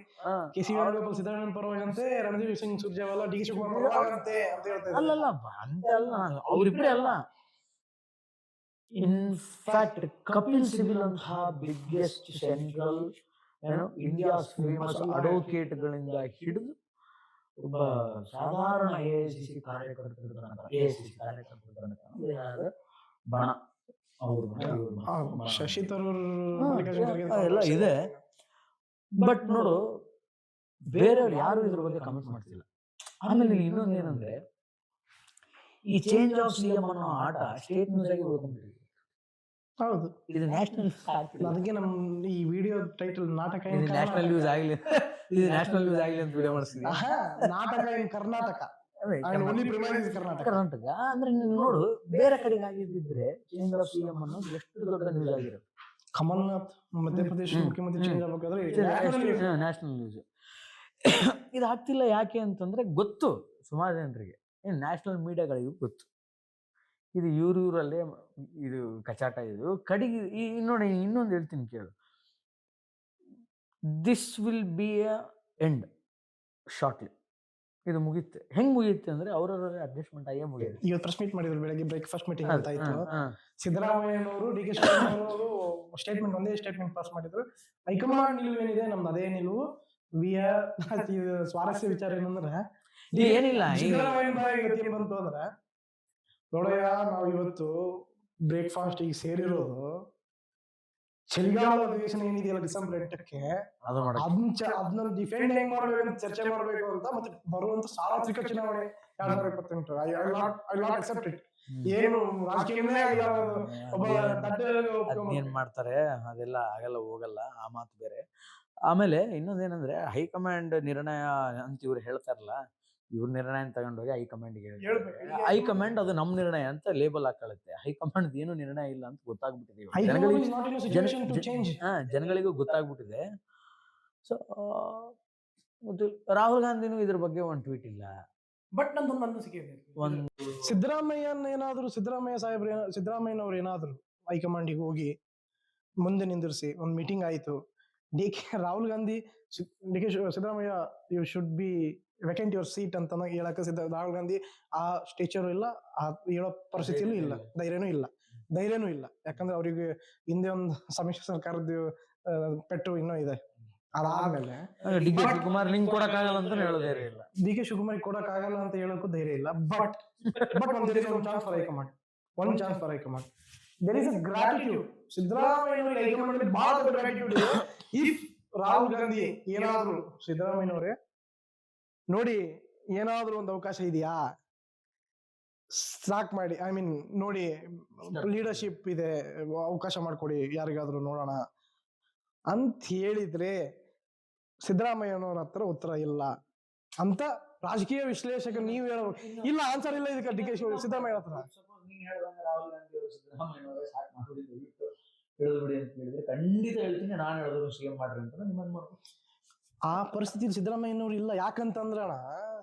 KC ವೇಣುಗೋಪಾಲ್ ಸಿದ್ದರಾಮಯ್ಯ ಪರವಾಗಂತೆ, ರಣದೀಪ್ ಸಿಂಗ್ ಸುರ್ಜೇವಾಲಾ ಡಿ ಕೆ ಶಿವಕುಮಾರ್ ಪರವಾಗಂತೆ ಅಂತ ಹೇಳ್ತಾರೆ. ಅಲ್ಲಲ್ಲ, ಅಂತ ಅಲ್ಲ, ಅವ್ರಿಬ್ರೇ ಅಲ್ಲ. ಇನ್ಫ್ಯಾಕ್ಟ್ ಕಪಿಲ್ ಸಿಬಲ್ ಅಂತಹ ಬಿಗ್ಗೆಸ್ಟ್ ಸೆಂಟ್ರಲ್ ಇಂಡಿಯಾಸ್ ಫೇಮಸ್ ಅಡ್ವೊಕೇಟ್ಗಳಿಂದ ಹಿಡಿದು ಒಬ್ಬ ಸಾಧಾರಣ AICC ಕಾರ್ಯಕರ್ತರ ಬಣ, ಶಶಿ ತರೂರ್ ಎಲ್ಲ ಇದೆ. ಬಟ್ ನೋಡು, ಬೇರೆಯವ್ರು ಯಾರು ಇದ್ರ ಬಗ್ಗೆ ಕಮೆಂಟ್ ಮಾಡ್ತಿಲ್ಲ. ಆಮೇಲೆ ಇನ್ನೊಂದು ಏನಂದ್ರೆ, ಈ ಚೇಂಜ್ ಆಫ್ CM ಅನ್ನೋ ಆಟ ಸ್ಟೇಟ್ ನ್ಯೂಸ್ ಆಗಿ ಉಳ್ಕೊಂಡ್ಬಿಟ್ಟಿದೆ. ಹೌದು, ಇದು ನ್ಯಾಷನಲ್. ಅದಕ್ಕೆ ನಮ್ ಈ ವಿಡಿಯೋ ಟೈಟಲ್ ನಾಟಕ ನ್ಯಾಷನಲ್ ನ್ಯೂಸ್ ಆಗ್ಲಿ, ಇದು ನ್ಯಾಷನಲ್ ನ್ಯೂಸ್ ಆಗ್ಲಿ ಅಂತ ವಿಡಿಯೋ ಮಾಡಿಸ್ತೀನಿ. ನಾಟಕ ಇನ್ ಕರ್ನಾಟಕ, ಕರ್ನಾಟಕ ಅಂದ್ರೆ ನೀನು ನೋಡು, ಬೇರೆ ಕಡೆಗೆ ಆಗಿದ್ದಿದ್ರೆ ಚೇಂಜ್ ಆಫ್ CM ಅನ್ನೋದು ಎಷ್ಟು ದೊಡ್ಡ ನ್ಯೂಸ್ ಆಗಿರುತ್ತೆ. ಕಮಲ್ನಾಥ್ ಮಧ್ಯಪ್ರದೇಶ ಮುಖ್ಯಮಂತ್ರಿ ಚೇಂಜ್ ಆಗ್ಬೇಕಾದ್ರೆ ನ್ಯಾಷನಲ್ ನ್ಯೂಸ್. ಇದು ಆಗ್ತಿಲ್ಲ ಯಾಕೆ ಅಂತಂದ್ರೆ ಗೊತ್ತು ಸುಮಾರು ಜನರಿಗೆ, ನ್ಯಾಷನಲ್ ಮೀಡಿಯಾಗಳಿಗೂ ಗೊತ್ತು ಇದು ಇವ್ರಲ್ಲೇ ಇದು ಕಚಾಟ. ಇದು ಕಡೆಗೆ ನೋಡಿ, ಇನ್ನೊಂದು ಹೇಳ್ತೀನಿ ಕೇಳು, this will be a end shortly. ಇದು ಮುಗಿಯುತ್ತೆ. ಹೆಂಗ್ ಮುಗಿಯುತ್ತೆ ಅಂದ್ರೆ ಅವರವರೇ ಅಡ್ಜಸ್ಟ್ಮೆಂಟ್ ಆಗೇ ಮುಗಿಯುತ್ತೆ. ಇವತ್ತು ಪ್ರೆಸ್ ಮೀಟ್ ಮಾಡಿದ್ರು, ಬೆಳಗ್ಗೆ ಬ್ರೇಕ್ಫಾಸ್ಟ್ ಮೀಟಿಂಗ್ ಅಂತ ಇತ್ತು. ಸಿದ್ದರಾಮಯ್ಯನವರು ಡಿ ಕೆ ಶಿವಕುಮಾರ್ ಅವರು ಸ್ಟೇಟ್ಮೆಂಟ್, ಒಂದೇ ಸ್ಟೇಟ್ಮೆಂಟ್ ಪಾಸ್ ಮಾಡಿದ್ರು. ಹೈಕಮಾಂಡ್ ನಿಲುವು ಏನಿದೆ ನಮ್ದು ಅದೇ ನಿಲುವು. ಸ್ವಾರಸ್ಯ ವಿಚಾರ ಏನಂದ್ರೆ, ಏನಿಲ್ಲ, ಸಿದ್ದರಾಮಯ್ಯ ಬಂತು ಅಂದ್ರೆ, ನೋಡಯ್ಯ ನಾವು ಇವತ್ತು ಬ್ರೇಕ್ಫಾಸ್ಟ್ ಈಗ ಸೇರಿರೋದು ಚಳಿಗಾಲ ಅಧಿವೇಶನ ಏನಿದೆಯಲ್ಲ ಡಿಸೆಂಬರ್ 8ಕ್ಕೆ, ಅದನ್ನ ಡಿಫೆಂಡ್ ಹೆಂಗ್ ಮಾಡ್ಬೇಕಂತ ಚರ್ಚೆ ಮಾಡ್ಬೇಕು ಅಂತ. ಮತ್ತೆ ಬರುವಂತ ಸಾರ್ವತ್ರಿಕ ಚುನಾವಣೆ 2028, ಐ ನಾಟ್ ಅಕ್ಸೆಪ್ಟ್ ಇಟ್. ಏನು ರಾಜಕೀಯವೇ ಆಗಿಲ್ಲ, ಒಬ್ಬ ಏನ್ ಮಾಡ್ತಾರೆ ಅದೆಲ್ಲ ಆಗಲ್ಲ, ಹೋಗಲ್ಲ, ಆ ಮಾತು ಬೇರೆ. ಆಮೇಲೆ ಇನ್ನೊಂದೇನಂದ್ರೆ, ಹೈಕಮಾಂಡ್ ನಿರ್ಣಯ ಅಂತ ಇವ್ರು ಹೇಳ್ತಾರಲ್ಲ, ಇವ್ರ ನಿರ್ಣಯ ತಗೊಂಡೋಗಿ ಹೈಕಮಾಂಡ್ಗೆ ಹೈಕಮಾಂಡ್ ಅದು ನಮ್ ನಿರ್ಣಯ ಅಂತ ಲೇಬಲ್ ಹಾಕೊಳ್ಳುತ್ತೆ. ಹೈಕಮಾಂಡ್ ಏನು ನಿರ್ಣಯ ಇಲ್ಲ ಅಂತ ಗೊತ್ತಾಗ್ಬಿಟ್ಟಿದೆ ಜನಗಳಿಗೂ ಗೊತ್ತಾಗ್ಬಿಟ್ಟಿದೆ. ಸೊ ಮತ್ತು ರಾಹುಲ್ ಗಾಂಧಿನೂ ಇದ್ರ ಬಗ್ಗೆ ಒಂದು ಟ್ವೀಟ್ ಇಲ್ಲ. ಬಟ್ ನಂದೊಂದು ಅನಿಸಿಕೆ ಇದೆ. ಒಂದು ಸಿದ್ದರಾಮಯ್ಯನವ್ರು ಏನಾದ್ರು ಹೈಕಮಾಂಡಿಗೆ ಹೋಗಿ ಮುಂದೆ ನಿಂದಿರಿಸಿ ಒಂದು ಮೀಟಿಂಗ್ ಆಯ್ತು, Rahul Gandhi Siddaramaiah you should be vacant your seat ಅಂತ ಹೇಳಕ್ಕೆ ರಾಹುಲ್ ಗಾಂಧಿ ಆ ಸ್ಟೇಚರು ಇಲ್ಲ, ಆ ಹೇಳೋ ಪರಿಸ್ಥಿತಿಯಲ್ಲೂ ಇಲ್ಲ, ಧೈರ್ಯನೂ ಇಲ್ಲ. ಯಾಕಂದ್ರೆ ಅವರಿಗೆ ಹಿಂದೆ ಒಂದು ಸಮ್ಮಿಶ್ರ ಸರ್ಕಾರದ ಪೆಟ್ಟು ಇನ್ನೂ ಇದೆ. ಅದಾದ್ಮೇಲೆ ಡಿ ಕೆ ಶಿವಕುಮಾರ್ ಲಿಂಕ್ ಕೊಡಕ್ಕಾಗಲ್ಲ ಅಂತ ಹೇಳೋದೇ ಇಲ್ಲ. ಡಿ ಕೆ ಶಿವಕುಮಾರ್ ಕೊಡಕ್ಕಾಗಲ್ಲ ಅಂತ ಹೇಳಕ್ಕೂ ಧೈರ್ಯ ಇಲ್ಲ. ಬಟ್ ಒಂದು chance for high command. There is a gratitude. ಸಿದ್ದರಾಮಯ್ಯನವರಿಗೆ ಹೈಕಮಾಂಡ್ ಬಹಳ ದೊಡ್ಡ ಗ್ರಾಟಿಟ್ಯೂಡ್ ಇದೆ. ಇಫ್ ರಾಹುಲ್ ಗಾಂಧಿ ಏನಾದ್ರು ಸಿದ್ದರಾಮಯ್ಯನವರೇ ನೋಡಿ ಏನಾದ್ರು ಒಂದು ಅವಕಾಶ ಇದೆಯಾ ಸ್ಟಾರ್ಟ್ ಮಾಡಿ, ಐ ಮೀನ್ ನೋಡಿ ಲೀಡರ್ಶಿಪ್ ಇದೆ, ಅವಕಾಶ ಮಾಡ್ಕೊಡಿ ಯಾರಿಗಾದ್ರೂ ನೋಡೋಣ ಅಂತ ಹೇಳಿದ್ರೆ ಸಿದ್ದರಾಮಯ್ಯನವ್ರ ಹತ್ರ ಉತ್ತರ ಇಲ್ಲ ಅಂತ ರಾಜಕೀಯ ವಿಶ್ಲೇಷಕ ನೀವು ಹೇಳಬೇಕು. ಇಲ್ಲ ಆನ್ಸರ್ ಇಲ್ಲ ಇದಕ್ಕೆ ಡಿ ಕೆ ಸಿದ್ದರಾಮಯ್ಯ ಹತ್ರ. ರಾಹುಲ್ ಗಾಂಧಿ ಅವರು ಸಿದ್ದರಾಮಯ್ಯನವರೇ ಸಾಕು ಮಾಡಿ ಹೇಳಿದ್ಬಿಡಿ ಅಂತ ಹೇಳಿದ್ರೆ ಖಂಡಿತ ಹೇಳ್ತೀನಿ, ನಾನು ಹೇಳಿದ್ರು ಸಿಎಂ ಮಾಡ್ರಿ ಅಂತ ನಿಮ್ಮನ್ನು ಮಾಡ್ಬೇಕು. ಆ ಪರಿಸ್ಥಿತಿ ಸಿದ್ದರಾಮಯ್ಯನವ್ರು ಇಲ್ಲ. ಯಾಕಂತಂದ್ರೆ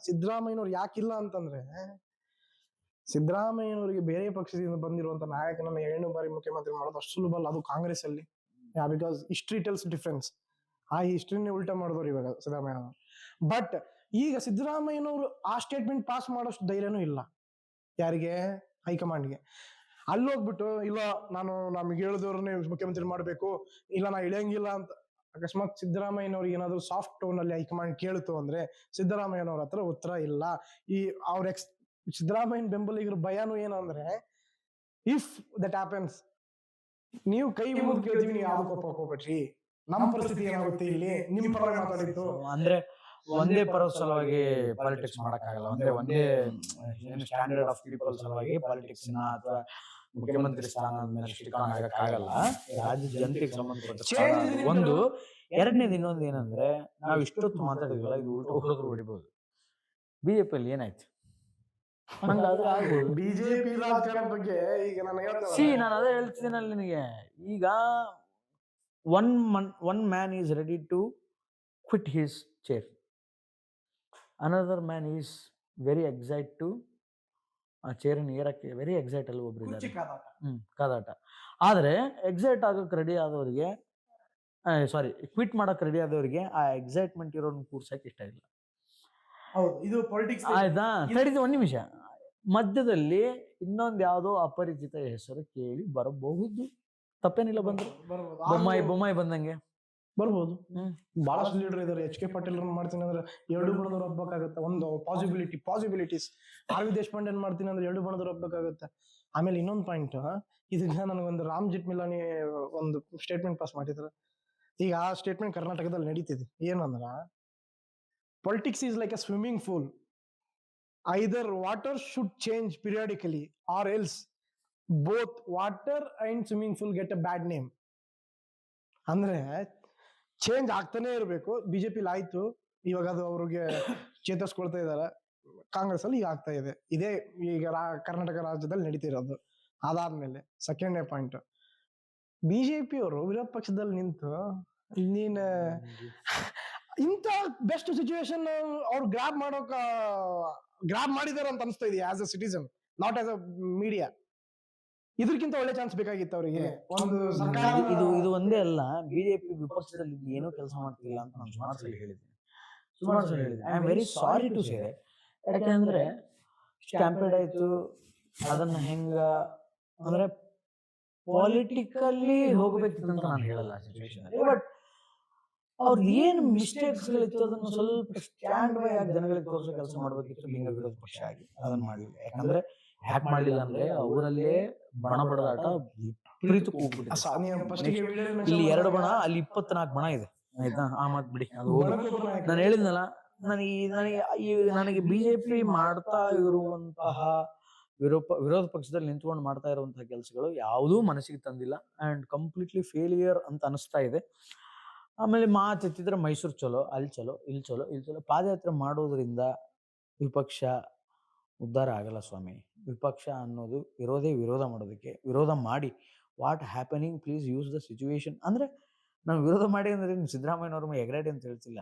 ಸಿದ್ದರಾಮಯ್ಯನವ್ರು ಯಾಕಿಲ್ಲ ಅಂತಂದ್ರೆ ಸಿದ್ದರಾಮಯ್ಯನವರಿಗೆ ಬೇರೆ ಪಕ್ಷದಿಂದ ಬಂದಿರುವಂತ ನಾಯಕನನ್ನ 7 ಬಾರಿ ಮುಖ್ಯಮಂತ್ರಿ ಮಾಡೋದು ಅಷ್ಟು ಸುಲಭ ಅಲ್ಲ, ಅದು ಕಾಂಗ್ರೆಸ್ ಅಲ್ಲಿ. Because history tells difference. ಆ ಹಿಸ್ಟ್ರಿನೇ ಉಲ್ಟಾ ಮಾಡಿದವ್ರು ಇವಾಗ ಸಿದ್ದರಾಮಯ್ಯನವರು. ಬಟ್ ಈಗ ಸಿದ್ದರಾಮಯ್ಯನವರು ಆ ಸ್ಟೇಟ್ಮೆಂಟ್ ಪಾಸ್ ಮಾಡೋಷ್ಟು ಧೈರ್ಯನೂ ಇಲ್ಲ ಯಾರಿಗೆ, ಹೈಕಮಾಂಡ್ಗೆ. ಅಲ್ಲಿ ಹೋಗ್ಬಿಟ್ಟು ಇಲ್ಲ ನಮ್ಗೆ ಹೇಳಿದವ್ರನ್ನೇ ಮುಖ್ಯಮಂತ್ರಿ ಮಾಡ್ಬೇಕು, ಇಲ್ಲ ನಾ ಇಳಿಯಂಗಿಲ್ಲ ಅಂತ ಅಕಸ್ಮಾತ್ ಸಿದ್ದರಾಮಯ್ಯನವ್ರಿಗೆ ಏನಾದ್ರು ಸಾಫ್ಟ್ ಟೋನ್ ಅಲ್ಲಿ ಹೈಕಮಾಂಡ್ ಕೇಳ್ತು ಅಂದ್ರೆ ಸಿದ್ದರಾಮಯ್ಯನವ್ರ ಹತ್ರ ಉತ್ತರ ಇಲ್ಲ. ಈ ಅವ್ರ ಸಿದ್ದರಾಮಯ್ಯನ ಬೆಂಬಲಿಗರ ಭಯನೂ ಏನಂದ್ರೆ ಇಫ್ ದಟ್ ಹ್ಯಾಪನ್ಸ್ ನೀವು ಕೈ ಮುಗಿದು ಕೇಳ್ತೀವಿ, ನೀವು ಯಾವ್ದು ಕೋಪ ಹೋಗ್ಬೇಡ್ರಿ, ನಮ್ಮ ಪರಿಸ್ಥಿತಿ ಏನಾಗುತ್ತೆ ಇಲ್ಲಿ, ನಿಮ್ ಪರ ಮಾತಾಡಿದ್ದು ಅಂದ್ರೆ ಒಂದೇ ಪರ ಸಲುವಾಗಿ ಪಾಲಿಟಿಕ್ಸ್ ಮಾಡಕ್ಕಾಗಲ್ಲ. ಒಂದೇ ಸ್ಟ್ಯಾಂಡರ್ಡ್ ಆಫ್ ಪೀಪಲ್ ಸಲುವಾಗಿ ಪಾಲಿಟಿಕ್ಸ್ ಅಥವಾ ಮುಖ್ಯಮಂತ್ರಿ ಸ್ಥಾನದ ಮೇಲೆ ಶ್ರೀಕಾಂತ್ ಆಗಕ್ಕಾಗಲ್ಲ. ರಾಜ್ಯ ಜನತೆಗೆ ಸಂಬಂಧಪಟ್ಟ ಒಂದು. ಎರಡನೇದು ಇನ್ನೊಂದು ಏನಂದ್ರೆ ನಾವು ಇಷ್ಟೊತ್ತು ಮಾತಾಡಿದ್ವಲ್ಲ, ಇದು ಉಲ್ಟು ಹೋದ್ರು ಹೊಡಿಬಹುದು. ಬಿಜೆಪಿಯಲ್ಲಿ ಏನಾಯ್ತು ಹಂಗಾದ್ರೆ ಆಗ್ಬೋದು. ಬಿಜೆಪಿ ರಾಜಕಾರಣ ಬಗ್ಗೆ ಈಗ ನಾನು ಅದೇ ಹೇಳ್ತಿದ್ದೀನಲ್ಲ ನಿನಗೆ. ಈಗ one man is ready to quit his chair, another man is very excite to ಆ ಚೇರನ್ನು ಏರಕ್ಕೆ ವೆರಿ ಎಕ್ಸೈಟ್ ಅಲ್ಲಿ ಒಬ್ರು ಇದ್ದಾರೆ. ಕಾದಾಟ. ಆದ್ರೆ ಎಕ್ಸೈಟ್ ಆಗೋಕೆ ರೆಡಿ ಆದವರಿಗೆ, ಕ್ವಿಟ್ ಮಾಡಕ್ ರೆಡಿ ಆದವರಿಗೆ ಆ ಎಕ್ಸೈಟ್ಮೆಂಟ್ ಇರೋನ್ ಕೂರ್ಸಕ್ ಇಷ್ಟ ಇಲ್ಲ. ಇದು ಪೊಲಿಟಿಕ್ಸ್ ಆಯ್ತಾ? ತಡಿದು ಒಂದ್ ನಿಮಿಷ. ಮಧ್ಯದಲ್ಲಿ ಇನ್ನೊಂದು ಯಾವುದೋ ಅಪರಿಚಿತ ಹೆಸರು ಕೇಳಿ ಬರಬಹುದು, ತಪ್ಪೇನಿಲ್ಲ. ಬಂದ್ರೆ ಬೊಮ್ಮಾಯಿ ಬಂದಂಗೆ ಬರ್ಬೋದು. ಬಹಳಷ್ಟು ಲೀಡರ್ ಇದಾರೆ. ಎಚ್ ಕೆ ಪಾಟೀಲ್ ಮಾಡ್ತೀನಿ ಅಂದ್ರೆ 2 ಬಣದವ್ರು ಒಪ್ಬೇಕಾಗತ್ತೆ. ಒಂದು ಪಾಸಿಬಿಲಿಟೀಸ್. ಆರ್ ವಿ ದೇಶಪಾಂಡೆ ಮಾಡ್ತೀನಿ ಅಂದ್ರೆ 2 ಬಣದವ್ರು ಒಪ್ಬೇಕಾಗತ್ತೆ. ಆಮೇಲೆ ಇನ್ನೊಂದು ಪಾಯಿಂಟ್, ಇದನ್ನ ನನಗೊಂದು ರಾಮ್ ಜೇಠ್ಮಲಾನಿ ಒಂದು ಸ್ಟೇಟ್ಮೆಂಟ್ ಪಾಸ್ ಮಾಡಿದ್ರು. ಈಗ ಆ ಸ್ಟೇಟ್ಮೆಂಟ್ ಕರ್ನಾಟಕದಲ್ಲಿ ನಡೀತಿದೆ. ಏನಂದ್ರ politics is like a swimming pool, either water should change periodically or else both water and swimming pool get a bad name. ಅಂದ್ರೆ ಚೇಂಜ್ ಆಗ್ತಾನೆ ಇರಬೇಕು. ಬಿಜೆಪಿಲಿ ಆಯ್ತು, ಇವಾಗ ಅದು ಅವ್ರಿಗೆ ಚೇತರಿಸ್ಕೊಳ್ತಾ ಇದಾರೆ. ಕಾಂಗ್ರೆಸ್ ಅಲ್ಲಿ ಈಗ ಆಗ್ತಾ ಇದೆ. ಇದೇ ಈಗ ಕರ್ನಾಟಕ ರಾಜ್ಯದಲ್ಲಿ ನಡೀತಿರೋದು. ಅದಾದ್ಮೇಲೆ ಸೆಕೆಂಡನೇ ಪಾಯಿಂಟ್, ಬಿಜೆಪಿ ಅವರು ವಿರೋಧ ಪಕ್ಷದಲ್ಲಿ ನಿಂತು ನೀನ್ ಇಂಥ ಬೆಸ್ಟ್ ಸಿಚುವೇಶನ್ ಅವ್ರು ಗ್ರಾಬ್ ಮಾಡಿದಾರೆ ಅಂತ ಅನಿಸ್ತಾ ಇದೆಯಾ as a citizen, not as a media? ಇದಕ್ಕಿಂತ ಒಳ್ಳೆ ಚಾನ್ಸ್ ಬೇಕಾಗಿತ್ತು ಅವರಿಗೆ. ಒಂದು ಇದು ಒಂದೇ ಅಲ್ಲ, ಬಿಜೆಪಿ ವಿಪಕ್ಷದಲ್ಲಿ ಏನೂ ಕೆಲಸ ಮಾಡ್ತಿಲ್ಲ ಅಂತ ನಾನು ಸುಮಾರು ಸಲ ಹೇಳಿದ್ದೀನಿ. I am very sorry to say. ಯಾಕಂದ್ರೆ ಸ್ಟ್ಯಾಂಪೇಡ್ ಆಯ್ತು, ಅದನ್ನ ಹೆಂಗ ಅಂದ್ರೆ ಪಾಲಿಟಿಕಲ್ಲಿ ಹೋಗ್ಬೇಕಿತ್ತು ಅಂತ ನಾನು ಹೇಳಲ್ಲ ಸಿಚುವೇಶನ್. ಬಟ್ ಅವ್ರದ್ದು ಏನು ಮಿಸ್ಟೇಕ್ಸ್ ಗಳಿತ್ತು ಅದನ್ನು ಸ್ವಲ್ಪ ಸ್ಟ್ಯಾಂಡ್ ಬೈ ಆಗಿ ಜನಗಳಿಗೆ ತೋರಿಸೋ ಕೆಲಸ ಮಾಡ್ಬೇಕಿತ್ತು ಲಿಂಗ ವಿರೋಧ ಪಕ್ಷ ಆಗಿ. ಅದನ್ನ ಮಾಡಲಿಲ್ಲ. ಯಾಕಂದ್ರೆ ಹ್ಯಾಕ್ ಮಾಡ್ಲಿಲ್ಲ ಅಂದ್ರೆ ಅವರಲ್ಲೇ ಬಣ ಬಡದಾಟ ವಿಪರೀತ ಹೋಗ್ಬಿಟ್ಟಿದೆ. ಇಲ್ಲಿ 2 ಬಣ, ಅಲ್ಲಿ 24 ಬಣ ಇದೆ. ಆಯ್ತಾ? ಆ ಮಾತ್ ಬಿಡಿ, ಅದು ನಾನು ಹೇಳಿದ್ನಲ್ಲ. ನನಗೆ ಬಿಜೆಪಿ ಮಾಡ್ತಾ ಇರುವಂತಹ ವಿರೋಧ ಪಕ್ಷದಲ್ಲಿ ನಿಂತ್ಕೊಂಡು ಮಾಡ್ತಾ ಇರುವಂತಹ ಕೆಲಸಗಳು ಯಾವುದೂ ಮನಸ್ಸಿಗೆ ತಂದಿಲ್ಲ ಅಂಡ್ ಕಂಪ್ಲೀಟ್ಲಿ ಫೇಲಿಯರ್ ಅಂತ ಅನಿಸ್ತಾ ಇದೆ. ಆಮೇಲೆ ಮಾತೆತ್ತಿದ್ರೆ ಮೈಸೂರು ಚಲೋ, ಅಲ್ಲಿ ಚಲೋ, ಇಲ್ಲಿ ಚಲೋ. ಪಾದಯಾತ್ರೆ ಮಾಡೋದ್ರಿಂದ ವಿಪಕ್ಷ ಉದ್ಧಾರ ಆಗಲ್ಲ ಸ್ವಾಮಿ. ವಿಪಕ್ಷ ಅನ್ನೋದು ಇರೋದೇ ವಿರೋಧ ಮಾಡೋದಕ್ಕೆ. ವಿರೋಧ ಮಾಡಿ what happening, please use the situation. ಅಂದ್ರೆ ನಾವು ವಿರೋಧ ಮಾಡಿ ಅಂದ್ರೆ ಸಿದ್ದರಾಮಯ್ಯನವ್ರ ಎಗ್ರಾಡಿ ಅಂತ ಹೇಳ್ತಿಲ್ಲ.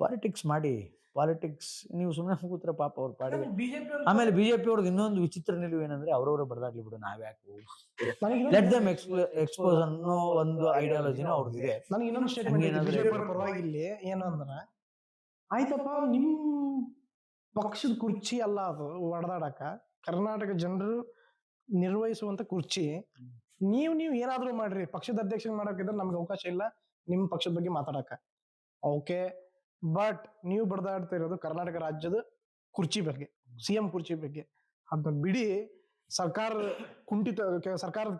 ಪಾಲಿಟಿಕ್ಸ್ ಮಾಡಿ, ಪಾಲಿಟಿಕ್ಸ್ ನೀವು ಸುಮ್ಮನೆ ಕೂತ್ರೆ ಪಾಪ ಅವ್ರ ಪಾಡಿಗೆ. ಬಿಜೆಪಿ ಆಮೇಲೆ ಬಿಜೆಪಿ ಅವ್ರದ್ದು ಇನ್ನೊಂದು ವಿಚಿತ್ರ ನಿಲುವು ಏನಂದ್ರೆ ಅವ್ರವ್ರೆ ಬಡದಾಡ್ಲಿ ಬಿಡು, ನಾವ್ಯಾಕೆ ಲೆಟ್ ದಮ್ ಎಕ್ಸ್ಪೋಸ್ ಅನ್ನೋ ಒಂದು ಐಡಿಯಾಲಜಿನೂ ಅವ್ರದ್ದಿದೆ. ನನಗೆ ಇನ್ನೊಂದು ಹಂಗೆ ಸ್ಟೇಟ್ಮೆಂಟ್ ಏನಾದ್ರೆ ಪರವಾಗಿ ಇಲ್ಲಿ ಏನು ಅಂದ್ರೆ, ಆಯ್ತಪ್ಪ ನಿಮ್ ಪಕ್ಷದ ಕುರ್ಚಿ ಅಲ್ಲ ಅದು ಹೊಡೆದಾಡಕ, ಕರ್ನಾಟಕ ಜನರು ನಿರ್ವಹಿಸುವಂತ ಕುರ್ಚಿ. ನೀವು ಏನಾದ್ರೂ ಮಾಡ್ರಿ, ಪಕ್ಷದ ಅಧ್ಯಕ್ಷ ಮಾಡಕ್ಕಿದ್ರೆ ನಮ್ಗೆ ಅವಕಾಶ ಇಲ್ಲ ನಿಮ್ ಪಕ್ಷದ ಬಗ್ಗೆ ಮಾತಾಡಕ, ಓಕೆ. ಬಟ್ ನೀವು ಬಡದಾಡ್ತಾ ಇರೋದು ಕರ್ನಾಟಕ ರಾಜ್ಯದ ಕುರ್ಚಿ ಬಗ್ಗೆ, ಸಿಎಂ ಕುರ್ಚಿ ಬಗ್ಗೆ. ಅದನ್ನ ಬಿಡಿ, ಸರ್ಕಾರದ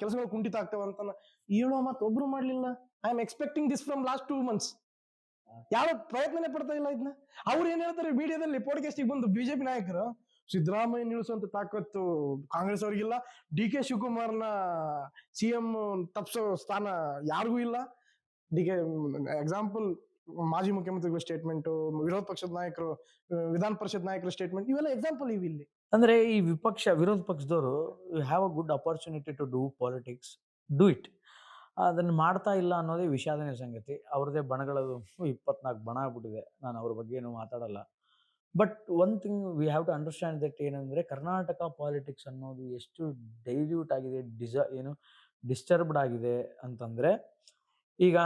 ಕೆಲಸಗಳು ಕುಂಠಿತ ಆಗ್ತವೆ ಅಂತ ಹೇಳೋ ಮಾತು ಒಬ್ರು ಮಾಡ್ಲಿಲ್ಲ. I am expecting this from last 2 months. ಯಾವ ಪ್ರಯತ್ನನೇ ಪಡ್ತಾ ಇಲ್ಲ ಇದನ್ನ. ಅವ್ರು ಏನ್ ಹೇಳ್ತಾರೆ ಮೀಡಿಯಾದಲ್ಲಿ ಪಾಡ್ಕಾಸ್ಟಿಗೆ ಬಂದು, ಬಿಜೆಪಿ ನಾಯಕರು ಸಿದ್ದರಾಮಯ್ಯ ನಿಲ್ಲಿಸುವಂತ ತಾಕತ್ತು ಕಾಂಗ್ರೆಸ್ ಅವ್ರಿಗಿಲ್ಲ, ಡಿ ಕೆ ಶಿವಕುಮಾರ್ನ ಸಿಎಂ ತಪ್ಸೋ ಸ್ಥಾನ ಯಾರಿಗೂ ಇಲ್ಲ. ಎಕ್ಸಾಂಪಲ್ ಮಾಜಿ ಮುಖ್ಯಮಂತ್ರಿಗಳ ಸ್ಟೇಟ್ಮೆಂಟ್, ವಿರೋಧ ಪಕ್ಷದ ನಾಯಕರು, ವಿಧಾನ ಪರಿಷತ್ ನಾಯಕರ ಸ್ಟೇಟ್ಮೆಂಟ್, ಇವೆಲ್ಲ ಎಕ್ಸಾಂಪಲ್ ಇವು ಇಲ್ಲಿ. ಅಂದ್ರೆ ಈ ವಿರೋಧ ಪಕ್ಷದವರು have a good opportunity to do politics, do it. ಅದನ್ನ ಮಾಡ್ತಾ ಇಲ್ಲ ಅನ್ನೋದೇ ವಿಷಾದನೀಯ ಸಂಗತಿ. ಅವ್ರದೇ ಬಣಗಳದು 24 ಬಣ ಆಗ್ಬಿಟ್ಟಿದೆ. ನಾನು ಅವ್ರ ಬಗ್ಗೆ ಏನು ಮಾತಾಡಲ್ಲ. But one thing we have to understand that ಏನಂದ್ರೆ, ಕರ್ನಾಟಕ ಪಾಲಿಟಿಕ್ಸ್ ಅನ್ನೋದು ಎಷ್ಟು ಡೈಲ್ಯೂಟ್ ಆಗಿದೆ, ಡಿಸ್ಟರ್ಬ್ಡ್ ಆಗಿದೆ ಅಂತಂದ್ರೆ, ಈಗ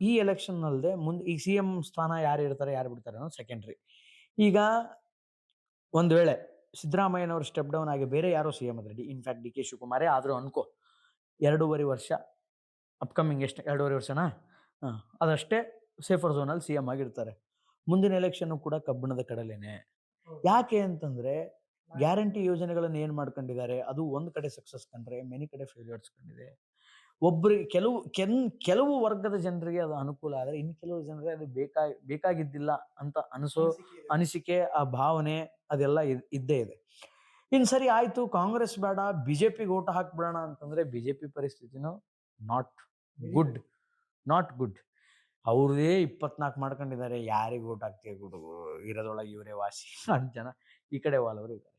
ಈ ಎಲೆಕ್ಷನ್ ಅಲ್ಲದೆ ಮುಂದೆ ಈ ಸಿ ಎಂ ಸ್ಥಾನ ಯಾರು ಇರ್ತಾರೆ ಯಾರು ಬಿಡ್ತಾರೆ ಅನ್ನೋದು ಸೆಕೆಂಡ್ರಿ. ಈಗ ಒಂದ್ ವೇಳೆ ಸಿದ್ದರಾಮಯ್ಯನವರು ಸ್ಟೆಪ್ ಡೌನ್ ಆಗಿ ಬೇರೆ ಯಾರೋ ಸಿ ಎಂ ಅದ್ರೆ, ಇನ್ಫ್ಯಾಕ್ಟ್ ಡಿ ಕೆ ಶಿವಕುಮಾರೇ ಆದ್ರೂ ಅನ್ಕೋ, 2.5 ವರ್ಷ ಅಪ್ಕಮಿಂಗ್, ಎಷ್ಟು 2.5 ವರ್ಷನಾ, ಅದಷ್ಟೇ ಸೇಫರ್ ಝೋನಲ್ಲಿ ಸಿ ಎಂ ಆಗಿರ್ತಾರೆ. ಮುಂದಿನ ಎಲೆಕ್ಷನ್ ಕೂಡ ಕಬ್ಬಿಣದ ಕಡಲೆನೆ. ಯಾಕೆ ಅಂತಂದ್ರೆ, ಗ್ಯಾರಂಟಿ ಯೋಜನೆಗಳನ್ನ ಏನ್ ಮಾಡ್ಕೊಂಡಿದ್ದಾರೆ, ಅದು ಒಂದ್ ಕಡೆ ಸಕ್ಸಸ್ ಕಂಡ್ರೆ ಮೆನಿ ಕಡೆ ಫೇಲ್ಯೂರ್ಸ್ ಕಂಡಿದೆ. ಒಬ್ಬರಿಗೆ ಕೆಲವು ವರ್ಗದ ಜನರಿಗೆ ಅದು ಅನುಕೂಲ ಆದ್ರೆ, ಇನ್ನು ಕೆಲವು ಜನರಿಗೆ ಅದು ಬೇಕಾಗಿದ್ದಿಲ್ಲ ಅಂತ ಅನಿಸಿಕೆ, ಆ ಭಾವನೆ ಅದೆಲ್ಲ ಇದ್ದೇ ಇದೆ. ಇನ್ ಸರಿ ಆಯ್ತು, ಕಾಂಗ್ರೆಸ್ ಬೇಡ ಬಿಜೆಪಿಗೆ ಓಟ್ ಹಾಕ್ಬಿಡೋಣ ಅಂತಂದ್ರೆ, ಬಿಜೆಪಿ ಪರಿಸ್ಥಿತಿನೂ ನಾಟ್ ಗುಡ್. ಅವ್ರದೇ 24 ಮಾಡ್ಕೊಂಡಿದ್ದಾರೆ. ಯಾರಿಗೆ ಓಟ್ ಹಾಕ್ತೀಯ ಗುಡು, ಇರೋದೊಳಗೆ ಇವರೇ ವಾಸಿ ಅಂತ ಜನ ಈ ಕಡೆ ವಾಲವರು ಇದ್ದಾರೆ.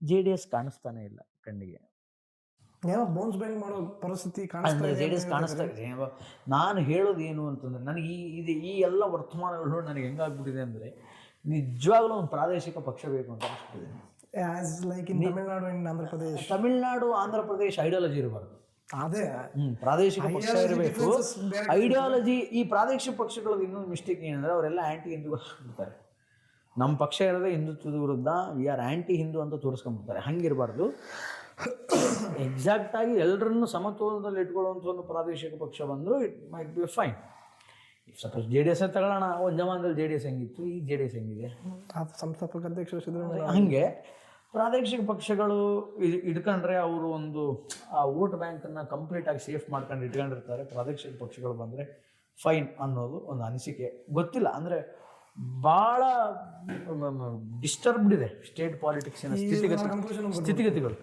JDS ಕಾಣಿಸ್ತಾನೆ ಇಲ್ಲ ಕಣ್ಣಿಗೆ. ಬೌನ್ಸ್ ಬ್ಯಾಕ್ ಮಾಡೋ ಪರಿಸ್ಥಿತಿ JDS ಕಾಣಿಸ್ತಾ ಇದೆ. ನಾನು ಹೇಳೋದು ಏನು ಅಂತಂದ್ರೆ, ನನಗೆ ಈ ಎಲ್ಲ ವರ್ತಮಾನಗಳು ನನಗೆ ಹೆಂಗಾಗ್ಬಿಟ್ಟಿದೆ ಅಂದ್ರೆ, ನಿಜವಾಗ್ಲೂ ಒಂದು ಪ್ರಾದೇಶಿಕ ಪಕ್ಷ ಬೇಕು ಅಂತ ಅನಿಸ್ಬಿಟ್ಟಿದೆ. ತಮಿಳ್ನಾಡು, ಆಂಧ್ರ ಪ್ರದೇಶ ಐಡಿಯಾಲಜಿ ಇರಬಾರ್ದು. ಅದೇ ಪ್ರಾದೇಶಿಕ ಪಕ್ಷ ಇರಬೇಕು, ಐಡಿಯಾಲಜಿ. ಈ ಪ್ರಾದೇಶಿಕ ಪಕ್ಷಗಳ ಇನ್ನೊಂದು ಮಿಸ್ಟೇಕ್ ಏನಂದ್ರೆ, ಅವರೆಲ್ಲ ಆಂಟಿ ಹಿಂದೂ ಬಿಡ್ತಾರೆ. ನಮ್ಮ ಪಕ್ಷ ಇರೋದೇ ಹಿಂದುತ್ವದ ವಿರುದ್ಧ, ವಿ ಆರ್ ಆಂಟಿ ಹಿಂದೂ ಅಂತ ತೋರಿಸ್ಕೊಂಡ್ಬಿಡ್ತಾರೆ. ಹಂಗಿರಬಾರ್ದು. ಎಕ್ಸಾಕ್ಟ್ ಆಗಿ ಎಲ್ಲರನ್ನು ಸಮತೋಲನದಲ್ಲಿ ಇಟ್ಕೊಳ್ಳುವಂಥ ಒಂದು ಪ್ರಾದೇಶಿಕ ಪಕ್ಷ ಬಂದ್ರು it might be fine. Suppose JDS ತಗೊಳ್ಳೋಣ, ಒಂದು ಜಮಾನದಲ್ಲಿ JDS ಹೆಂಗಿತ್ತು, ಈಗ JDS ಹೆಂಗಿದೆ, ಸಂಸ್ಥಾಪಕ ಅಧ್ಯಕ್ಷ ಹಂಗೆ ಪ್ರಾದೇಶಿಕ ಪಕ್ಷಗಳು ಇಟ್ಕೊಂಡ್ರೆ ಅವರು ಒಂದು ಆ ವೋಟ್ ಬ್ಯಾಂಕನ್ನು ಕಂಪ್ಲೀಟ್ ಆಗಿ ಸೇಫ್ ಮಾಡ್ಕೊಂಡು ಇಟ್ಕೊಂಡಿರ್ತಾರೆ. ಪ್ರಾದೇಶಿಕ ಪಕ್ಷಗಳು ಬಂದರೆ ಫೈನ್ ಅನ್ನೋದು ಒಂದು ಅನಿಸಿಕೆ. ಗೊತ್ತಿಲ್ಲ, ಅಂದರೆ ಭಾಳ ಡಿಸ್ಟರ್ಬ್ಡ್ ಇದೆ ಸ್ಟೇಟ್ ಪಾಲಿಟಿಕ್ಸಿನ ಸ್ಥಿತಿಗತಿಗಳು.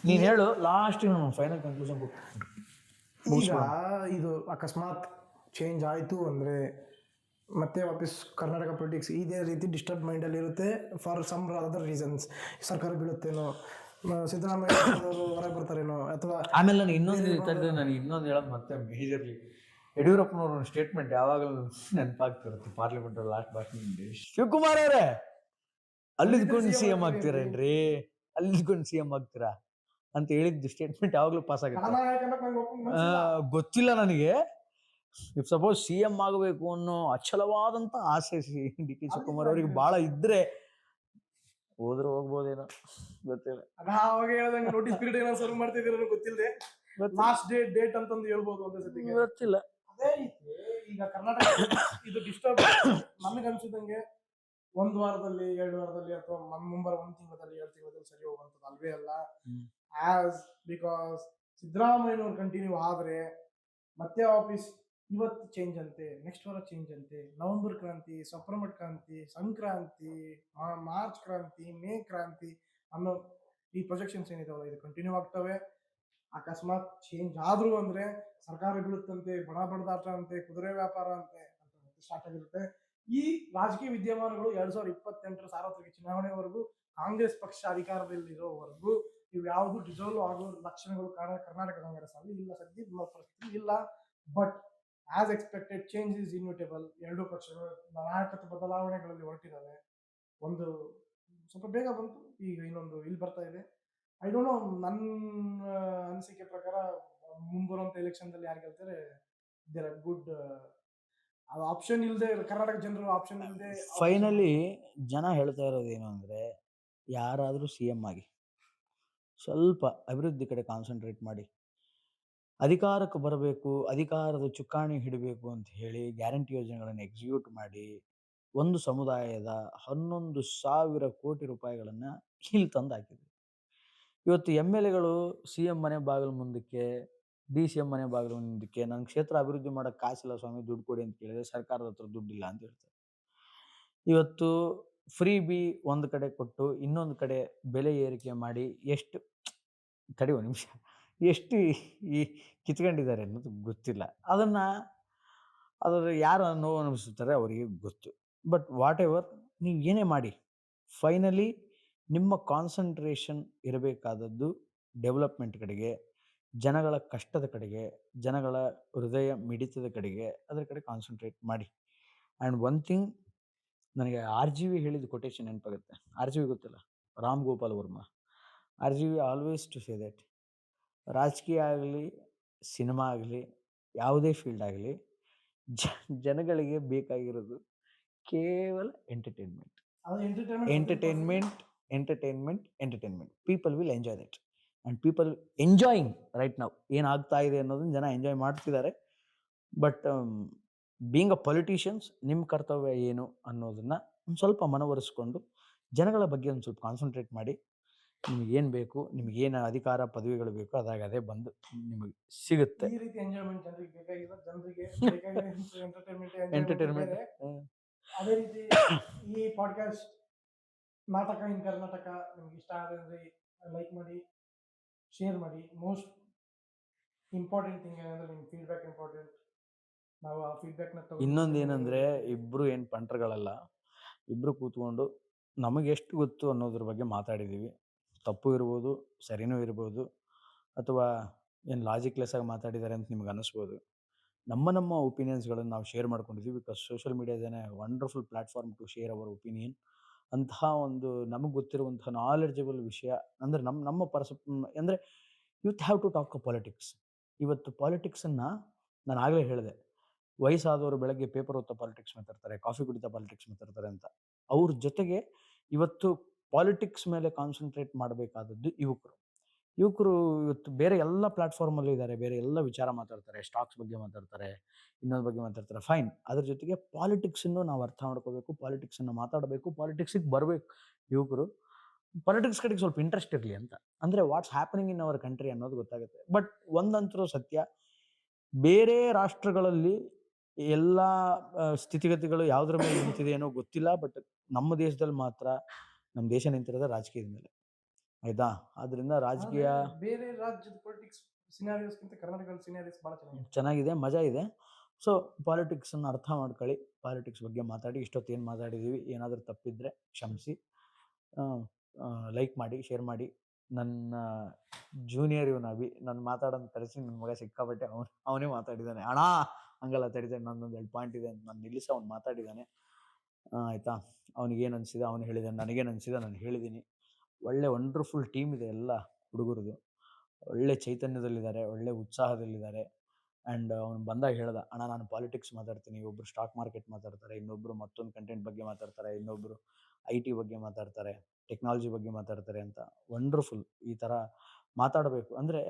ನೀನು ಹೇಳು, ಲಾಸ್ಟ್ ಫೈನಲ್ ಕನ್ಕ್ಲೂಷನ್ ಕೊಟ್ಟು. ಈಗ ಇದು ಅಕಸ್ಮಾತ್ ಚೇಂಜ್ ಆಯಿತು ಅಂದರೆ ಮತ್ತೆ ವಾಪಸ್ ಕರ್ನಾಟಕ ಪೊಲಿಟಿಕ್ಸ್ ಇದೇ ರೀತಿ ಡಿಸ್ಟರ್ಬ್ ಮೈಂಡಲ್ಲಿ ಇರುತ್ತೆ ಫಾರ್ ಸಮ್ ಅದರ್ ರೀಸನ್ಸ್. ಸರ್ಕಾರ ಬೀಳುತ್ತೇನೋ, ಸಿದ್ದರಾಮಯ್ಯ ಹೊರಗೆ ಬರ್ತಾರೇನೋ, ಅಥವಾ ಆಮೇಲೆ ನಾನು ಇನ್ನೊಂದು ಹೇಳೋದು ಮತ್ತೆ ಮೇಜರ್ಲಿ, ಯಡಿಯೂರಪ್ಪನವ್ರ ಸ್ಟೇಟ್ಮೆಂಟ್ ಯಾವಾಗಲೂ ನೆನಪಾಗ್ತಿರುತ್ತೆ ಪಾರ್ಲಿಮೆಂಟ್ ಲಾಸ್ಟ್ ಭಾಷಣ. ಶಿವಕುಮಾರ್ ಅವರೇ, ಅಲ್ಲಿದ್ಕೊಂಡು ಸಿ ಎಂ ಆಗ್ತೀರೇನ್ರಿ, ಅಲ್ಲಿದ್ಕೊಂಡು ಸಿ ಎಂ ಆಗ್ತೀರಾ ಅಂತ ಹೇಳಿದ್ದು ಸ್ಟೇಟ್ಮೆಂಟ್ ಯಾವಾಗಲೂ ಪಾಸ್ ಆಗುತ್ತೆ. ಗೊತ್ತಿಲ್ಲ ನನಗೆ. ಇಫ್ ಸಪೋಸ್ ಸಿ ಎಂ ಆಗಬೇಕು ಅನ್ನೋ ಅಚಲವಾದಂತ ಆಸೆ ಡಿ ಕೆ ಶಿವಕುಮಾರ್ ಅವರಿಗೆ ಬಹಳ ಇದ್ರೆ ಹೋದ್ರೆ ಹೋಗ್ಬೋದೇನೋ, ಗೊತ್ತಿಲ್ಲ. ಅವಾಗ ಹೇಳ್ದಂಗೆ ನೋಟಿಸ್ ಪೀರಿಯಡ್ ಏನೋ ಸರ್ವ್ ಮಾಡ್ತಿದ್ದೀರ ಗೊತ್ತಿಲ್ಲದೆ, ಲಾಸ್ಟ್ ಡೇಟ್ ಅಂತಂದು ಹೇಳ್ಬೋದು ಅಂತ ಸದ್ಯಕ್ಕೆ ಗೊತ್ತಿಲ್ಲ. ಅದೇ ರೀತಿ ಈಗ ಕರ್ನಾಟಕ ಇದು ಡಿಸ್ಟರ್ಬ್ ನನಗೆ ಅನ್ಸಿದಂಗೆ 1 ವಾರದಲ್ಲಿ 2 ವಾರದಲ್ಲಿ ಅಥವಾ ಮುಂಬರುವ 1 ತಿಂಗಳಲ್ಲಿ 2 ತಿಂಗಳಲ್ಲಿ ಸರಿ ಹೋಗುವಂಥದ್ದು ಅಲ್ವೇ ಅಲ್ಲ. ಆಸ್ ಬಿಕಾಸ್ ಸಿದ್ದರಾಮಯ್ಯನವ್ರು ಕಂಟಿನ್ಯೂ ಆದ್ರೆ ಮತ್ತೆ ಆಫೀಸ್ ಇವತ್ತು ಚೇಂಜ್ ಅಂತೆ, ನೆಕ್ಸ್ಟ್ ವಾರ ಚೇಂಜ್ ಅಂತೆ, ನವೆಂಬರ್ ಕ್ರಾಂತಿ, ಸೆಪ್ಟೆಂಬರ್ ಕ್ರಾಂತಿ, ಸಂಕ್ರಾಂತಿ, ಮಾರ್ಚ್ ಕ್ರಾಂತಿ, ಮೇ ಕ್ರಾಂತಿ ಅನ್ನೋ ಈ ಪ್ರೊಜೆಕ್ಷನ್ಸ್ ಏನಿದಾವಲ್ಲ ಇದು ಕಂಟಿನ್ಯೂ ಆಗ್ತವೆ. ಅಕಸ್ಮಾತ್ ಚೇಂಜ್ ಆದ್ರು ಅಂದ್ರೆ ಸರ್ಕಾರ ಬೀಳುತ್ತಂತೆ, ಬಡದಾಟ ಅಂತೆ, ಕುದುರೆ ವ್ಯಾಪಾರ ಅಂತೆ ಅಂತ ಮತ್ತೆ ಸ್ಟಾರ್ಟ್ ಆಗಿರುತ್ತೆ. ಈ ರಾಜಕೀಯ ವಿದ್ಯಮಾನಗಳು 2028 ಸಾರ್ವತ್ರಿಕ ಚುನಾವಣೆವರೆಗೂ ಕಾಂಗ್ರೆಸ್ ಪಕ್ಷ ಅಧಿಕಾರದಲ್ಲಿರೋವರೆಗೂ ಇವು ಯಾವುದು ಡಿಸಾಲ್ವ್ ಆಗೋ ಲಕ್ಷಣಗಳು ಕರ್ನಾಟಕ ಕಾಂಗ್ರೆಸ್ ಅಲ್ಲಿ ಇಲ್ಲ, ಸದ್ಯ ಪರಿಸ್ಥಿತಿ ಇಲ್ಲ. But as expected change is inevitable. 2 ಪಕ್ಷಗಳು ನಾಯಕತ್ವ ಬದಲಾವಣೆಗಳಲ್ಲಿ ಹೊರಟಿದ್ದಾವೆ. ಒಂದು ಸ್ವಲ್ಪ ಬೇಗ ಬಂತು, ಈಗ ಇನ್ನೊಂದು ಇಲ್ಲಿ ಬರ್ತಾ ಇದೆ. ಐ ಡೋಂಟ್ ನೋ, ನನ್ನ ಅನಿಸಿಕೆ ಪ್ರಕಾರ ಮುಂಬರುವಂತ ಎಲೆಕ್ಷನ್ದಲ್ಲಿ ಯಾರು ಗೆಲ್ತಾರೆ, ದೇರ್ ಆರ್ ಗುಡ್. ಅದು ಆಪ್ಷನ್ ಇಲ್ಲದೆ, ಕರ್ನಾಟಕ ಜನರು ಆಪ್ಷನ್ ಇಲ್ಲದೆ ಫೈನಲಿ ಜನ ಹೇಳ್ತಾ ಇರೋದು ಏನು ಅಂದ್ರೆ, ಯಾರಾದರೂ CM ಆಗಿ ಸ್ವಲ್ಪ ಅಭಿವೃದ್ಧಿ ಕಡೆ ಕಾನ್ಸಂಟ್ರೇಟ್ ಮಾಡಿ, ಅಧಿಕಾರಕ್ಕೆ ಬರಬೇಕು, ಅಧಿಕಾರದ ಚುಕ್ಕಾಣಿ ಹಿಡಬೇಕು ಅಂತ ಹೇಳಿ ಗ್ಯಾರಂಟಿ ಯೋಜನೆಗಳನ್ನು ಎಕ್ಸಿಕ್ಯೂಟ್ ಮಾಡಿ ಒಂದು ಸಮುದಾಯದ 11,000 ಕೋಟಿ ರೂಪಾಯಿಗಳನ್ನ ಇಲ್ಲಿ ತಂದು ಹಾಕಿದ್ರು. ಇವತ್ತು MLAಗಳು CM ಮನೆ ಬಾಗಿಲು ಮುಂದಕ್ಕೆ, DCM ಮನೆ ಬಾಗಿಲು ಮುಂದಕ್ಕೆ, ನನ್ನ ಕ್ಷೇತ್ರ ಅಭಿವೃದ್ಧಿ ಮಾಡಕ್ಕೆ ಕಾಸಿಲ್ಲ ಸ್ವಾಮಿ, ದುಡ್ಡು ಕೊಡಿ ಅಂತ ಕೇಳಿದ್ರೆ ಸರ್ಕಾರದ ಹತ್ರ ದುಡ್ಡಿಲ್ಲ ಅಂತ ಹೇಳ್ತಾರೆ. ಇವತ್ತು ಫ್ರೀ ಬಿ ಒಂದು ಕಡೆ ಕೊಟ್ಟು ಇನ್ನೊಂದು ಕಡೆ ಬೆಲೆ ಏರಿಕೆ ಮಾಡಿ ಎಷ್ಟು ತಡಿ ಒಂದು ನಿಮಿಷ ಎಷ್ಟು ಈ ಕಿತ್ಕೊಂಡಿದ್ದಾರೆ ಅನ್ನೋದು ಗೊತ್ತಿಲ್ಲ. ಅದರ ಯಾರು ನೋವು ಅನಿಸುತ್ತಾರೆ ಅವರಿಗೆ ಗೊತ್ತು. ಬಟ್ ವಾಟ್ ಎವರ್, ನೀವು ಏನೇ ಮಾಡಿ, ಫೈನಲಿ ನಿಮ್ಮ ಕಾನ್ಸಂಟ್ರೇಷನ್ ಇರಬೇಕಾದದ್ದು ಡೆವಲಪ್ಮೆಂಟ್ ಕಡೆಗೆ, ಜನಗಳ ಕಷ್ಟದ ಕಡೆಗೆ, ಜನಗಳ ಹೃದಯ ಮಿಡಿತದ ಕಡೆಗೆ, ಅದರ ಕಡೆ ಕಾನ್ಸಂಟ್ರೇಟ್ ಮಾಡಿ. ಆ್ಯಂಡ್ ಒನ್ ಥಿಂಗ್, ನನಗೆ RGV ಹೇಳಿದ ಕೊಟೇಶನ್ ನೆನಪಾಗುತ್ತೆ. RGV ಗೊತ್ತಿಲ್ಲ, Ram Gopal Varma. RGV always to say that ರಾಜಕೀಯ ಆಗಲಿ, ಸಿನಿಮಾ ಆಗಲಿ, ಯಾವುದೇ ಫೀಲ್ಡ್ ಆಗಲಿ, ಜನಗಳಿಗೆ ಬೇಕಾಗಿರೋದು ಕೇವಲ entertainment. People will enjoy that, and people enjoying right now. ಏನಾಗ್ತಾ ಇದೆ ಅನ್ನೋದನ್ನ ಜನ ಎಂಜಾಯ್ ಮಾಡ್ತಿದ್ದಾರೆ. ಬಟ್ ಬೀಯಿಂಗ್ ಅ ಪೊಲಿಟಿಷಿಯನ್ಸ್, ನಿಮ್ಮ ಕರ್ತವ್ಯ ಏನು ಅನ್ನೋದನ್ನ ಒಂದು ಸ್ವಲ್ಪ ಮನವರಿಸ್ಕೊಂಡು ಜನಗಳ ಬಗ್ಗೆ ಒಂದು ಸ್ವಲ್ಪ ಕಾನ್ಸಂಟ್ರೇಟ್ ಮಾಡಿ. ನಿಮಗೇನು ಬೇಕು, ನಿಮಗೇನು ಅಧಿಕಾರ ಪದವಿಗಳು ಬೇಕು, ಅದೇ ಬಂದು ನಿಮಗೆ ಸಿಗುತ್ತೆ. ಈ ರೀತಿ ಎಂಜಾಯ್ಮೆಂಟ್ ಜನರಿಗೆ ಬೇಕಾಗಿಲ್ಲ, ಜನರಿಗೆ ಎಂಟರ್ಟೈನ್ಮೆಂಟ್. ಅದೇ ರೀತಿ ಈ ಪಾಡ್ಕಾಸ್ಟ್ ನಾಟಕ ಇನ್ ಕರ್ನಾಟಕ ನಿಮ್ಗೆ ಇಷ್ಟ ಆದರೆ ಲೈಕ್ ಮಾಡಿ, ಶೇರ್ ಮಾಡಿ. ಮೋಸ್ಟ್ ಇಂಪಾರ್ಟೆಂಟ್ ಥಿಂಗ್ ಏನಂದ್ರೆ ನಿಮ್ಮ ಫೀಡ್ಬ್ಯಾಕ್ ಇಂಪಾರ್ಟೆಂಟ್. ನಾವು ಆ ಫೀಡ್ಬ್ಯಾಕ್ನ ಇನ್ನೊಂದು ಏನಂದ್ರೆ, ಇಬ್ರು ಏನು ಪಂಟ್ರಗಳಲ್ಲ, ಇಬ್ರು ಕೂತ್ಕೊಂಡು ನಮಗೆ ಎಷ್ಟು ಗೊತ್ತು ಅನ್ನೋದ್ರ ಬಗ್ಗೆ ಮಾತಾಡಿದ್ದೀವಿ. ತಪ್ಪು ಇರ್ಬೋದು, ಸರಿನೂ ಇರ್ಬೋದು, ಅಥವಾ ಏನು ಲಾಜಿಕ್ಲೆಸ್ ಆಗಿ ಮಾತಾಡಿದ್ದಾರೆ ಅಂತ ನಿಮ್ಗೆ ಅನ್ನಿಸ್ಬೋದು. ನಮ್ಮ ಒಪಿನಿಯನ್ಸ್ಗಳನ್ನು ನಾವು ಶೇರ್ ಮಾಡ್ಕೊಂಡಿದ್ದೀವಿ. Because social media is a wonderful platform to share our opinion. ಅಂತಹ ಒಂದು ನಮಗೆ ಗೊತ್ತಿರುವಂತಹ ನಾಲೆಡ್ಜಬಲ್ ವಿಷಯ ಅಂದರೆ ನಮ್ಮ ಅಂದರೆ youth have to talk politics. ಇವತ್ತು ಪಾಲಿಟಿಕ್ಸನ್ನು ನಾನು ಆಗಲೇ ಹೇಳಿದೆ, ವಯಸ್ಸಾದವರು ಬೆಳಗ್ಗೆ ಪೇಪರ್ ಓದ್ತಾ ಪಾಲಿಟಿಕ್ಸ್ ಮಾತಾಡ್ತಾರೆ, ಕಾಫಿ ಕುಡಿತಾ ಪಾಲಿಟಿಕ್ಸ್ ಮಾತಾಡ್ತಾರೆ ಅಂತ. ಅವ್ರ ಜೊತೆಗೆ ಇವತ್ತು ಪಾಲಿಟಿಕ್ಸ್ ಮೇಲೆ ಕಾನ್ಸಂಟ್ರೇಟ್ ಮಾಡಬೇಕಾದದ್ದು ಯುವಕರು. ಇವತ್ತು ಬೇರೆ ಎಲ್ಲ ಪ್ಲಾಟ್ಫಾರ್ಮಲ್ಲೂ ಇದ್ದಾರೆ, ಬೇರೆ ಎಲ್ಲ ವಿಚಾರ ಮಾತಾಡ್ತಾರೆ, ಸ್ಟಾಕ್ಸ್ ಬಗ್ಗೆ ಮಾತಾಡ್ತಾರೆ, ಇನ್ನೊಂದು ಬಗ್ಗೆ ಮಾತಾಡ್ತಾರೆ, ಫೈನ್. ಅದ್ರ ಜೊತೆಗೆ ಪಾಲಿಟಿಕ್ಸನ್ನು ನಾವು ಅರ್ಥ ಮಾಡ್ಕೋಬೇಕು, ಪಾಲಿಟಿಕ್ಸನ್ನು ಮಾತಾಡಬೇಕು, ಪಾಲಿಟಿಕ್ಸಿಗೆ ಬರಬೇಕು ಯುವಕರು. ಪಾಲಿಟಿಕ್ಸ್ ಕಡೆಗೆ ಸ್ವಲ್ಪ ಇಂಟ್ರೆಸ್ಟ್ ಇರಲಿ ಅಂತ, ಅಂದರೆ what's happening in our country ಅನ್ನೋದು ಗೊತ್ತಾಗುತ್ತೆ. ಬಟ್ ಒಂದಂತರೂ ಸತ್ಯ, ಬೇರೆ ರಾಷ್ಟ್ರಗಳಲ್ಲಿ ಎಲ್ಲ ಸ್ಥಿತಿಗತಿಗಳು ಯಾವುದ್ರ ಮೇಲೆ ನಿಂತಿದೆ ಏನೋ ಗೊತ್ತಿಲ್ಲ. ಬಟ್ ನಮ್ಮ ದೇಶದಲ್ಲಿ ಮಾತ್ರ ನಮ್ಮ ದೇಶ ನಿಂತಿರೋದು ರಾಜಕೀಯದ ಮೇಲೆ, ಆಯ್ತಾ? ಆದ್ರಿಂದ ರಾಜಕೀಯ ಬೇರೆ ರಾಜ್ಯದ ಪೊಲಿಟಿಕ್ಸ್ ಸಿನಾರಿಯೋಸ್ಗಿಂತ ಕರ್ನಾಟಕದ ಸಿನಾರಿಯೋಸ್ ಬಹಳ ಚೆನ್ನಾಗಿದೆ, ಮಜಾ ಇದೆ. ಸೊ ಪಾಲಿಟಿಕ್ಸನ್ನು ಅರ್ಥ ಮಾಡ್ಕೊಳ್ಳಿ, ಪಾಲಿಟಿಕ್ಸ್ ಬಗ್ಗೆ ಮಾತಾಡಿ. ಇಷ್ಟೊತ್ತು ಏನು ಮಾತಾಡಿದ್ದೀವಿ, ಏನಾದರೂ ತಪ್ಪಿದ್ರೆ ಕ್ಷಮಿಸಿ. ಲೈಕ್ ಮಾಡಿ, ಶೇರ್ ಮಾಡಿ. ನನ್ನ ಜೂನಿಯರ್ ಇವನು ಅಭಿ, ನಾನು ಮಾತಾಡೋದು ಕರೆಸಿ ನನ್ನ ಮಗ ಸಿಕ್ಕಾಬಟ್ಟೆ ಅವನೇ ಮಾತಾಡಿದ್ದಾನೆ. ಅಣ್ಣ ಹಂಗಲ್ಲ, ತಡಿತಾನೆ, ನನ್ನೊಂದು 2 ಪಾಯಿಂಟ್ ಇದೆ, ನಾನು ನಿಲ್ಲಿಸಿ ಅವ್ನು ಮಾತಾಡಿದ್ದಾನೆ, ಆಯಿತಾ? ಅವನಿಗೇನು ಅನಿಸಿದೆ ಅವನು ಹೇಳಿದ್ದಾನೆ, ನನಗೇನು ಅನಿಸಿದೆ ನಾನು ಹೇಳಿದ್ದೀನಿ. ಒಳ್ಳೆ ವಂಡರ್ಫುಲ್ ಟೀಮ್ ಇದೆ ಎಲ್ಲ ಹುಡುಗರದು, ಒಳ್ಳೆ ಚೈತನ್ಯದಲ್ಲಿದ್ದಾರೆ, ಒಳ್ಳೆ ಉತ್ಸಾಹದಲ್ಲಿದ್ದಾರೆ. ಆ್ಯಂಡ್ ಅವ್ನು ಬಂದಾಗ ಹೇಳ್ದ, ಅಣ್ಣ ನಾನು ಪಾಲಿಟಿಕ್ಸ್ ಮಾತಾಡ್ತೀನಿ, ಒಬ್ಬರು ಸ್ಟಾಕ್ ಮಾರ್ಕೆಟ್ ಮಾತಾಡ್ತಾರೆ, ಇನ್ನೊಬ್ಬರು ಮತ್ತೊಂದು ಕಂಟೆಂಟ್ ಬಗ್ಗೆ ಮಾತಾಡ್ತಾರೆ, ಇನ್ನೊಬ್ಬರು IT ಬಗ್ಗೆ ಮಾತಾಡ್ತಾರೆ, ಟೆಕ್ನಾಲಜಿ ಬಗ್ಗೆ ಮಾತಾಡ್ತಾರೆ ಅಂತ. ವಂಡರ್ಫುಲ್. ಈ ಥರ ಮಾತಾಡಬೇಕು. ಅಂದರೆ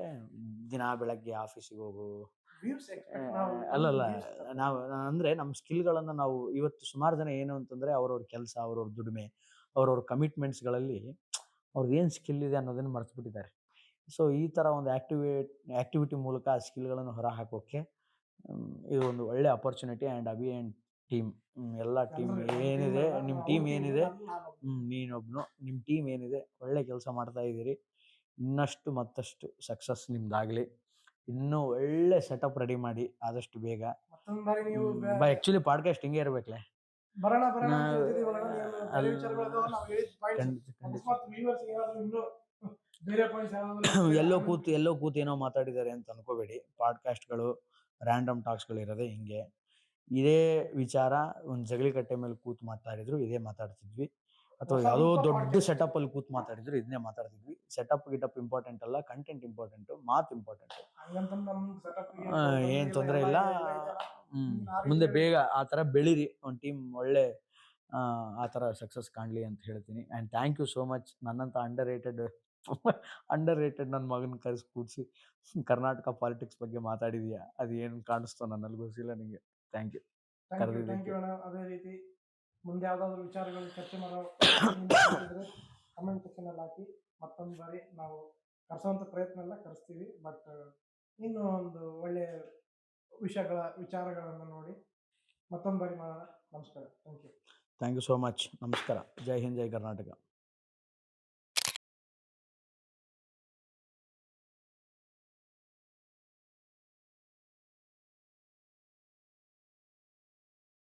ದಿನ ಬೆಳಗ್ಗೆ ಆಫೀಸಿಗೆ ಹೋಗು, ಅಲ್ಲಲ್ಲ, ನಾವು ಅಂದರೆ ನಮ್ಮ ಸ್ಕಿಲ್ಗಳನ್ನು ನಾವು ಇವತ್ತು ಸುಮಾರು ಜನ ಏನು ಅಂತಂದರೆ ಅವ್ರವ್ರ ಕೆಲಸ, ಅವ್ರವ್ರ ದುಡಿಮೆ, ಅವ್ರವ್ರ ಕಮಿಟ್ಮೆಂಟ್ಸ್ಗಳಲ್ಲಿ ಅವ್ರದ್ದು ಏನು ಸ್ಕಿಲ್ ಇದೆ ಅನ್ನೋದನ್ನು ಮರೆತುಬಿಟ್ಟಿದ್ದಾರೆ. ಸೊ ಈ ಥರ ಒಂದು ಆ್ಯಕ್ಟಿವಿಟಿ ಮೂಲಕ ಆ ಸ್ಕಿಲ್ಗಳನ್ನು ಹೊರ ಹಾಕೋಕ್ಕೆ ಇದು ಒಂದು ಒಳ್ಳೆ opportunity. And Abhi and team, ಎಲ್ಲ ಟೀಮ್ ಏನಿದೆ, ನಿಮ್ಮ ಟೀಮ್ ಏನಿದೆ, ನೀನೊಬ್ಬನು, ನಿಮ್ಮ ಟೀಮ್ ಏನಿದೆ, ಒಳ್ಳೆ ಕೆಲಸ ಮಾಡ್ತಾ ಇದ್ದೀರಿ. ಇನ್ನಷ್ಟು ಮತ್ತಷ್ಟು ಸಕ್ಸಸ್ ನಿಮ್ದಾಗಲಿ. ಇನ್ನೂ ಒಳ್ಳೆ ಸೆಟಪ್ ರೆಡಿ ಮಾಡಿ ಆದಷ್ಟು ಬೇಗ. ಆ್ಯಕ್ಚುಲಿ ಪಾಡ್ಕಾಸ್ಟ್ ಹಿಂಗೆ ಇರಬೇಕಲ್ಲ, ಎಲ್ಲೋ ಕೂತು ಏನೋ ಮಾತಾಡಿದ್ದಾರೆ ಅಂತ ಅನ್ಕೋಬೇಡಿ. ಪಾಡ್ಕಾಸ್ಟ್ಗಳು ರ್ಯಾಂಡಮ್ ಟಾಕ್ಸ್ಗಳಿರೋದೇ ಹಿಂಗೆ. ಇದೇ ವಿಚಾರ ಒಂದು ಜಗಲಿ ಕಟ್ಟೆ ಮೇಲೆ ಕೂತು ಮಾತಾಡಿದ್ರು ಇದೇ ಮಾತಾಡ್ತಿದ್ವಿ, ಅಥವಾ ಯಾವುದೋ ಸ್ವಲ್ಪ ದೊಡ್ಡ podcast. ಸೆಟಪ್ ಅಲ್ಲಿ ಕೂತು ಮಾತಾಡಿದ್ರು ಇದನ್ನೇ ಮಾತಾಡ್ತಿದ್ವಿ. ಸೆಟಪ್ ಗಿಟಪ್ ಇಂಪಾರ್ಟೆಂಟ್ ಅಲ್ಲ, ಕಂಟೆಂಟ್ ಇಂಪಾರ್ಟೆಂಟ್, ಮಾತು ಇಂಪಾರ್ಟೆಂಟ್. ಹಂಗಂತಂದ್ ನಮ್ setup ಗೆ ಏನ್ ತೊಂದರೆ ಎಲ್ಲ ಇಲ್ಲ. ಇದೆಯಲ್ಲ. ಆ ರೀತಿ ಮುಂದೆ ಹೇಳಿ. ಬೇಗ ಆ ಥರ ಬೆಳೀರಿ, ಒಂದು ಟೀಮ್ ಒಳ್ಳೆ ಆ ಥರ ಸಕ್ಸಸ್ ಕಾಣಲಿ ಅಂತ ಹೇಳ್ತೀನಿ. And thank you so much. ನನ್ನಂಥ ಅಂಡರ್ ರೇಟೆಡ್ ನನ್ನ ಮಗನ ಕರೆಸಿ ಕೂಡಿಸಿ ಕರ್ನಾಟಕ ಪಾಲಿಟಿಕ್ಸ್ ಬಗ್ಗೆ ಮಾತಾಡಿದ್ಯಾ, ಅದು ಏನು ಕಾಣಿಸ್ತೋ ನನ್ನಲ್ಲಿ ಗೊತ್ತಿಲ್ಲ ನಿಮಗೆ. ಥ್ಯಾಂಕ್ ಯು ಥ್ಯಾಂಕ್ ಯು ಕರೆದಿದ್ದಕ್ಕೆ. ಅಣ್ಣ. ಅದೇ ರೀತಿ ಮುಂದೆ ಯಾವ್ದಾದ್ರು ವಿಚಾರಗಳು ಚರ್ಚೆ ಮಾಡೋ ಕಮೆಂಟ್ ಸೆಕ್ಷನ್ ಅಲ್ಲಿ ಹಾಕಿ. ಮತ್ತೊಂದು ಬಾರಿ ನಾವು ಕರೆಸುವಂತ ಪ್ರಯತ್ನ ಎಲ್ಲ ಕರೆಸ್ತೀವಿ. ಬಟ್ ಇನ್ನು ಒಂದು ಒಳ್ಳೆ ವಿಚಾರಗಳನ್ನು ನೋಡಿ ಮತ್ತೊಂದು ಬಾರಿ ಮಾಡೋಣ. ನಮಸ್ಕಾರ. Thank you thank you so much. ನಮಸ್ಕಾರ. ಜೈ ಹಿಂದ್, ಜೈ ಕರ್ನಾಟಕ.